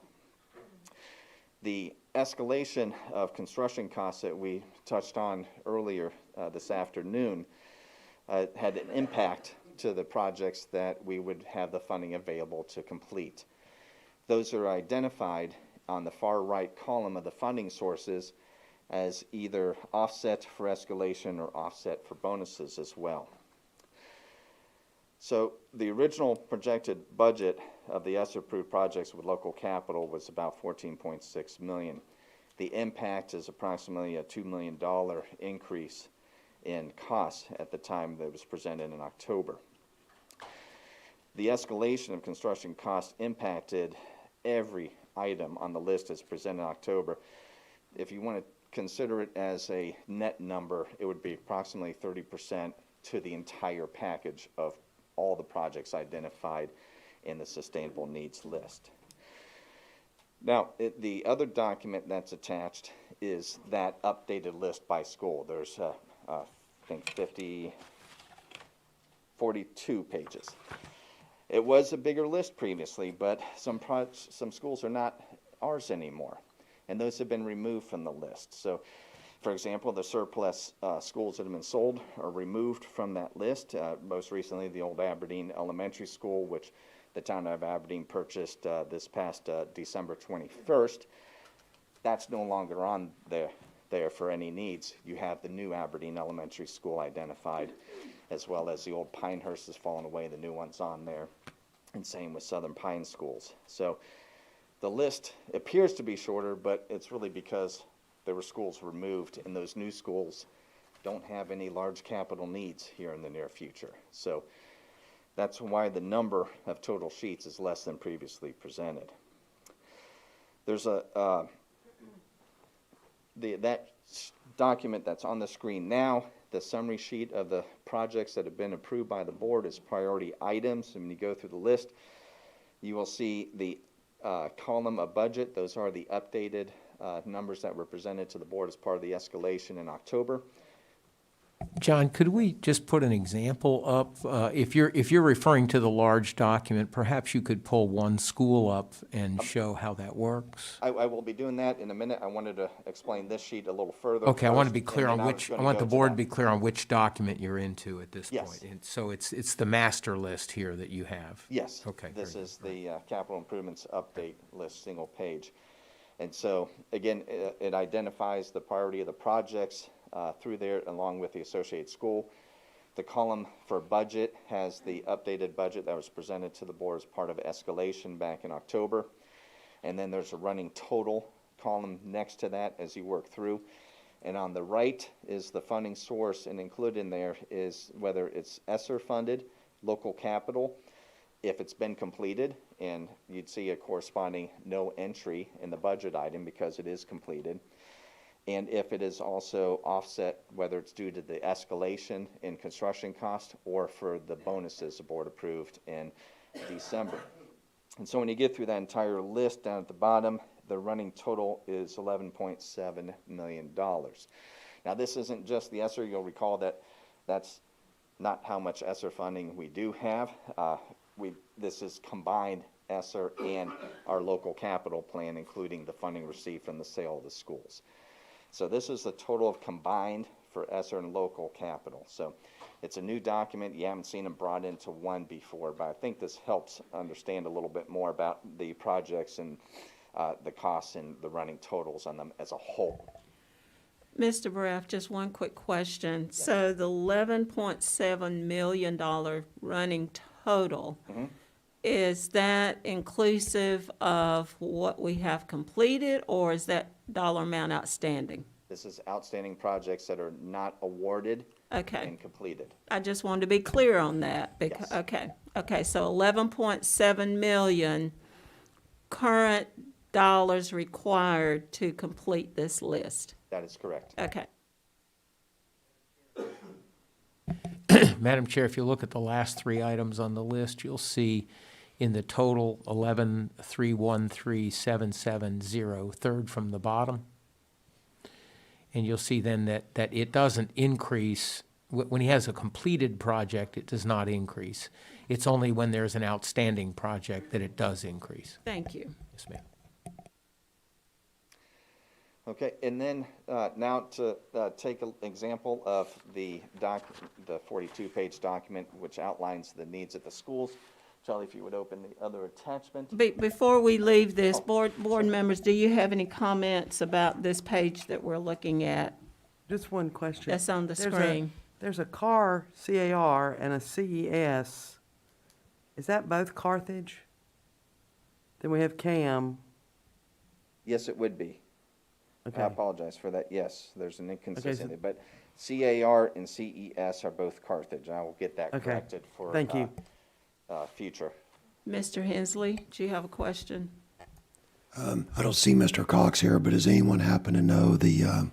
The escalation of construction costs that we touched on earlier this afternoon had an impact to the projects that we would have the funding available to complete. Those are identified on the far right column of the funding sources as either offset for escalation or offset for bonuses as well. So the original projected budget of the ESSER-approved projects with local capital was about $14.6 million. The impact is approximately a $2 million increase in costs at the time that it was presented in October. The escalation of construction costs impacted every item on the list as presented in October. If you want to consider it as a net number, it would be approximately 30% to the entire package of all the projects identified in the sustainable needs list. Now, the other document that's attached is that updated list by school. There's, I think, 42 pages. It was a bigger list previously, but some schools are not ours anymore, and those have been removed from the list. So, for example, the surplus schools that have been sold are removed from that list. Most recently, the old Aberdeen Elementary School, which the town of Aberdeen purchased this past December 21st. That's no longer on there for any needs. You have the new Aberdeen Elementary School identified, as well as the old Pinehurst has fallen away, the new one's on there, and same with Southern Pine Schools. So the list appears to be shorter, but it's really because there were schools removed, and those new schools don't have any large capital needs here in the near future. So that's why the number of total sheets is less than previously presented. There's that document that's on the screen now, the summary sheet of the projects that have been approved by the board as priority items. And when you go through the list, you will see the column of budget. Those are the updated numbers that were presented to the board as part of the escalation in October. John, could we just put an example up? If you're referring to the large document, perhaps you could pull one school up and show how that works. I will be doing that in a minute. I wanted to explain this sheet a little further. Okay, I want to first, be clear and on then I which, was I gonna want go the to board that. to be clear on which document you're into at this Yes. point. And so it's the master list here that you have. Yes. Okay. This very is the capital improvements update list, single page. And so, again, it identifies the priority of the projects through there along with the associated school. The column for budget has the updated budget that was presented to the board as part of escalation back in October. And then there's a running total column next to that as you work through. And on the right is the funding source, and included in there is whether it's ESSER funded, local capital, if it's been completed, and you'd see a corresponding no entry in the budget item because it is completed. And if it is also offset, whether it's due to the escalation in construction cost or for the bonuses the board approved in December. And so when you get through that entire list down at the bottom, the running total is $11.7 million. Now this isn't just the ESSER. You'll recall that that's not how much ESSER funding we do have. This is combined ESSER and our local capital plan, including the funding received from the sale of the schools. So this is the total of combined for ESSER and local capital. So it's a new document. You haven't seen them brought into one before, but I think this helps understand a little bit more about the projects and the costs and the running totals on them as a whole. Mr. Braff, just one quick question. Yes. So the $11.7 million running total, is that inclusive of what we have completed, or is that dollar amount outstanding? This is outstanding projects that are not awarded and completed. I just wanted to be clear on that. Yes. Okay, so 11.7 million current dollars required to complete this list. That is correct. Okay. Madam Chair, if you look at the last three items on the list, you'll see in the total 11,313,770, third from the bottom. And you'll see then that it doesn't increase. When he has a completed project, it does not increase. It's only when there's an outstanding project that it does increase. Thank you. Yes, ma'am. Okay, and then now to take an example of the 42-page document which outlines the needs of the schools. Charlie, if you would open the other attachment. Before we leave this, board members, do you have any comments about this page that we're looking at? Just one question. That's on the There's screen. There's a CAR, CAR, and a CES. Is that both Carthage? Then we have CAM. Yes, it would be. Okay. I apologize for that. Yes, there's an inconsistency, but CAR and CES are both Carthage. I will get that Okay. corrected for Thank you. future. Mr. Hensley, do you have a question? I don't see Mr. Cox here, but does anyone happen to know the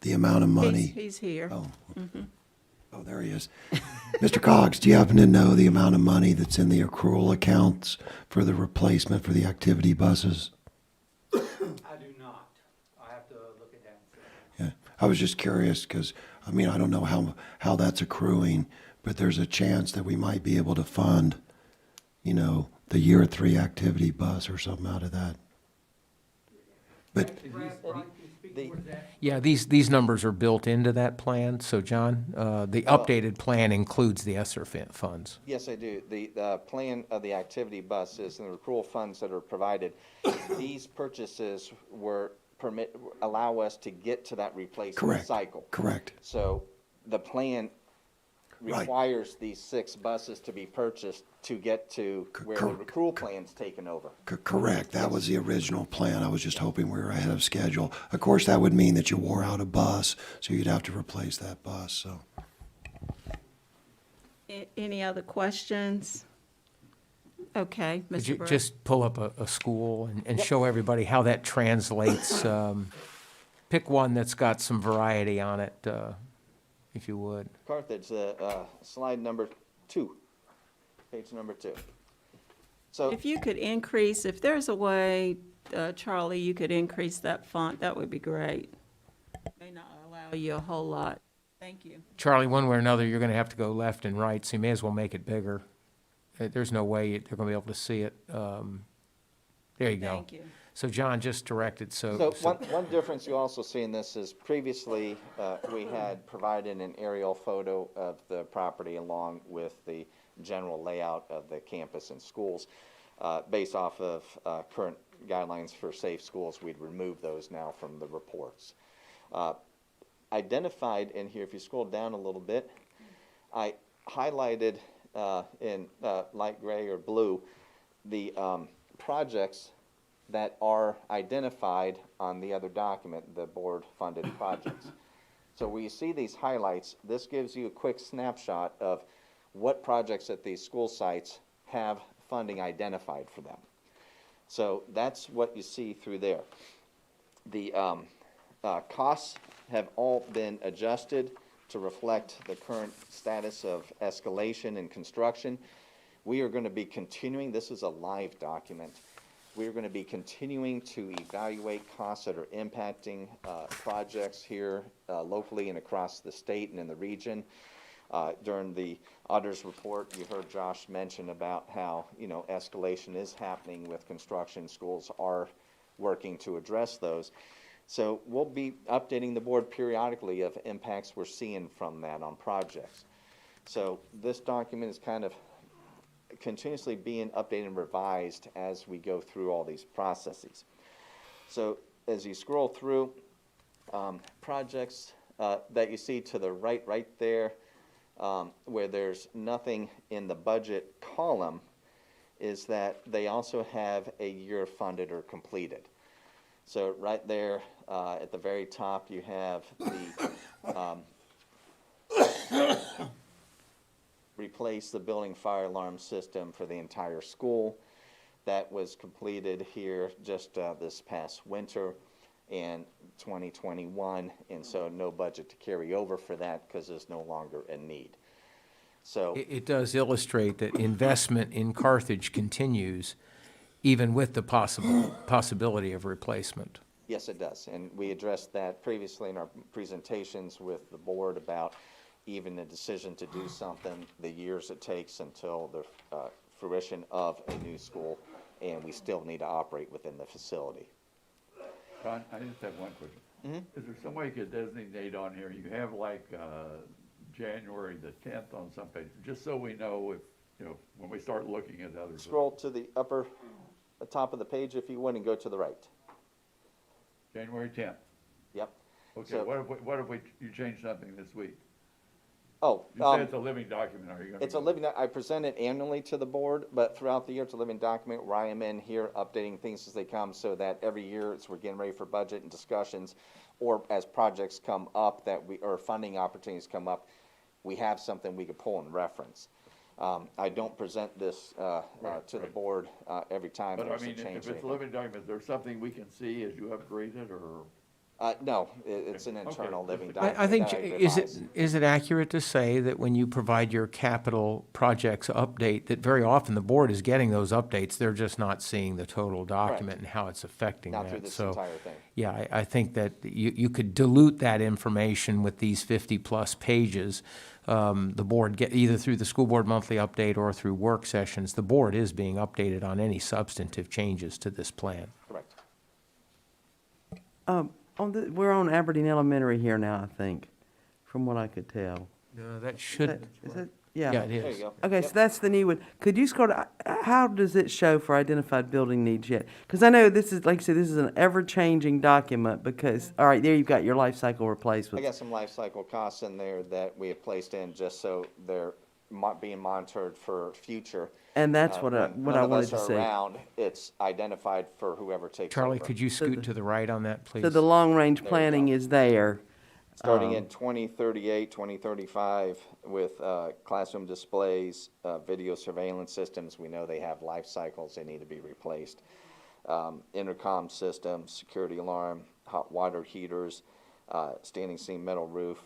amount of money? He's here. Oh. Oh, there he is. Mr. Cox, do you happen to know the amount of money that's in the accrual accounts for the replacement for the activity buses? I do not. I have to look it down. Yeah, I was just curious because, I mean, I don't know how that's accruing, but there's a chance that we might be able to fund, you know, the year 3 activity bus or something out of that. But Yeah, these numbers are built into that plan, so John, the updated plan includes the ESSER funds. Yes, I do. The plan of the activity buses and the accrual funds that are provided, these purchases allow us to get to that replacement cycle. Correct. So the plan Right. requires these 6 buses to be purchased to get to where the accrual plan's taken over. Correct. That was the original plan. I was just hoping we were ahead of schedule. Of course, that would mean that you wore out a bus, so you'd have to replace that bus, so. Any other questions? Okay, Could Mr. you Burke. just pull up a school and show everybody how that translates? Pick one that's got some variety on it, if you would. Carthage, slide number 2, page number 2. So If you could increase, if there's a way, Charlie, you could increase that font, that would be great. May not allow you a whole lot. Thank you. Charlie, one way or another, you're going to have to go left and right, so you may as well make it bigger. There's no way they're going to be able to see it. There you go. Thank you. So John just directed, So one difference you also see in this is previously, we had provided an aerial photo of the property along with the general layout of the campus and schools. Based off of current guidelines for safe schools, we'd remove those now from the reports. Identified in here, if you scroll down a little bit, I highlighted in light gray or blue the projects that are identified on the other document, the board-funded projects. So where you see these highlights, this gives you a quick snapshot of what projects at these school sites have funding identified for them. So that's what you see through there. The costs have all been adjusted to reflect the current status of escalation and construction. We are going to be continuing, this is a live document, we are going to be continuing to evaluate costs that are impacting projects here locally and across the state and in the region. During the auditor's report, you heard Josh mention about how, you know, escalation is happening with construction. Schools are working to address those. So we'll be updating the board periodically of impacts we're seeing from that on projects. So this document is kind of continuously being updated and revised as we go through all these processes. So as you scroll through, projects that you see to the right there, where there's nothing in the budget column, is that they also have a year funded or completed. So right there at the very top, you have the replace the building fire alarm system for the entire school. That was completed here just this past winter in 2021, and so no budget to carry over for that because there's no longer a need. So it does illustrate that investment in Carthage continues even with the possibility of replacement. yes, it does, and we addressed that previously in our presentations with the board about even the decision to do something, the years it takes until the fruition of a new school, and we still need to operate within the facility. Don, I just have one question. Is there some way you could designate on here, you have like January the 10th on some page, just so we know if you know, when we start looking at others. Scroll to the top of the page if you would, and go to the right. January 10th. Yep. Okay, So- what if you change something this week? Oh, You say it's a living document, are you gonna? it's a living, I present it annually to the board, but throughout the year, it's a living document where I am in here updating things as they come, so that every year, as we're getting ready for budget and discussions, or as projects come up or funding opportunities come up, we have something we could pull and reference. I don't present this, to the board, every time But I there's a mean, change. if it's a living document, is there something we can see as you upgrade it, or? No, it's an internal Okay. living document. I think, that is it accurate to say that when you provide your capital projects update, that very often the board is getting those updates, they're just not seeing the total document and how it's affecting that? Not through this So, entire thing. yeah, I think that you could dilute that information with these 50-plus pages. The board, either through the school board monthly update or through work sessions, the board is being updated on any substantive changes to this plan. Correct. We're on Aberdeen Elementary here now, I think, from what I could tell. That should, Is that, yeah. yeah, it There you is. go. Okay, Yep. so that's the new one. Could you scroll to, how does it show for identified building needs yet? Because I know this is, like I said, this is an ever-changing document because, all right, there you've got your life cycle I replacement. got some life cycle costs in there that we have placed in just so they're being monitored for future. And that's what I When wanted to none of us are see. around, it's identified for whoever takes over. Charlie, could you scoot to the right on that, please? So the long-range There you planning go. is there. Starting in 2038, 2035, with classroom displays, video surveillance systems, we know they have life cycles, they need to be replaced. Intercom systems, security alarm, hot water heaters, standing seam metal roof.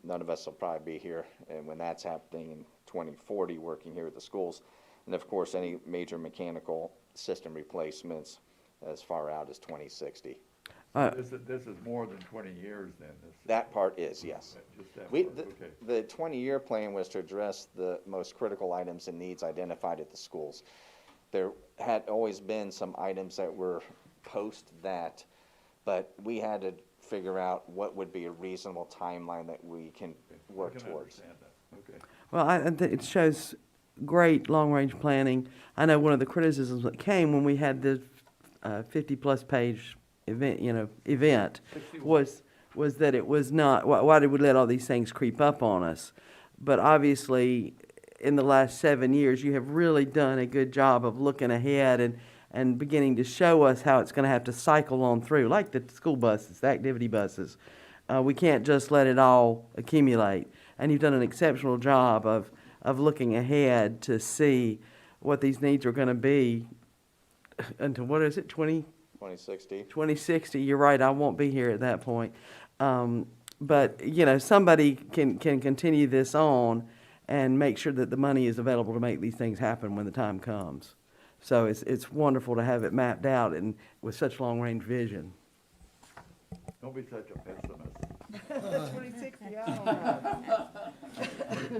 None of us will probably be here and when that's happening in 2040, working here at the schools. And of course, any major mechanical system replacements as far out as 2060. This is more than 20 years then? That part is, yes. Just that We, part, okay. the 20-year plan was to address the most critical items and needs identified at the schools. There had always been some items that were post that, but we had to figure out what would be a reasonable timeline that we can work I can towards. understand that, okay. Well, I think it shows great long-range planning. I know one of the criticisms that came when we had the 50-plus page event was that it was not, why did we let all these things creep up on us? But obviously, in the last 7 years, you have really done a good job of looking ahead and beginning to show us how it's going to have to cycle on through, like the school buses, the activity buses. We can't just let it all accumulate. And you've done an exceptional job of looking ahead to see what these needs are going to be until, what is it, 2060. 2060, you're right, I won't be here at that point. But, somebody can continue this on and make sure that the money is available to make these things happen when the time comes. So it's wonderful to have it mapped out and with such long-range vision. Don't be such a pessimist. 2060,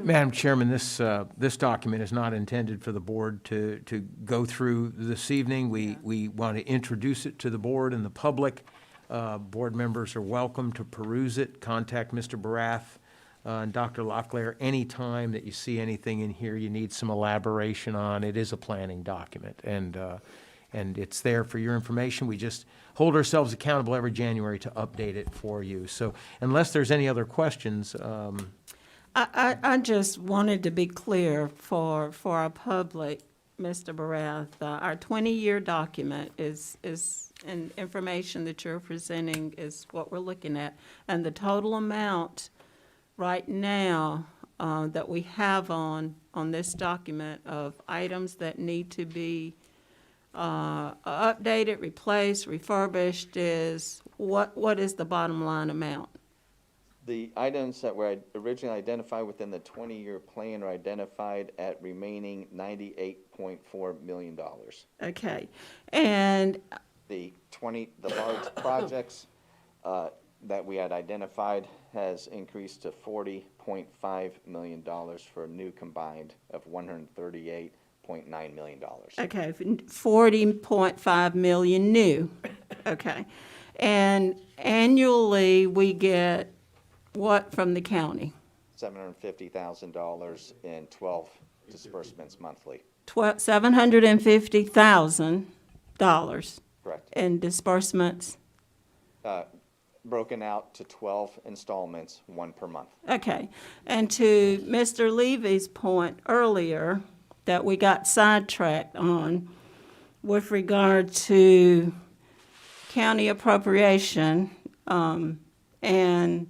Madam Chairman, this document is not intended for the board to go through this evening. We want to introduce it to the board and the public. Board members are welcome to peruse it. Contact Mr. Barath and Dr. Locklear anytime that you see anything in here you need some elaboration on. It is a planning document, and it's there for your information. We just hold ourselves accountable every January to update it for you. So unless there's any other questions, I just wanted to be clear for our public, Mr. Barath, our 20-year document is, and information that you're presenting is what we're looking at. And the total amount right now that we have on this document of items that need to be updated, replaced, refurbished is, what is the bottom line amount? The items that were originally identified within the 20-year plan are identified at remaining $98.4 million. Okay, and The large projects that we had identified has increased to $40.5 million for a new combined of $138.9 million. okay, 40.5 million new, okay. And annually, we get what from the county? $750,000 in 12 disbursements monthly. $750,000 Correct. in disbursements. Broken out to 12 installments, one per month. Okay. And to Mr. Levy's point earlier that we got sidetracked on with regard to county appropriation, and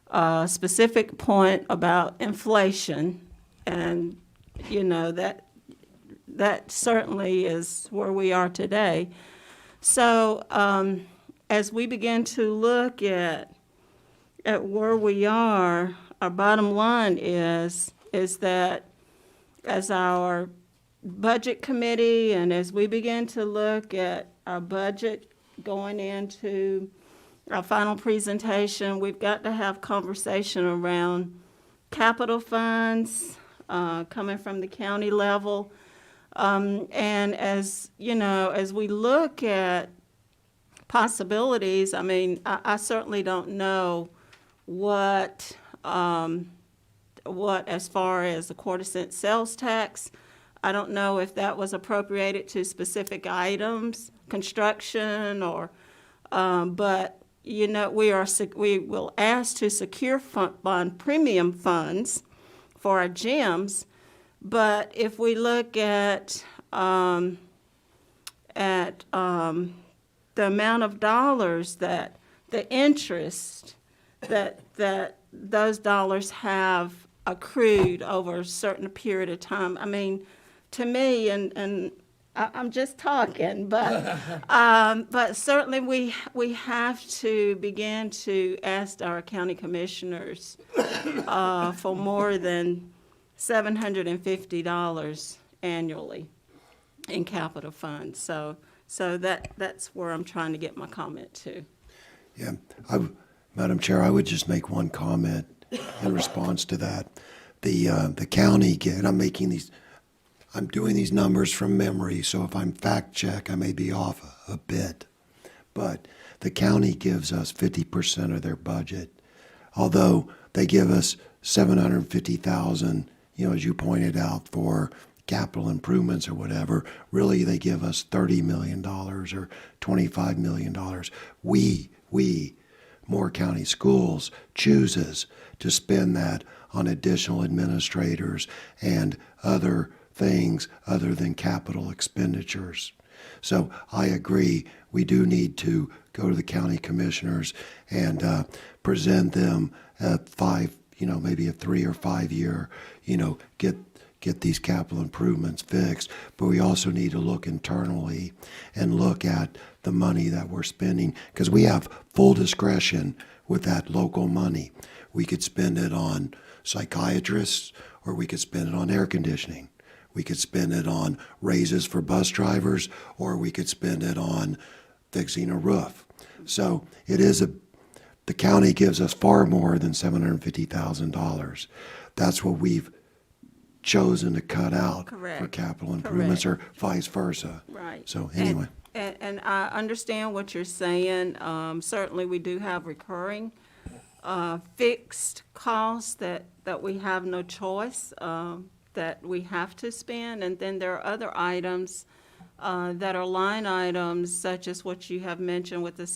a specific point about inflation, and, you know, that certainly is where we are today. So, as we begin to look at where we are, our bottom line is that as our budget committee and as we begin to look at our budget going into our final presentation, we've got to have conversation around capital funds coming from the county level. And as, you know, as we look at possibilities, I mean, I certainly don't know what as far as the quarter-cent sales tax, I don't know if that was appropriated to specific items, construction, or, but, you know, we will ask to secure bond premium funds for our gyms, but if we look at the amount of dollars that the interest that those dollars have accrued over a certain period of time, I mean, to me, and I'm just talking, but certainly we have to begin to ask our county commissioners for more than $750 annually in capital funds. So that's where I'm trying to get my comment to. Yeah, Madam Chair, I would just make one comment in response to that. The county, and I'm doing these numbers from memory, so if I'm fact check, I may be off a bit. But the county gives us 50% of their budget, although they give us $750,000, you know, as you pointed out, for capital improvements or whatever. Really, they give us $30 million or $25 million. We, Moore County Schools, chooses to spend that on additional administrators and other things other than capital expenditures. So I agree, we do need to go to the county commissioners and present them maybe a 3 or 5 year, get these capital improvements fixed. But we also need to look internally and look at the money that we're spending, because we have full discretion with that local money. We could spend it on psychiatrists, or we could spend it on air conditioning. We could spend it on raises for bus drivers, or we could spend it on fixing a roof. So the county gives us far more than $750,000. That's what we've chosen to cut out for capital improvements, or vice versa. Right. So anyway. And I understand what you're saying. Certainly, we do have recurring fixed costs that we have no choice, that we have to spend. And then there are other items that are line items, such as what you have mentioned with the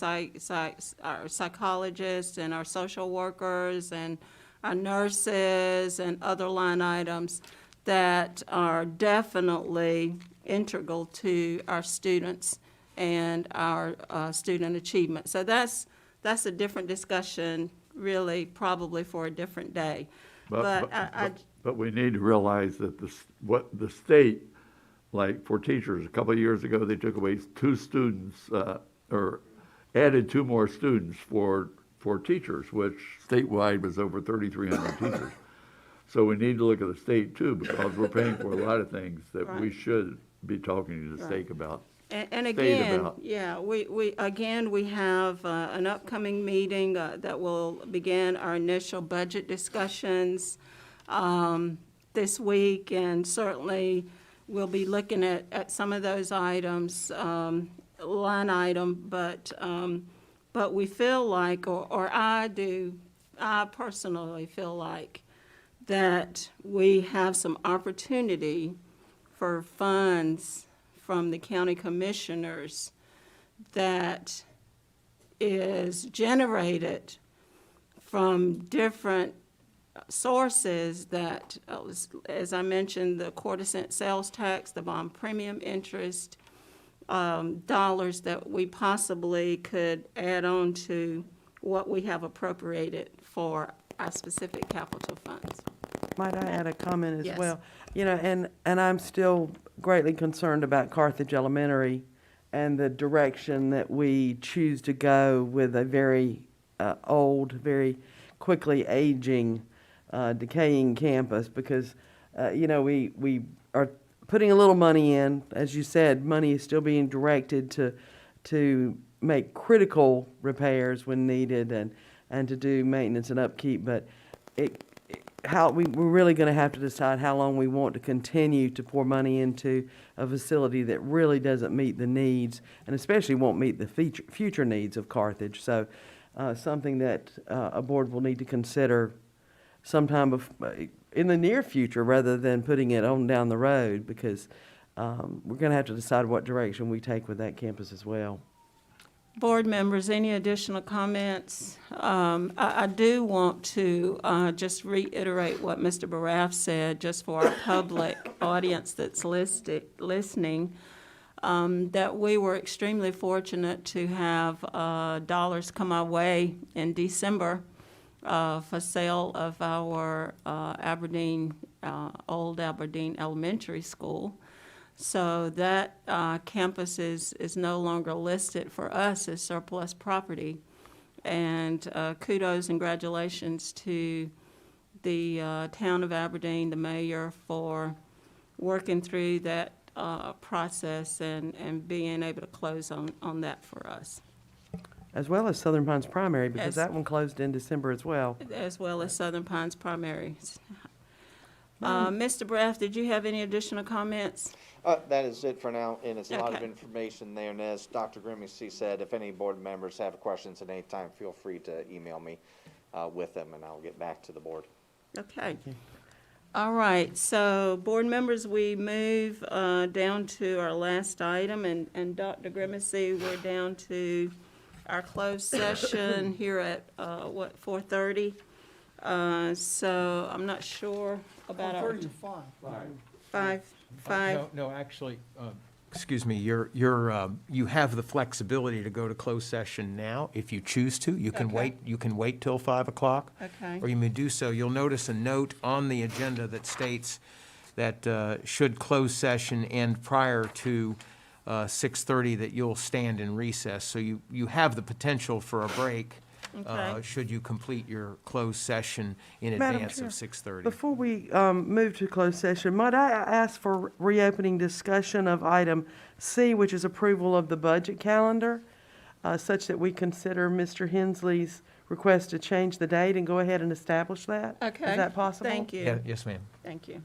our psychologists and our social workers and our nurses and other line items that are definitely integral to our students and our student achievement. So that's a different discussion, really, probably for a different day. But we need to realize that what the state, like for teachers, a couple of years ago, they took away 2 students, or added 2 more students for teachers, which statewide was over 3,300 teachers. So we need to look at the state too, because we're paying for a lot of things that we should be talking to the state about. And again, we have an upcoming meeting that will begin our initial budget discussions this week, and certainly we'll be looking at some of those items, line item, but we feel like, or I personally feel like, that we have some opportunity for funds from the county commissioners that is generated from different sources that, as I mentioned, the quarter-cent sales tax, the bond premium interest, dollars that we possibly could add on to what we have appropriated for our specific capital funds. Might I add a comment as Yes. well? You know, and I'm still greatly concerned about Carthage Elementary and the direction that we choose to go with a very old, very quickly aging, decaying campus because, you know, we are putting a little money in. As you said, money is still being directed to make critical repairs when needed and to do maintenance and upkeep. But we're really going to have to decide how long we want to continue to pour money into a facility that really doesn't meet the needs and especially won't meet the future needs of Carthage. So something that a board will need to consider sometime in the near future rather than putting it on down the road because we're going to have to decide what direction we take with that campus as well. Board members, any additional comments? I do want to just reiterate what Mr. Baraff said, just for our public audience that's listening, that we were extremely fortunate to have dollars come our way in December for sale of our old Aberdeen Elementary School. So that campus is no longer listed for us as surplus property. And kudos and congratulations to the town of Aberdeen, the mayor, for working through that process and being able to close on that for us. As well as Southern Pines Primary, because As- that one closed in December as well. As well as Southern Pines Primaries. Mr. Braff, did you have any additional comments? That is it for now, and it's a lot of Okay. information there, and as Dr. Grimesey said, if any board members have questions at any time, feel free to email me with them, and I'll get back to the board. Okay. All right, so board members, we move down to our last item, and Dr. Grimesey, we're down to our closed session here at, 4:30? So I'm not sure about our. 4:30 to 5. Five. No, actually, excuse me, you have the flexibility to go to closed session now if you choose to. You can Okay. wait till 5 o'clock. Okay. Or you may do so. You'll notice a note on the agenda that states that should closed session end prior to 6:30, that you'll stand in recess. So you have the potential for a break Okay. should you complete your closed session in Madam advance Chair, of 6:30. Before we move to closed session, might I ask for reopening discussion of item C, which is approval of the budget calendar, such that we consider Mr. Hensley's request to change the date and go ahead and establish that? Okay. Is that possible? Thank you. Yeah, yes, ma'am. Thank you.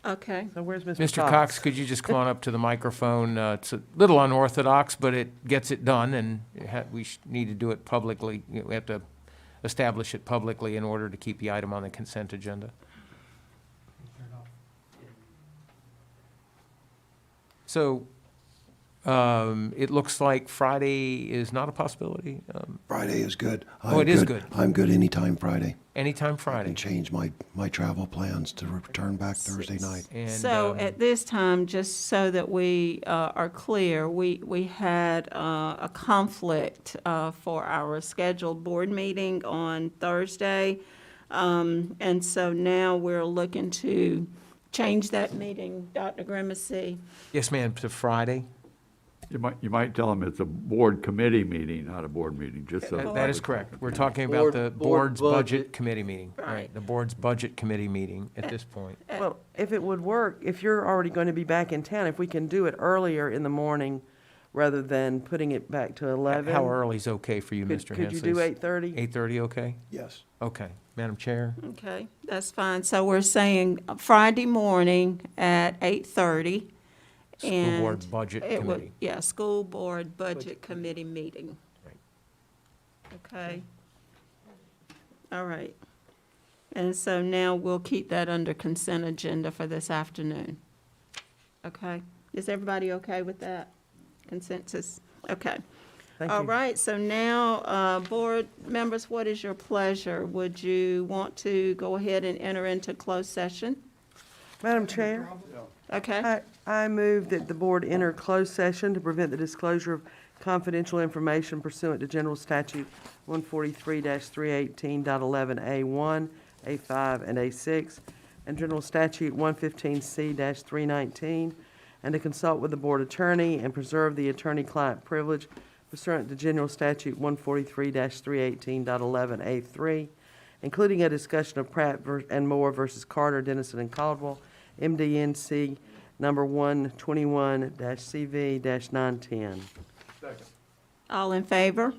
Okay. So where's Mr. Mr. Cox, could you just come on up to the microphone? It's a little unorthodox, but it gets it done, and we need to do it publicly. We have to establish it publicly in order to keep the item on the consent agenda. So it looks like Friday is not a possibility. Friday is good. Oh, it is good. I'm good anytime Friday. Anytime I Friday. can change my travel plans to return back Thursday night. And, So at this time, just so that we are clear, we had a conflict for our scheduled board meeting on Thursday. And so now we're looking to change that meeting, Dr. Grimesey. yes, ma'am, to Friday. You might tell them it's a board committee meeting, not a board meeting, just so. That is correct. We're talking about the board's Board budget budget. committee meeting. Right. The board's budget committee meeting at this point. Well, if it would work, if you're already going to be back in town, if we can do it earlier in the morning rather than putting it back to 11. How early is okay for you, Could- Mr. Could you Hensley? do 8:30? 8:30, okay? Yes. Okay. Madam Chair? Okay, that's fine. So we're saying Friday morning at 8:30. School Board Budget It would- Committee. Yeah, School Board Budget Committee meeting. Right. Okay. All right. And so now we'll keep that under consent agenda for this afternoon. Okay? Is everybody okay with that? Consensus? Okay. Thank All you. right, so now, board members, what is your pleasure? Would you want to go ahead and enter into closed session? Madam Chair, Okay? I move that the board enter closed session to prevent the disclosure of confidential information pursuant to General Statute 143-318.11A1, A5, and A6, and General Statute 115C-319, and to consult with the board attorney and preserve the attorney-client privilege pursuant to General Statute 143-318.11A3, including a discussion of Pratt and Moore versus Carter, Dennison, and Caldwell, MDNC number 121-CV-910. All in favor?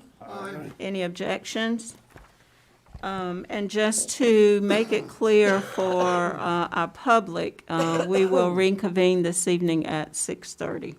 Any objections? And just to make it clear for our public, we will reconvene this evening at 6:30.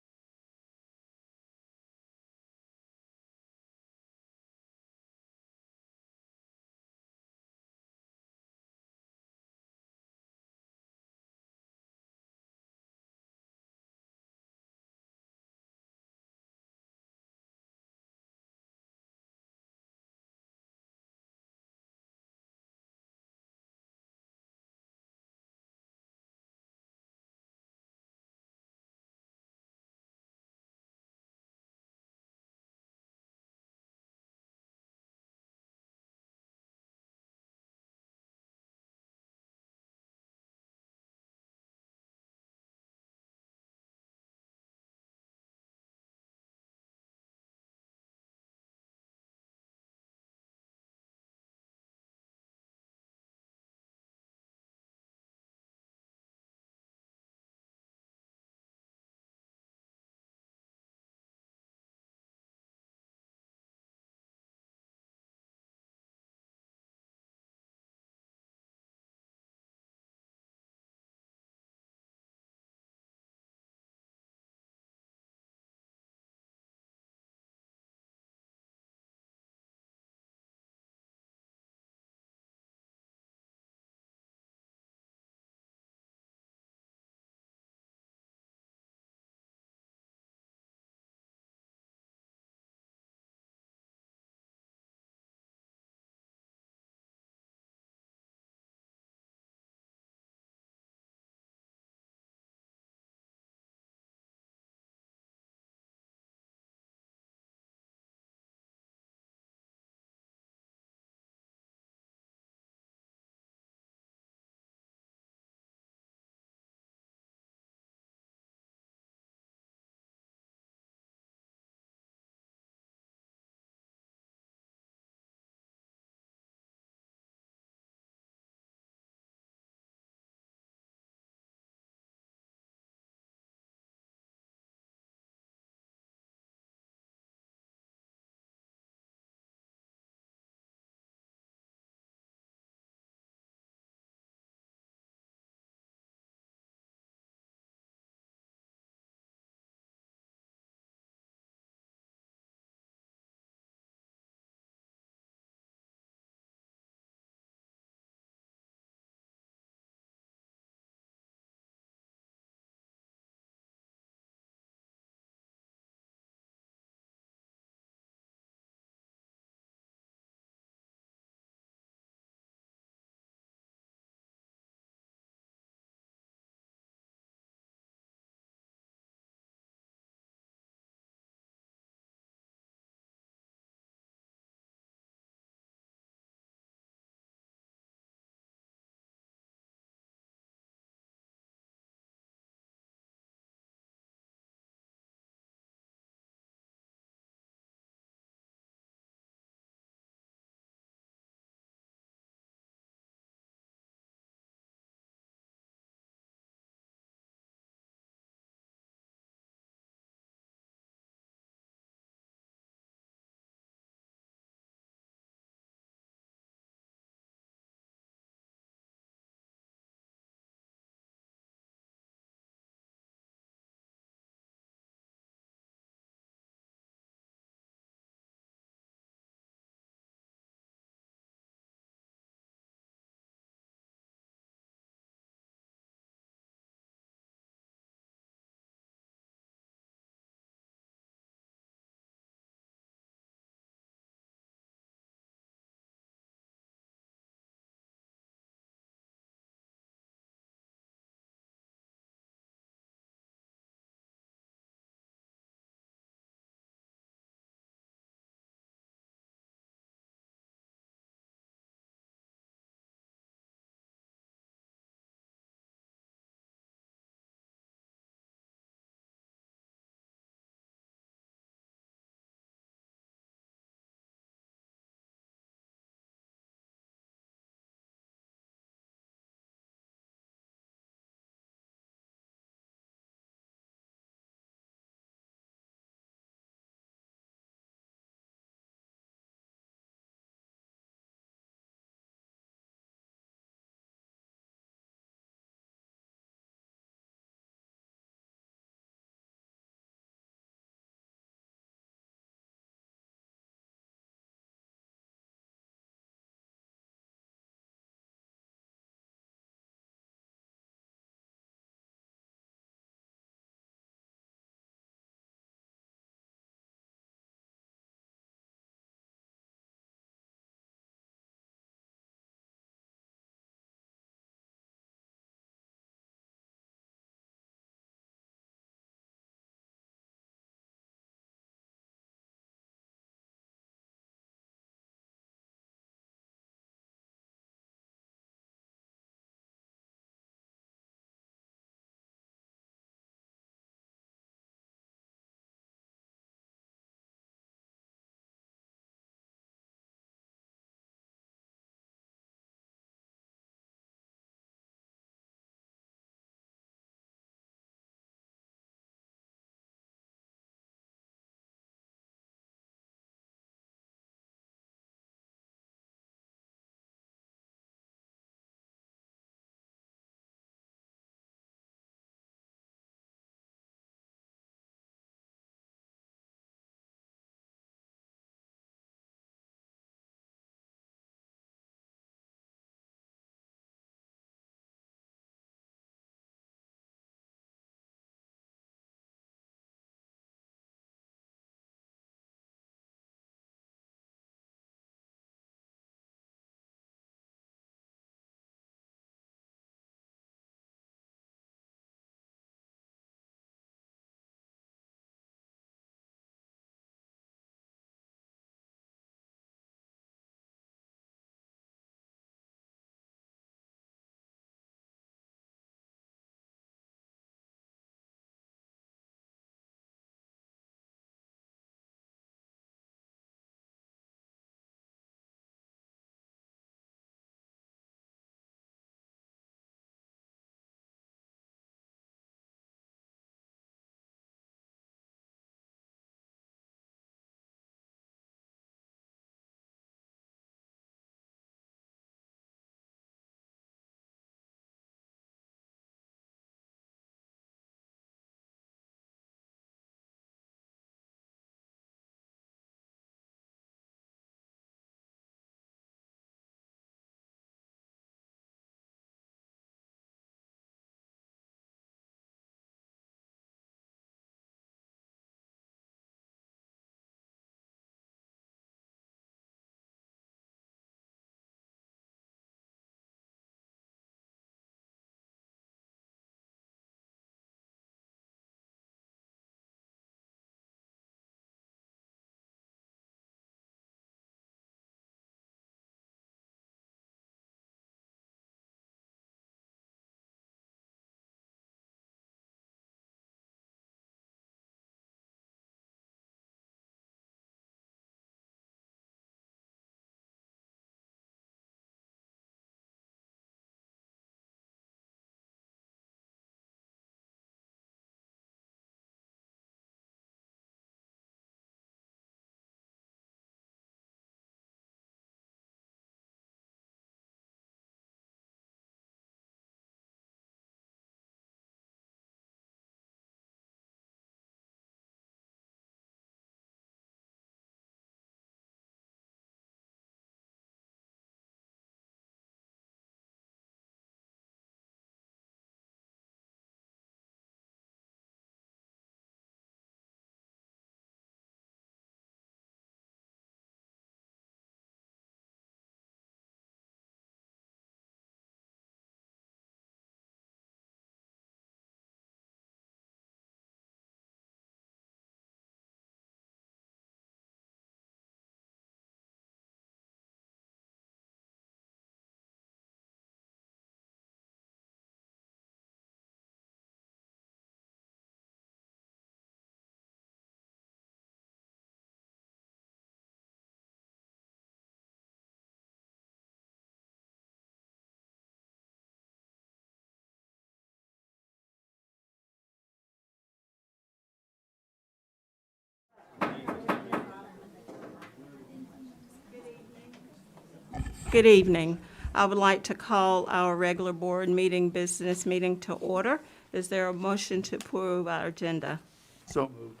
Good evening. I would like to call our regular board meeting, business meeting to order. Is there a motion to approve our agenda? So moved.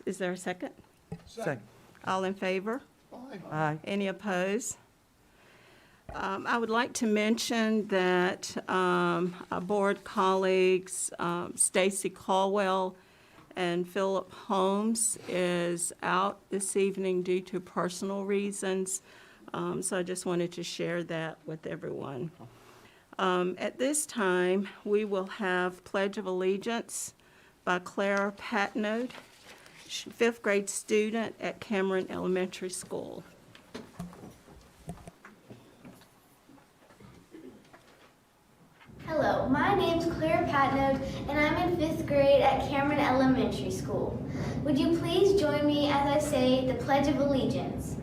Is there a second? Second. All in favor? Aye. Any opposed? I would like to mention that our board colleagues, Stacy Caldwell and Philip Holmes, is out this evening due to personal reasons. So I just wanted to share that with everyone. At this time, we will have Pledge of Allegiance by Clara Patnode, fifth grade student at Cameron Elementary School. Hello, my name's Claire Patnode, and I'm in 5th grade at Cameron Elementary School. Would you please join me as I say the Pledge of Allegiance?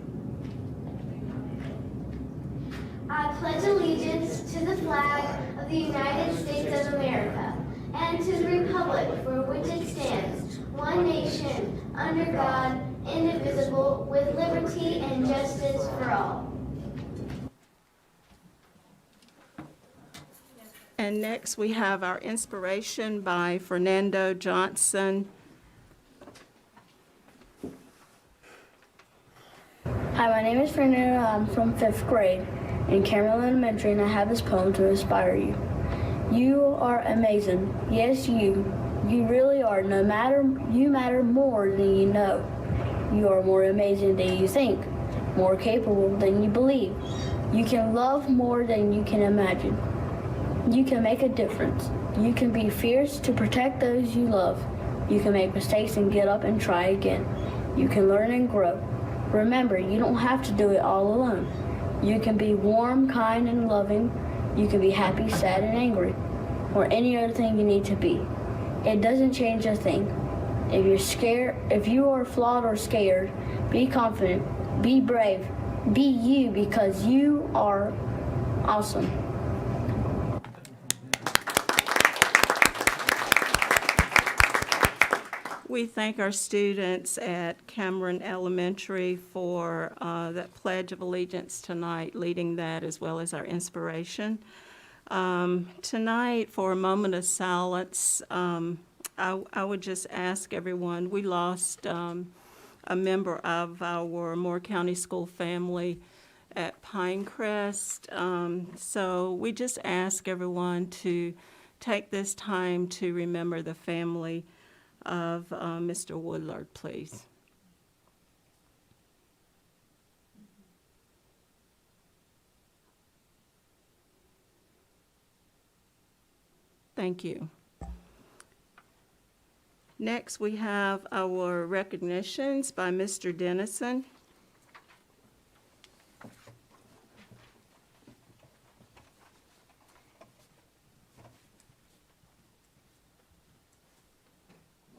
I pledge allegiance to the flag of the United States of America and to the republic for which it stands, one nation, under God, indivisible, with liberty and justice for all. And next, we have our inspiration by Fernando Johnson. Hi, my name is Fernando. I'm from 5th grade in Cameron Elementary, and I have this poem to inspire you. You are amazing. Yes, you really are. No matter, you matter more than you know. You are more amazing than you think, more capable than you believe. You can love more than you can imagine. You can make a difference. You can be fierce to protect those you love. You can make mistakes and get up and try again. You can learn and grow. Remember, you don't have to do it all alone. You can be warm, kind, and loving. You can be happy, sad, and angry, or any other thing you need to be. It doesn't change a thing. If you're scared, if you are flawed or scared, be confident, be brave, be you, because you are awesome. We thank our students at Cameron Elementary for that Pledge of Allegiance tonight, leading that as well as our inspiration. Tonight, for a moment of silence, I would just ask everyone, we lost a member of our Moore County School family at Pinecrest. So we just ask everyone to take this time to remember the family of Mr. Woodlard, please. Thank you. Next, we have our recognitions by Mr. Dennison.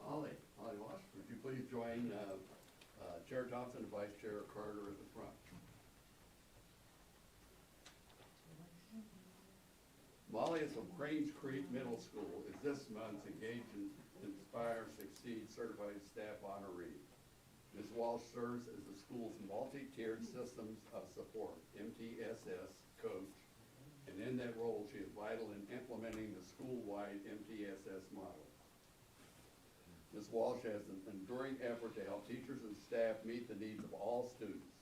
Holly Walsh, would you please join Chair Thompson and Vice Chair Carter at the front? Molly is from Cranes Creek Middle School, is this month's Engage in Inspire Succeed Certified Staff Honoree. Ms. Walsh serves as the school's multi-tiered systems of support, MTSS, coach, and in that role, she is vital in implementing the school-wide MTSS model. Ms. Walsh has an enduring effort to help teachers and staff meet the needs of all students.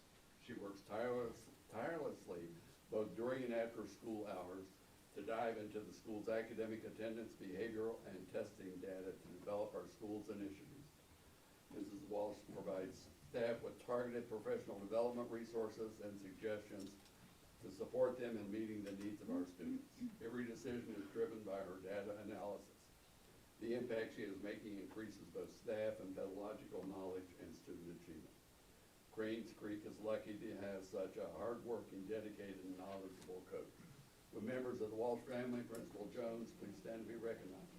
She works tirelessly both during and after school hours to dive into the school's academic attendance, behavioral, and testing data to develop our school's initiatives. Mrs. Walsh provides staff with targeted professional development resources and suggestions to support them in meeting the needs of our students. Every decision is driven by her data analysis. The impact she is making increases both staff and pedagogical knowledge and student achievement. Cranes Creek is lucky to have such a hardworking, dedicated, and knowledgeable coach. With members of the Walsh family, Principal Jones, please stand to be recognized.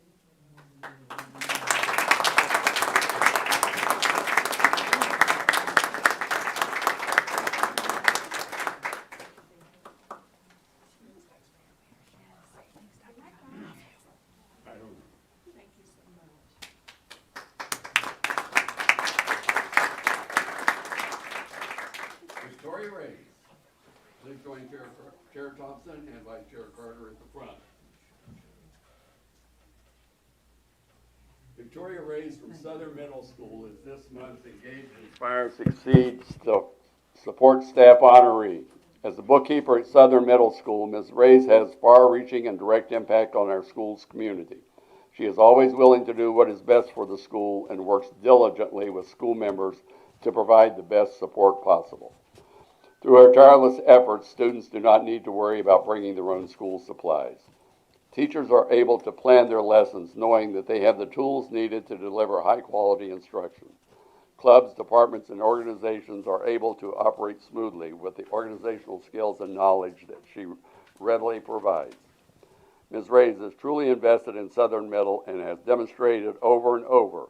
Please join Chair Thompson and Vice Chair Carter at the front. Victoria Reyes from Southern Middle School is this month's Engage, Inspire, Succeed Support Staff honoree. As the bookkeeper at Southern Middle School, Ms. Reyes has far-reaching and direct impact on our school's community. She is always willing to do what is best for the school and works diligently with school members to provide the best support possible. Through her tireless efforts, students do not need to worry about bringing their own school supplies. Teachers are able to plan their lessons knowing that they have the tools needed to deliver high-quality instruction. Clubs, departments, and organizations are able to operate smoothly with the organizational skills and knowledge that she readily provides. Ms. Reyes is truly invested in Southern Middle and has demonstrated over and over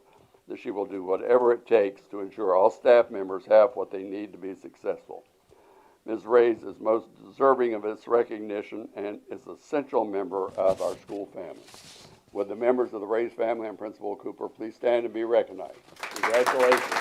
that she will do whatever it takes to ensure all staff members have what they need to be successful. Ms. Reyes is most deserving of this recognition and is an essential member of our school family. Would the members of the Reyes family and Principal Cooper please stand and be recognized? Congratulations.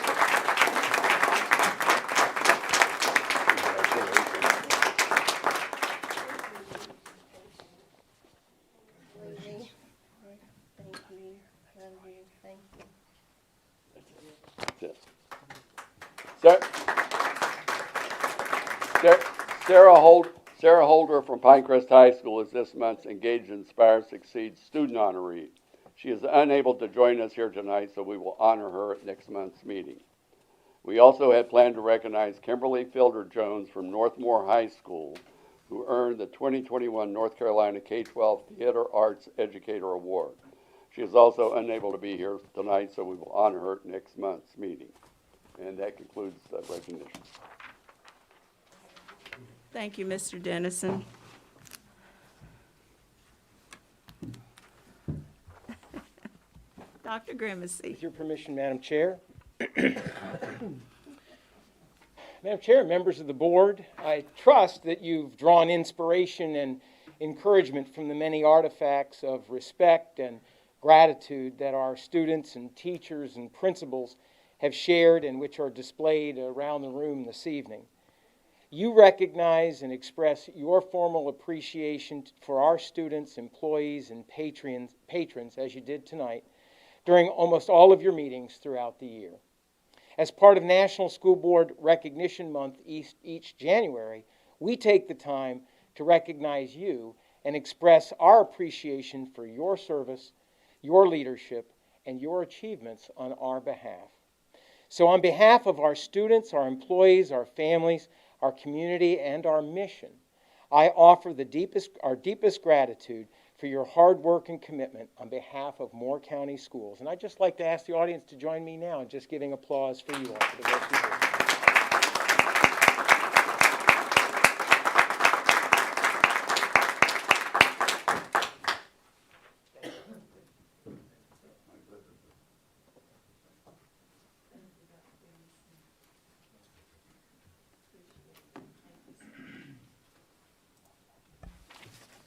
Sarah Holder from Pinecrest High School is this month's Engage, Inspire, Succeed student honoree. She is unable to join us here tonight, so we will honor her at next month's meeting. We also had planned to recognize Kimberly Fielder Jones from Northmore High School, who earned the 2021 North Carolina K-12 Theater Arts Educator Award. She is also unable to be here tonight, so we will honor her at next month's meeting. And that concludes the recognition. Thank you, Mr. Dennison. Dr. Grimesey. With your permission, Madam Chair. Madam Chair, members of the board, I trust that you've drawn inspiration and encouragement from the many artifacts of respect and gratitude that our students and teachers and principals have shared and which are displayed around the room this evening. You recognize and express your formal appreciation for our students, employees, and patrons, as you did tonight, during almost all of your meetings throughout the year. As part of National School Board Recognition Month each January, we take the time to recognize you and express our appreciation for your service, your leadership, and your achievements on our behalf. So on behalf of our students, our employees, our families, our community, and our mission, I offer our deepest gratitude for your hard work and commitment on behalf of Moore County Schools. And I'd just like to ask the audience to join me now in just giving applause for you all for the work you do.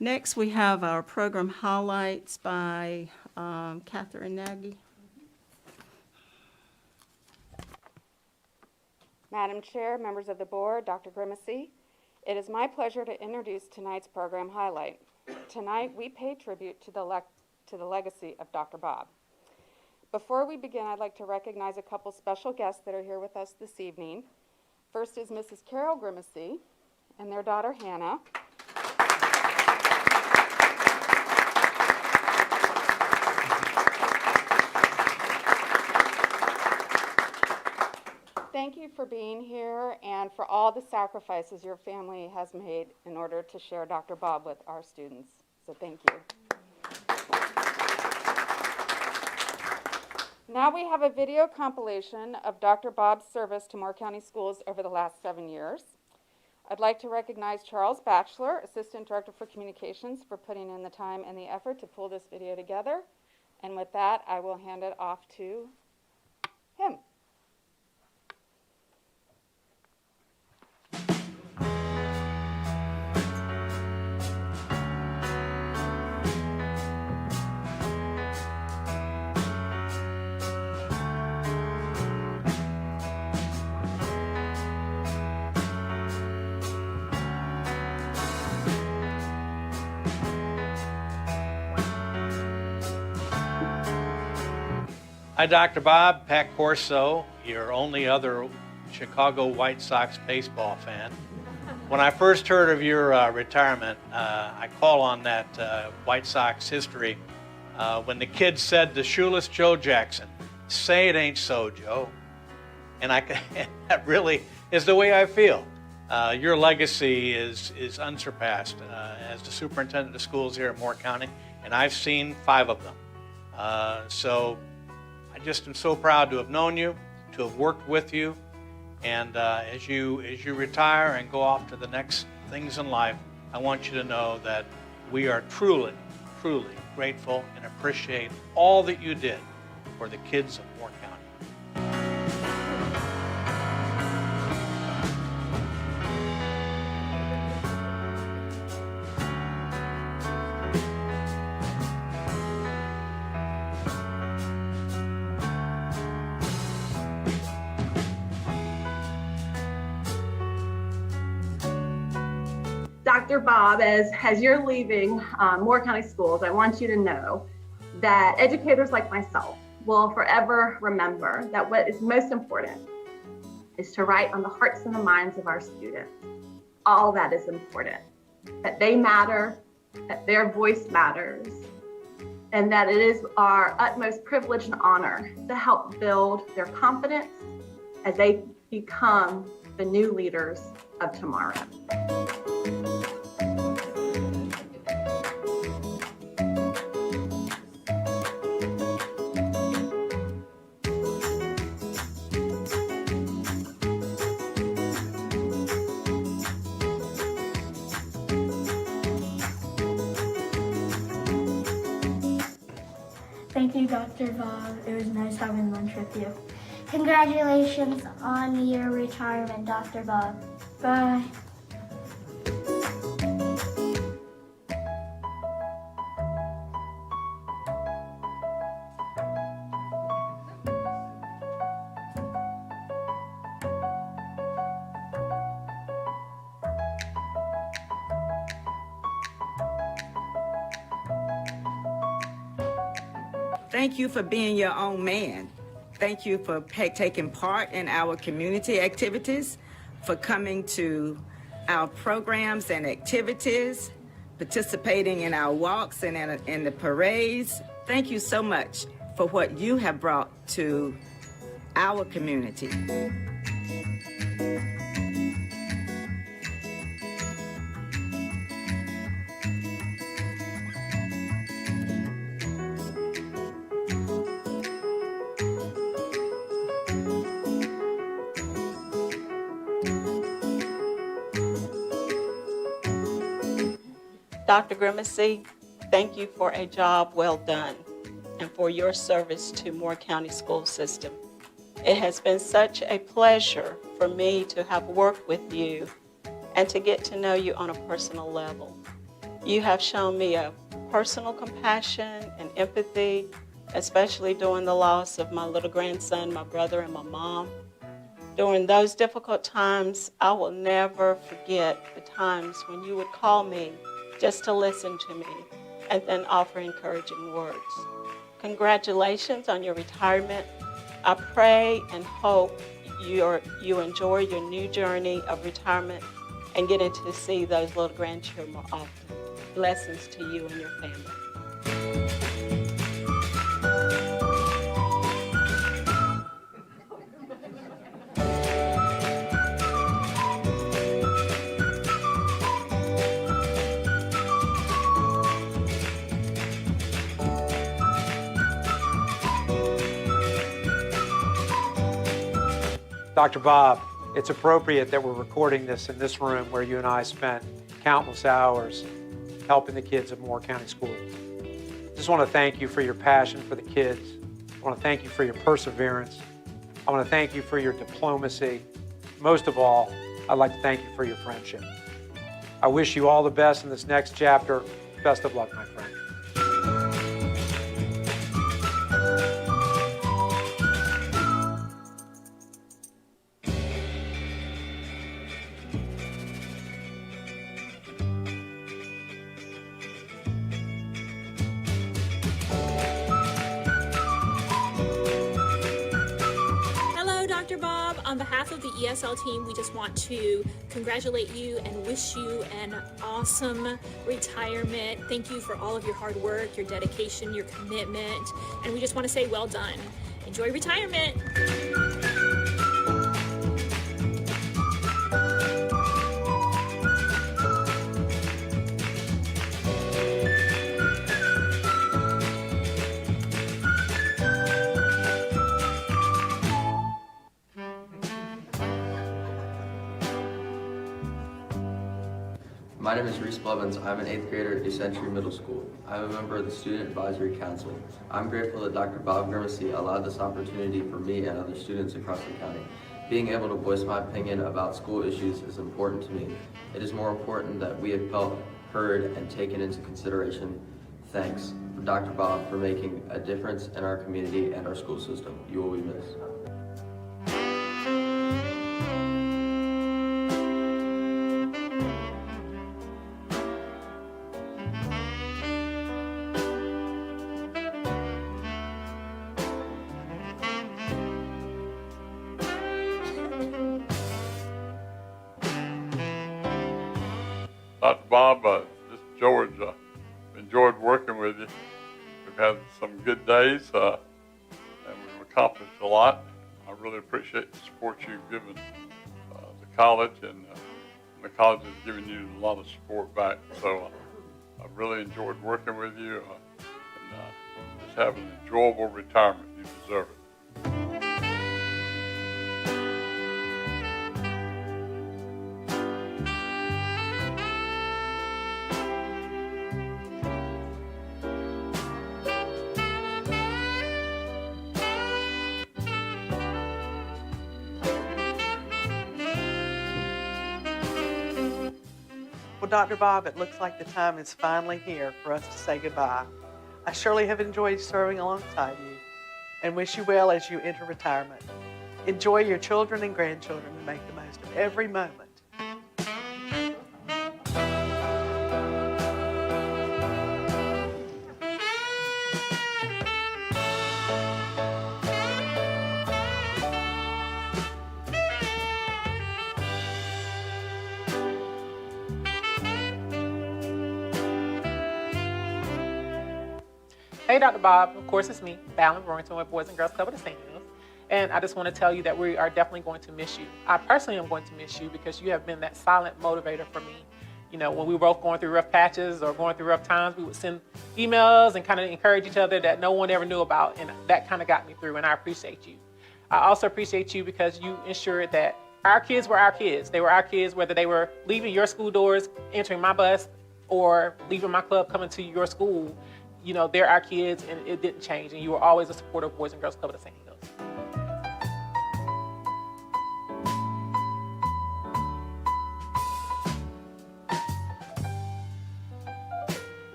Next, we have our program highlights by Catherine Nagy. Madam Chair, members of the board, Dr. Grimesey, it is my pleasure to introduce tonight's program highlight. Tonight, we pay tribute to the legacy of Dr. Bob. Before we begin, I'd like to recognize a couple special guests that are here with us this evening. First is Mrs. Carol Grimesey and their daughter Hannah. Thank you for being here and for all the sacrifices your family has made in order to share Dr. Bob with our students. So thank you. Now we have a video compilation of Dr. Bob's service to Moore County Schools over the last 7 years. I'd like to recognize Charles Batchelor, Assistant Director for Communications, for putting in the time and the effort to pull this video together. And with that, I will hand it off to him. Hi, Dr. Bob. Pat Corso, your only other Chicago White Sox baseball fan. When I first heard of your retirement, I call on that White Sox history when the kid said to shoeless Joe Jackson, "Say it ain't so, Joe." And that really is the way I feel. Your legacy is unsurpassed as the superintendent of schools here in Moore County, and I've seen 5 of them. So I just am so proud to have known you, to have worked with you, and as you retire and go off to the next things in life, I want you to know that we are truly, truly grateful and appreciate all that you did for the kids of Moore County. Dr. Bob, as you're leaving Moore County Schools, I want you to know that educators like myself will forever remember that what is most important is to write on the hearts and the minds of our students. All that is important, that they matter, that their voice matters, and that it is our utmost privilege and honor to help build their confidence as they become the new leaders of tomorrow. Thank you, Dr. Bob. It was nice having lunch with you. Congratulations on your retirement, Dr. Bob. Bye. Thank you for being your own man. Thank you for taking part in our community activities, for coming to our programs and activities, participating in our walks and in the parades. Thank you so much for what you have brought to our community. Dr. Grimesey, thank you for a job well done and for your service to Moore County School System. It has been such a pleasure for me to have worked with you and to get to know you on a personal level. You have shown me a personal compassion and empathy, especially during the loss of my little grandson, my brother, and my mom. During those difficult times, I will never forget the times when you would call me just to listen to me and then offer encouraging words. Congratulations on your retirement. I pray and hope you enjoy your new journey of retirement and getting to see those little grandchildren more often. Blessings to you and your family. Dr. Bob, it's appropriate that we're recording this in this room where you and I spent countless hours helping the kids at Moore County Schools. Just want to thank you for your passion for the kids. I want to thank you for your perseverance. I want to thank you for your diplomacy. Most of all, I'd like to thank you for your friendship. I wish you all the best in this next chapter. Best of luck, my friend. on behalf of the ESL team, we just want to congratulate you and wish you an awesome retirement. Thank you for all of your hard work, your dedication, your commitment, and we just want to say well done. Enjoy retirement. My name is Reese Blevins. I'm an 8th grader at New Century Middle School. I'm a member of the Student Advisory Council. I'm grateful that Dr. Bob Grimesey allowed this opportunity for me and other students across the county. Being able to voice my opinion about school issues is important to me. It is more important that we have felt heard and taken into consideration. Thanks, Dr. Bob, for making a difference in our community and our school system. You will be missed. Dr. Bob, this is George. Enjoyed working with you. We've had some good days, and we've accomplished a lot. I really appreciate the support you've given the college, and the college has given you a lot of support back. So I've really enjoyed working with you, and just have an enjoyable retirement. You deserve it. Well, Dr. Bob, it looks like the time is finally here for us to say goodbye. I surely have enjoyed serving alongside you and wish you well as you enter retirement. Enjoy your children and grandchildren and make the most of every moment. Hey, Dr. Bob. Of course, it's me, Fallon Brewington with Boys and Girls Club of the St. Louis. And I just want to tell you that we are definitely going to miss you. I personally am going to miss you because you have been that silent motivator for me. You know, when we were both going through rough patches or going through rough times, we would send emails and kind of encourage each other that no one ever knew about. And that kind of got me through, and I appreciate you. I also appreciate you because you ensured that our kids were our kids. They were our kids, whether they were leaving your school doors, entering my bus, or leaving my club, coming to your school. You know, they're our kids, and it didn't change. And you were always a supporter of Boys and Girls Club of the St. Louis.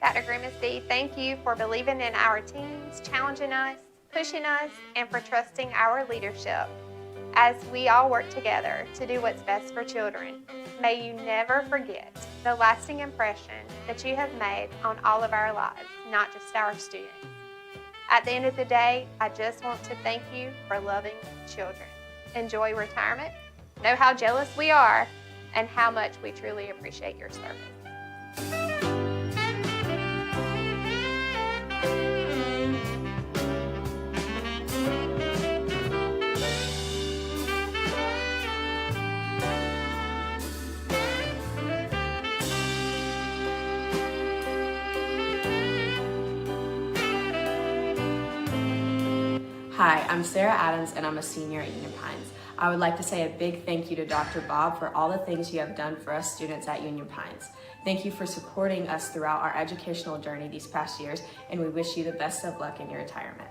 Dr. Grimesey, thank you for believing in our teams, challenging us, pushing us, and for trusting our leadership as we all work together to do what's best for children. May you never forget the lasting impression that you have made on all of our lives, not just our students. At the end of the day, I just want to thank you for loving children. Enjoy retirement. Know how jealous we are and how much we truly appreciate your service. Hi, I'm Sarah Adams and I'm a senior at Union Pines. I would like to say a big thank you to Dr. Bob for all the things you have done for us students at Union Pines. Thank you for supporting us throughout our educational journey these past years, and we wish you the best of luck in your retirement.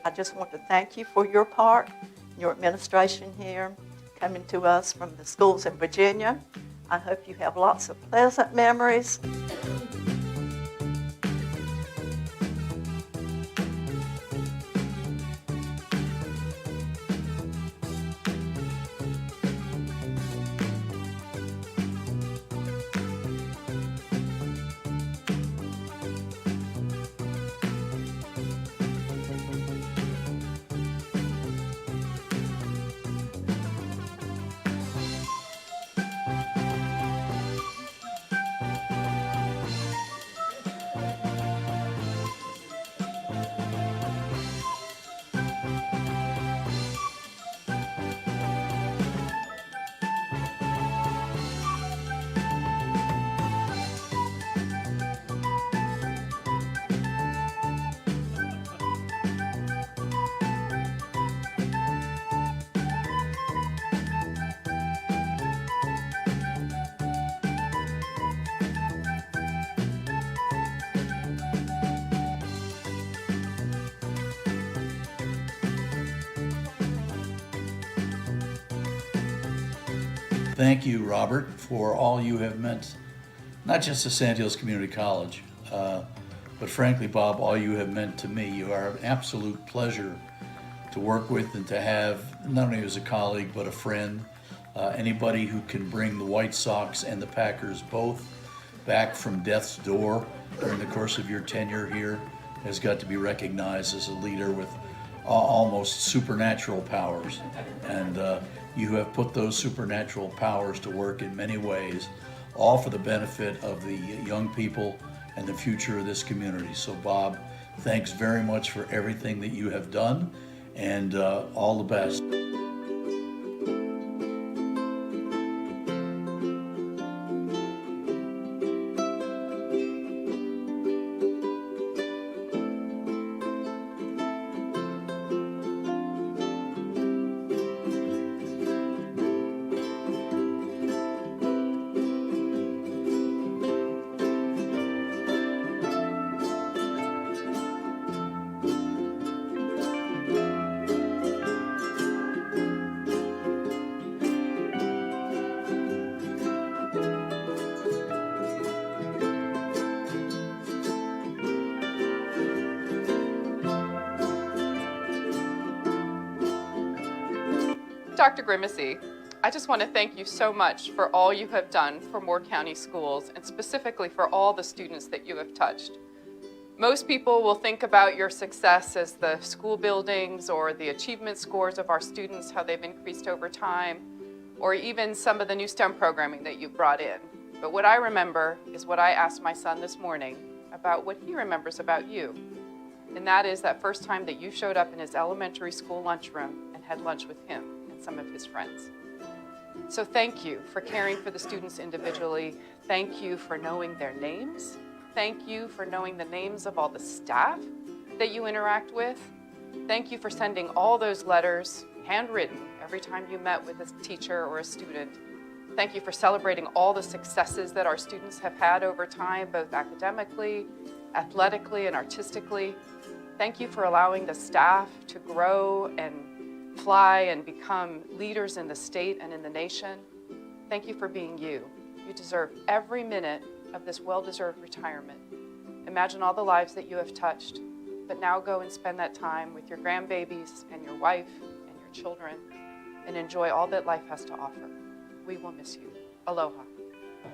I just want to thank you for your part, your administration here, coming to us from the schools in Virginia. I hope you have lots of pleasant memories. Thank you, Robert, for all you have meant, not just to Sand Hills Community College, but frankly, Bob, all you have meant to me. You are an absolute pleasure to work with and to have, not only as a colleague, but a friend. Anybody who can bring the White Sox and the Packers both back from death's door during the course of your tenure here has got to be recognized as a leader with almost supernatural powers. And you have put those supernatural powers to work in many ways, all for the benefit of the young people and the future of this community. So Bob, thanks very much for everything that you have done, and all the best. Dr. Grimesey, I just want to thank you so much for all you have done for Moore County Schools and specifically for all the students that you have touched. Most people will think about your success as the school buildings or the achievement scores of our students, how they've increased over time, or even some of the new STEM programming that you've brought in. But what I remember is what I asked my son this morning about what he remembers about you. And that is that first time that you showed up in his elementary school lunchroom and had lunch with him and some of his friends. So thank you for caring for the students individually. Thank you for knowing their names. Thank you for knowing the names of all the staff that you interact with. Thank you for sending all those letters, handwritten, every time you met with a teacher or a student. Thank you for celebrating all the successes that our students have had over time, both academically, athletically, and artistically. Thank you for allowing the staff to grow and fly and become leaders in the state and in the nation. Thank you for being you. You deserve every minute of this well-deserved retirement. Imagine all the lives that you have touched, but now go and spend that time with your grandbabies and your wife and your children and enjoy all that life has to offer. We will miss you. Aloha.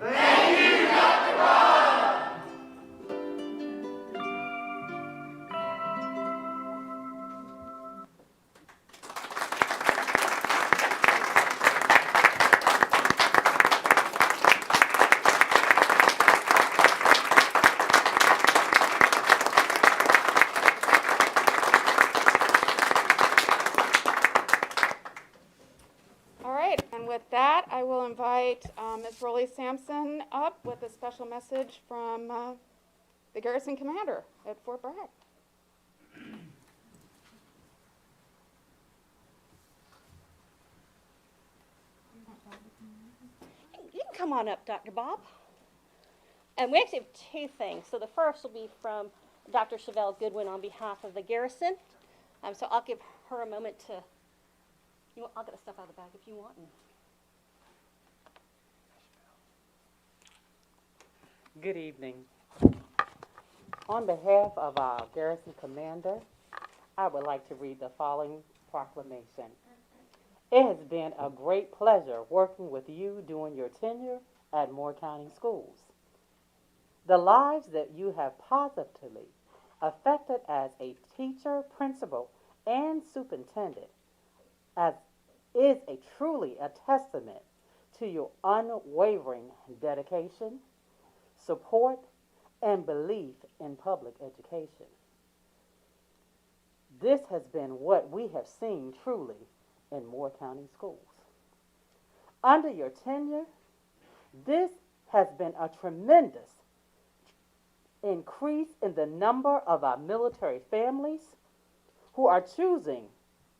Thank you, Dr. Bob. That, I will invite Ms. Rolly Sampson up with a special message from the Garrison Commander at Fort Bragg. You can come on up, Dr. Bob. And we actually have two things. So the first will be from Dr. Chevelle Goodwin on behalf of the Garrison. So I'll give her a moment to, I'll get the stuff out of the bag if you want. Good evening. On behalf of our garrison commander, I would like to read the following proclamation. It has been a great pleasure working with you during your tenure at Moore County Schools. The lives that you have positively affected as a teacher, principal, and superintendent is truly a testament to your unwavering dedication, support, and belief in public education. This has been what we have seen truly in Moore County Schools. Under your tenure, this has been a tremendous increase in the number of our military families who are choosing,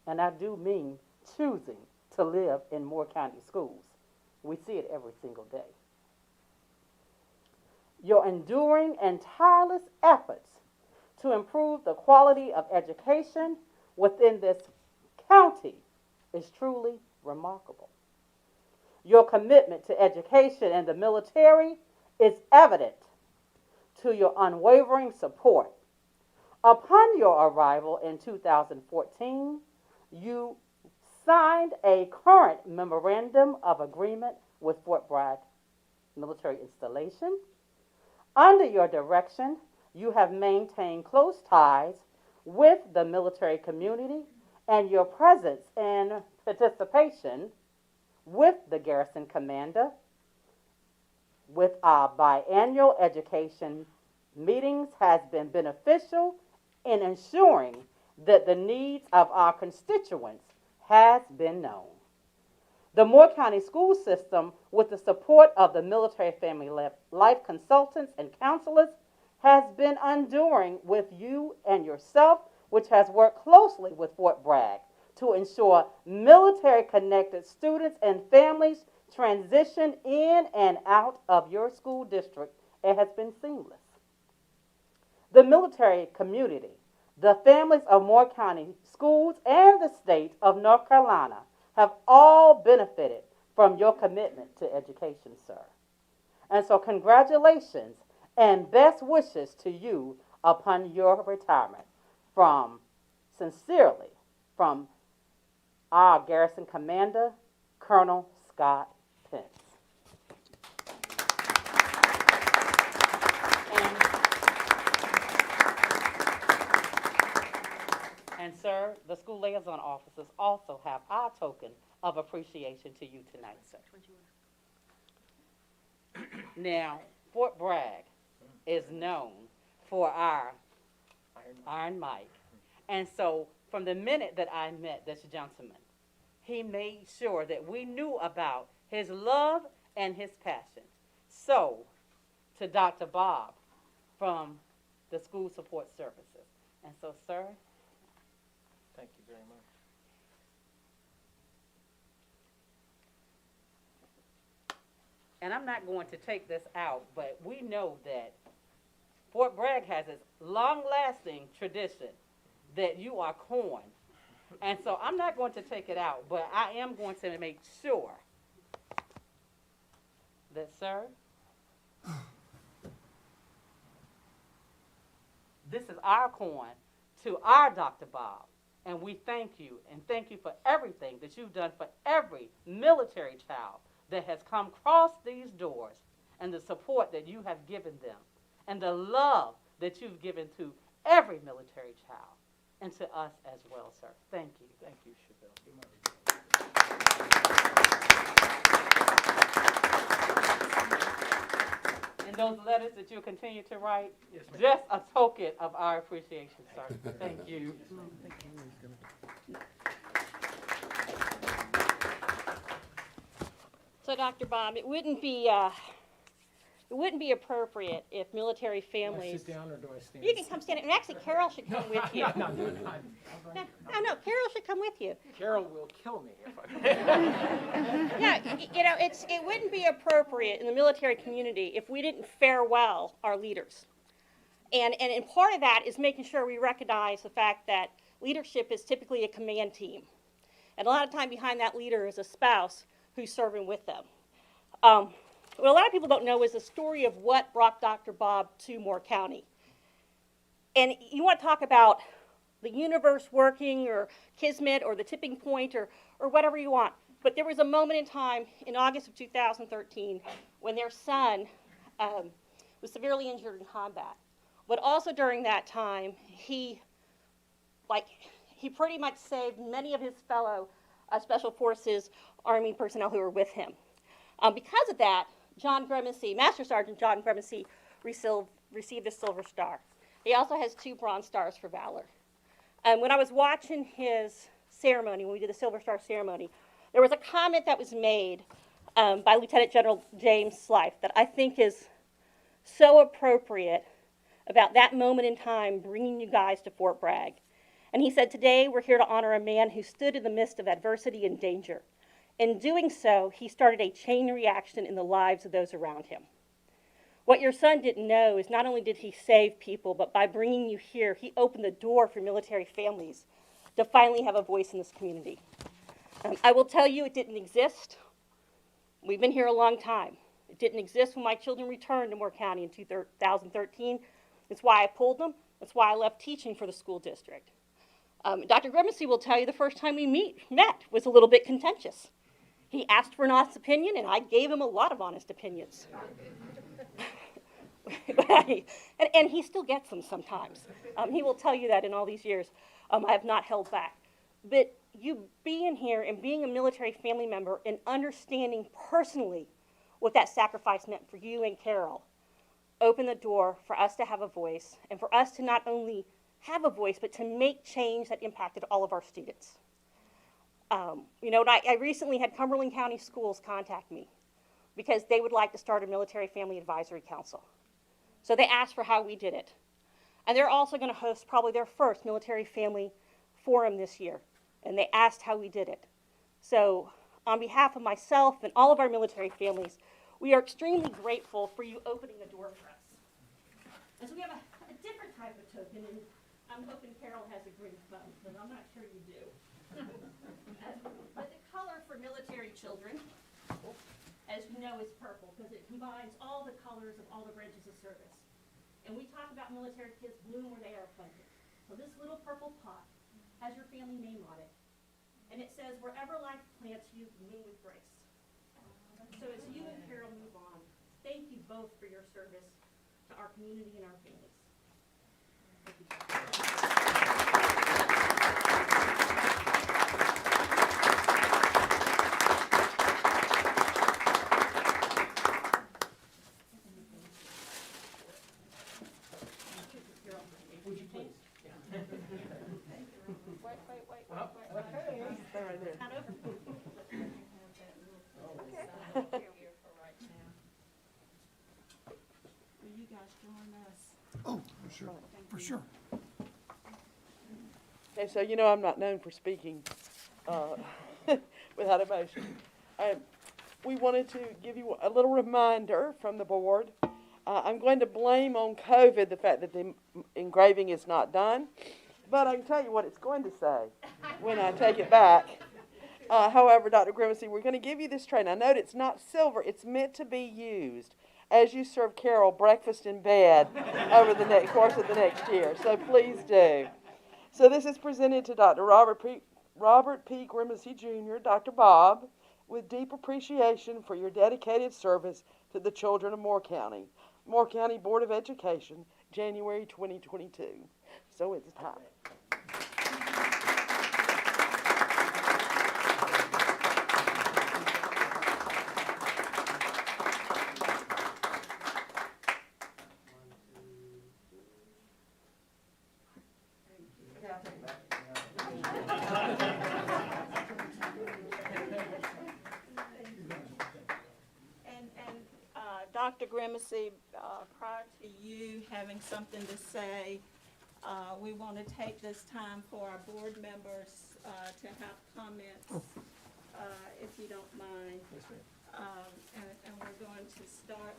and I do mean choosing, to live in Moore County Schools. We see it every single day. Your enduring and tireless efforts to improve the quality of education within this county is truly remarkable. Your commitment to education and the military is evident to your unwavering support. Upon your arrival in 2014, you signed a current memorandum of agreement with Fort Bragg Military Installation. Under your direction, you have maintained close ties with the military community, and your presence and participation with the garrison commander with our biannual education meetings has been beneficial in ensuring that the needs of our constituents has been known. The Moore County School System, with the support of the Military Family Life Consultants and Counselors, has been enduring with you and yourself, which has worked closely with Fort Bragg to ensure military-connected students and families transition in and out of your school district. It has been seamless. The military community, the families of Moore County Schools, and the state of North Carolina have all benefited from your commitment to education, sir. And so congratulations and best wishes to you upon your retirement. Sincerely, from our garrison commander, Colonel Scott Pence. And sir, the school liaison officers also have our token of appreciation to you tonight, sir. Now, Fort Bragg is known for our Iron Mike. And so from the minute that I met this gentleman, he made sure that we knew about his love and his passion. So, to Dr. Bob from the School Support Services. And so, sir, thank you very much. and I'm not going to take this out, but we know that Fort Bragg has its long-lasting tradition that you are corn. And so I'm not going to take it out, but I am going to make sure that, sir, this is our corn to our Dr. Bob. And we thank you, and thank you for everything that you've done for every military child that has come across these doors, and the support that you have given them, and the love that you've given to every military child, and to us as well, sir. Thank you. Thank you, Chevelle. And those letters that you'll continue to write, yes, just a token of our appreciation, sir. Thank you. So, Dr. Bob, it wouldn't be appropriate if military families. Do I sit down or do I stand? You can come stand. And actually, Carol should come with you. No, No, Carol should come with you. Carol will kill me if I. Yeah, it wouldn't be appropriate in the military community if we didn't farewell our leaders. And part of that is making sure we recognize the fact that leadership is typically a command team. And a lot of time behind that leader is a spouse who's serving with them. What a lot of people don't know is the story of what brought Dr. Bob to Moore County. And you want to talk about the universe working or kismet or the tipping point or whatever you want. But there was a moment in time in August of 2013 when their son was severely injured in combat. But also during that time, he pretty much saved many of his fellow Special Forces Army personnel who were with him. Because of that, John Grimesey, Master Sergeant John Grimesey, received a Silver Star. He also has 2 Bronze Stars for Valor. When I was watching his ceremony, when we did the Silver Star ceremony, there was a comment that was made by Lieutenant General James Slife that I think is so appropriate about that moment in time bringing you guys to Fort Bragg. And he said, "Today we're here to honor a man who stood in the midst of adversity and danger. In doing so, he started a chain reaction in the lives of those around him. What your son didn't know is not only did he save people, but by bringing you here, he opened the door for military families to finally have a voice in this community." I will tell you, it didn't exist. We've been here a long time. It didn't exist when my children returned to Moore County in 2013. That's why I pulled them. That's why I left teaching for the school district. Dr. Grimesey will tell you the first time we met was a little bit contentious. He asked for an honest opinion, and I gave him a lot of honest opinions. and he still gets them sometimes. He will tell you that in all these years, I have not held back. But you being here and being a military family member and understanding personally what that sacrifice meant for you and Carol opened the door for us to have a voice and for us to not only have a voice, but to make change that impacted all of our students. I recently had Cumberland County Schools contact me because they would like to start a military family advisory council. So they asked for how we did it. And they're also going to host probably their first military family forum this year. And they asked how we did it. So on behalf of myself and all of our military families, we are extremely grateful for you opening the door for us. And so we have a different type of token, and I'm hoping Carol has a green phone, but I'm not sure you do. But the color for military children, as you know, is purple because it combines all the colors of all the branches of service. And we talk about military kids bloom where they are planted. So this little purple pot has your family name on it. And it says, "Wherever life plants you, bloom with grace." So as you and Carol move on, thank you both for your service to our community and our families. Thank you. Would you please? Wait. Stay right there. Not over. Will you guys join us? Oh, for sure. Okay, so I'm not known for speaking without emotion. We wanted to give you a little reminder from the board. I'm going to blame on COVID the fact that the engraving is not done, but I can tell you what it's going to say when I take it back. However, Dr. Grimesey, we're going to give you this tray. Now, note it's not silver. It's meant to be used as you serve Carol breakfast in bed over the course of the next year. So please do. So this is presented to Dr. Robert P. Grimesey, Jr., Dr. Bob, with deep appreciation for your dedicated service to the children of Moore County. Moore County Board of Education, January 2022. So it's time. Dr. Grimesey, prior to you having something to say, we want to take this time for our board members to have comments, if you don't mind. And we're going to start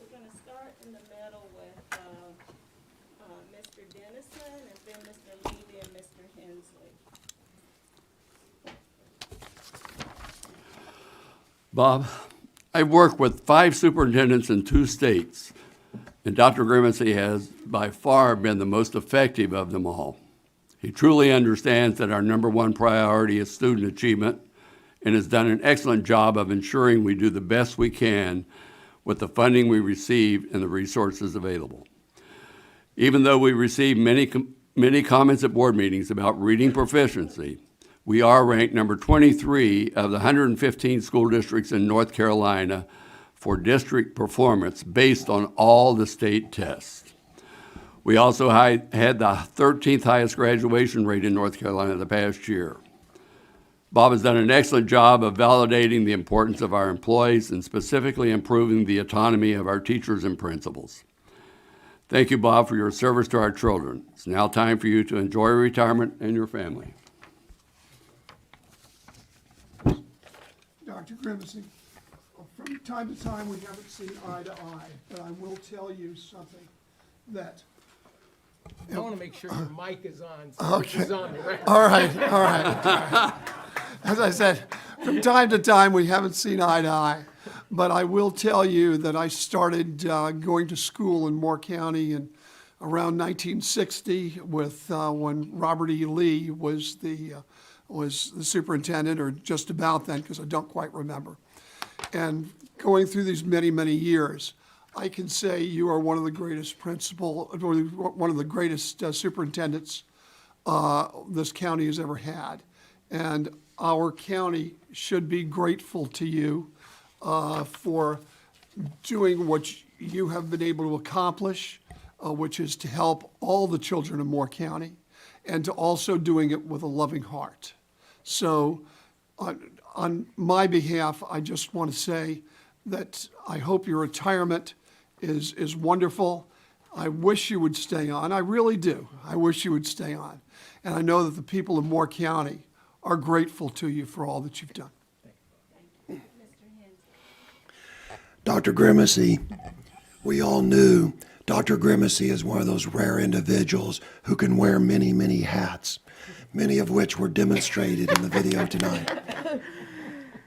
in the middle with Mr. Dennison, and then Mr. Levy and Mr. Hensley. Bob, I've worked with 5 superintendents in 2 states, and Dr. Grimesey has by far been the most effective of them all. He truly understands that our #1 priority is student achievement and has done an excellent job of ensuring we do the best we can with the funding we receive and the resources available. Even though we receive many comments at board meetings about reading proficiency, we are ranked number 23 of the 115 school districts in North Carolina for district performance based on all the state tests. We also had the 13th highest graduation rate in North Carolina the past year. Bob has done an excellent job of validating the importance of our employees and specifically improving the autonomy of our teachers and principals. Thank you, Bob, for your service to our children. It's now time for you to enjoy retirement and your family. Dr. Grimesey, from time to time, we haven't seen eye to eye, but I will tell you something that. I want to make sure your mic is on. So Okay. It's on the record. All right. As I said, from time to time, we haven't seen eye to eye. But I will tell you that I started going to school in Moore County in around 1960 with when Robert E. Lee was the superintendent, or just about then, because I don't quite remember. And going through these many, many years, I can say you are one of the greatest one of the greatest superintendents this county has ever had. And our county should be grateful to you for doing what you have been able to accomplish, which is to help all the children of Moore County, and to also doing it with a loving heart. So on my behalf, I just want to say that I hope your retirement is wonderful. I wish you would stay on. I really do. I wish you would stay on. And I know that the people of Moore County are grateful to you for all that you've done. Dr. Grimesey, we all knew Dr. Grimesey is one of those rare individuals who can wear many, many hats, many of which were demonstrated in the video tonight.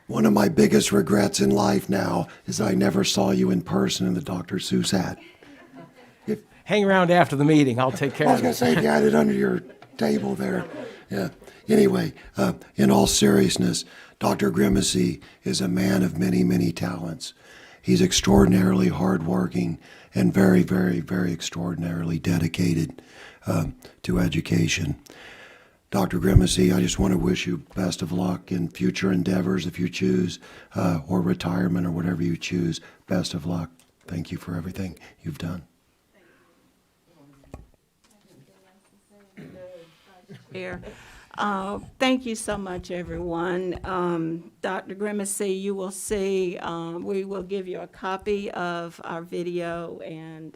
One of my biggest regrets in life now is I never saw you in person in the Dr. Seuss hat. Hang around after the meeting. I'll take care I of was it. going to say, if you had it under your table there. Yeah. Anyway, in all seriousness, Dr. Grimesey is a man of many, many talents. He's extraordinarily hardworking and very, very, very extraordinarily dedicated to education. Dr. Grimesey, I just want to wish you best of luck in future endeavors if you choose, or retirement or whatever you choose. Best of luck. Thank you for everything you've done. Here. Thank you so much, everyone. Dr. Grimesey, you will see, we will give you a copy of our video and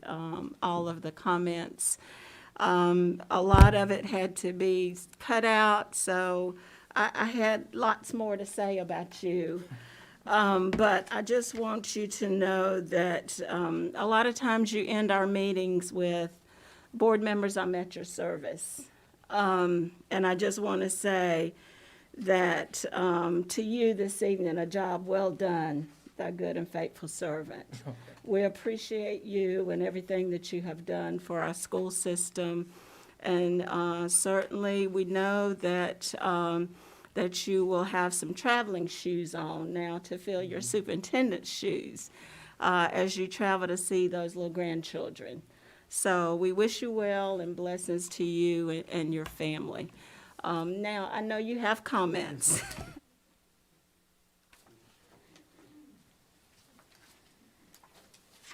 all of the comments. A lot of it had to be cut out, so I had lots more to say about you. But I just want you to know that a lot of times you end our meetings with, board members, I'm at your service. And I just want to say that to you this evening, a job well done, thy good and faithful servant. We appreciate you and everything that you have done for our school system. And certainly we know that that you will have some traveling shoes on now to fill your superintendent's shoes as you travel to see those little grandchildren. So we wish you well and blessings to you and your family. Now, I know you have comments.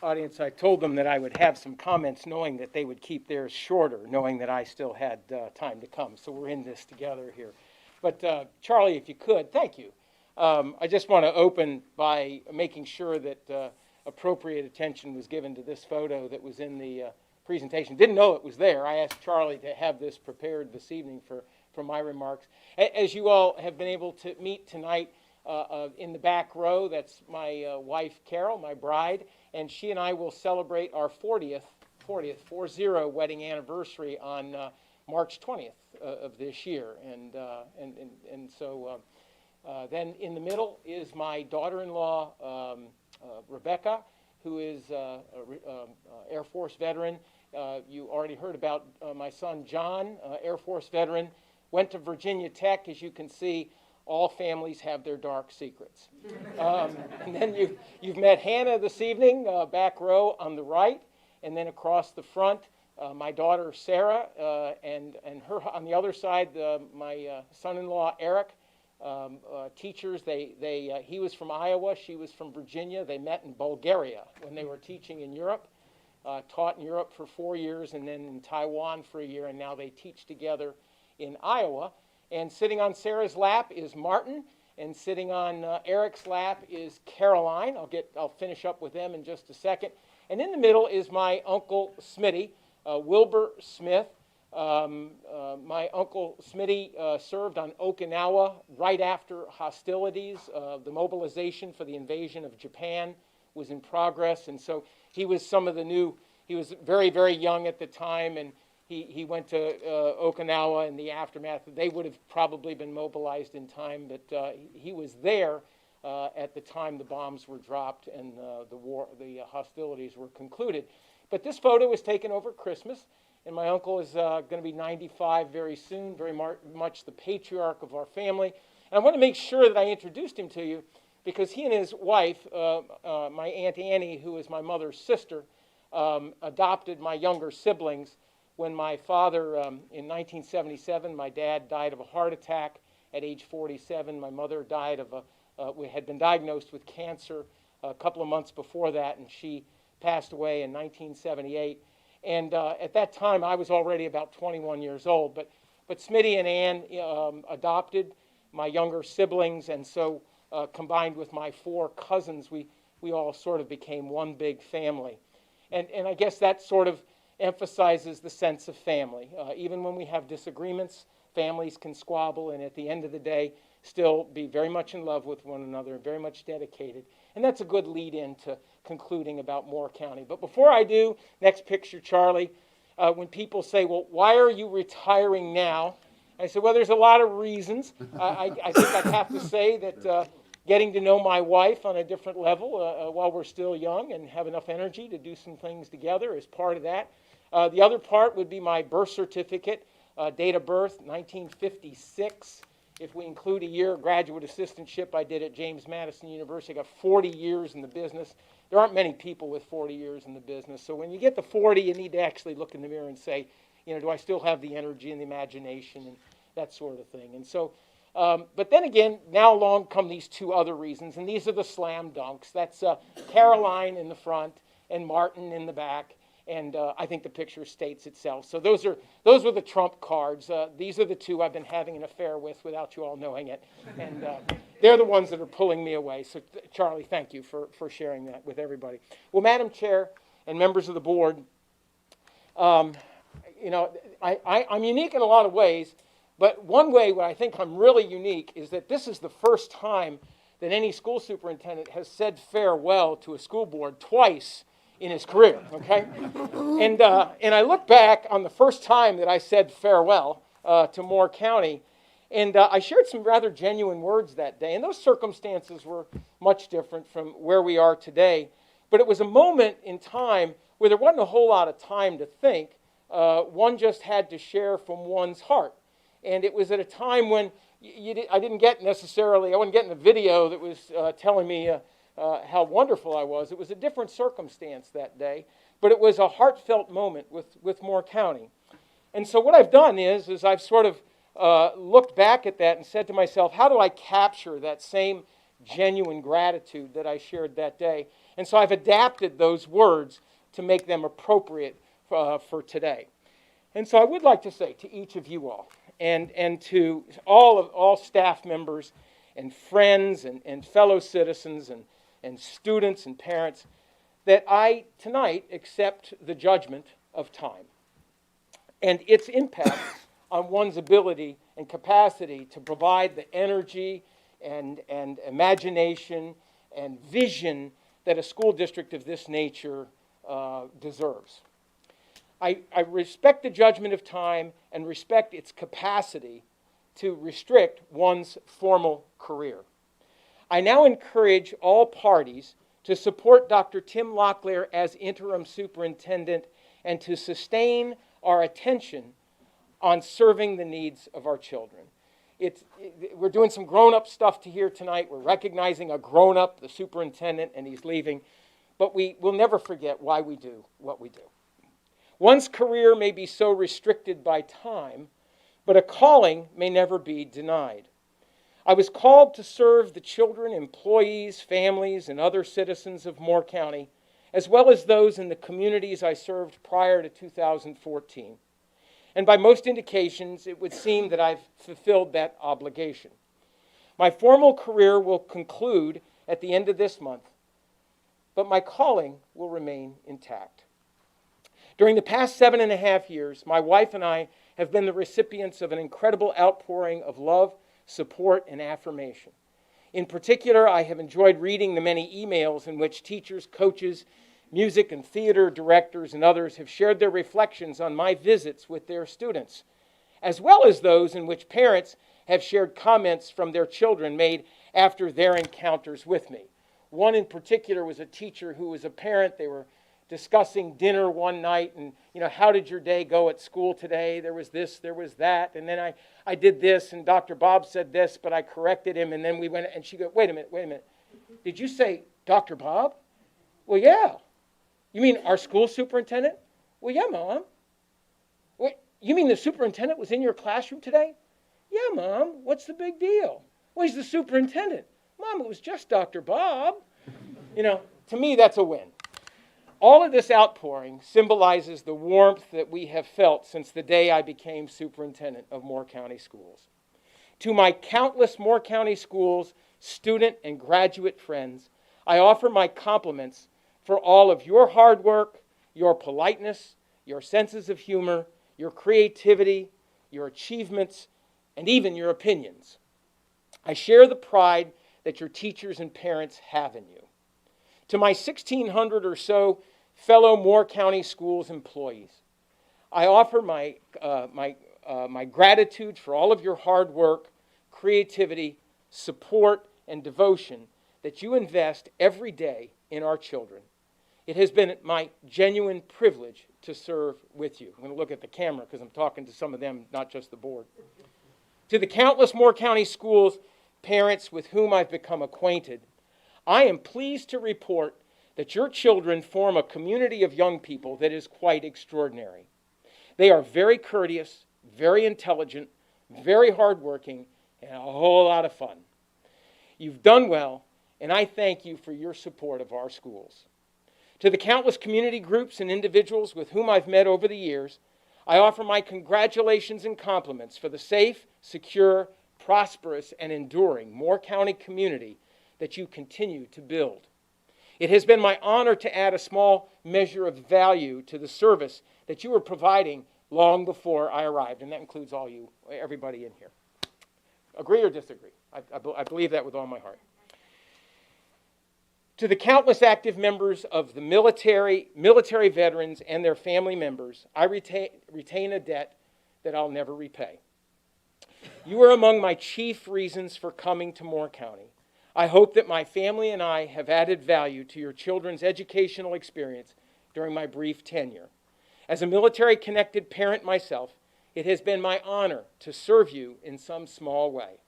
Audience, I told them that I would have some comments knowing that they would keep theirs shorter, knowing that I still had time to come. So we're in this together here. But Charlie, if you could, thank you. I just want to open by making sure that appropriate attention was given to this photo that was in the presentation. Didn't know it was there. I asked Charlie to have this prepared this evening for my remarks. As you all have been able to meet tonight in the back row, that's my wife Carol, my bride, and she and I will celebrate our 40th wedding anniversary on March 20th of this year. And so Then in the middle is my daughter-in-law, Rebecca, who is Air Force veteran. You already heard about my son John, Air Force veteran, went to Virginia Tech. As you can see, all families have their dark secrets. And then you've met Hannah this evening, back row on the right, and then across the front, my daughter Sarah, and her on the other side, my son-in-law Eric. Teachers, he was from Iowa, she was from Virginia. They met in Bulgaria when they were teaching in Europe, taught in Europe for 4 years, and then in Taiwan for a year, and now they teach together in Iowa. And sitting on Sarah's lap is Martin, and sitting on Eric's lap is Caroline. I'll finish up with them in just a second. And in the middle is my uncle Smitty, Wilbur Smith. My uncle Smitty served on Okinawa right after hostilities. The mobilization for the invasion of Japan was in progress, and so he was he was very, very young at the time, and he went to Okinawa in the aftermath. They would have probably been mobilized in time, but he was there at the time the bombs were dropped and the hostilities were concluded. But this photo was taken over Christmas, and my uncle is going to be 95 very soon, very much the patriarch of our family. And I want to make sure that I introduced him to you because he and his wife, my Aunt Annie, who is my mother's sister, adopted my younger siblings. When my father, in 1977, my dad died of a heart attack at age 47. My mother died had been diagnosed with cancer a couple of months before that, and she passed away in 1978. And at that time, I was already about 21 years old. But Smitty and Ann adopted my younger siblings, and so combined with my 4 cousins, we all sort of became one big family. And I guess that sort of emphasizes the sense of family. Even when we have disagreements, families can squabble, and at the end of the day, still be very much in love with one another and very much dedicated. And that's a good lead-in to concluding about Moore County. But before I do, next picture, Charlie, when people say, well, why are you retiring now? I said, well, there's a lot of reasons. I think I'd have to say that getting to know my wife on a different level while we're still young and have enough energy to do some things together is part of that. The other part would be my birth certificate, date of birth, 1956. If we include a year of graduate assistantship I did at James Madison University, I got 40 years in the business. There aren't many people with 40 years in the business. So when you get to 40, you need to actually look in the mirror and say, do I still have the energy and the imagination and that sort of thing. And so, but then again, now along come these 2 other reasons, and these are the slam dunks. That's Caroline in the front and Martin in the back. And I think the picture states itself. So those were the trump cards. These are the 2 I've been having an affair with without you all knowing it. And they're the ones that are pulling me away. So Charlie, thank you for sharing that with everybody. Well, Madam Chair and members of the board, I'm unique in a lot of ways, but one way where I think I'm really unique is that this is the first time that any school superintendent has said farewell to a school board twice in his career, okay? And I look back on the first time that I said farewell to Moore County, and I shared some rather genuine words that day, and those circumstances were much different from where we are today. But it was a moment in time where there wasn't a whole lot of time to think. One just had to share from one's heart. And it was at a time when I wasn't getting the video that was telling me how wonderful I was. It was a different circumstance that day, but it was a heartfelt moment with Moore County. And so what I've done is I've sort of looked back at that and said to myself, how do I capture that same genuine gratitude that I shared that day? And so I've adapted those words to make them appropriate for today. And so I would like to say to each of you all, and to all staff members and friends and fellow citizens and students and parents, that I tonight accept the judgment of time and its impact on one's ability and capacity to provide the energy and imagination and vision that a school district of this nature deserves. I respect the judgment of time and respect its capacity to restrict one's formal career. I now encourage all parties to support Dr. Tim Locklear as interim superintendent and to sustain our attention on serving the needs of our children. We're doing some grown-up stuff to here tonight. We're recognizing a grown-up, the superintendent, and he's leaving. But we will never forget why we do what we do. One's career may be so restricted by time, but a calling may never be denied. I was called to serve the children, employees, families, and other citizens of Moore County, as well as those in the communities I served prior to 2014. And by most indications, it would seem that I've fulfilled that obligation. My formal career will conclude at the end of this month, but my calling will remain intact. During the past 7.5 years, my wife and I have been the recipients of an incredible outpouring of love, support, and affirmation. In particular, I have enjoyed reading the many emails in which teachers, coaches, music and theater directors, and others have shared their reflections on my visits with their students, as well as those in which parents have shared comments from their children made after their encounters with me. One in particular was a teacher who was a parent. They were discussing dinner one night and, how did your day go at school today? There was this, there was that, and then I did this, and Dr. Bob said this, but I corrected him, and then we went, and she goes, wait a minute. Did you say Dr. Bob? Well, yeah. You mean our school superintendent? Well, yeah, Mom. What, you mean the superintendent was in your classroom today? Yeah, Mom. What's the big deal? Well, he's the superintendent. Mom, it was just Dr. Bob. To me, that's a win. All of this outpouring symbolizes the warmth that we have felt since the day I became superintendent of Moore County Schools. To my countless Moore County Schools student and graduate friends, I offer my compliments for all of your hard work, your politeness, your senses of humor, your creativity, your achievements, and even your opinions. I share the pride that your teachers and parents have in you. To my 1,600 or so fellow Moore County Schools employees, I offer my gratitude for all of your hard work, creativity, support, and devotion that you invest every day in our children. It has been my genuine privilege to serve with you. I'm going to look at the camera because I'm talking to some of them, not just the board. To the countless Moore County Schools parents with whom I've become acquainted, I am pleased to report that your children form a community of young people that is quite extraordinary. They are very courteous, very intelligent, very hardworking, and a whole lot of fun. You've done well, and I thank you for your support of our schools. To the countless community groups and individuals with whom I've met over the years, I offer my congratulations and compliments for the safe, secure, prosperous, and enduring Moore County community that you continue to build. It has been my honor to add a small measure of value to the service that you were providing long before I arrived, and that includes all you, everybody in here. Agree or disagree? I believe that with all my heart. To the countless active members of the military veterans and their family members, I retain a debt that I'll never repay. You are among my chief reasons for coming to Moore County. I hope that my family and I have added value to your children's educational experience during my brief tenure. As a military-connected parent myself, it has been my honor to serve you in some small way.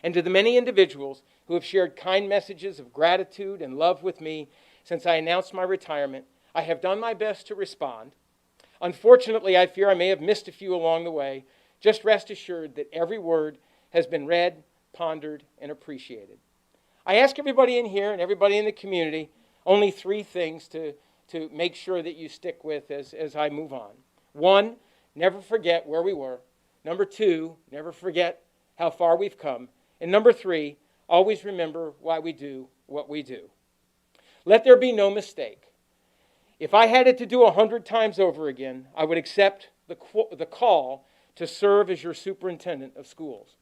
And to the many individuals who have shared kind messages of gratitude and love with me since I announced my retirement, I have done my best to respond. Unfortunately, I fear I may have missed a few along the way. Just rest assured that every word has been read, pondered, and appreciated. I ask everybody in here and everybody in the community only 3 things to make sure that you stick with as I move on. 1, never forget where we were. Number 2, never forget how far we've come. And number 3, always remember why we do what we do. Let there be no mistake. If I had it to do 100 times over again, I would accept the call to serve as your superintendent of schools.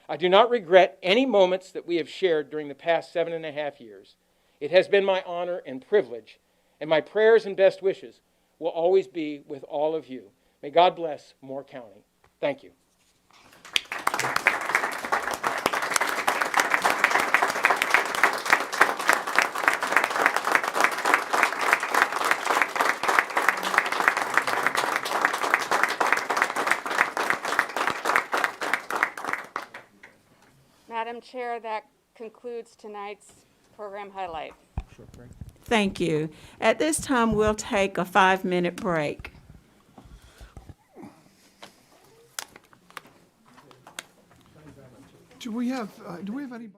I do not regret any moments that we have shared during the past 7.5 years. It has been my honor and privilege, and my prayers and best wishes will always be with all of you. May God bless Moore County. Thank you. Madam Chair, that concludes tonight's program highlight. Thank you. At this time, we'll take a 5-minute break. Do we have any?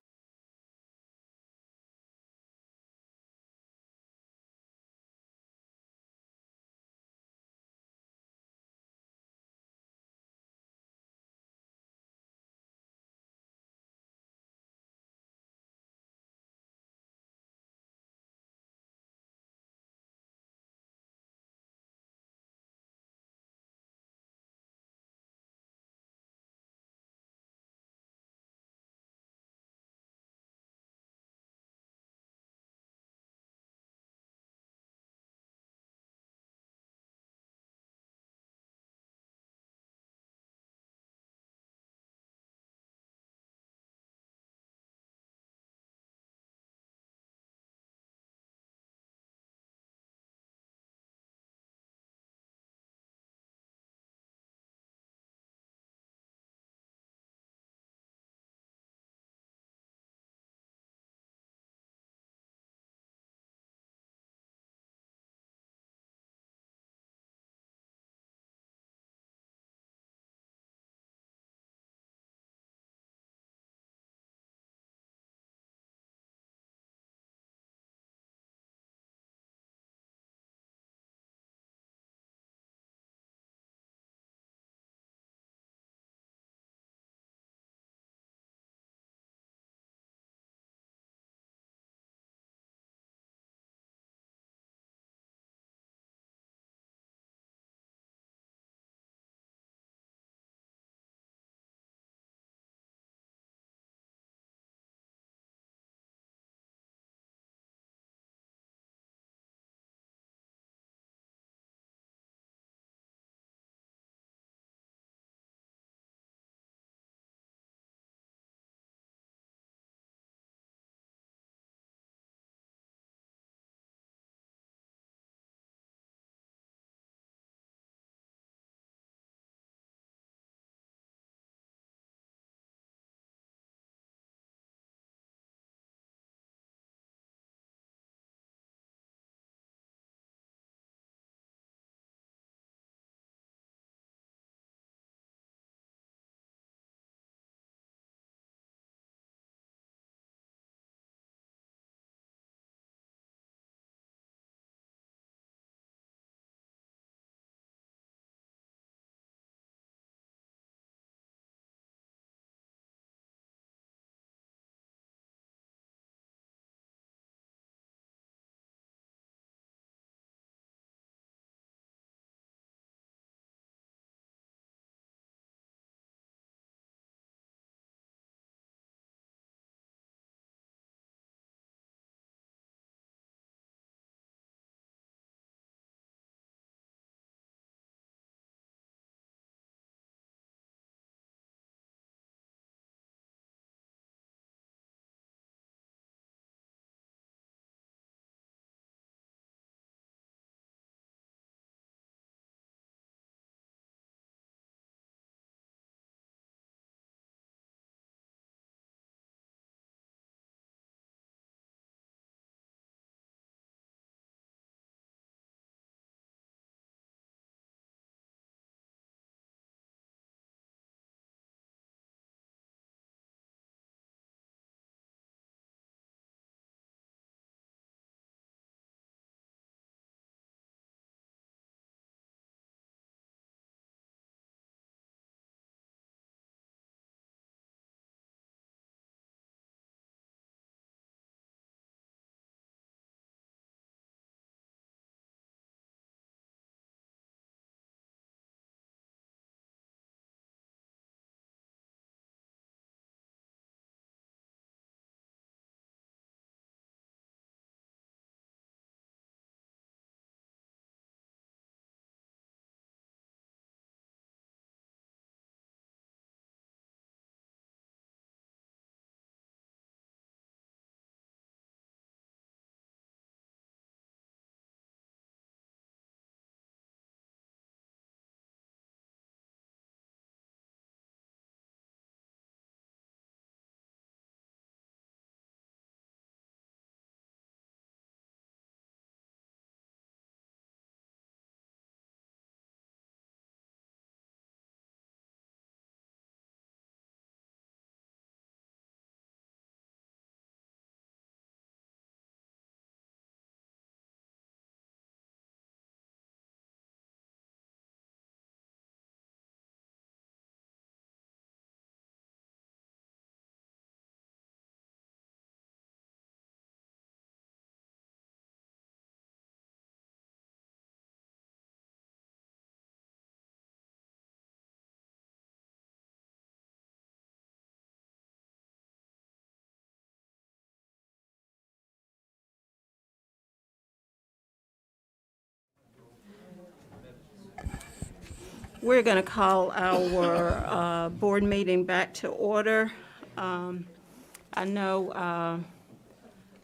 We're going to call our board meeting back to order. I know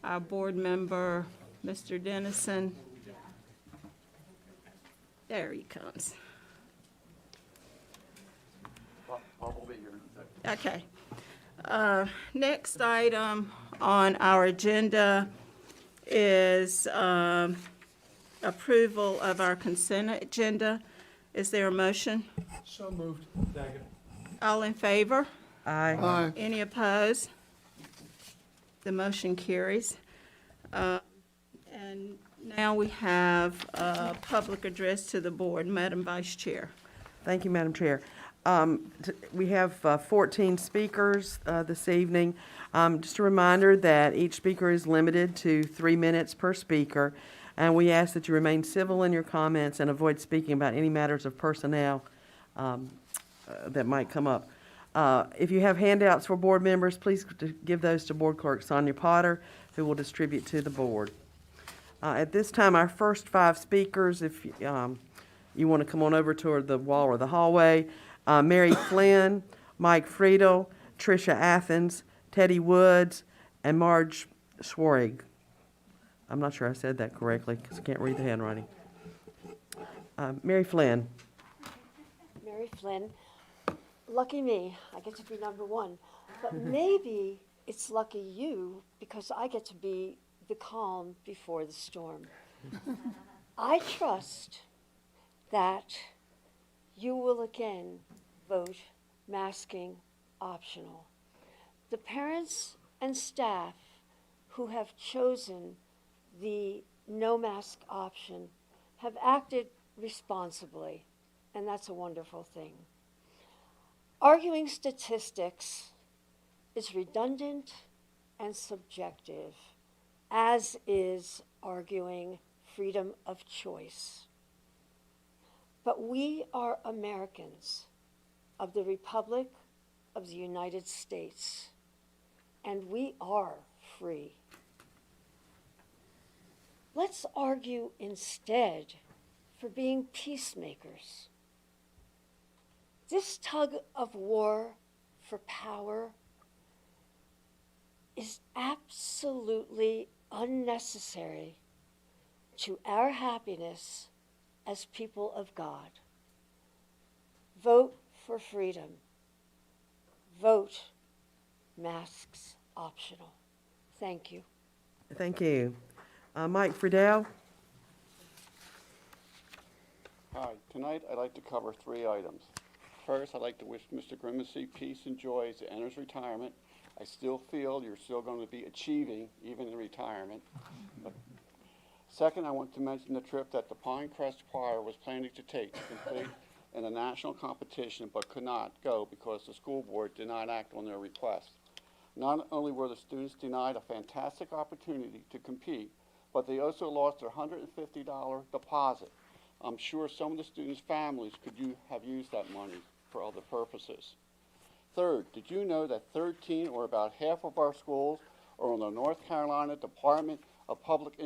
our board member, Mr. Dennison, there he comes. Okay. Next item on our agenda is approval of our consent agenda. Is there a motion? So moved. Second. All in favor? Aye. Aye. Any opposed? The motion carries. And now we have a public address to the board. Madam Vice Chair. Thank you, Madam Chair. We have 14 speakers this evening. Just a reminder that each speaker is limited to 3 minutes per speaker, and we ask that you remain civil in your comments and avoid speaking about any matters of personnel that might come up. If you have handouts for board members, please give those to Board Clerk Sonia Potter, who will distribute to the board. At this time, our first 5 speakers, if you want to come on over toward the wall or the hallway, Mary Flynn, Mike Friedel, Tricia Athens, Teddy Woods, and Marge Schwarig. I'm not sure I said that correctly because I can't read the handwriting. Mary Flynn. Mary Flynn. Lucky me, I get to be number 1. But maybe it's lucky you because I get to be the calm before the storm. I trust that you will again vote masking optional. The parents and staff who have chosen the no mask option have acted responsibly, and that's a wonderful thing. Arguing statistics is redundant and subjective, as is arguing freedom of choice. But we are Americans of the Republic of the United States, and we are free. Let's argue instead for being peacemakers. This tug of war for power is absolutely unnecessary to our happiness as people of God. Vote for freedom. Vote masks optional. Thank you. Thank you. Mike Friedel. Hi, tonight I'd like to cover 3 items. First, I'd like to wish Mr. Grimesey peace and joy as he enters retirement. I still feel you're still going to be achieving even in retirement. Second, I want to mention the trip that the Pinecrest Choir was planning to take to complete in a national competition but could not go because the school board did not act on their request. Not only were the students denied a fantastic opportunity to compete, but they also lost their $150 deposit. I'm sure some of the students' families could have used that money for other purposes. Third, did you know that 13 or about half of our schools are on the North Carolina Department of Public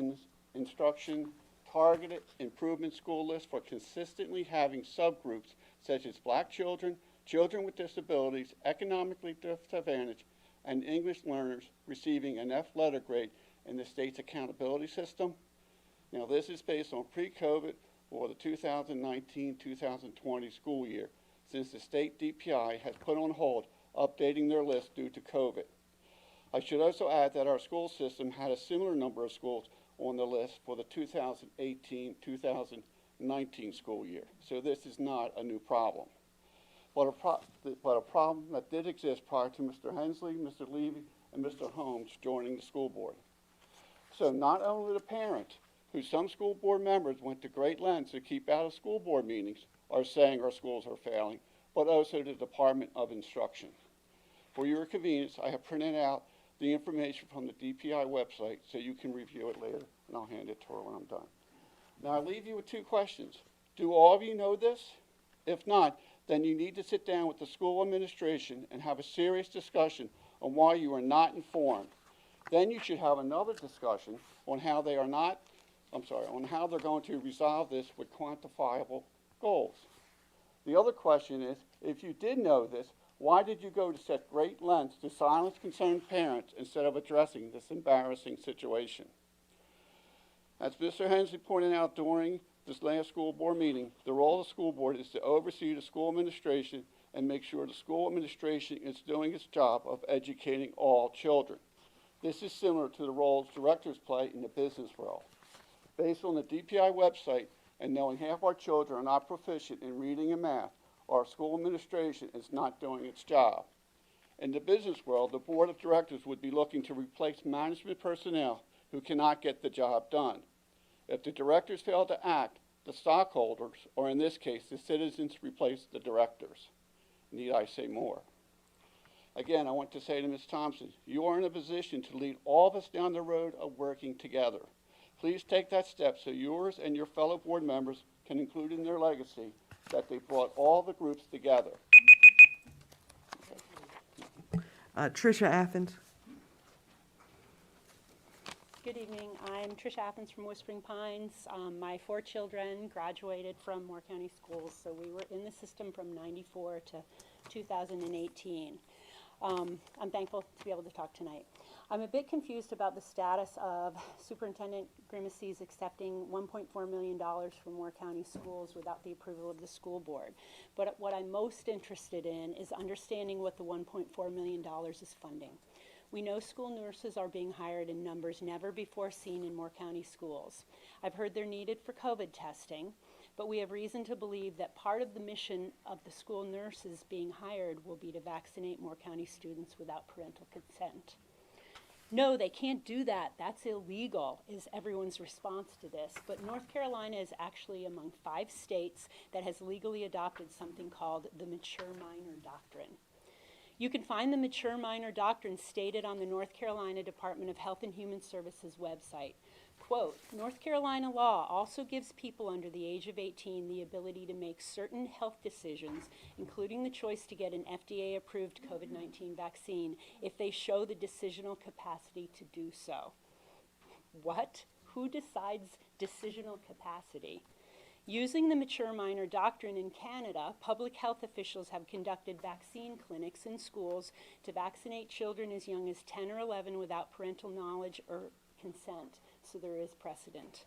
Instruction targeted improvement school list for consistently having subgroups such as black children, children with disabilities, economically disadvantaged, and English learners receiving an F letter grade in the state's accountability system? Now, this is based on pre-COVID or the 2019-2020 school year, since the state DPI has put on hold updating their list due to COVID. I should also add that our school system had a similar number of schools on the list for the 2018-2019 school year, so this is not a new problem. But a problem that did exist prior to Mr. Hensley, Mr. Levy, and Mr. Holmes joining the school board. So not only the parents, who some school board members went to great lengths to keep out of school board meetings, are saying our schools are failing, but also the Department of Instruction. For your convenience, I have printed out the information from the DPI website so you can review it later, and I'll hand it to her when I'm done. Now, I leave you with 2 questions. Do all of you know this? If not, then you need to sit down with the school administration and have a serious discussion on why you are not informed. Then you should have another discussion on how they are on how they're going to resolve this with quantifiable goals. The other question is, if you did know this, why did you go to such great lengths to silence concerned parents instead of addressing this embarrassing situation? As Mr. Hensley pointed out during this last school board meeting, the role of the school board is to oversee the school administration and make sure the school administration is doing its job of educating all children. This is similar to the roles directors play in the business world. Based on the DPI website and knowing half our children are not proficient in reading and math, our school administration is not doing its job. In the business world, the board of directors would be looking to replace management personnel who cannot get the job done. If the directors fail to act, the stockholders, or in this case, the citizens, replace the directors. Need I say more? Again, I want to say to Ms. Thompson, you are in a position to lead all of us down the road of working together. Please take that step so yours and your fellow board members can include in their legacy that they brought all the groups together. Tricia Athens. Good evening. I'm Tricia Athens from Whispering Pines. My 4 children graduated from Moore County Schools, so we were in the system from '94 to 2018. I'm thankful to be able to talk tonight. I'm a bit confused about the status of Superintendent Grimesey's accepting $1.4 million from Moore County Schools without the approval of the school board. But what I'm most interested in is understanding what the $1.4 million is funding. We know school nurses are being hired in numbers never before seen in Moore County schools. I've heard they're needed for COVID testing, but we have reason to believe that part of the mission of the school nurses being hired will be to vaccinate Moore County students without parental consent. No, they can't do that. That's illegal, is everyone's response to this. But North Carolina is actually among 5 states that has legally adopted something called the Mature Minor Doctrine. You can find the Mature Minor Doctrine stated on the North Carolina Department of Health and Human Services website. Quote, North Carolina law also gives people under the age of 18 the ability to make certain health decisions, including the choice to get an FDA-approved COVID-19 vaccine, if they show the decisional capacity to do so. What? Who decides decisional capacity? Using the Mature Minor Doctrine in Canada, public health officials have conducted vaccine clinics in schools to vaccinate children as young as 10 or 11 without parental knowledge or consent, so there is precedent.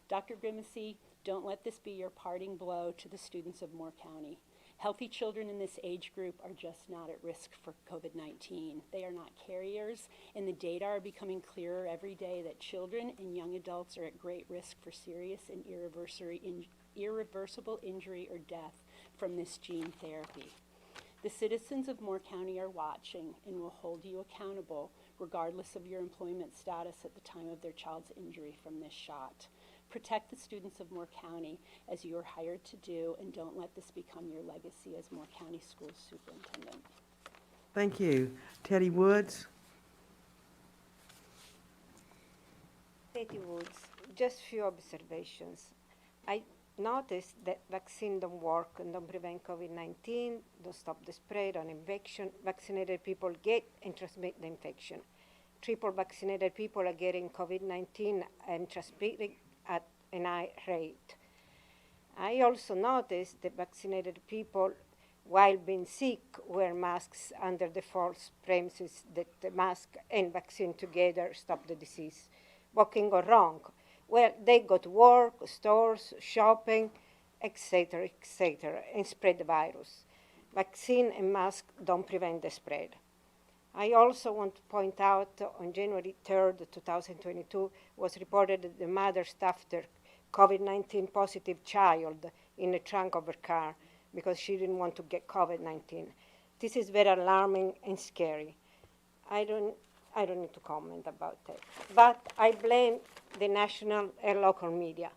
Dr. Grimesey, don't let this be your parting blow to the students of Moore County. Healthy children in this age group are just not at risk for COVID-19. They are not carriers, and the data are becoming clearer every day that children and young adults are at great risk for serious and irreversible injury or death from this gene therapy. The citizens of Moore County are watching and will hold you accountable regardless of your employment status at the time of their child's injury from this shot. Protect the students of Moore County as you are hired to do, and don't let this become your legacy as Moore County School Superintendent. Thank you. Teddy Woods. Teddy Woods. Just few observations. I noticed that vaccine don't work and don't prevent COVID-19, don't stop the spread on infection. Vaccinated people get and transmit the infection. Triple vaccinated people are getting COVID-19 and transmitting at an high rate. I also noticed that vaccinated people, while being sick, wear masks under the false premises that the mask and vaccine together stop the disease. What can go wrong? Well, they go to work, stores, shopping, etc., and spread the virus. Vaccine and mask don't prevent the spread. I also want to point out on January 3rd, 2022, was reported that the mother stuffed her COVID-19 positive child in the trunk of her car because she didn't want to get COVID-19. This is very alarming and scary. I don't need to comment about that. But I blame the national and local media.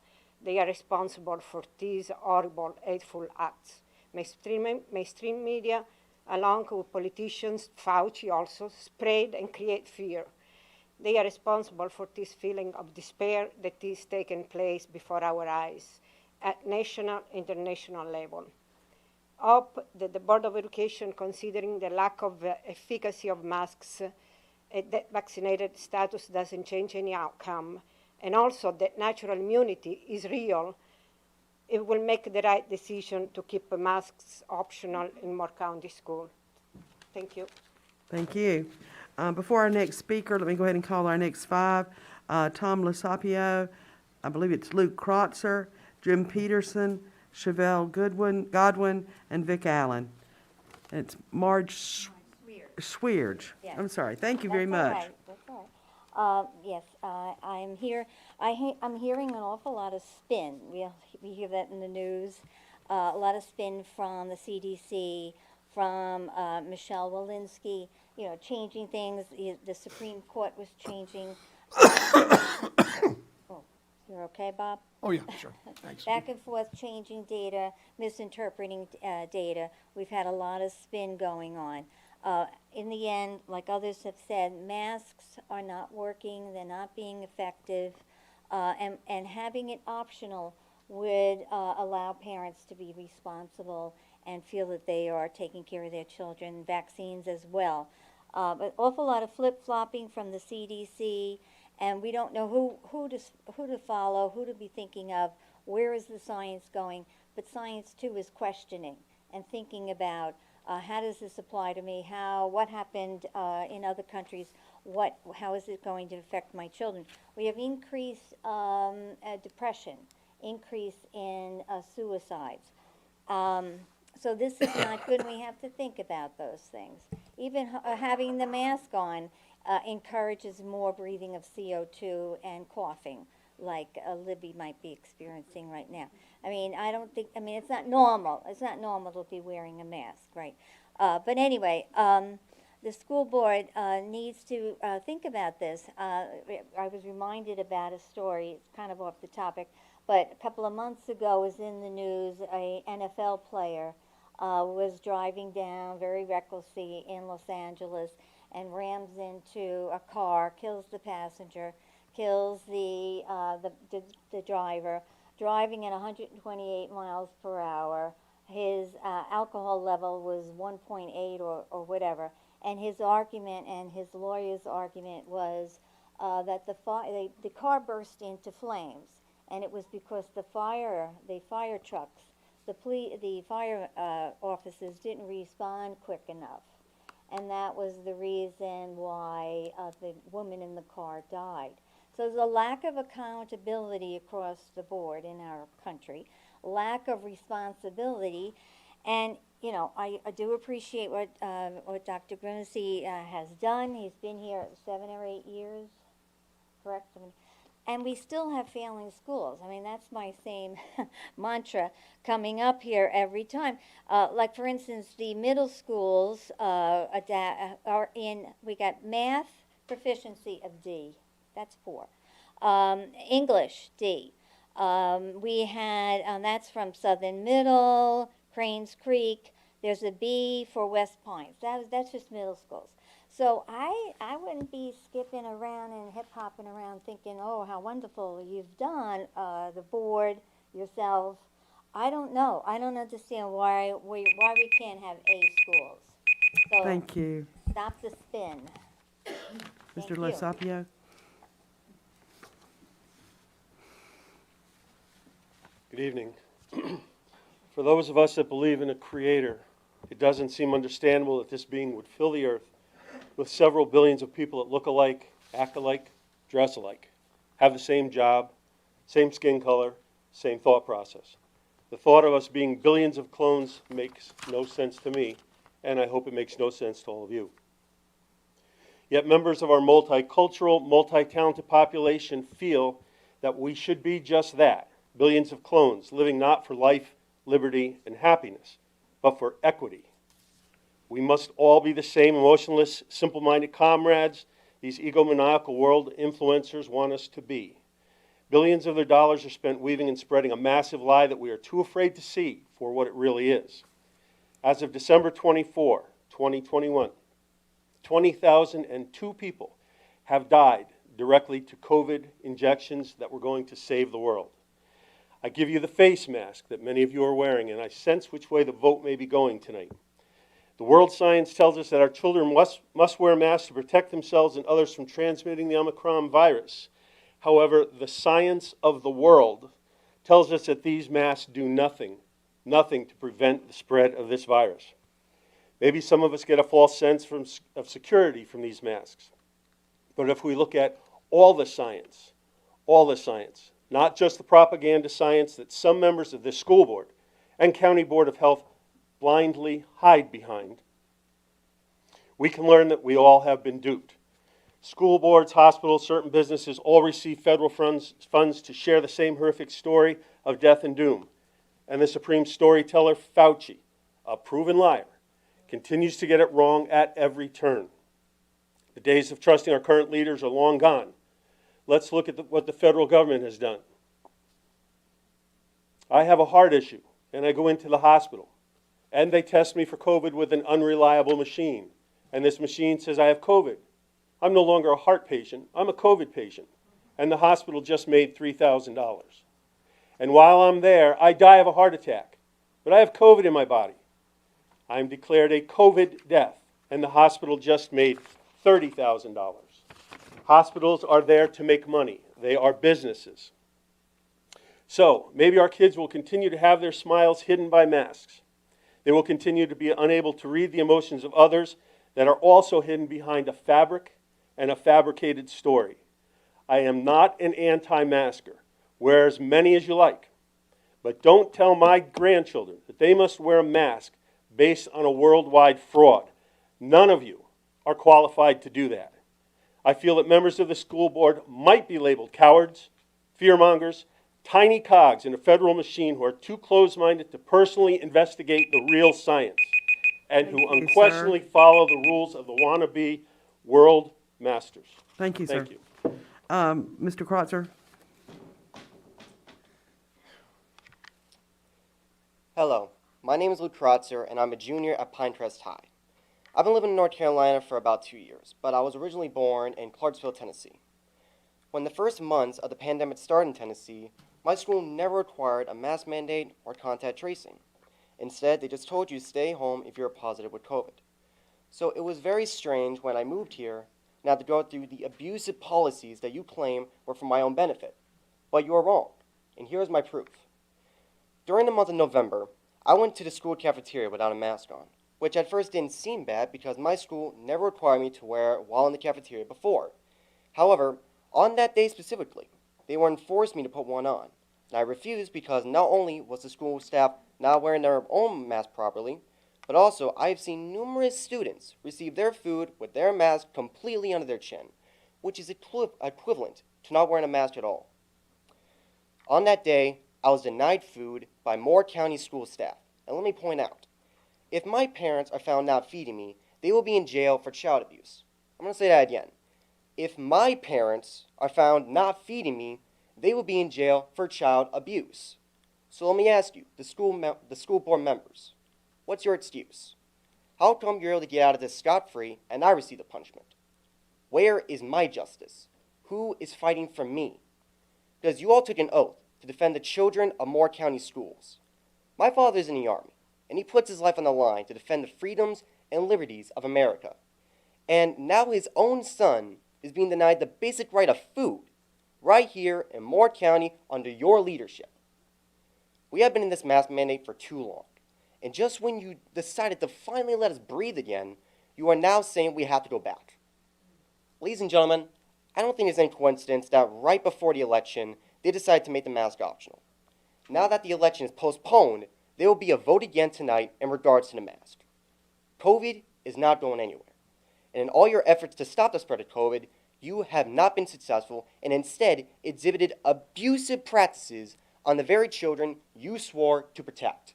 They are responsible for these horrible, hateful acts. Mainstream media, along with politicians, Fauci also, spread and create fear. They are responsible for this feeling of despair that is taking place before our eyes at national, international level. Hope that the Board of Education, considering the lack of efficacy of masks, that vaccinated status doesn't change any outcome, and also that natural immunity is real, it will make the right decision to keep masks optional in Moore County School. Thank you. Thank you. Before our next speaker, let me go ahead and call our next five. Tom Lasapio, I believe it's Luke Krotzer, Jim Peterson, Chevelle Godwin, and Vic Allen. And it's Marge Swierge. Yes. I'm sorry. Thank you very That's all much. right. That's all right. Yes, I'm here. I'm hearing an awful lot of spin. We hear that in the news. A lot of spin from the CDC, from Michelle Walensky, you know, changing things. The Supreme Court was changing. Oh, you're okay, Bob? Oh, yeah, sure. Thanks. Back and forth, changing data, misinterpreting data. We've had a lot of spin going on. In the end, like others have said, masks are not working, they're not being effective, and having it optional would allow parents to be responsible and feel that they are taking care of their children, vaccines as well. But awful lot of flip-flopping from the CDC, and we don't know who to follow, who to be thinking of, where is the science going, but science too is questioning and thinking about how does this apply to me, what happened in other countries, how is it going to affect my children. We have increased depression, increase in suicides. So this is not good, and we have to think about those things. Even having the mask on encourages more breathing of CO2 and coughing, like Libby might be experiencing right now. I mean, it's not normal. It's not normal to be wearing a mask, right? But anyway, the school board needs to think about this. I was reminded about a story. It's kind of off the topic, but a couple of months ago was in the news, a NFL player was driving down very recklessly in Los Angeles and rams into a car, kills the passenger, kills the driver, driving at 128 miles per hour. His alcohol level was 1.8 or whatever, and his argument and his lawyer's argument was that the car burst into flames, and it was because the fire trucks, the fire officers didn't respond quick enough, and that was the reason why the woman in the car died. So there's a lack of accountability across the board in our country, lack of responsibility, and you know, I do appreciate what Dr. Grimesey has done. He's been here 7 or 8 years, correct? And we still have failing schools. I mean, that's my same mantra coming up here every time. Like, for instance, the middle schools we got math proficiency of D. That's 4. English, D. We had, that's from Southern Middle, Cranes Creek. There's a B for West Pines. That's just middle schools. So I wouldn't be skipping around and hip-hopping around thinking, oh, how wonderful you've done, the board, yourself. I don't know. I don't understand why we can't have A schools. So Thank you. stop the spin. Mr. Lasapio? Good evening. For those of us that believe in a creator, it doesn't seem understandable that this being would fill the earth with several billions of people that look alike, act alike, dress alike, have the same job, same skin color, same thought process. The thought of us being billions of clones makes no sense to me, and I hope it makes no sense to all of you. Yet members of our multicultural, multi-talented population feel that we should be just that, billions of clones living not for life, liberty, and happiness, but for equity. We must all be the same emotionless, simple-minded comrades these egomaniacal world influencers want us to be. Billions of their dollars are spent weaving and spreading a massive lie that we are too afraid to see for what it really is. As of December 24, 2021, 20,002 people have died directly to COVID injections that were going to save the world. I give you the face mask that many of you are wearing, and I sense which way the vote may be going tonight. The world science tells us that our children must wear masks to protect themselves and others from transmitting the Omicron virus. However, the science of the world tells us that these masks do nothing to prevent the spread of this virus. Maybe some of us get a false sense of security from these masks. But if we look at all the science, not just the propaganda science that some members of this school board and County Board of Health blindly hide behind, we can learn that we all have been duped. School boards, hospitals, certain businesses all receive federal funds to share the same horrific story of death and doom. And the supreme storyteller, Fauci, a proven liar, continues to get it wrong at every turn. The days of trusting our current leaders are long gone. Let's look at what the federal government has done. I have a heart issue, and I go into the hospital, and they test me for COVID with an unreliable machine. And this machine says I have COVID. I'm no longer a heart patient, I'm a COVID patient. And the hospital just made $3,000. And while I'm there, I die of a heart attack. But I have COVID in my body. I'm declared a COVID death, and the hospital just made $30,000. Hospitals are there to make money. They are businesses. So maybe our kids will continue to have their smiles hidden by masks. They will continue to be unable to read the emotions of others that are also hidden behind a fabric and a fabricated story. I am not an anti-masker. Wear as many as you like. But don't tell my grandchildren that they must wear a mask based on a worldwide fraud. None of you are qualified to do that. I feel that members of the school board might be labeled cowards, fearmongers, tiny cogs in a federal machine who are too closed-minded to personally investigate the real science and who unquestionably follow the rules of the wannabe world masters. Thank you, sir. Thank you. Mr. Kreutzer? Hello, my name is Luke Kreutzer, and I'm a junior at Pinecrest High. I've been living in North Carolina for about 2 years, but I was originally born in Clarksville, Tennessee. When the first months of the pandemic started in Tennessee, my school never required a mask mandate or contact tracing. Instead, they just told you to stay home if you were positive with COVID. So it was very strange when I moved here and had to go through the abusive policies that you claim were for my own benefit. But you are wrong, and here's my proof. During the month of November, I went to the school cafeteria without a mask on, which at first didn't seem bad because my school never required me to wear it while in the cafeteria before. However, on that day specifically, they were enforced me to put one on. And I refused because not only was the school staff not wearing their own mask properly, but also I have seen numerous students receive their food with their mask completely under their chin, which is equivalent to not wearing a mask at all. On that day, I was denied food by Moore County school staff. And let me point out, if my parents are found not feeding me, they will be in jail for child abuse. I'm going to say that again. If my parents are found not feeding me, they will be in jail for child abuse. So let me ask you, the school board members, what's your excuse? How come you're able to get out of this scot-free and I receive the punishment? Where is my justice? Who is fighting for me? Because you all took an oath to defend the children of Moore County schools. My father is in the Army, and he puts his life on the line to defend the freedoms and liberties of America. And now his own son is being denied the basic right of food right here in Moore County under your leadership. We have been in this mask mandate for too long. And just when you decided to finally let us breathe again, you are now saying we have to go back. Ladies and gentlemen, I don't think it's any coincidence that right before the election, they decided to make the mask optional. Now that the election is postponed, there will be a vote again tonight in regards to the mask. COVID is not going anywhere. And in all your efforts to stop the spread of COVID, you have not been successful and instead exhibited abusive practices on the very children you swore to protect.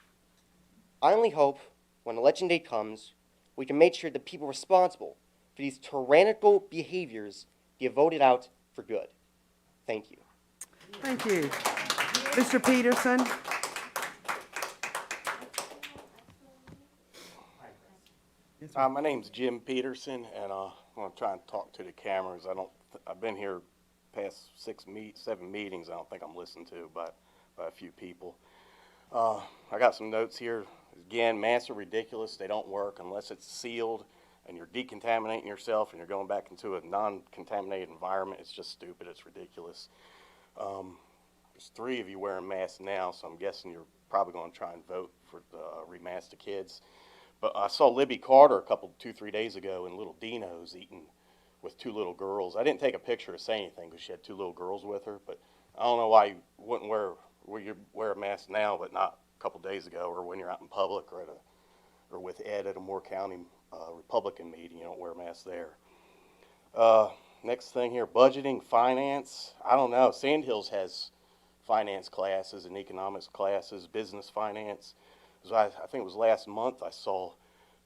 I only hope when election day comes, we can make sure the people responsible for these tyrannical behaviors get voted out for good. Thank you. Thank you. Mr. Peterson? My name's Jim Peterson, and I'm going to try and talk to the cameras. I've been here past 7 meetings. I don't think I'm listened to by a few people. I got some notes here. Again, masks are ridiculous. They don't work unless it's sealed and you're decontaminating yourself and you're going back into a non-contaminated environment. It's just stupid. It's ridiculous. there's 3 of you wearing masks now, so I'm guessing you're probably going to try and vote for the remask the kids. But I saw Libby Carter 2-3 days ago in Little Dino's eating with 2 little girls. I didn't take a picture to say anything because she had 2 little girls with her, but I don't know why you wouldn't wear a mask now, but not a couple days ago, or when you're out in public or with Ed at a Moore County Republican meeting. You don't wear a mask there. Next thing here, budgeting, finance. I don't know. Sandhills has finance classes and economics classes, business finance. I think it was last month I saw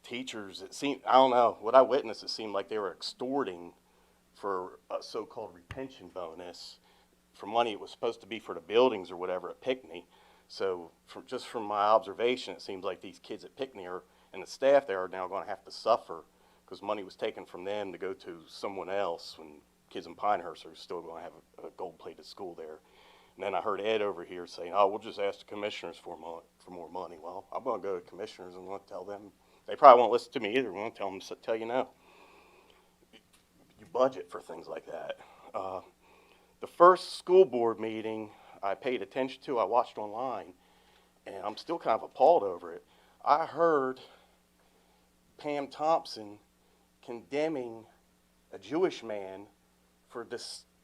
teachers, I don't know, what I witnessed, it seemed like they were extorting for a so-called retention bonus for money it was supposed to be for the buildings or whatever at Pinckney. So just from my observation, it seems like these kids at Pinckney and the staff there are now going to have to suffer because money was taken from them to go to someone else when kids in Pinehurst are still going to have a gold-plated school there. And then I heard Ed over here saying, oh, we'll just ask the commissioners for more money. Well, I'm going to go to commissioners and I'm going to tell them. They probably won't listen to me either. I'm going to tell them to tell you no. You budget for things like that. The first school board meeting I paid attention to, I watched online, and I'm still kind of appalled over it. I heard Pam Thompson condemning a Jewish man for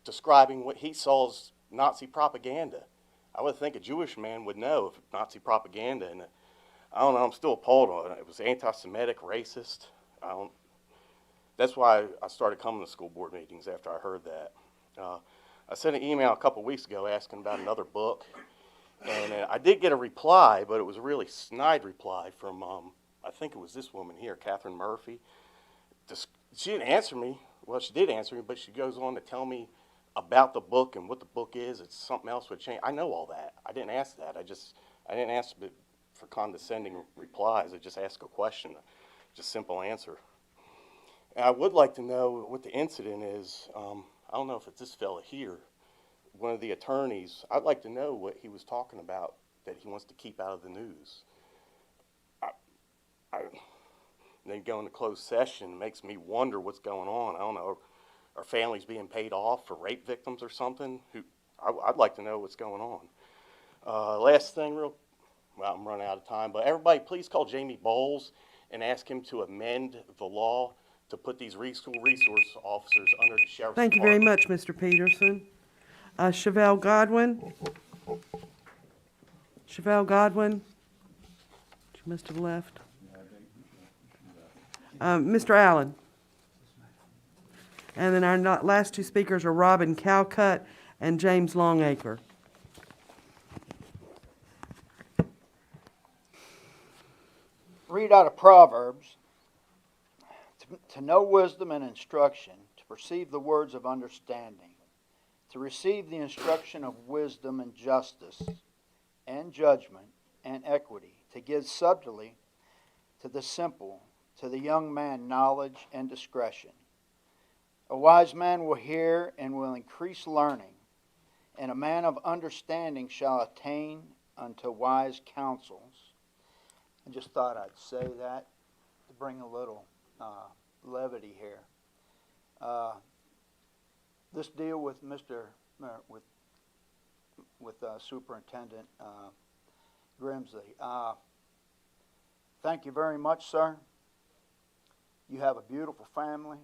describing what he saw as Nazi propaganda. I would think a Jewish man would know if Nazi propaganda, and I don't know, I'm still appalled on it. It was anti-Semitic, racist. That's why I started coming to school board meetings after I heard that. I sent an email a couple weeks ago asking about another book, and I did get a reply, but it was a really snide reply from, I think it was this woman here, Catherine Murphy. She didn't answer me. Well, she did answer me, but she goes on to tell me about the book and what the book is. It's something else would change. I know all that. I didn't ask that. I didn't ask for condescending replies. I just asked a question, just simple answer. And I would like to know what the incident is. I don't know if it's this fella here, one of the attorneys. I'd like to know what he was talking about that he wants to keep out of the news. Then go into closed session makes me wonder what's going on. I don't know. Are families being paid off for rape victims or something? I'd like to know what's going on. Last thing, well, I'm running out of time, but everybody please call Jamie Bowles and ask him to amend the law to put these school resource officers under the sheriff's Thank you very department. much, Mr. Peterson. Chevelle Godwin? Chevelle Godwin? She must have left. Mr. Allen? And then our last 2 speakers are Robin Calcutt and James Longacre. Read out of Proverbs. To know wisdom and instruction, to perceive the words of understanding, to receive the instruction of wisdom and justice, and judgment and equity, to give subtly to the simple, to the young man knowledge and discretion. A wise man will hear and will increase learning, and a man of understanding shall attain unto wise counsels. I just thought I'd say that to bring a little levity here. This deal with Superintendent Grimesey. Thank you very much, sir. You have a beautiful family.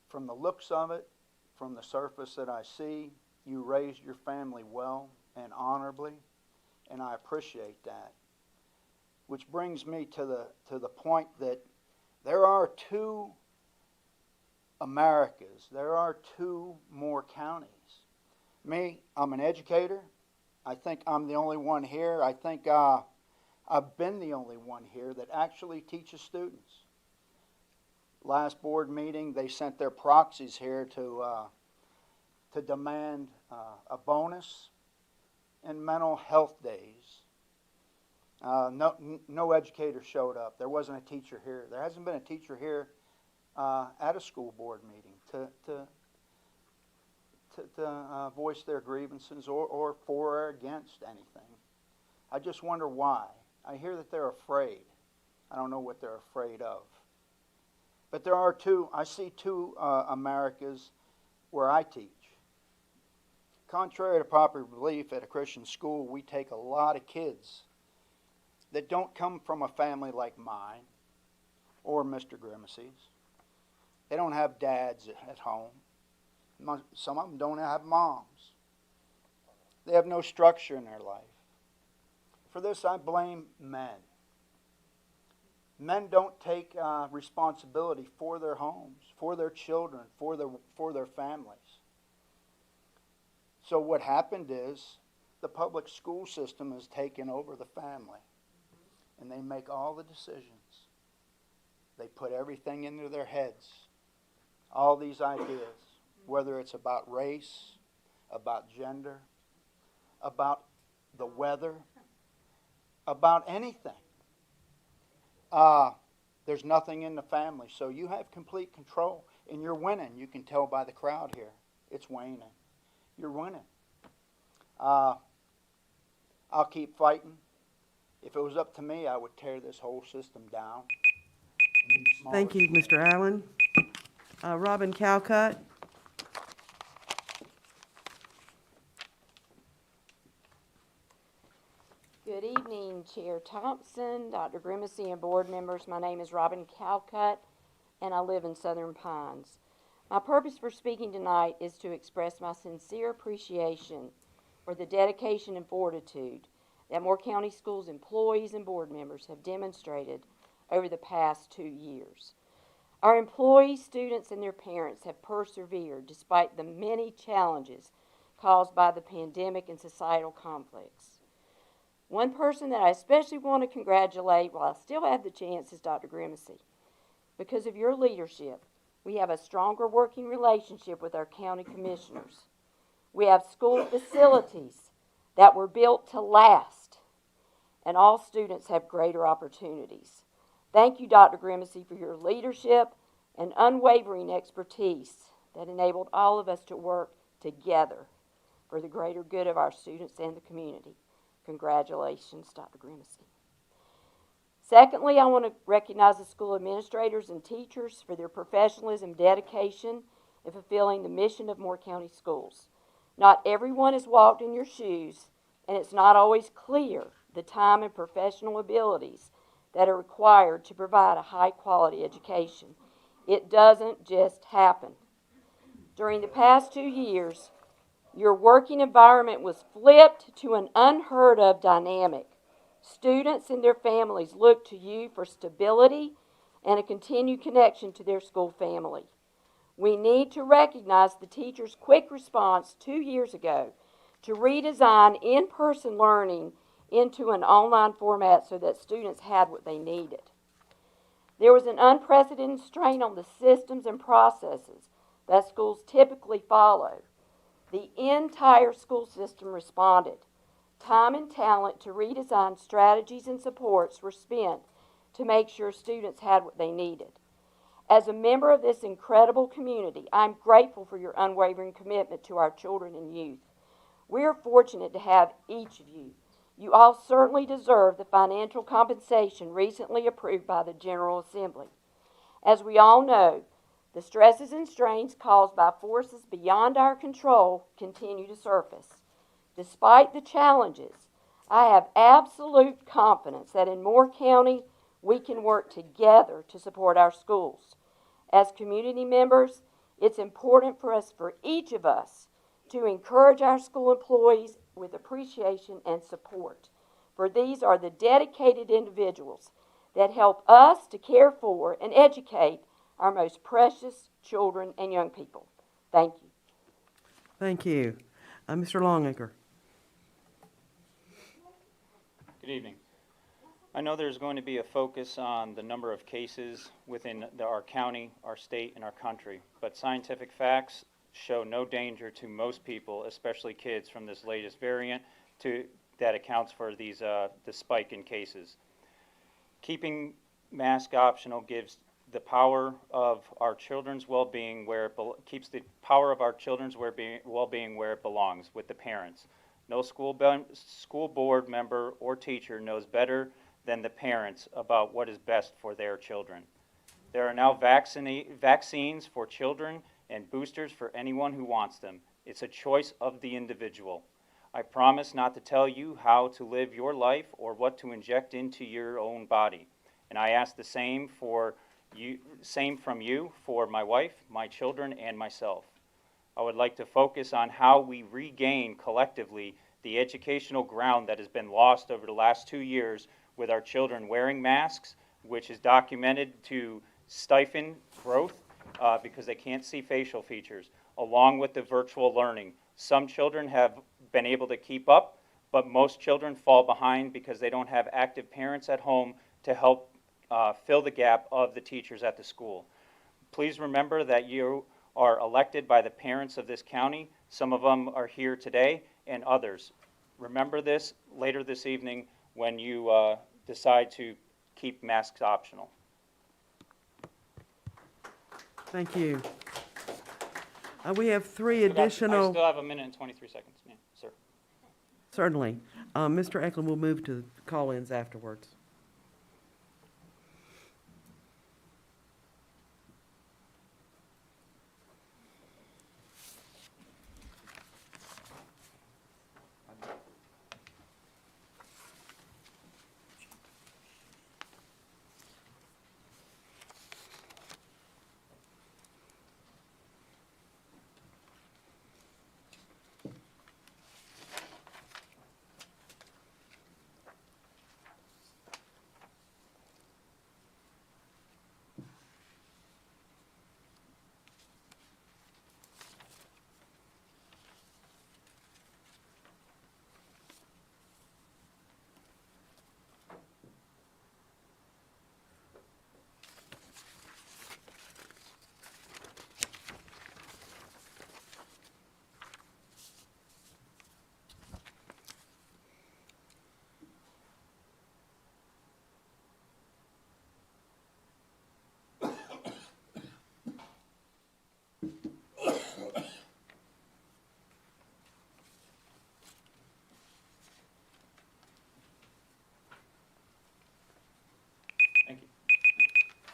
From the looks of it, from the surface that I see, you raised your family well and honorably, and I appreciate that. Which brings me to the point that there are 2 Americas. There are 2 Moore counties. Me, I'm an educator. I think I'm the only one here. I think I've been the only one here that actually teaches students. Last board meeting, they sent their proxies here to demand a bonus and mental health days. No educator showed up. There wasn't a teacher here. There hasn't been a teacher here at a school board meeting to voice their grievances or for or against anything. I just wonder why. I hear that they're afraid. I don't know what they're afraid of. But there are 2, I see 2 Americas where I teach. Contrary to popular belief, at a Christian school, we take a lot of kids that don't come from a family like mine or Mr. Grimesey's. They don't have dads at home. Some of them don't have moms. They have no structure in their life. For this, I blame men. Men don't take responsibility for their homes, for their children, for their families. So what happened is the public school system has taken over the family, and they make all the decisions. They put everything into their heads, all these ideas, whether it's about race, about gender, about the weather, about anything. There's nothing in the family, so you have complete control, and you're winning. You can tell by the crowd here. It's waning. You're winning. I'll keep fighting. If it was up to me, I would tear this whole system down. Thank you, Mr. Allen. Robin Calcutt. Good evening, Chair Thompson, Dr. Grimesey, and board members. My name is Robin Calcutt, and I live in Southern Pines. My purpose for speaking tonight is to express my sincere appreciation for the dedication and fortitude that Moore County Schools employees and board members have demonstrated over the past 2 years. Our employees, students, and their parents have persevered despite the many challenges caused by the pandemic and societal conflicts. One person that I especially want to congratulate while I still have the chance is Dr. Grimesey. Because of your leadership, we have a stronger working relationship with our county commissioners. We have school facilities that were built to last, and all students have greater opportunities. Thank you, Dr. Grimesey, for your leadership and unwavering expertise that enabled all of us to work together for the greater good of our students and the community. Congratulations, Dr. Grimesey. Secondly, I want to recognize the school administrators and teachers for their professionalism, dedication, in fulfilling the mission of Moore County Schools. Not everyone has walked in your shoes, and it's not always clear the time and professional abilities that are required to provide a high-quality education. It doesn't just happen. During the past 2 years, your working environment was flipped to an unheard-of dynamic. Students and their families look to you for stability and a continued connection to their school family. We need to recognize the teacher's quick response 2 years ago to redesign in-person learning into an online format so that students had what they needed. There was an unprecedented strain on the systems and processes that schools typically follow. The entire school system responded. Time and talent to redesign strategies and supports were spent to make sure students had what they needed. As a member of this incredible community, I'm grateful for your unwavering commitment to our children and youth. We are fortunate to have each of you. You all certainly deserve the financial compensation recently approved by the General Assembly. As we all know, the stresses and strains caused by forces beyond our control continue to surface. Despite the challenges, I have absolute confidence that in Moore County, we can work together to support our schools. As community members, it's important for each of us to encourage our school employees with appreciation and support. For these are the dedicated individuals that help us to care for and educate our most precious children and young people. Thank you. Thank you. Mr. Longacre. Good evening. I know there's going to be a focus on the number of cases within our county, our state, and our country, but scientific facts show no danger to most people, especially kids, from this latest variant that accounts for the spike in cases. Keeping mask optional gives the power of our children's well-being keeps the power of our children's well-being where it belongs, with the parents. No school board member or teacher knows better than the parents about what is best for their children. There are now vaccines for children and boosters for anyone who wants them. It's a choice of the individual. I promise not to tell you how to live your life or what to inject into your own body. And I ask the same from you for my wife, my children, and myself. I would like to focus on how we regain collectively the educational ground that has been lost over the last 2 years with our children wearing masks, which is documented to stifle growth because they can't see facial features, along with the virtual learning. Some children have been able to keep up, but most children fall behind because they don't have active parents at home to help fill the gap of the teachers at the school. Please remember that you are elected by the parents of this county. Some of them are here today, and others. Remember this later this evening when you decide to keep masks optional. Thank you. We have three I additional. still have 1 minute and 23 seconds, ma'am, sir. Certainly. Mr. Eklund will move to call-ins afterwards.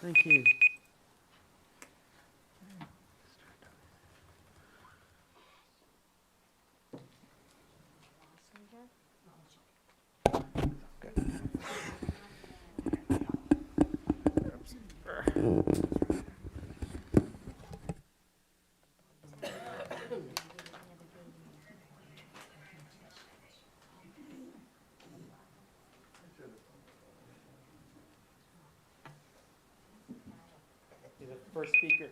Thank you. First speaker.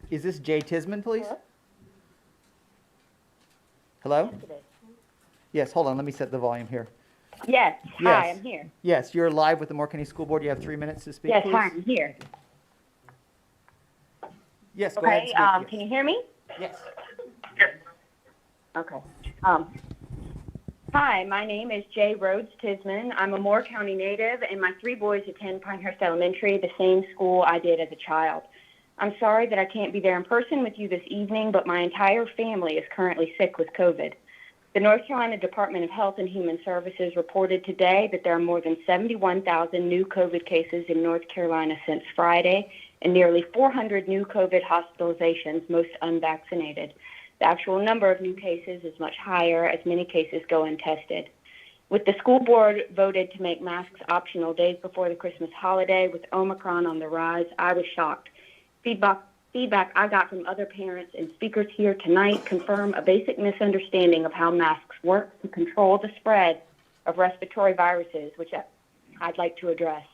Is this Jay Tisman, please? Hello? Yes, hold on, let me set the volume here. Yes, Yes. hi, I'm here. Yes, you're live with the Moore County School Board. You have 3 minutes to speak, Yes, please. hi, I'm here. Yes, go ahead and Okay, speak. Yes. can you hear me? Yes. Okay. Hi, my name is Jay Rhodes Tisman. I'm a Moore County native, and my 3 boys attend Pinehurst Elementary, the same school I did as a child. I'm sorry that I can't be there in person with you this evening, but my entire family is currently sick with COVID. The North Carolina Department of Health and Human Services reported today that there are more than 71,000 new COVID cases in North Carolina since Friday, and nearly 400 new COVID hospitalizations, most unvaccinated. The actual number of new cases is much higher as many cases go untested. With the school board voted to make masks optional days before the Christmas holiday with Omicron on the rise, I was shocked. Feedback I got from other parents and speakers here tonight confirm a basic misunderstanding of how masks work to control the spread of respiratory viruses, which I'd like to address.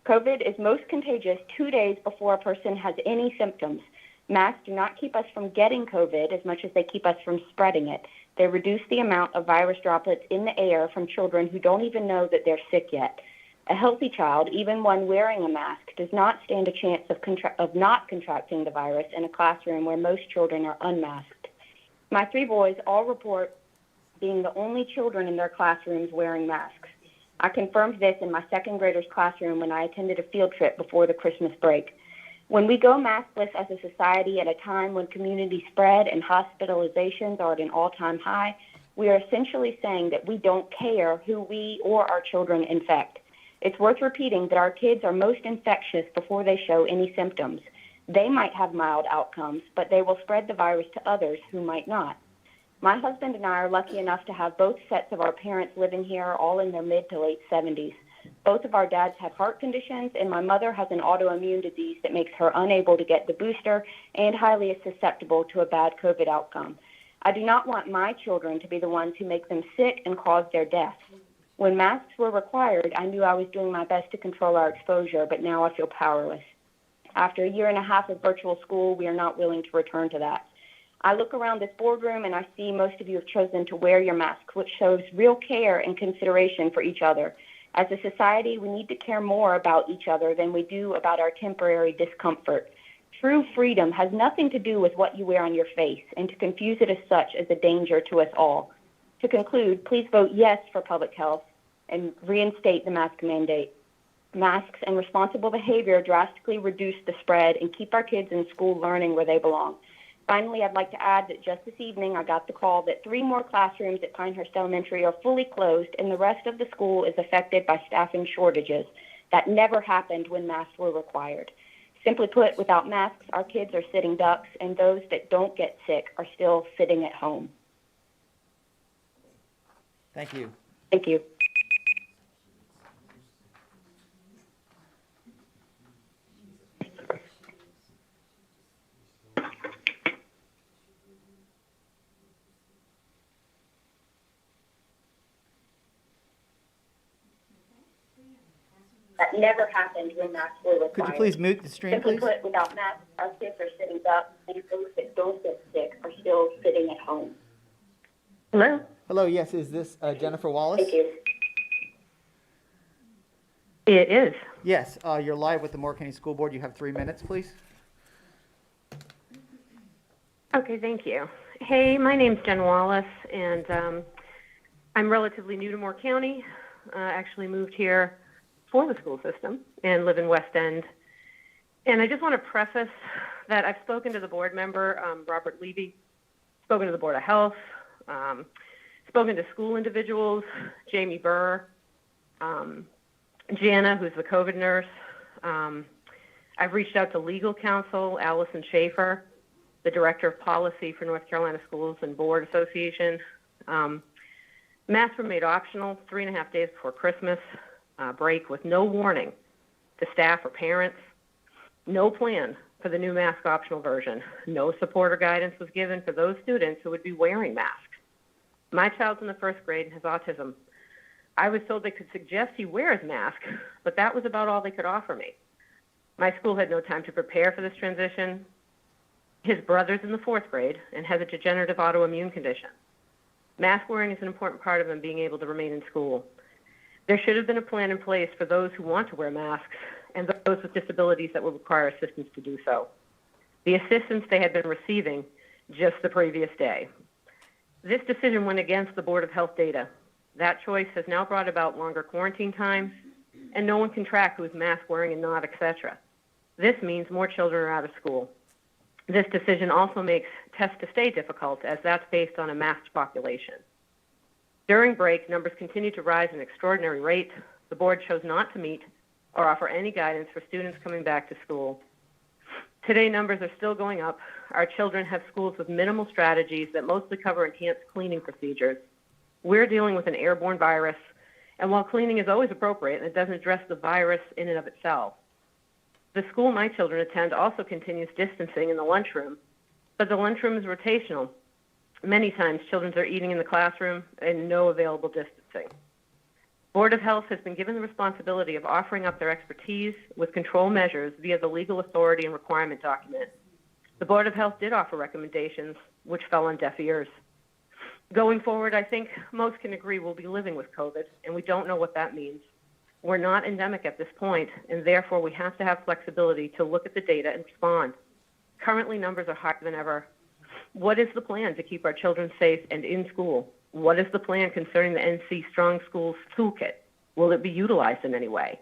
COVID is most contagious 2 days before a person has any symptoms. Masks do not keep us from getting COVID as much as they keep us from spreading it. They reduce the amount of virus droplets in the air from children who don't even know that they're sick yet. A healthy child, even one wearing a mask, does not stand a chance of not contracting the virus in a classroom where most children are unmasked. My 3 boys all report being the only children in their classrooms wearing masks. I confirmed this in my 2nd grader's classroom when I attended a field trip before the Christmas break. When we go maskless as a society at a time when community spread and hospitalizations are at an all-time high, we are essentially saying that we don't care who we or our children infect. It's worth repeating that our kids are most infectious before they show any symptoms. They might have mild outcomes, but they will spread the virus to others who might not. My husband and I are lucky enough to have both sets of our parents living here, all in their mid to late 70s. Both of our dads have heart conditions, and my mother has an autoimmune disease that makes her unable to get the booster and highly susceptible to a bad COVID outcome. I do not want my children to be the ones who make them sick and cause their death. When masks were required, I knew I was doing my best to control our exposure, but now I feel powerless. After a year and a half of virtual school, we are not willing to return to that. I look around this boardroom and I see most of you have chosen to wear your masks, which shows real care and consideration for each other. As a society, we need to care more about each other than we do about our temporary discomfort. True freedom has nothing to do with what you wear on your face, and to confuse it as such is a danger to us all. To conclude, please vote yes for public health and reinstate the mask mandate. Masks and responsible behavior drastically reduce the spread and keep our kids in school learning where they belong. Finally, I'd like to add that just this evening I got the call that 3 more classrooms at Pinehurst Elementary are fully closed and the rest of the school is affected by staffing shortages. That never happened when masks were required. Simply put, without masks, our kids are sitting ducks, and those that don't get sick are still sitting at home. Thank you. Thank you. That never happened when masks were required. Could you please mute the stream, Simply please? put, without masks, our kids are sitting ducks, and those that don't get sick are still sitting at home. Hello? Hello, yes, is this Jennifer Wallace? Thank you. It is. Yes, you're live with the Moore County School Board. You have 3 minutes, please. Okay, thank you. Hey, my name's Jen Wallace, and I'm relatively new to Moore County. Actually moved here for the school system and live in West End. And I just want to preface that I've spoken to the board member, Robert Levy, spoken to the Board of Health, spoken to school individuals, Jamie Burr, Jana, who's the COVID nurse. I've reached out to legal counsel, Allison Schaefer, the director of policy for North Carolina Schools and Board Association. Masks were made optional 3.5 days before Christmas break with no warning to staff or parents, no plan for the new mask optional version. No support or guidance was given for those students who would be wearing masks. My child's in the 1st grade and has autism. I was told they could suggest he wear his mask, but that was about all they could offer me. My school had no time to prepare for this transition. His brother's in the 4th grade and has a degenerative autoimmune condition. Mask wearing is an important part of him being able to remain in school. There should have been a plan in place for those who want to wear masks and those with disabilities that would require assistance to do so. The assistance they had been receiving just the previous day. This decision went against the Board of Health data. That choice has now brought about longer quarantine times, and no one can track who's mask wearing and not, etc. This means more children are out of school. This decision also makes test to stay difficult, as that's based on a masked population. During break, numbers continue to rise at an extraordinary rate. The board chose not to meet or offer any guidance for students coming back to school. Today, numbers are still going up. Our children have schools with minimal strategies that mostly cover enhanced cleaning procedures. We're dealing with an airborne virus, and while cleaning is always appropriate, it doesn't address the virus in and of itself. The school my children attend also continues distancing in the lunchroom, but the lunchroom is rotational. Many times, children are eating in the classroom and no available distancing. Board of Health has been given the responsibility of offering up their expertise with control measures via the legal authority and requirement document. The Board of Health did offer recommendations, which fell on deaf ears. Going forward, I think most can agree we'll be living with COVID, and we don't know what that means. We're not endemic at this point, and therefore we have to have flexibility to look at the data and respond. Currently, numbers are higher than ever. What is the plan to keep our children safe and in school? What is the plan concerning the NC Strong Schools toolkit? Will it be utilized in any way?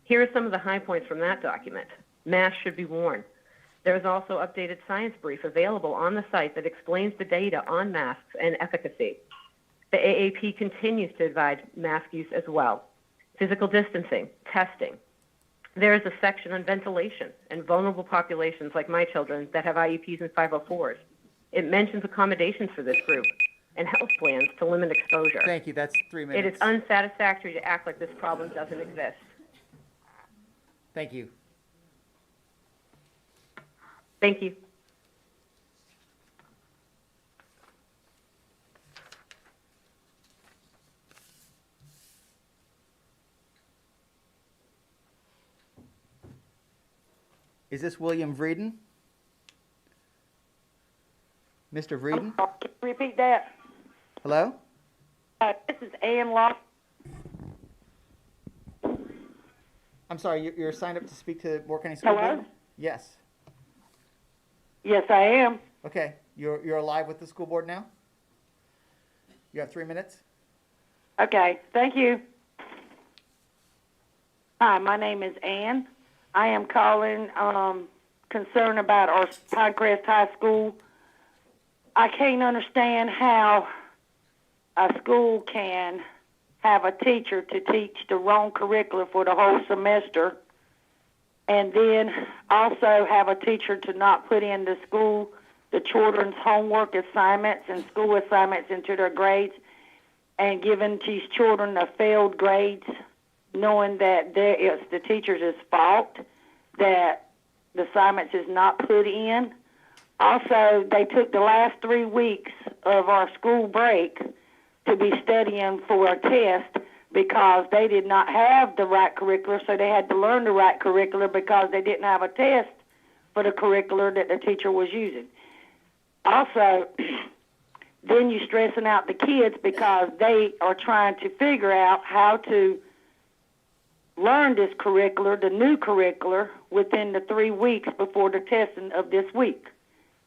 Here are some of the high points from that document. Masks should be worn. There is also updated science brief available on the site that explains the data on masks and efficacy. The AAP continues to advise mask use as well. Physical distancing, testing. There is a section on ventilation and vulnerable populations like my children that have IEPs and 504s. It mentions accommodations for this group and health plans to limit exposure. Thank you. That's 3 It minutes. is unsatisfactory to act like this problem doesn't exist. Thank you. Thank you. Is this William Vreeden? Mr. Vreeden? Repeat that. Hello? This is Ann Lock. I'm sorry, you're signed up to speak to Board County School Hello? Board? Yes. Yes, I am. Okay, you're live with the school board now? You have 3 minutes? Okay, thank you. Hi, my name is Ann. I am calling concerned about our Pinecrest High School. I can't understand how a school can have a teacher to teach the wrong curriculum for the whole semester, and then also have a teacher to not put in the children's homework assignments and school assignments into their grades, and giving these children a failed grades, knowing that it's the teacher's fault that the assignments is not put in. Also, they took the last 3 weeks of our school break to be studying for a test because they did not have the right curriculum, so they had to learn the right curriculum because they didn't have a test for the curriculum that the teacher was using. Also, then you're stressing out the kids because they are trying to figure out how to learn this curriculum, the new curriculum, within the 3 weeks before the testing of this week.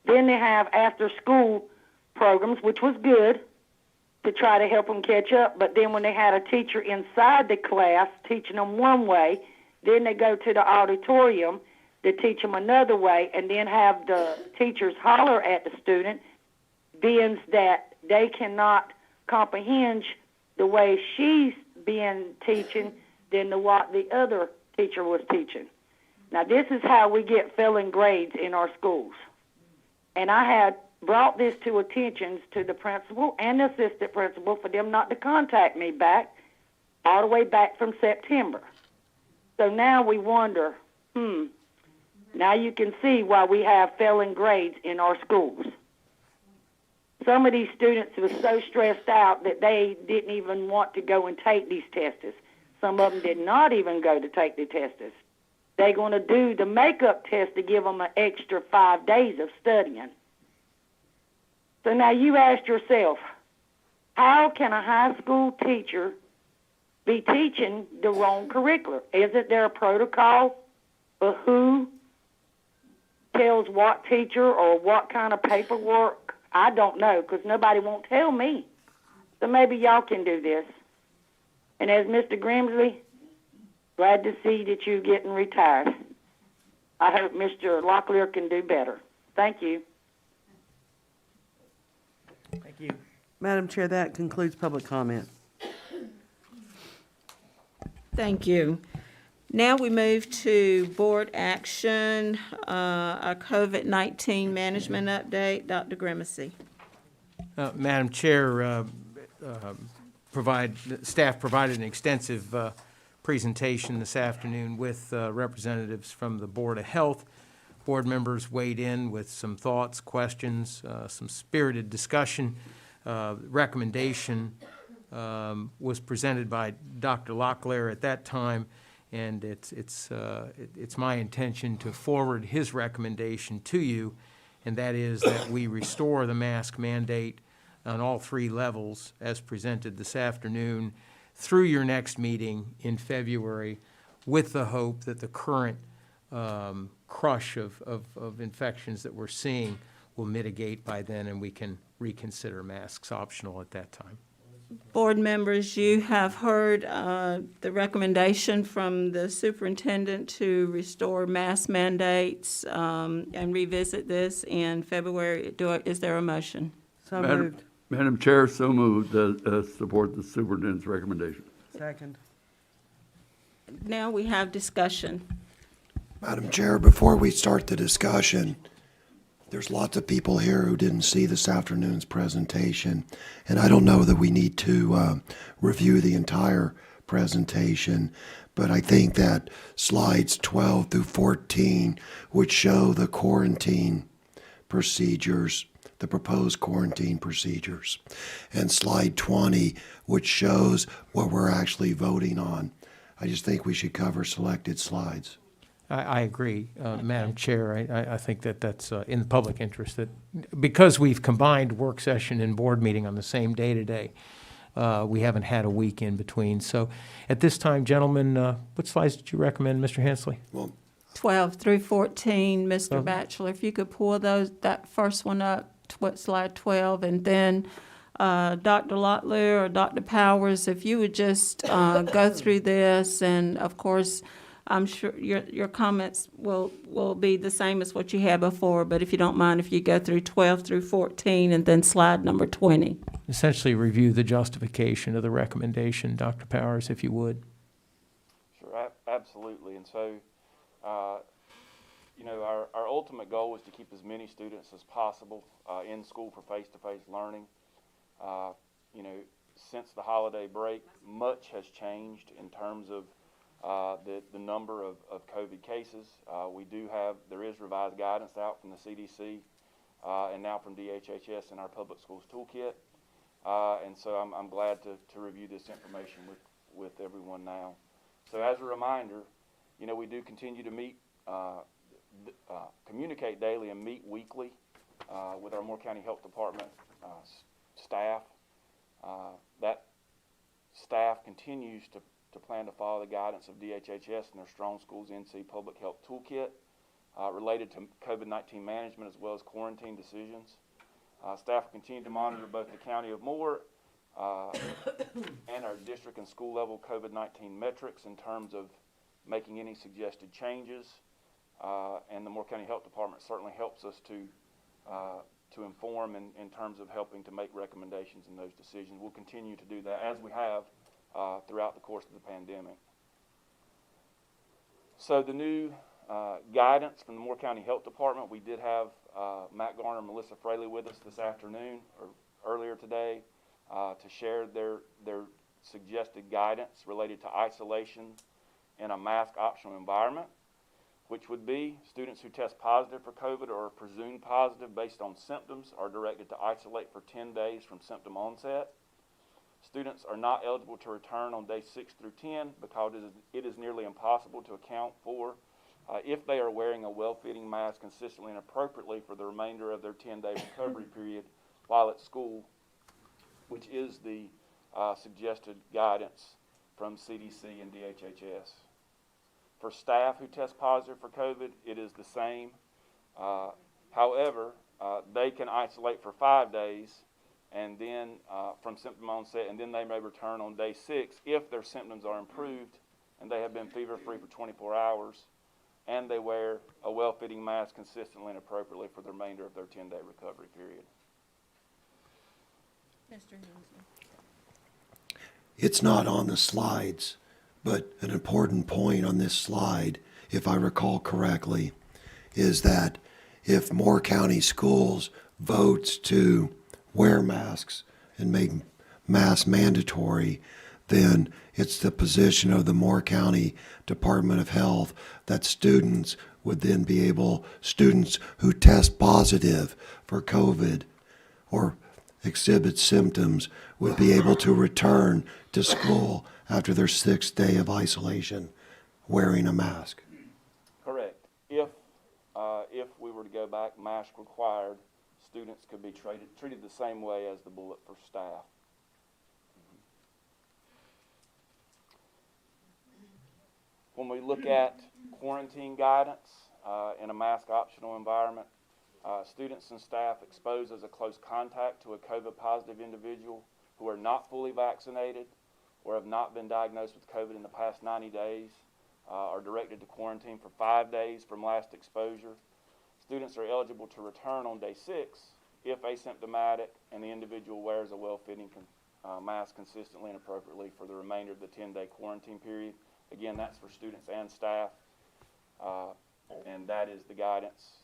Then they have after-school programs, which was good, to try to help them catch up. But then when they had a teacher inside the class teaching them one way, then they go to the auditorium to teach them another way, and then have the teachers holler at the student, being that they cannot comprehend the way she's been teaching than what the other teacher was teaching. Now, this is how we get failing grades in our schools. And I had brought this to attention to the principal and the assistant principal for them not to contact me back, all the way back from September. So now we wonder, now you can see why we have failing grades in our schools. Some of these students were so stressed out that they didn't even want to go and take these tests. Some of them did not even go to take the tests. They're going to do the makeup test to give them an extra 5 days of studying. So now you ask yourself, how can a high school teacher be teaching the wrong curriculum? Isn't there a protocol for who tells what teacher or what kind of paperwork? I don't know, because nobody won't tell me. So maybe y'all can do this. And as Mr. Grimesey, glad to see that you're getting retired. I hope Mr. Locklear can do better. Thank you. Thank you. Madam Chair, that concludes public comment. Thank you. Now we move to board action, a COVID-19 management update. Dr. Grimesey. Madam Chair, staff provided an extensive presentation this afternoon with representatives from the Board of Health. Board members weighed in with some thoughts, questions, some spirited discussion. Recommendation was presented by Dr. Locklear at that time, and it's my intention to forward his recommendation to you, and that is that we restore the mask mandate on all 3 levels as presented this afternoon through your next meeting in February, with the hope that the current crush of infections that we're seeing will mitigate by then, and we can reconsider masks optional at that time. Board members, you have heard the recommendation from the superintendent to restore mask mandates and revisit this in February. Is there a motion? So moved. Madam Chair, so moved, support the superintendent's recommendation. Second. now we have discussion. Madam Chair, before we start the discussion, there's lots of people here who didn't see this afternoon's presentation, and I don't know that we need to review the entire presentation, but I think that slides 12 through 14, which show the quarantine procedures, the proposed quarantine procedures, and slide 20, which shows what we're actually voting on. I just think we should cover selected slides. I agree, Madam Chair. I think that that's in the public interest, that because we've combined work session and board meeting on the same day today, we haven't had a week in between. So at this time, gentlemen, what slides did you recommend, Mr. Hensley? Well, 12 through 14, Mr. Batchelor, if you could pull that first one up, slide 12, and then Dr. Lotley or Dr. Powers, if you would just go through this, and of course, I'm sure your comments will be the same as what you had before, but if you don't mind, if you go through 12 through 14 and then slide number 20. Essentially review the justification of the recommendation, Dr. Powers, if you would. Sure, absolutely. And so, our ultimate goal is to keep as many students as possible in school for face-to-face learning. Since the holiday break, much has changed in terms of the number of COVID cases. There is revised guidance out from the CDC and now from DHHS in our public schools toolkit. And so I'm glad to review this information with everyone now. So as a reminder, we do continue to meet, communicate daily and meet weekly with our Moore County Health Department staff. That staff continues to plan to follow the guidance of DHHS and their Strong Schools NC Public Health Toolkit related to COVID-19 management as well as quarantine decisions. Staff continue to monitor both the County of Moore and our district and school level COVID-19 metrics in terms of making any suggested changes. And the Moore County Health Department certainly helps us to inform in terms of helping to make recommendations in those decisions. We'll continue to do that as we have throughout the course of the pandemic. So the new guidance from the Moore County Health Department, we did have Matt Garner and Melissa Fraley with us this afternoon or earlier today to share their suggested guidance related to isolation in a mask optional environment, which would be students who test positive for COVID or are presumed positive based on symptoms are directed to isolate for 10 days from symptom onset. Students are not eligible to return on day 6 through 10 because it is nearly impossible to account for if they are wearing a well-fitting mask consistently and appropriately for the remainder of their 10-day recovery period while at school, which is the suggested guidance from CDC and DHHS. For staff who test positive for COVID, it is the same. However, they can isolate for 5 days and then from symptom onset, and then they may return on day 6 if their symptoms are improved and they have been fever-free for 24 hours and they wear a well-fitting mask consistently and appropriately for the remainder of their 10-day recovery period. Mr. Hensley. It's not on the slides, but an important point on this slide, if I recall correctly, is that if Moore County Schools votes to wear masks and make masks mandatory, then it's the position of the Moore County Department of Health that students would then be able, students who test positive for COVID or exhibit symptoms would be able to return to school after their 6th day of isolation wearing a mask. Correct. If we were to go back mask required, students could be treated the same way as the bullet for staff. When we look at quarantine guidance in a mask optional environment, students and staff exposed as a close contact to a COVID positive individual who are not fully vaccinated or have not been diagnosed with COVID in the past 90 days are directed to quarantine for 5 days from last exposure. Students are eligible to return on day 6 if asymptomatic and the individual wears a well-fitting mask consistently and appropriately for the remainder of the 10-day quarantine period. Again, that's for students and staff, and that is the guidance,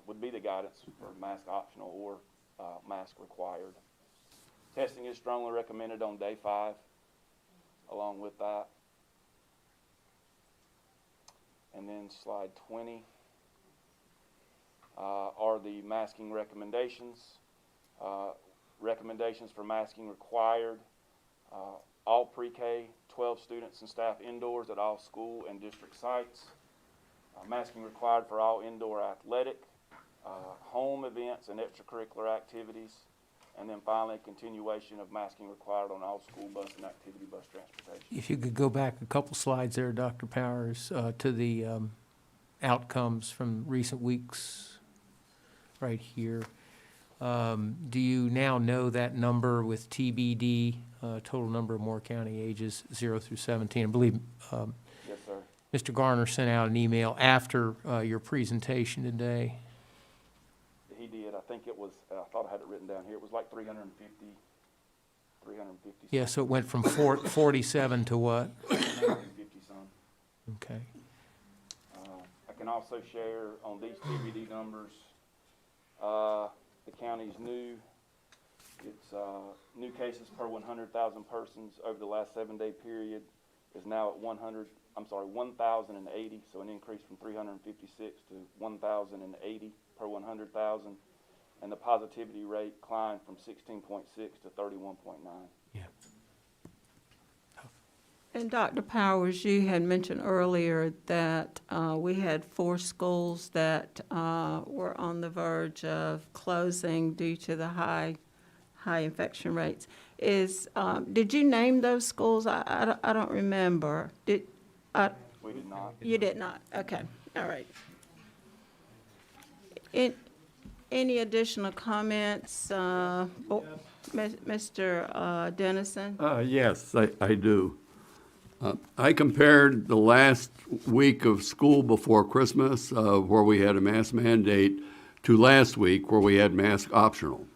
would be the guidance for mask optional or mask required. Testing is strongly recommended on day 5, along with that. And then slide 20 are the masking recommendations. Recommendations for masking required. All pre-K 12 students and staff indoors at all school and district sites. Masking required for all indoor athletic, home events and extracurricular activities. And then finally, continuation of masking required on all school bus and activity bus transportation. If you could go back a couple slides there, Dr. Powers, to the outcomes from recent weeks, right here. Do you now know that number with TBD, total number of Moore County ages 0 through 17? I believe Yes, sir. Mr. Garner sent out an email after your presentation today. He did. I think it was, I thought I had it written down here. It was like 350. Yeah, so it went from 47 to what? 350 some. Okay. I can also share on these TBD numbers, the county's new cases per 100,000 persons over the last 7-day period is now at 1,080, so an increase from 356 to 1,080 per 100,000, and the positivity rate climbed from 16.6 to 31.9. Yeah. And Dr. Powers, you had mentioned earlier that we had 4 schools that were on the verge of closing due to the high infection rates. Did you name those schools? I don't remember. We did not. You did not? Okay, all right. Any additional comments, Mr. Dennison? Yes, I do. I compared the last week of school before Christmas, where we had a mask mandate, to last week where we had mask optional.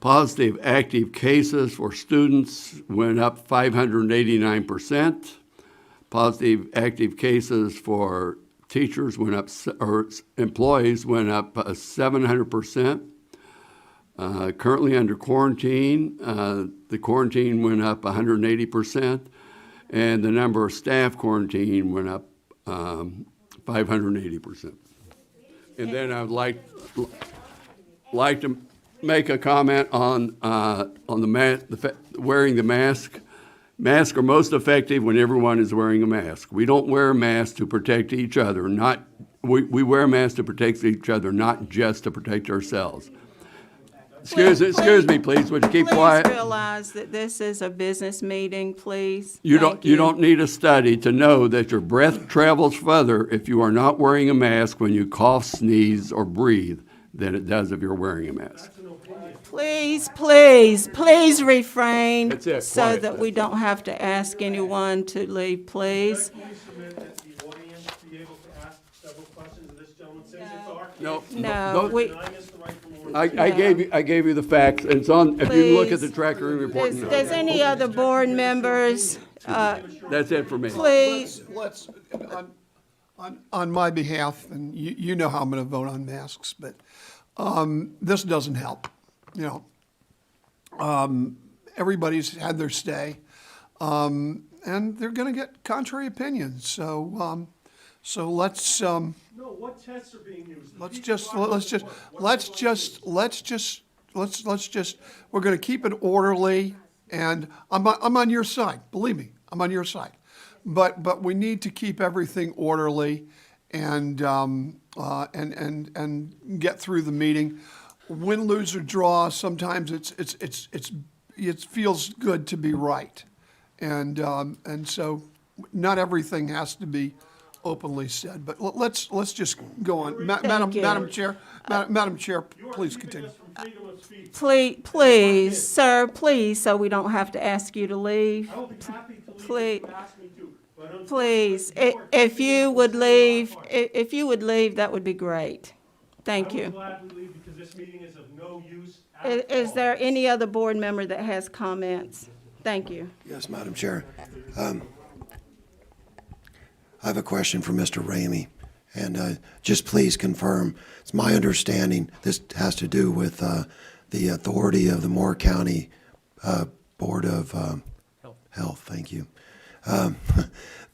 Positive active cases for students went up 589%. Positive active cases for teachers went up, or employees went up 700%. Currently under quarantine, the quarantine went up 180%, and the number of staff quarantine went up 580%. And then I would like to make a comment on wearing the mask. Masks are most effective when everyone is wearing a mask. We don't wear masks to protect each other. We wear masks to protect each other, not just to protect ourselves. Excuse me, please. Would you keep quiet? Please realize that this is a business meeting, please. You don't need a study to know that your breath travels further if you are not wearing a mask when you cough, sneeze, or breathe than it does if you're wearing a mask. Please refrain That's it, so quiet. that we don't have to ask anyone to leave, please. Can you submit that the audience be able to ask several questions of this gentleman since it's our case? No, No, I gave you the facts. It's on. If you look at the tracker report. Does any other board members, That's it for me. please? Let's on my behalf, and you know how I'm going to vote on masks, but this doesn't help. You know, everybody's had their stay, and they're going to get contrary opinions. So let's. No, what tests are being used? Let's just. We're going to keep it orderly, and I'm on your side. Believe me, I'm on your side. But we need to keep everything orderly, and get through the meeting. Win, lose, or draw. Sometimes it feels good to be right, and so not everything has to be openly said. But let's just go on. Madam Chair, please continue. Please, sir, please, so we don't have to ask you to leave. I will be happy to leave Please. if you ask me to. But Please, if you would leave, that would be great. Thank I you. will gladly leave because this meeting is of no use Is there any other board member that has comments? Thank you. Yes, Madam Chair. I have a question for Mr. Ramey, and just please confirm. It's my understanding this has to do with the authority of the Moore County Board of Health. Thank you.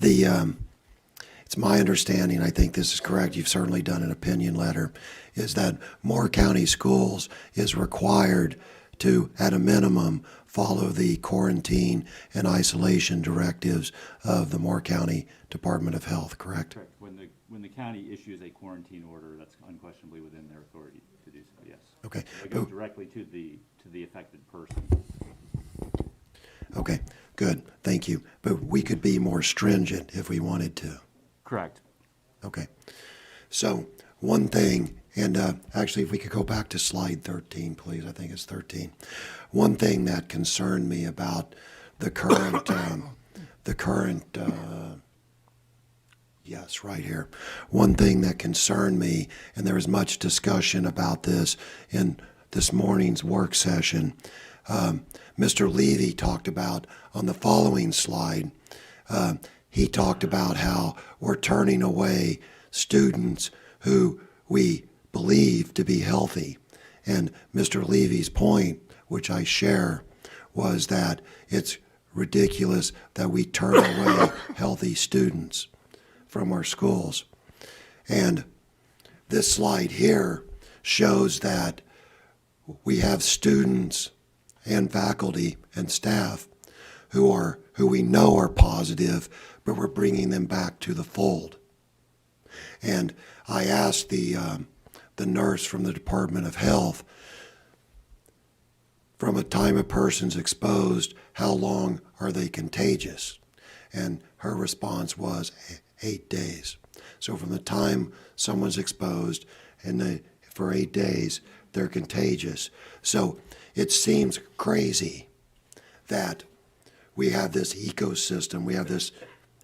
It's my understanding, I think this is correct, you've certainly done an opinion letter, is that Moore County Schools is required to, at a minimum, follow the quarantine and isolation directives of the Moore County Department of Health, correct? Correct. When the county issues a quarantine order, that's unquestionably within their authority to do so, yes. Okay. It goes directly to the affected person. Okay, good, thank you. But we could be more stringent if we wanted to. Correct. Okay. So one thing, and actually if we could go back to slide 13, please, I think it's 13. One thing that concerned me about the current, yes, right here. One thing that concerned me, and there was much discussion about this in this morning's work session, Mr. Levy talked about on the following slide, he talked about how we're turning away students who we believe to be healthy. And Mr. Levy's point, which I share, was that it's ridiculous that we turn away healthy students from our schools. And this slide here shows that we have students and faculty and staff who we know are positive, but we're bringing them back to the fold. And I asked the nurse from the Department of Health, from a time a person's exposed, how long are they contagious? And her response was 8 days. So from the time someone's exposed and for 8 days, they're contagious. So it seems crazy that we have this ecosystem, we have this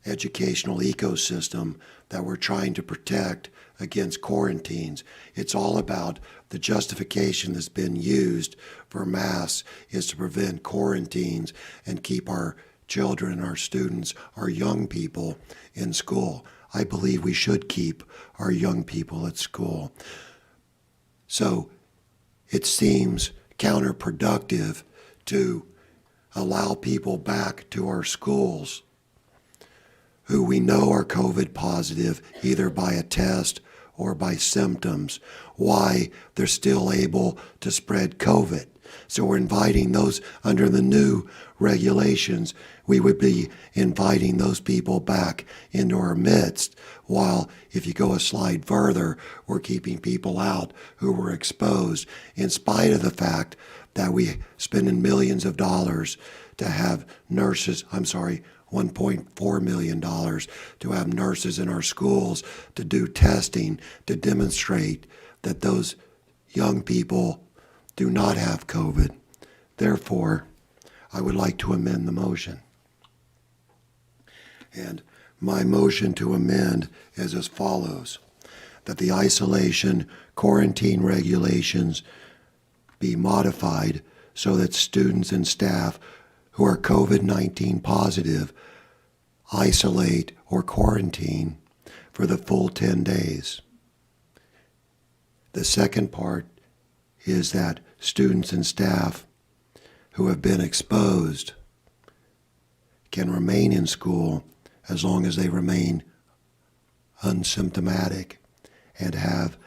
educational ecosystem that we're trying to protect against quarantines. It's all about the justification that's been used for masks is to prevent quarantines and keep our children, our students, our young people in school. I believe we should keep our young people at school. So it seems counterproductive to allow people back to our schools who we know are COVID positive, either by a test or by symptoms, why they're still able to spread COVID. So we're inviting those under the new regulations. We would be inviting those people back into our midst, while if you go a slide further, we're keeping people out who were exposed, in spite of the fact that we spending millions of dollars to have nurses, $1.4 million to have nurses in our schools to do testing to demonstrate that those young people do not have COVID. Therefore, I would like to amend the motion. And my motion to amend is as follows: that the isolation quarantine regulations be modified so that students and staff who are COVID-19 positive isolate or quarantine for the full 10 days. The second part is that students and staff who have been exposed can remain in school as long as they remain unsymptomatic and have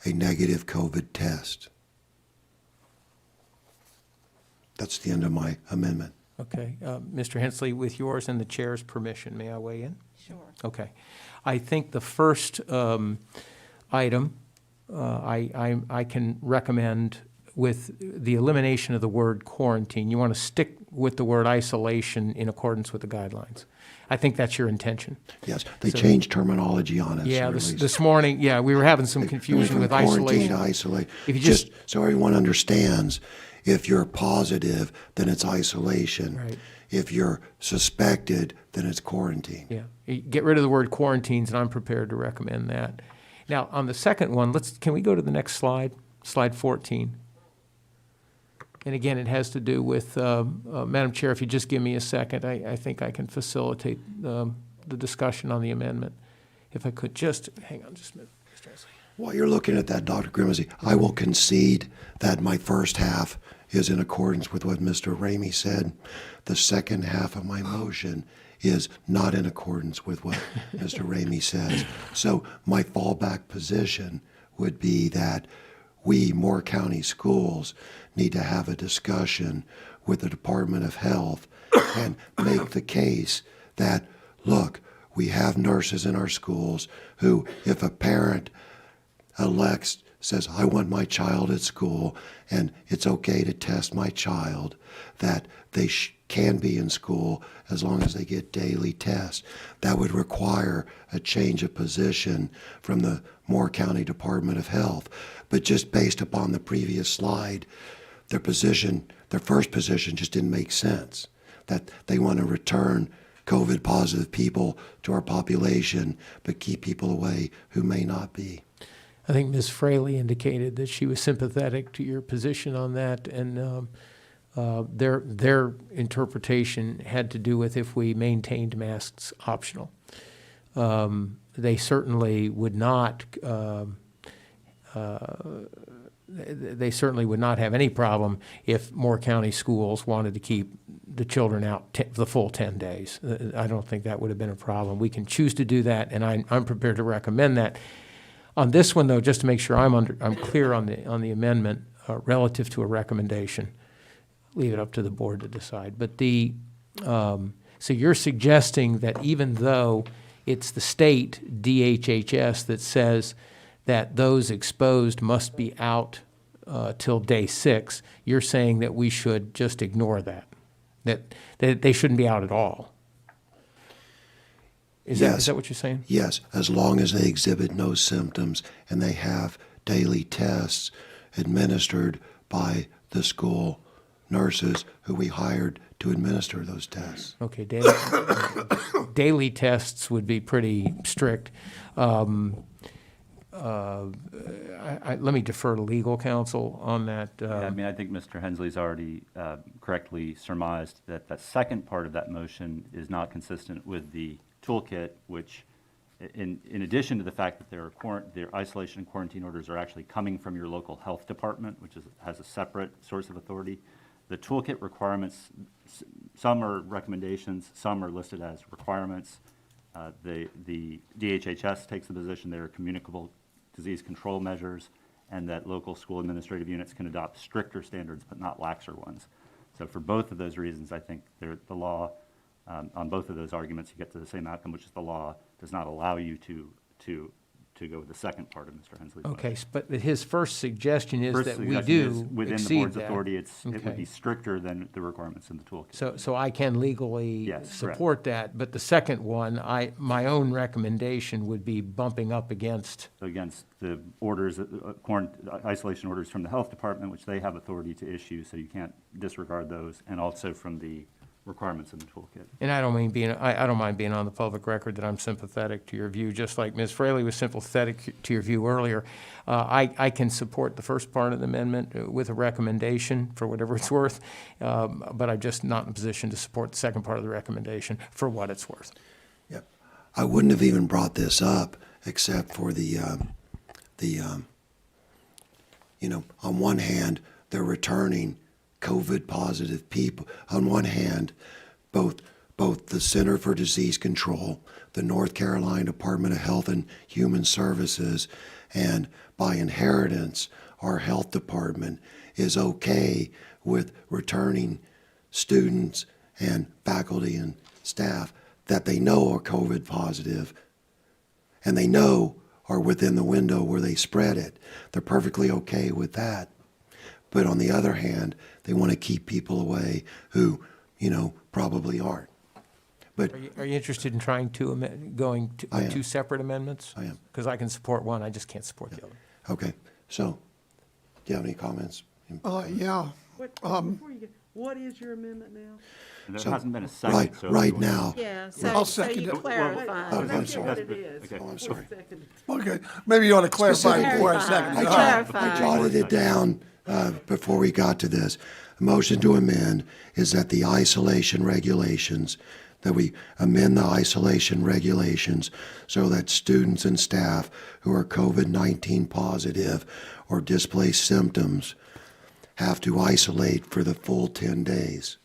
a negative COVID test. That's the end of my amendment. Okay. Mr. Hensley, with yours and the chair's permission, may I weigh in? Sure. Okay. I think the first item I can recommend with the elimination of the word quarantine. You want to stick with the word isolation in accordance with the guidelines. I think that's your intention. Yes, they changed terminology on us. Yeah, this morning, we were having some confusion with quarantine isolation. to isolate. If you just so everyone understands, if you're positive, then it's isolation. Right. If you're suspected, then it's quarantine. Yeah, you get rid of the word quarantines, and I'm prepared to recommend that. Now, on the second one, can we go to the next slide, slide 14? And again, it has to do with, Madam Chair, if you just give me a second, I think I can facilitate the discussion on the amendment. If I could just, hang on just a minute, Mr. Hensley. While you're looking at that, Dr. Grimesey, I will concede that my first half is in accordance with what Mr. Ramey said. The second half of my motion is not in accordance with what Mr. Ramey says. So my fallback position would be that we, Moore County Schools, need to have a discussion with the Department of Health and make the case that, look, we have nurses in our schools who, if a parent elects, says, I want my child at school and it's okay to test my child, that they can be in school as long as they get daily tests. That would require a change of position from the Moore County Department of Health. But just based upon the previous slide, their first position just didn't make sense. That they want to return COVID positive people to our population, but keep people away who may not be. I think Ms. Fraley indicated that she was sympathetic to your position on that, and their interpretation had to do with if we maintained masks optional. They certainly would not. They certainly would not have any problem if Moore County schools wanted to keep the children out the full 10 days. I don't think that would have been a problem. We can choose to do that, and I'm prepared to recommend that. On this one, though, just to make sure I'm clear on the amendment relative to a recommendation, leave it up to the board to decide. But so you're suggesting that even though it's the state DHHS that says that those exposed must be out till day 6, you're saying that we should just ignore that they shouldn't be out at all. Is that what you're saying? Yes, as long as they exhibit no symptoms and they have daily tests administered by the school nurses who we hired to administer those tests. Okay, daily tests would be pretty strict. Let me defer to legal counsel on that. Yeah, I mean, I think Mr. Hensley's already correctly surmised that that second part of that motion is not consistent with the toolkit, which, in addition to the fact that their isolation and quarantine orders are actually coming from your local health department, which has a separate source of authority, the toolkit requirements, some are recommendations, some are listed as requirements. The DHHS takes the position there are communicable disease control measures, and that local school administrative units can adopt stricter standards but not laxer ones. So for both of those reasons, I think the law, on both of those arguments, you get to the same outcome, which is the law does not allow you to go with the second part of Mr. Hensley's motion. Okay, but his first suggestion is First that we suggestion do is within the exceed board's that. authority, it would Okay. be stricter than the requirements in the toolkit. So I can legally Yes, support that, but the second one, my own recommendation would be bumping up against. Against the orders, isolation orders from the health department, which they have authority to issue, so you can't disregard those, and also from the requirements in the toolkit. And I don't mind being on the public record that I'm sympathetic to your view, just like Ms. Fraley was sympathetic to your view earlier. I can support the first part of the amendment with a recommendation for whatever it's worth, but I'm just not in a position to support the second part of the recommendation for what it's worth. Yep. I wouldn't have even brought this up except for on one hand, they're returning COVID positive people. On one hand, both the Center for Disease Control, the North Carolina Department of Health and Human Services, and by inheritance, our health department is okay with returning students and faculty and staff that they know are COVID positive and they know are within the window where they spread it. They're perfectly okay with that. But on the other hand, they want to keep people away who, probably aren't. But Are you interested in trying going to two separate amendments? I am. Because I can support one, I just can't support the other. Okay, so, do you have any comments? Yeah. What is your amendment now? And there So, hasn't been a second. so right if you want- now. Yeah, I'll so second you it. clarify. Oh, I'm What sorry. it is. Okay. Oh, I'm sorry. Okay, maybe you ought to clarify Specifically- before I second it. I All right. jotted it down before we got to this. A motion to amend is that the isolation regulations, that we amend the isolation regulations so that students and staff who are COVID-19 positive or display symptoms have to isolate for the full 10 days.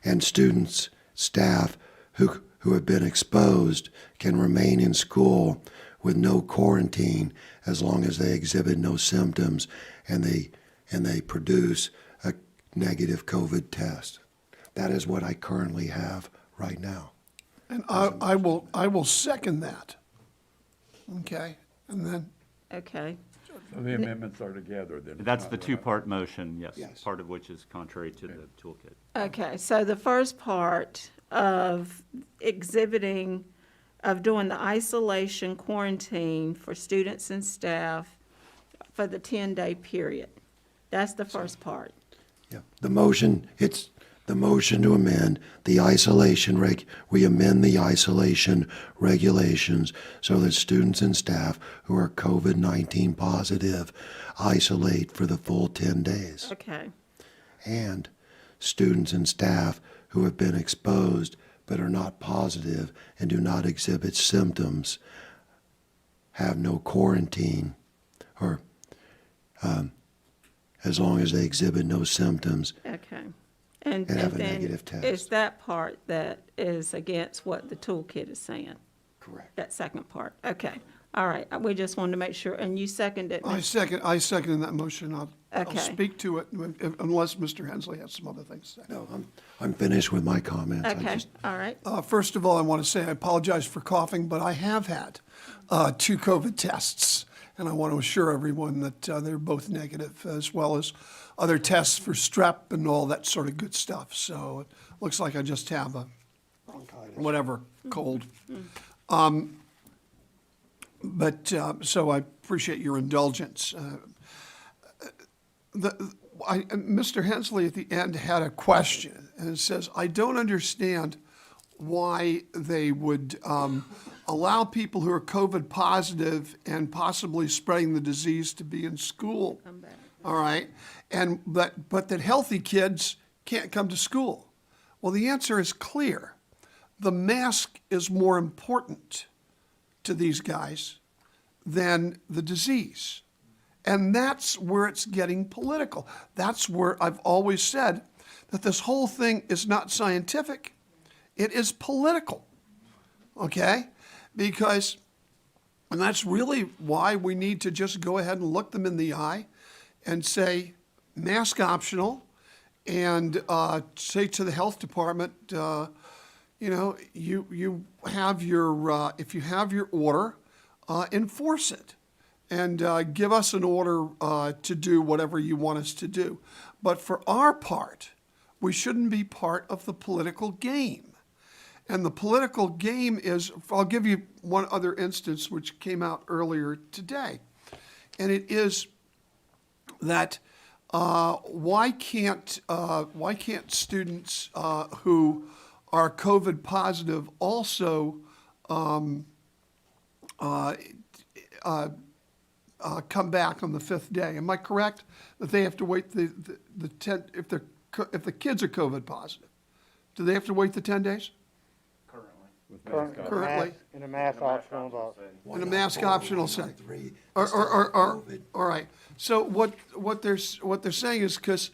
And students, staff who have been exposed can remain in school with no quarantine as long as they exhibit no symptoms and they produce a negative COVID test. That is what I currently have right now. And I will second that. Okay, and then, Okay. So the amendments are together then? That's the two-part motion, yes, Yes. part of which is contrary to the toolkit. Okay, so the first part of exhibiting, of doing the isolation quarantine for students and staff for the 10-day period. That's the first part. Yeah, the motion, it's the motion to amend the isolation we amend the isolation regulations so that students and staff who are COVID-19 positive isolate for the full 10 days. Okay, And students and staff who have been exposed but are not positive and do not exhibit symptoms have no quarantine, or as long as they exhibit no symptoms. okay. And have a then negative test. it's that part that is against what the toolkit is saying, Correct. that second part. Okay, all right, we just wanted to make sure, and you seconded it. I second that motion. I'll Okay. speak to it unless Mr. Hensley has some other things to say. No, I'm finished with my comments. Okay, all right. First of all, I want to say I apologize for coughing, but I have had 2 COVID tests, and I want to assure everyone that they're both negative, as well as other tests for strep and all that sort of good stuff. So it looks like I just have a whatever cold. So I appreciate your indulgence. Mr. Hensley at the end had a question, and it says, I don't understand why they would allow people who are COVID positive and possibly spreading the disease to be in school. All right, but that healthy kids can't come to school. Well, the answer is clear. The mask is more important to these guys than the disease. And that's where it's getting political. That's where I've always said that this whole thing is not scientific. It is political, okay? Because, and that's really why we need to just go ahead and look them in the eye and say, mask optional, and say to the health department, you have your, if you have your order, enforce it. And give us an order to do whatever you want us to do. But for our part, we shouldn't be part of the political game. And the political game is, I'll give you one other instance which came out earlier today. And it is that why can't students who are COVID positive also come back on the 5th day? Am I correct that they have to wait the 10 if the kids are COVID positive? Do they have to wait the 10 days? Currently. In a mask optional vote. In a mask optional setting. All right. So what they're saying is because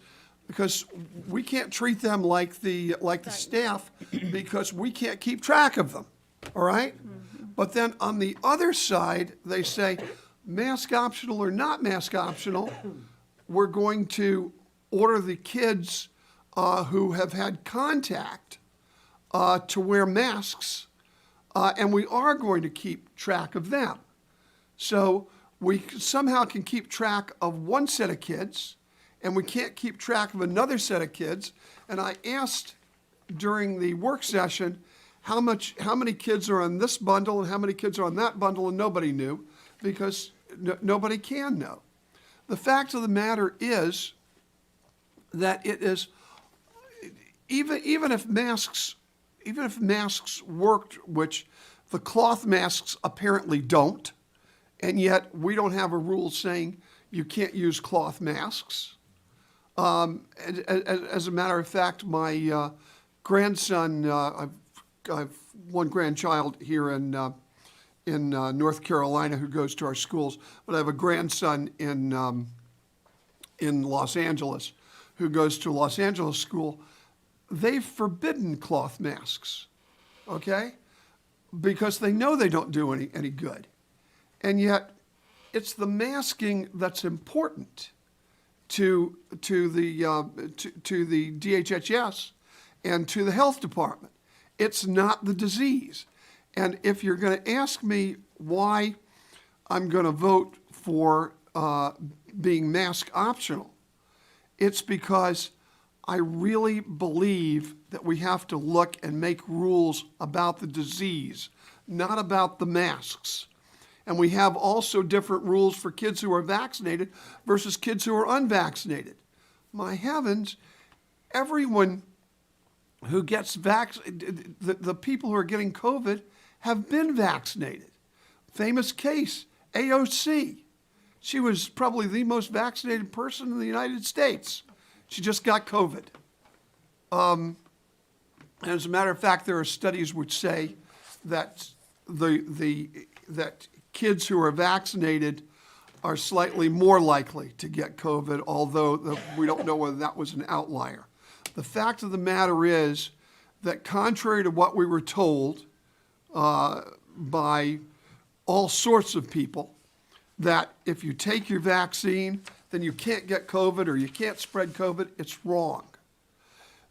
we can't treat them like the staff because we can't keep track of them. All right. But then on the other side, they say, mask optional or not mask optional, we're going to order the kids who have had contact to wear masks, and we are going to keep track of them. So we somehow can keep track of one set of kids, and we can't keep track of another set of kids. And I asked during the work session, how many kids are on this bundle and how many kids are on that bundle, and nobody knew, because nobody can know. The fact of the matter is that it is, even if masks worked, which the cloth masks apparently don't, and yet we don't have a rule saying you can't use cloth masks. As a matter of fact, my grandson, I've one grandchild here in North Carolina who goes to our schools, but I have a grandson in Los Angeles who goes to a Los Angeles school. They've forbidden cloth masks, okay? Because they know they don't do any good. And yet, it's the masking that's important to the DHHS and to the health department. It's not the disease. And if you're going to ask me why I'm going to vote for being mask optional, it's because I really believe that we have to look and make rules about the disease, not about the masks. And we have also different rules for kids who are vaccinated versus kids who are unvaccinated. My heavens, everyone who gets vaccinated, the people who are getting COVID have been vaccinated. Famous case, AOC. She was probably the most vaccinated person in the United States. She just got COVID. And as a matter of fact, there are studies which say that that kids who are vaccinated are slightly more likely to get COVID, although we don't know whether that was an outlier. The fact of the matter is that contrary to what we were told by all sorts of people, that if you take your vaccine, then you can't get COVID or you can't spread COVID, it's wrong.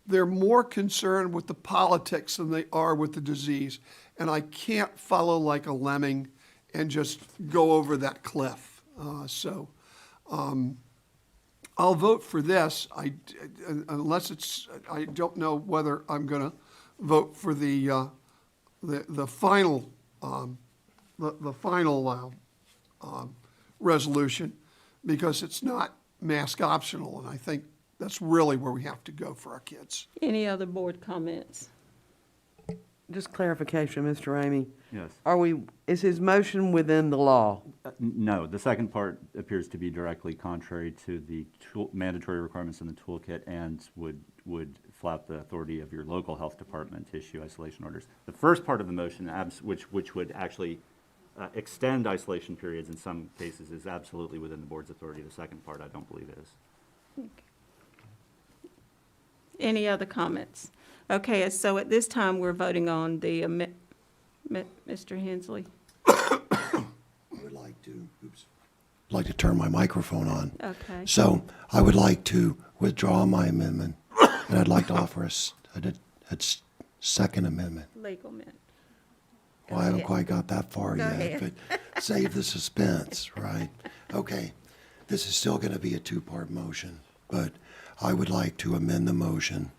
They're more concerned with the politics than they are with the disease. And I can't follow like a lemming and just go over that cliff. I'll vote for this. Unless it's, I don't know whether I'm going to vote for the final resolution, because it's not mask optional, and I think that's really where we have to go for our kids. Any other board comments? Just clarification, Mr. Ramey. Yes. Is his motion within the law? No, the second part appears to be directly contrary to the mandatory requirements in the toolkit and would flout the authority of your local health department to issue isolation orders. The first part of the motion, which would actually extend isolation periods in some cases, is absolutely within the board's authority. The second part, I don't believe is. Okay. Any other comments? Okay, so at this time, we're voting on the, Mr. Hensley. I would like to turn my microphone on. Okay. So I would like to withdraw my amendment, and I'd like to offer a second amendment. Legal amendment. Well, I haven't quite got that far yet, ahead. but save the suspense, right? Okay, this is still going to be a two-part motion, but I would like to amend the motion.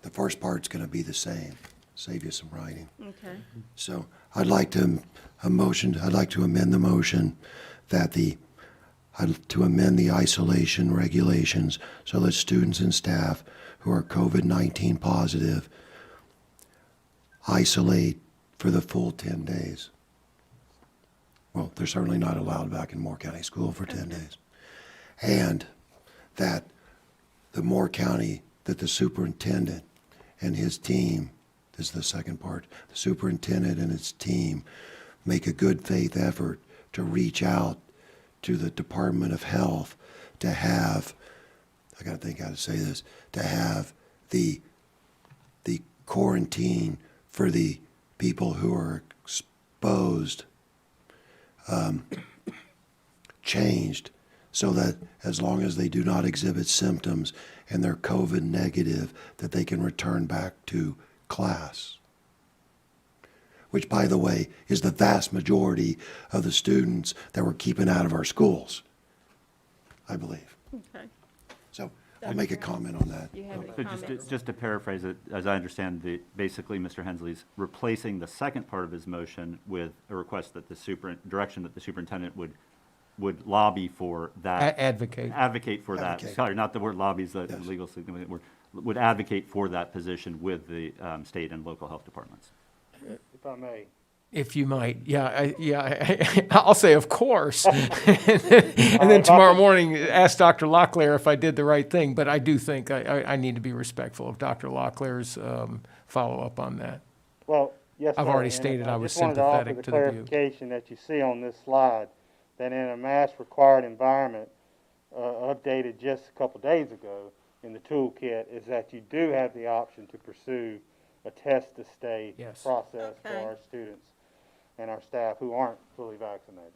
The first part's going to be the same. Save you some writing. Okay. So I'd like to amend the motion that to amend the isolation regulations so that students and staff who are COVID-19 positive isolate for the full 10 days. Well, they're certainly not allowed back in Moore County School for 10 days. And that the superintendent and his team, this is the second part, the superintendent and his team make a good faith effort to reach out to the Department of Health to have, I got to think how to say this, to have the quarantine for the people who are exposed changed, so that as long as they do not exhibit symptoms and they're COVID negative, that they can return back to class. Which, by the way, is the vast majority of the students that we're keeping out of our schools, I believe. Okay. So I'll make a comment on that. You have any So comments? just to paraphrase it, as I understand, basically Mr. Hensley's replacing the second part of his motion with a request that direction that the superintendent would lobby for that. Advocate for that. Advocate. Sorry, not the word lobby is the Yes. legal significant word. Would advocate for that position with the state and local health departments. If I may, If you might, I'll say of course. And then tomorrow morning, ask Dr. Locklear if I did the right thing. But I do think I need to be respectful of Dr. Locklear's follow-up on that. Well, yes, I've sir. already And stated I was just wanted to offer sympathetic the to the view. clarification that you see on this slide, that in a mask-required environment, updated just a couple days ago in the toolkit, is that you do have the option to pursue a test-to-stay process for our students and our staff who aren't fully vaccinated.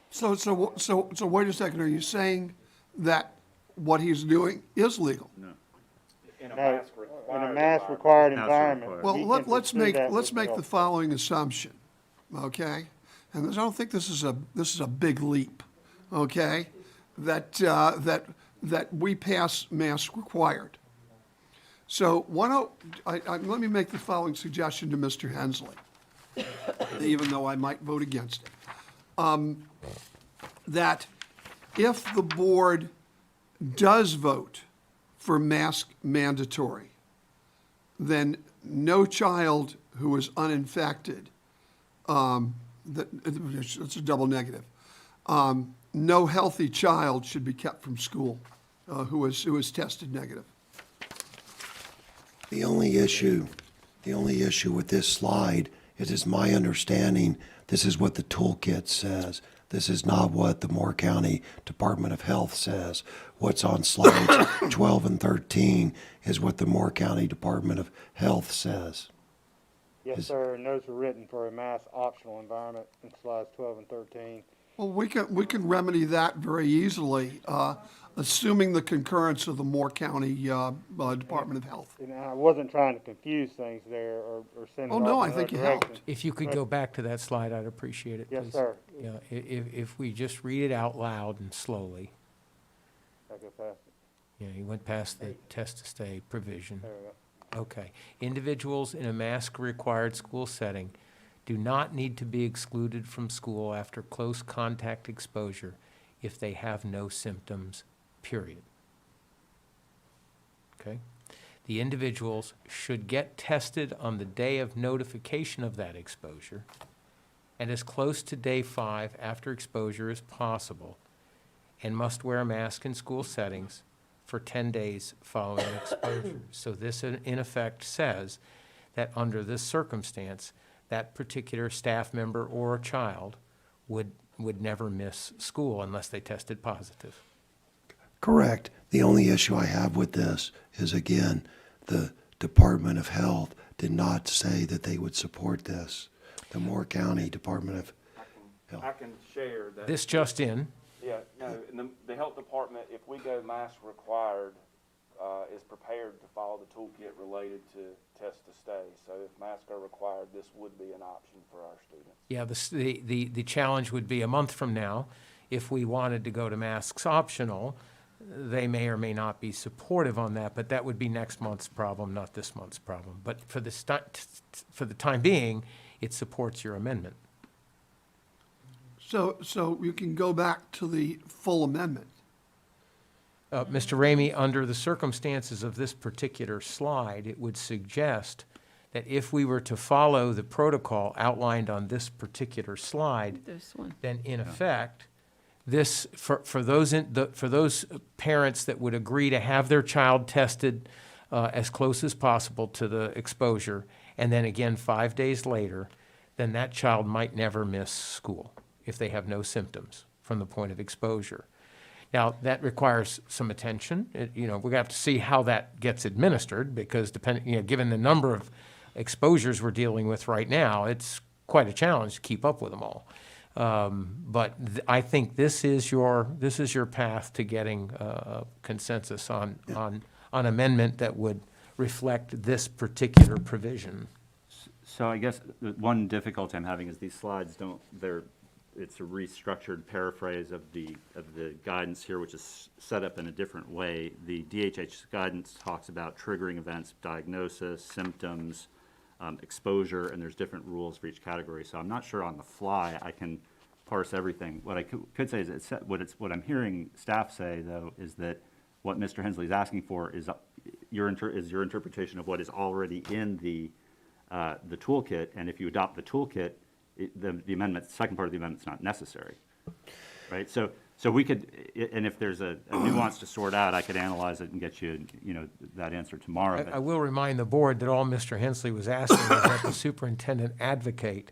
So wait a second, are you saying that what he's doing is legal? No. In a mask-required environment. Well, we can let's pursue that make with the following assumption, okay? And I don't think this is a big leap, okay? That we pass mask required. So let me make the following suggestion to Mr. Hensley, even though I might vote against it. That if the board does vote for mask mandatory, then no child who is uninfected, it's a double negative, no healthy child should be kept from school who is tested negative. The only issue with this slide is, it's my understanding, this is what the toolkit says. This is not what the Moore County Department of Health says. What's on slides 12 and 13 is what the Moore County Department of Health says. Yes, sir, and those were written for a mask optional environment in slides 12 and 13. Well, we can remedy that very easily, assuming the concurrence of the Moore County Department of Health. And I wasn't trying to confuse things there or send it off in I another think you direction. helped. If you could go back to that slide, I'd appreciate it, please. Yes, sir. Yeah, if we just read it out loud and slowly. I'll go past it. Yeah, you went past the test-to-stay provision. There we go. Okay. Individuals in a mask-required school setting do not need to be excluded from school after close contact exposure if they have no symptoms, period. Okay? The individuals should get tested on the day of notification of that exposure and as close to day 5 after exposure as possible, and must wear a mask in school settings for 10 days following exposure. So this, in effect, says that under this circumstance, that particular staff member or a child would never miss school unless they tested positive. Correct. The only issue I have with this is, again, the Department of Health did not say that they would support this. The Moore County Department of Health. I can share that. This just in. Yeah, no, in the health department, if we go mask required, is prepared to follow the toolkit related to test to stay. So if masks are required, this would be an option for our students. Yeah, the challenge would be a month from now, if we wanted to go to masks optional, they may or may not be supportive on that, but that would be next month's problem, not this month's problem. But for the time being, it supports your amendment. So you can go back to the full amendment. Mr. Ramey, under the circumstances of this particular slide, it would suggest that if we were to follow the protocol outlined on this particular slide, This one. then in effect, this, for those parents that would agree to have their child tested as close as possible to the exposure, and then again 5 days later, then that child might never miss school if they have no symptoms from the point of exposure. Now, that requires some attention. We're going to have to see how that gets administered, because given the number of exposures we're dealing with right now, it's quite a challenge to keep up with them all. But I think this is your path to getting consensus on amendment that would reflect this particular provision. So I guess the one difficulty I'm having is these slides it's a restructured paraphrase of the guidance here, which is set up in a different way. The DHH guidance talks about triggering events, diagnosis, symptoms, exposure, and there's different rules for each category. So I'm not sure on the fly I can parse everything. What I could say is what I'm hearing staff say, though, is that what Mr. Hensley is asking for is your interpretation of what is already in the toolkit, and if you adopt the toolkit, the amendment, the second part of the amendment's not necessary, right? So we could, and if there's a nuance to sort out, I could analyze it and get you, that answer tomorrow. I will remind the board that all Mr. Hensley was asking is that the superintendent advocate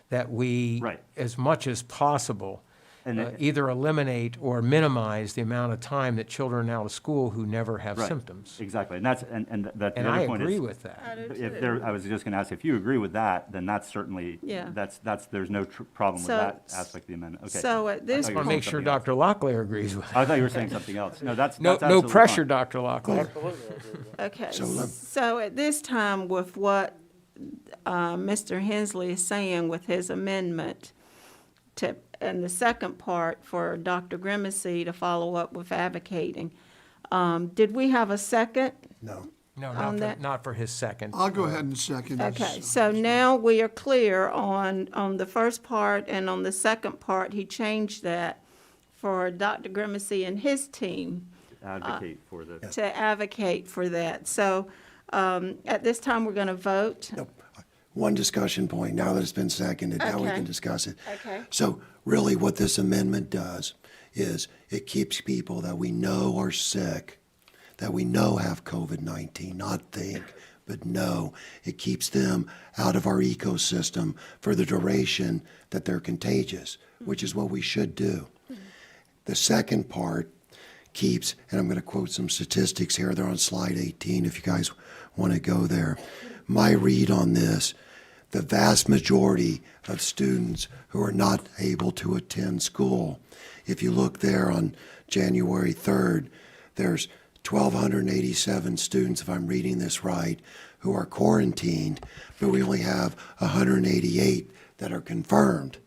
that we, Right. as much as possible, And either eliminate or minimize the amount of time that children are out of school who never have Right. symptoms. Exactly, and that's, and that, the And other I point is. agree with that. I do If too. there, I was just gonna ask, if you agree with that, then that's certainly, Yeah. that's, there's no problem with So- that aspect of the amendment, okay. So at this I thought you I were want to saying make sure something else. Dr. Locklear agrees with I it. thought you were saying something else. No, that's No absolutely pressure, fine. Dr. Locklear. Okay, So let- so at this time, with what Mr. Hensley is saying with his amendment to, and the second part for Dr. Grimesey to follow up with advocating, did we have a second? No. No, On that? not for his second. I'll go ahead and second this. Okay, so now we are clear on the first part, and on the second part, he changed that for Dr. Grimesey and his team Advocate for the. to advocate for that. So, at this time, we're gonna vote. One discussion point, now that it's been seconded, now we Okay. can discuss it. Okay. So really what this amendment does is it keeps people that we know are sick, that we know have COVID-19, not think, but know. It keeps them out of our ecosystem for the duration that they're contagious, which is what we should do. The second part keeps, and I'm going to quote some statistics here, they're on slide 18 if you guys want to go there. My read on this, the vast majority of students who are not able to attend school, if you look there on January 3rd, there's 1,287 students, if I'm reading this right, who are quarantined, but we only have 188 that are confirmed.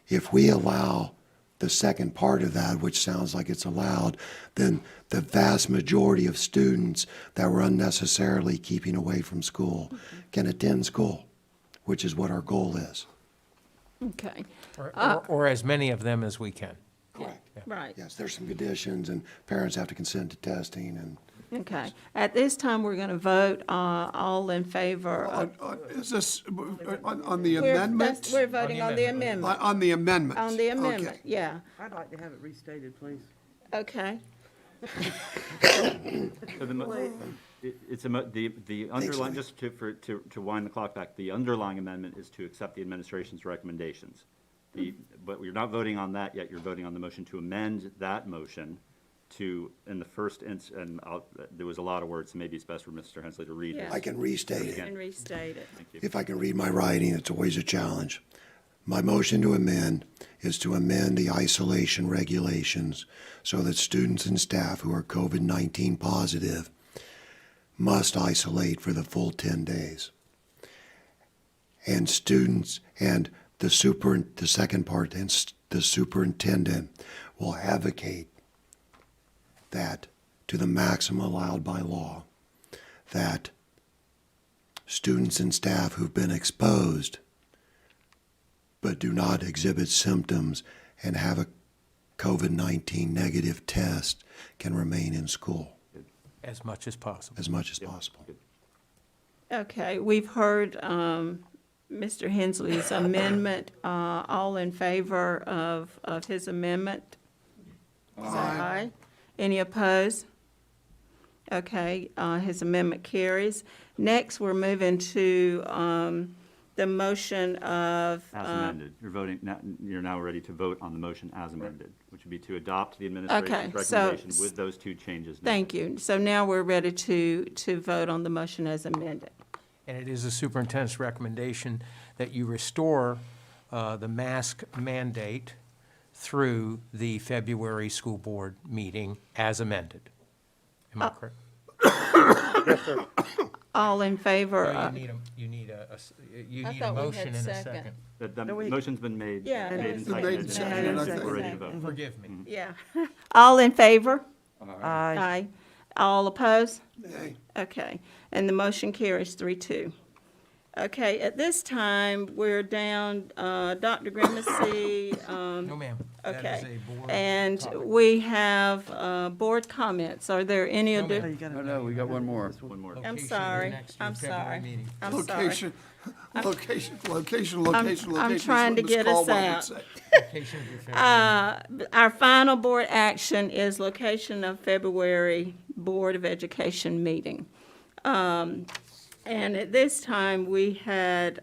If we allow the second part of that, which sounds like it's allowed, then the vast majority of students that were unnecessarily keeping away from school can attend school, which is what our goal is. Okay, Or as many of them as we can. Correct. right. Yes, there's some conditions, and parents have to consent to testing, and Okay. At this time, we're gonna vote, all in favor of. Is this on the We're- amendment? We're voting on the amendment. On the amendment? On the amendment, Okay. yeah. I'd like to have it restated, please. Okay. So the underlying, just to wind the clock back, the underlying amendment is to accept the administration's recommendations. But you're not voting on that yet, you're voting on the motion to amend that motion to, in the first and there was a lot of words, so maybe it's best for Mr. Hensley to read it. Yeah. I can restate it. And restate it. Thank you. If I can read my writing, it's always a challenge. My motion to amend is to amend the isolation regulations so that students and staff who are COVID-19 positive must isolate for the full 10 days. And students and the second part, and the superintendent will advocate that to the maximum allowed by law, that students and staff who've been exposed but do not exhibit symptoms and have a COVID-19 negative test can remain in school As much as possible. as much as possible. Okay, we've heard, Mr. Hensley's amendment, all in favor of his amendment? Say aye. Any opposed? Okay, his amendment carries. Next, we're moving to, the motion of. As amended, you're now ready to vote on the motion as amended, which would be to adopt the administration's Okay, so- recommendation with those two changes. noted. Thank you. So now we're ready to vote on the motion as amended. And it is the superintendent's recommendation that you restore the mask mandate through the February school board meeting as amended. Am I correct? Yes, sir. All in favor? No, you need a I thought we motion had and a second. second. The No, we- motion's been made. Yeah, Made and it's been made and seconded, seconded, I and we're ready to think. vote. Forgive me. Yeah. All in favor? Aye. Aye. All opposed? Nay. Okay, and the motion carries 3-2. Okay, at this time, we're down, Dr. Grimesey. No, ma'am. That is Okay. a board And topic. we have board comments. Are there any No, additional? ma'am. No, we got one more. One more. I'm Location sorry. of next year I'm February sorry. meeting. I'm sorry. Location, location, location, I'm location. is trying what to Ms. get us Caldwell would out. say. Location of your February meeting. Our final board action is location of February Board of Education meeting. And at this time, we had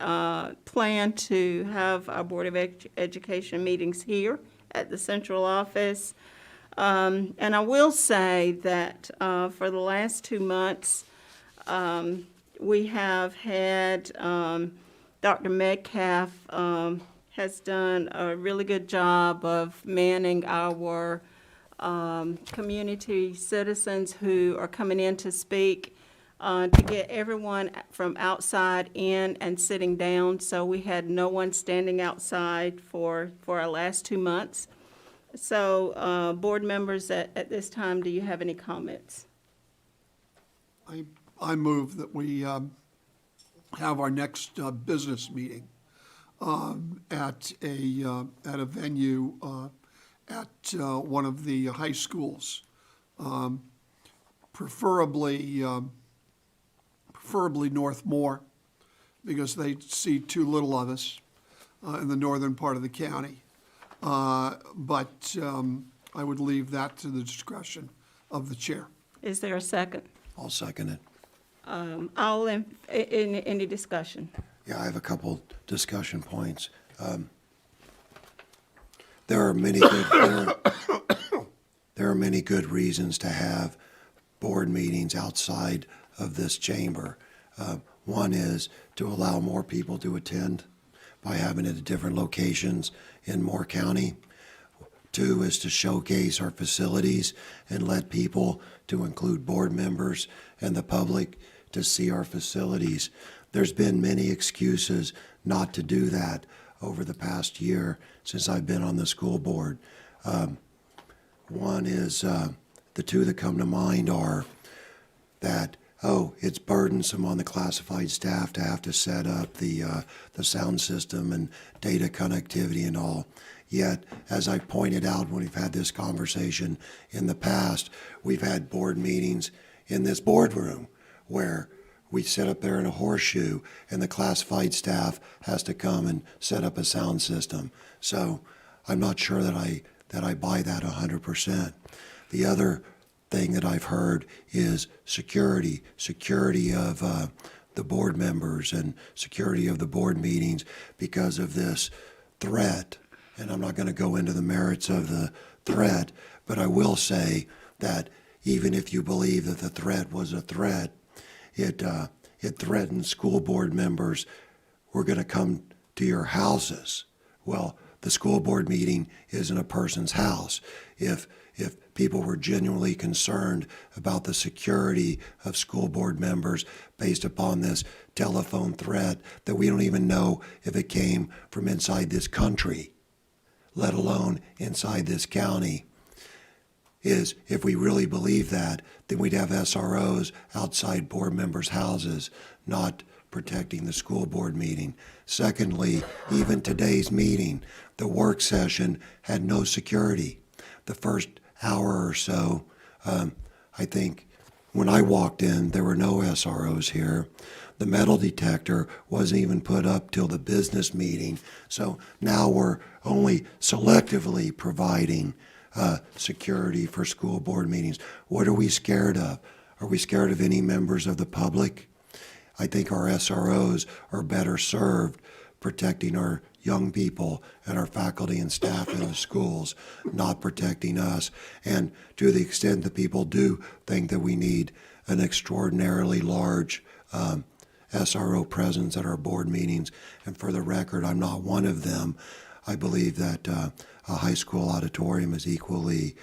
planned to have our Board of Education meetings here at the central office. And I will say that for the last 2 months, we have had Dr. Metcalf has done a really good job of manning our community citizens who are coming in to speak, to get everyone from outside in and sitting down. So we had no one standing outside for our last 2 months. So, board members, at this time, do you have any comments? I move that we have our next business meeting at a venue at one of the high schools, preferably Northmore, because they see too little of us in the northern part of the county. But I would leave that to the discretion of the chair. Is there a second? I'll second it. All in any discussion? Yeah, I have a couple discussion points. There are many good, there are many good reasons to have board meetings outside of this chamber. One is to allow more people to attend by having it at different locations in Moore County. Two is to showcase our facilities and let people, to include board members and the public, to see our facilities. There's been many excuses not to do that over the past year since I've been on the school board. One is, the two that come to mind are that, it's burdensome on the classified staff to have to set up the sound system and data connectivity and all. Yet, as I pointed out when we've had this conversation in the past, we've had board meetings in this boardroom where we sit up there in a horseshoe and the classified staff has to come and set up a sound system. So I'm not sure that I buy that 100%. The other thing that I've heard is security of the board members and security of the board meetings because of this threat. And I'm not going to go into the merits of the threat, but I will say that even if you believe that the threat was a threat, it threatened school board members were going to come to your houses. Well, the school board meeting isn't a person's house. If people were genuinely concerned about the security of school board members based upon this telephone threat that we don't even know if it came from inside this country, let alone inside this county, is if we really believe that, then we'd have SROs outside board members' houses, not protecting the school board meeting. Secondly, even today's meeting, the work session had no security. The first hour or so, I think when I walked in, there were no SROs here. The metal detector wasn't even put up till the business meeting. So now we're only selectively providing security for school board meetings. What are we scared of? Are we scared of any members of the public? I think our SROs are better served protecting our young people and our faculty and staff in the schools, not protecting us. And to the extent that people do think that we need an extraordinarily large SRO presence at our board meetings, and for the record, I'm not one of them. I believe that a high school auditorium is equally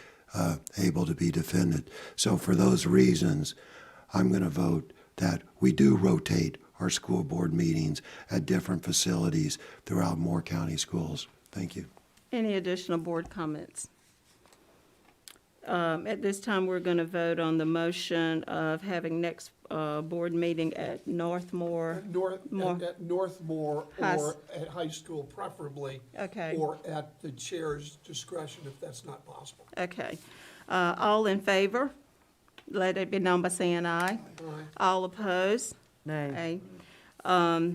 able to be defended. So for those reasons, I'm going to vote that we do rotate our school board meetings at different facilities throughout Moore County schools. Thank you. Any additional board comments? At this time, we're going to vote on the motion of having next board meeting at Northmore. At Northmore High or at high school preferably. Okay. Or at the chair's discretion if that's not possible. Okay. All in favor? Let it be known by saying aye. Aye. All opposed? Nay. Aye.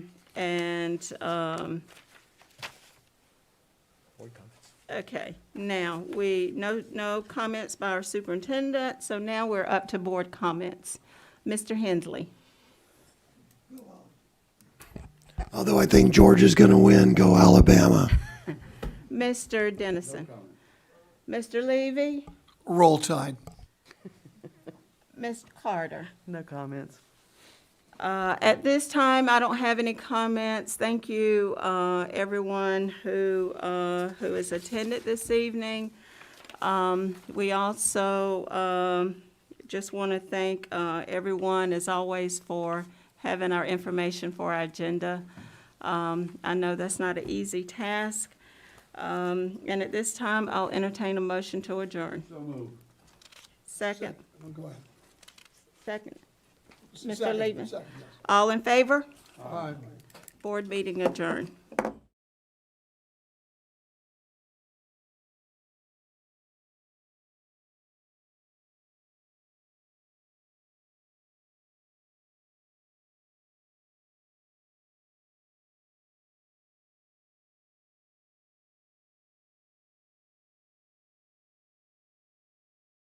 Okay, now, no comments by our superintendent, so now we're up to board comments. Mr. Hensley? Although I think Georgia's going to win, go Alabama. Mr. Dennison? Mr. Levy? Roll Tide. Ms. Carter? No comments. At this time, I don't have any comments. Thank you, everyone who has attended this evening. We also just want to thank everyone, as always, for having our information for our agenda. I know that's not an easy task. And at this time, I'll entertain a motion to adjourn. So moved. Second. Go ahead. Second. Mr. Second, Levy? second, yes. All in favor? Aye. Board meeting adjourned.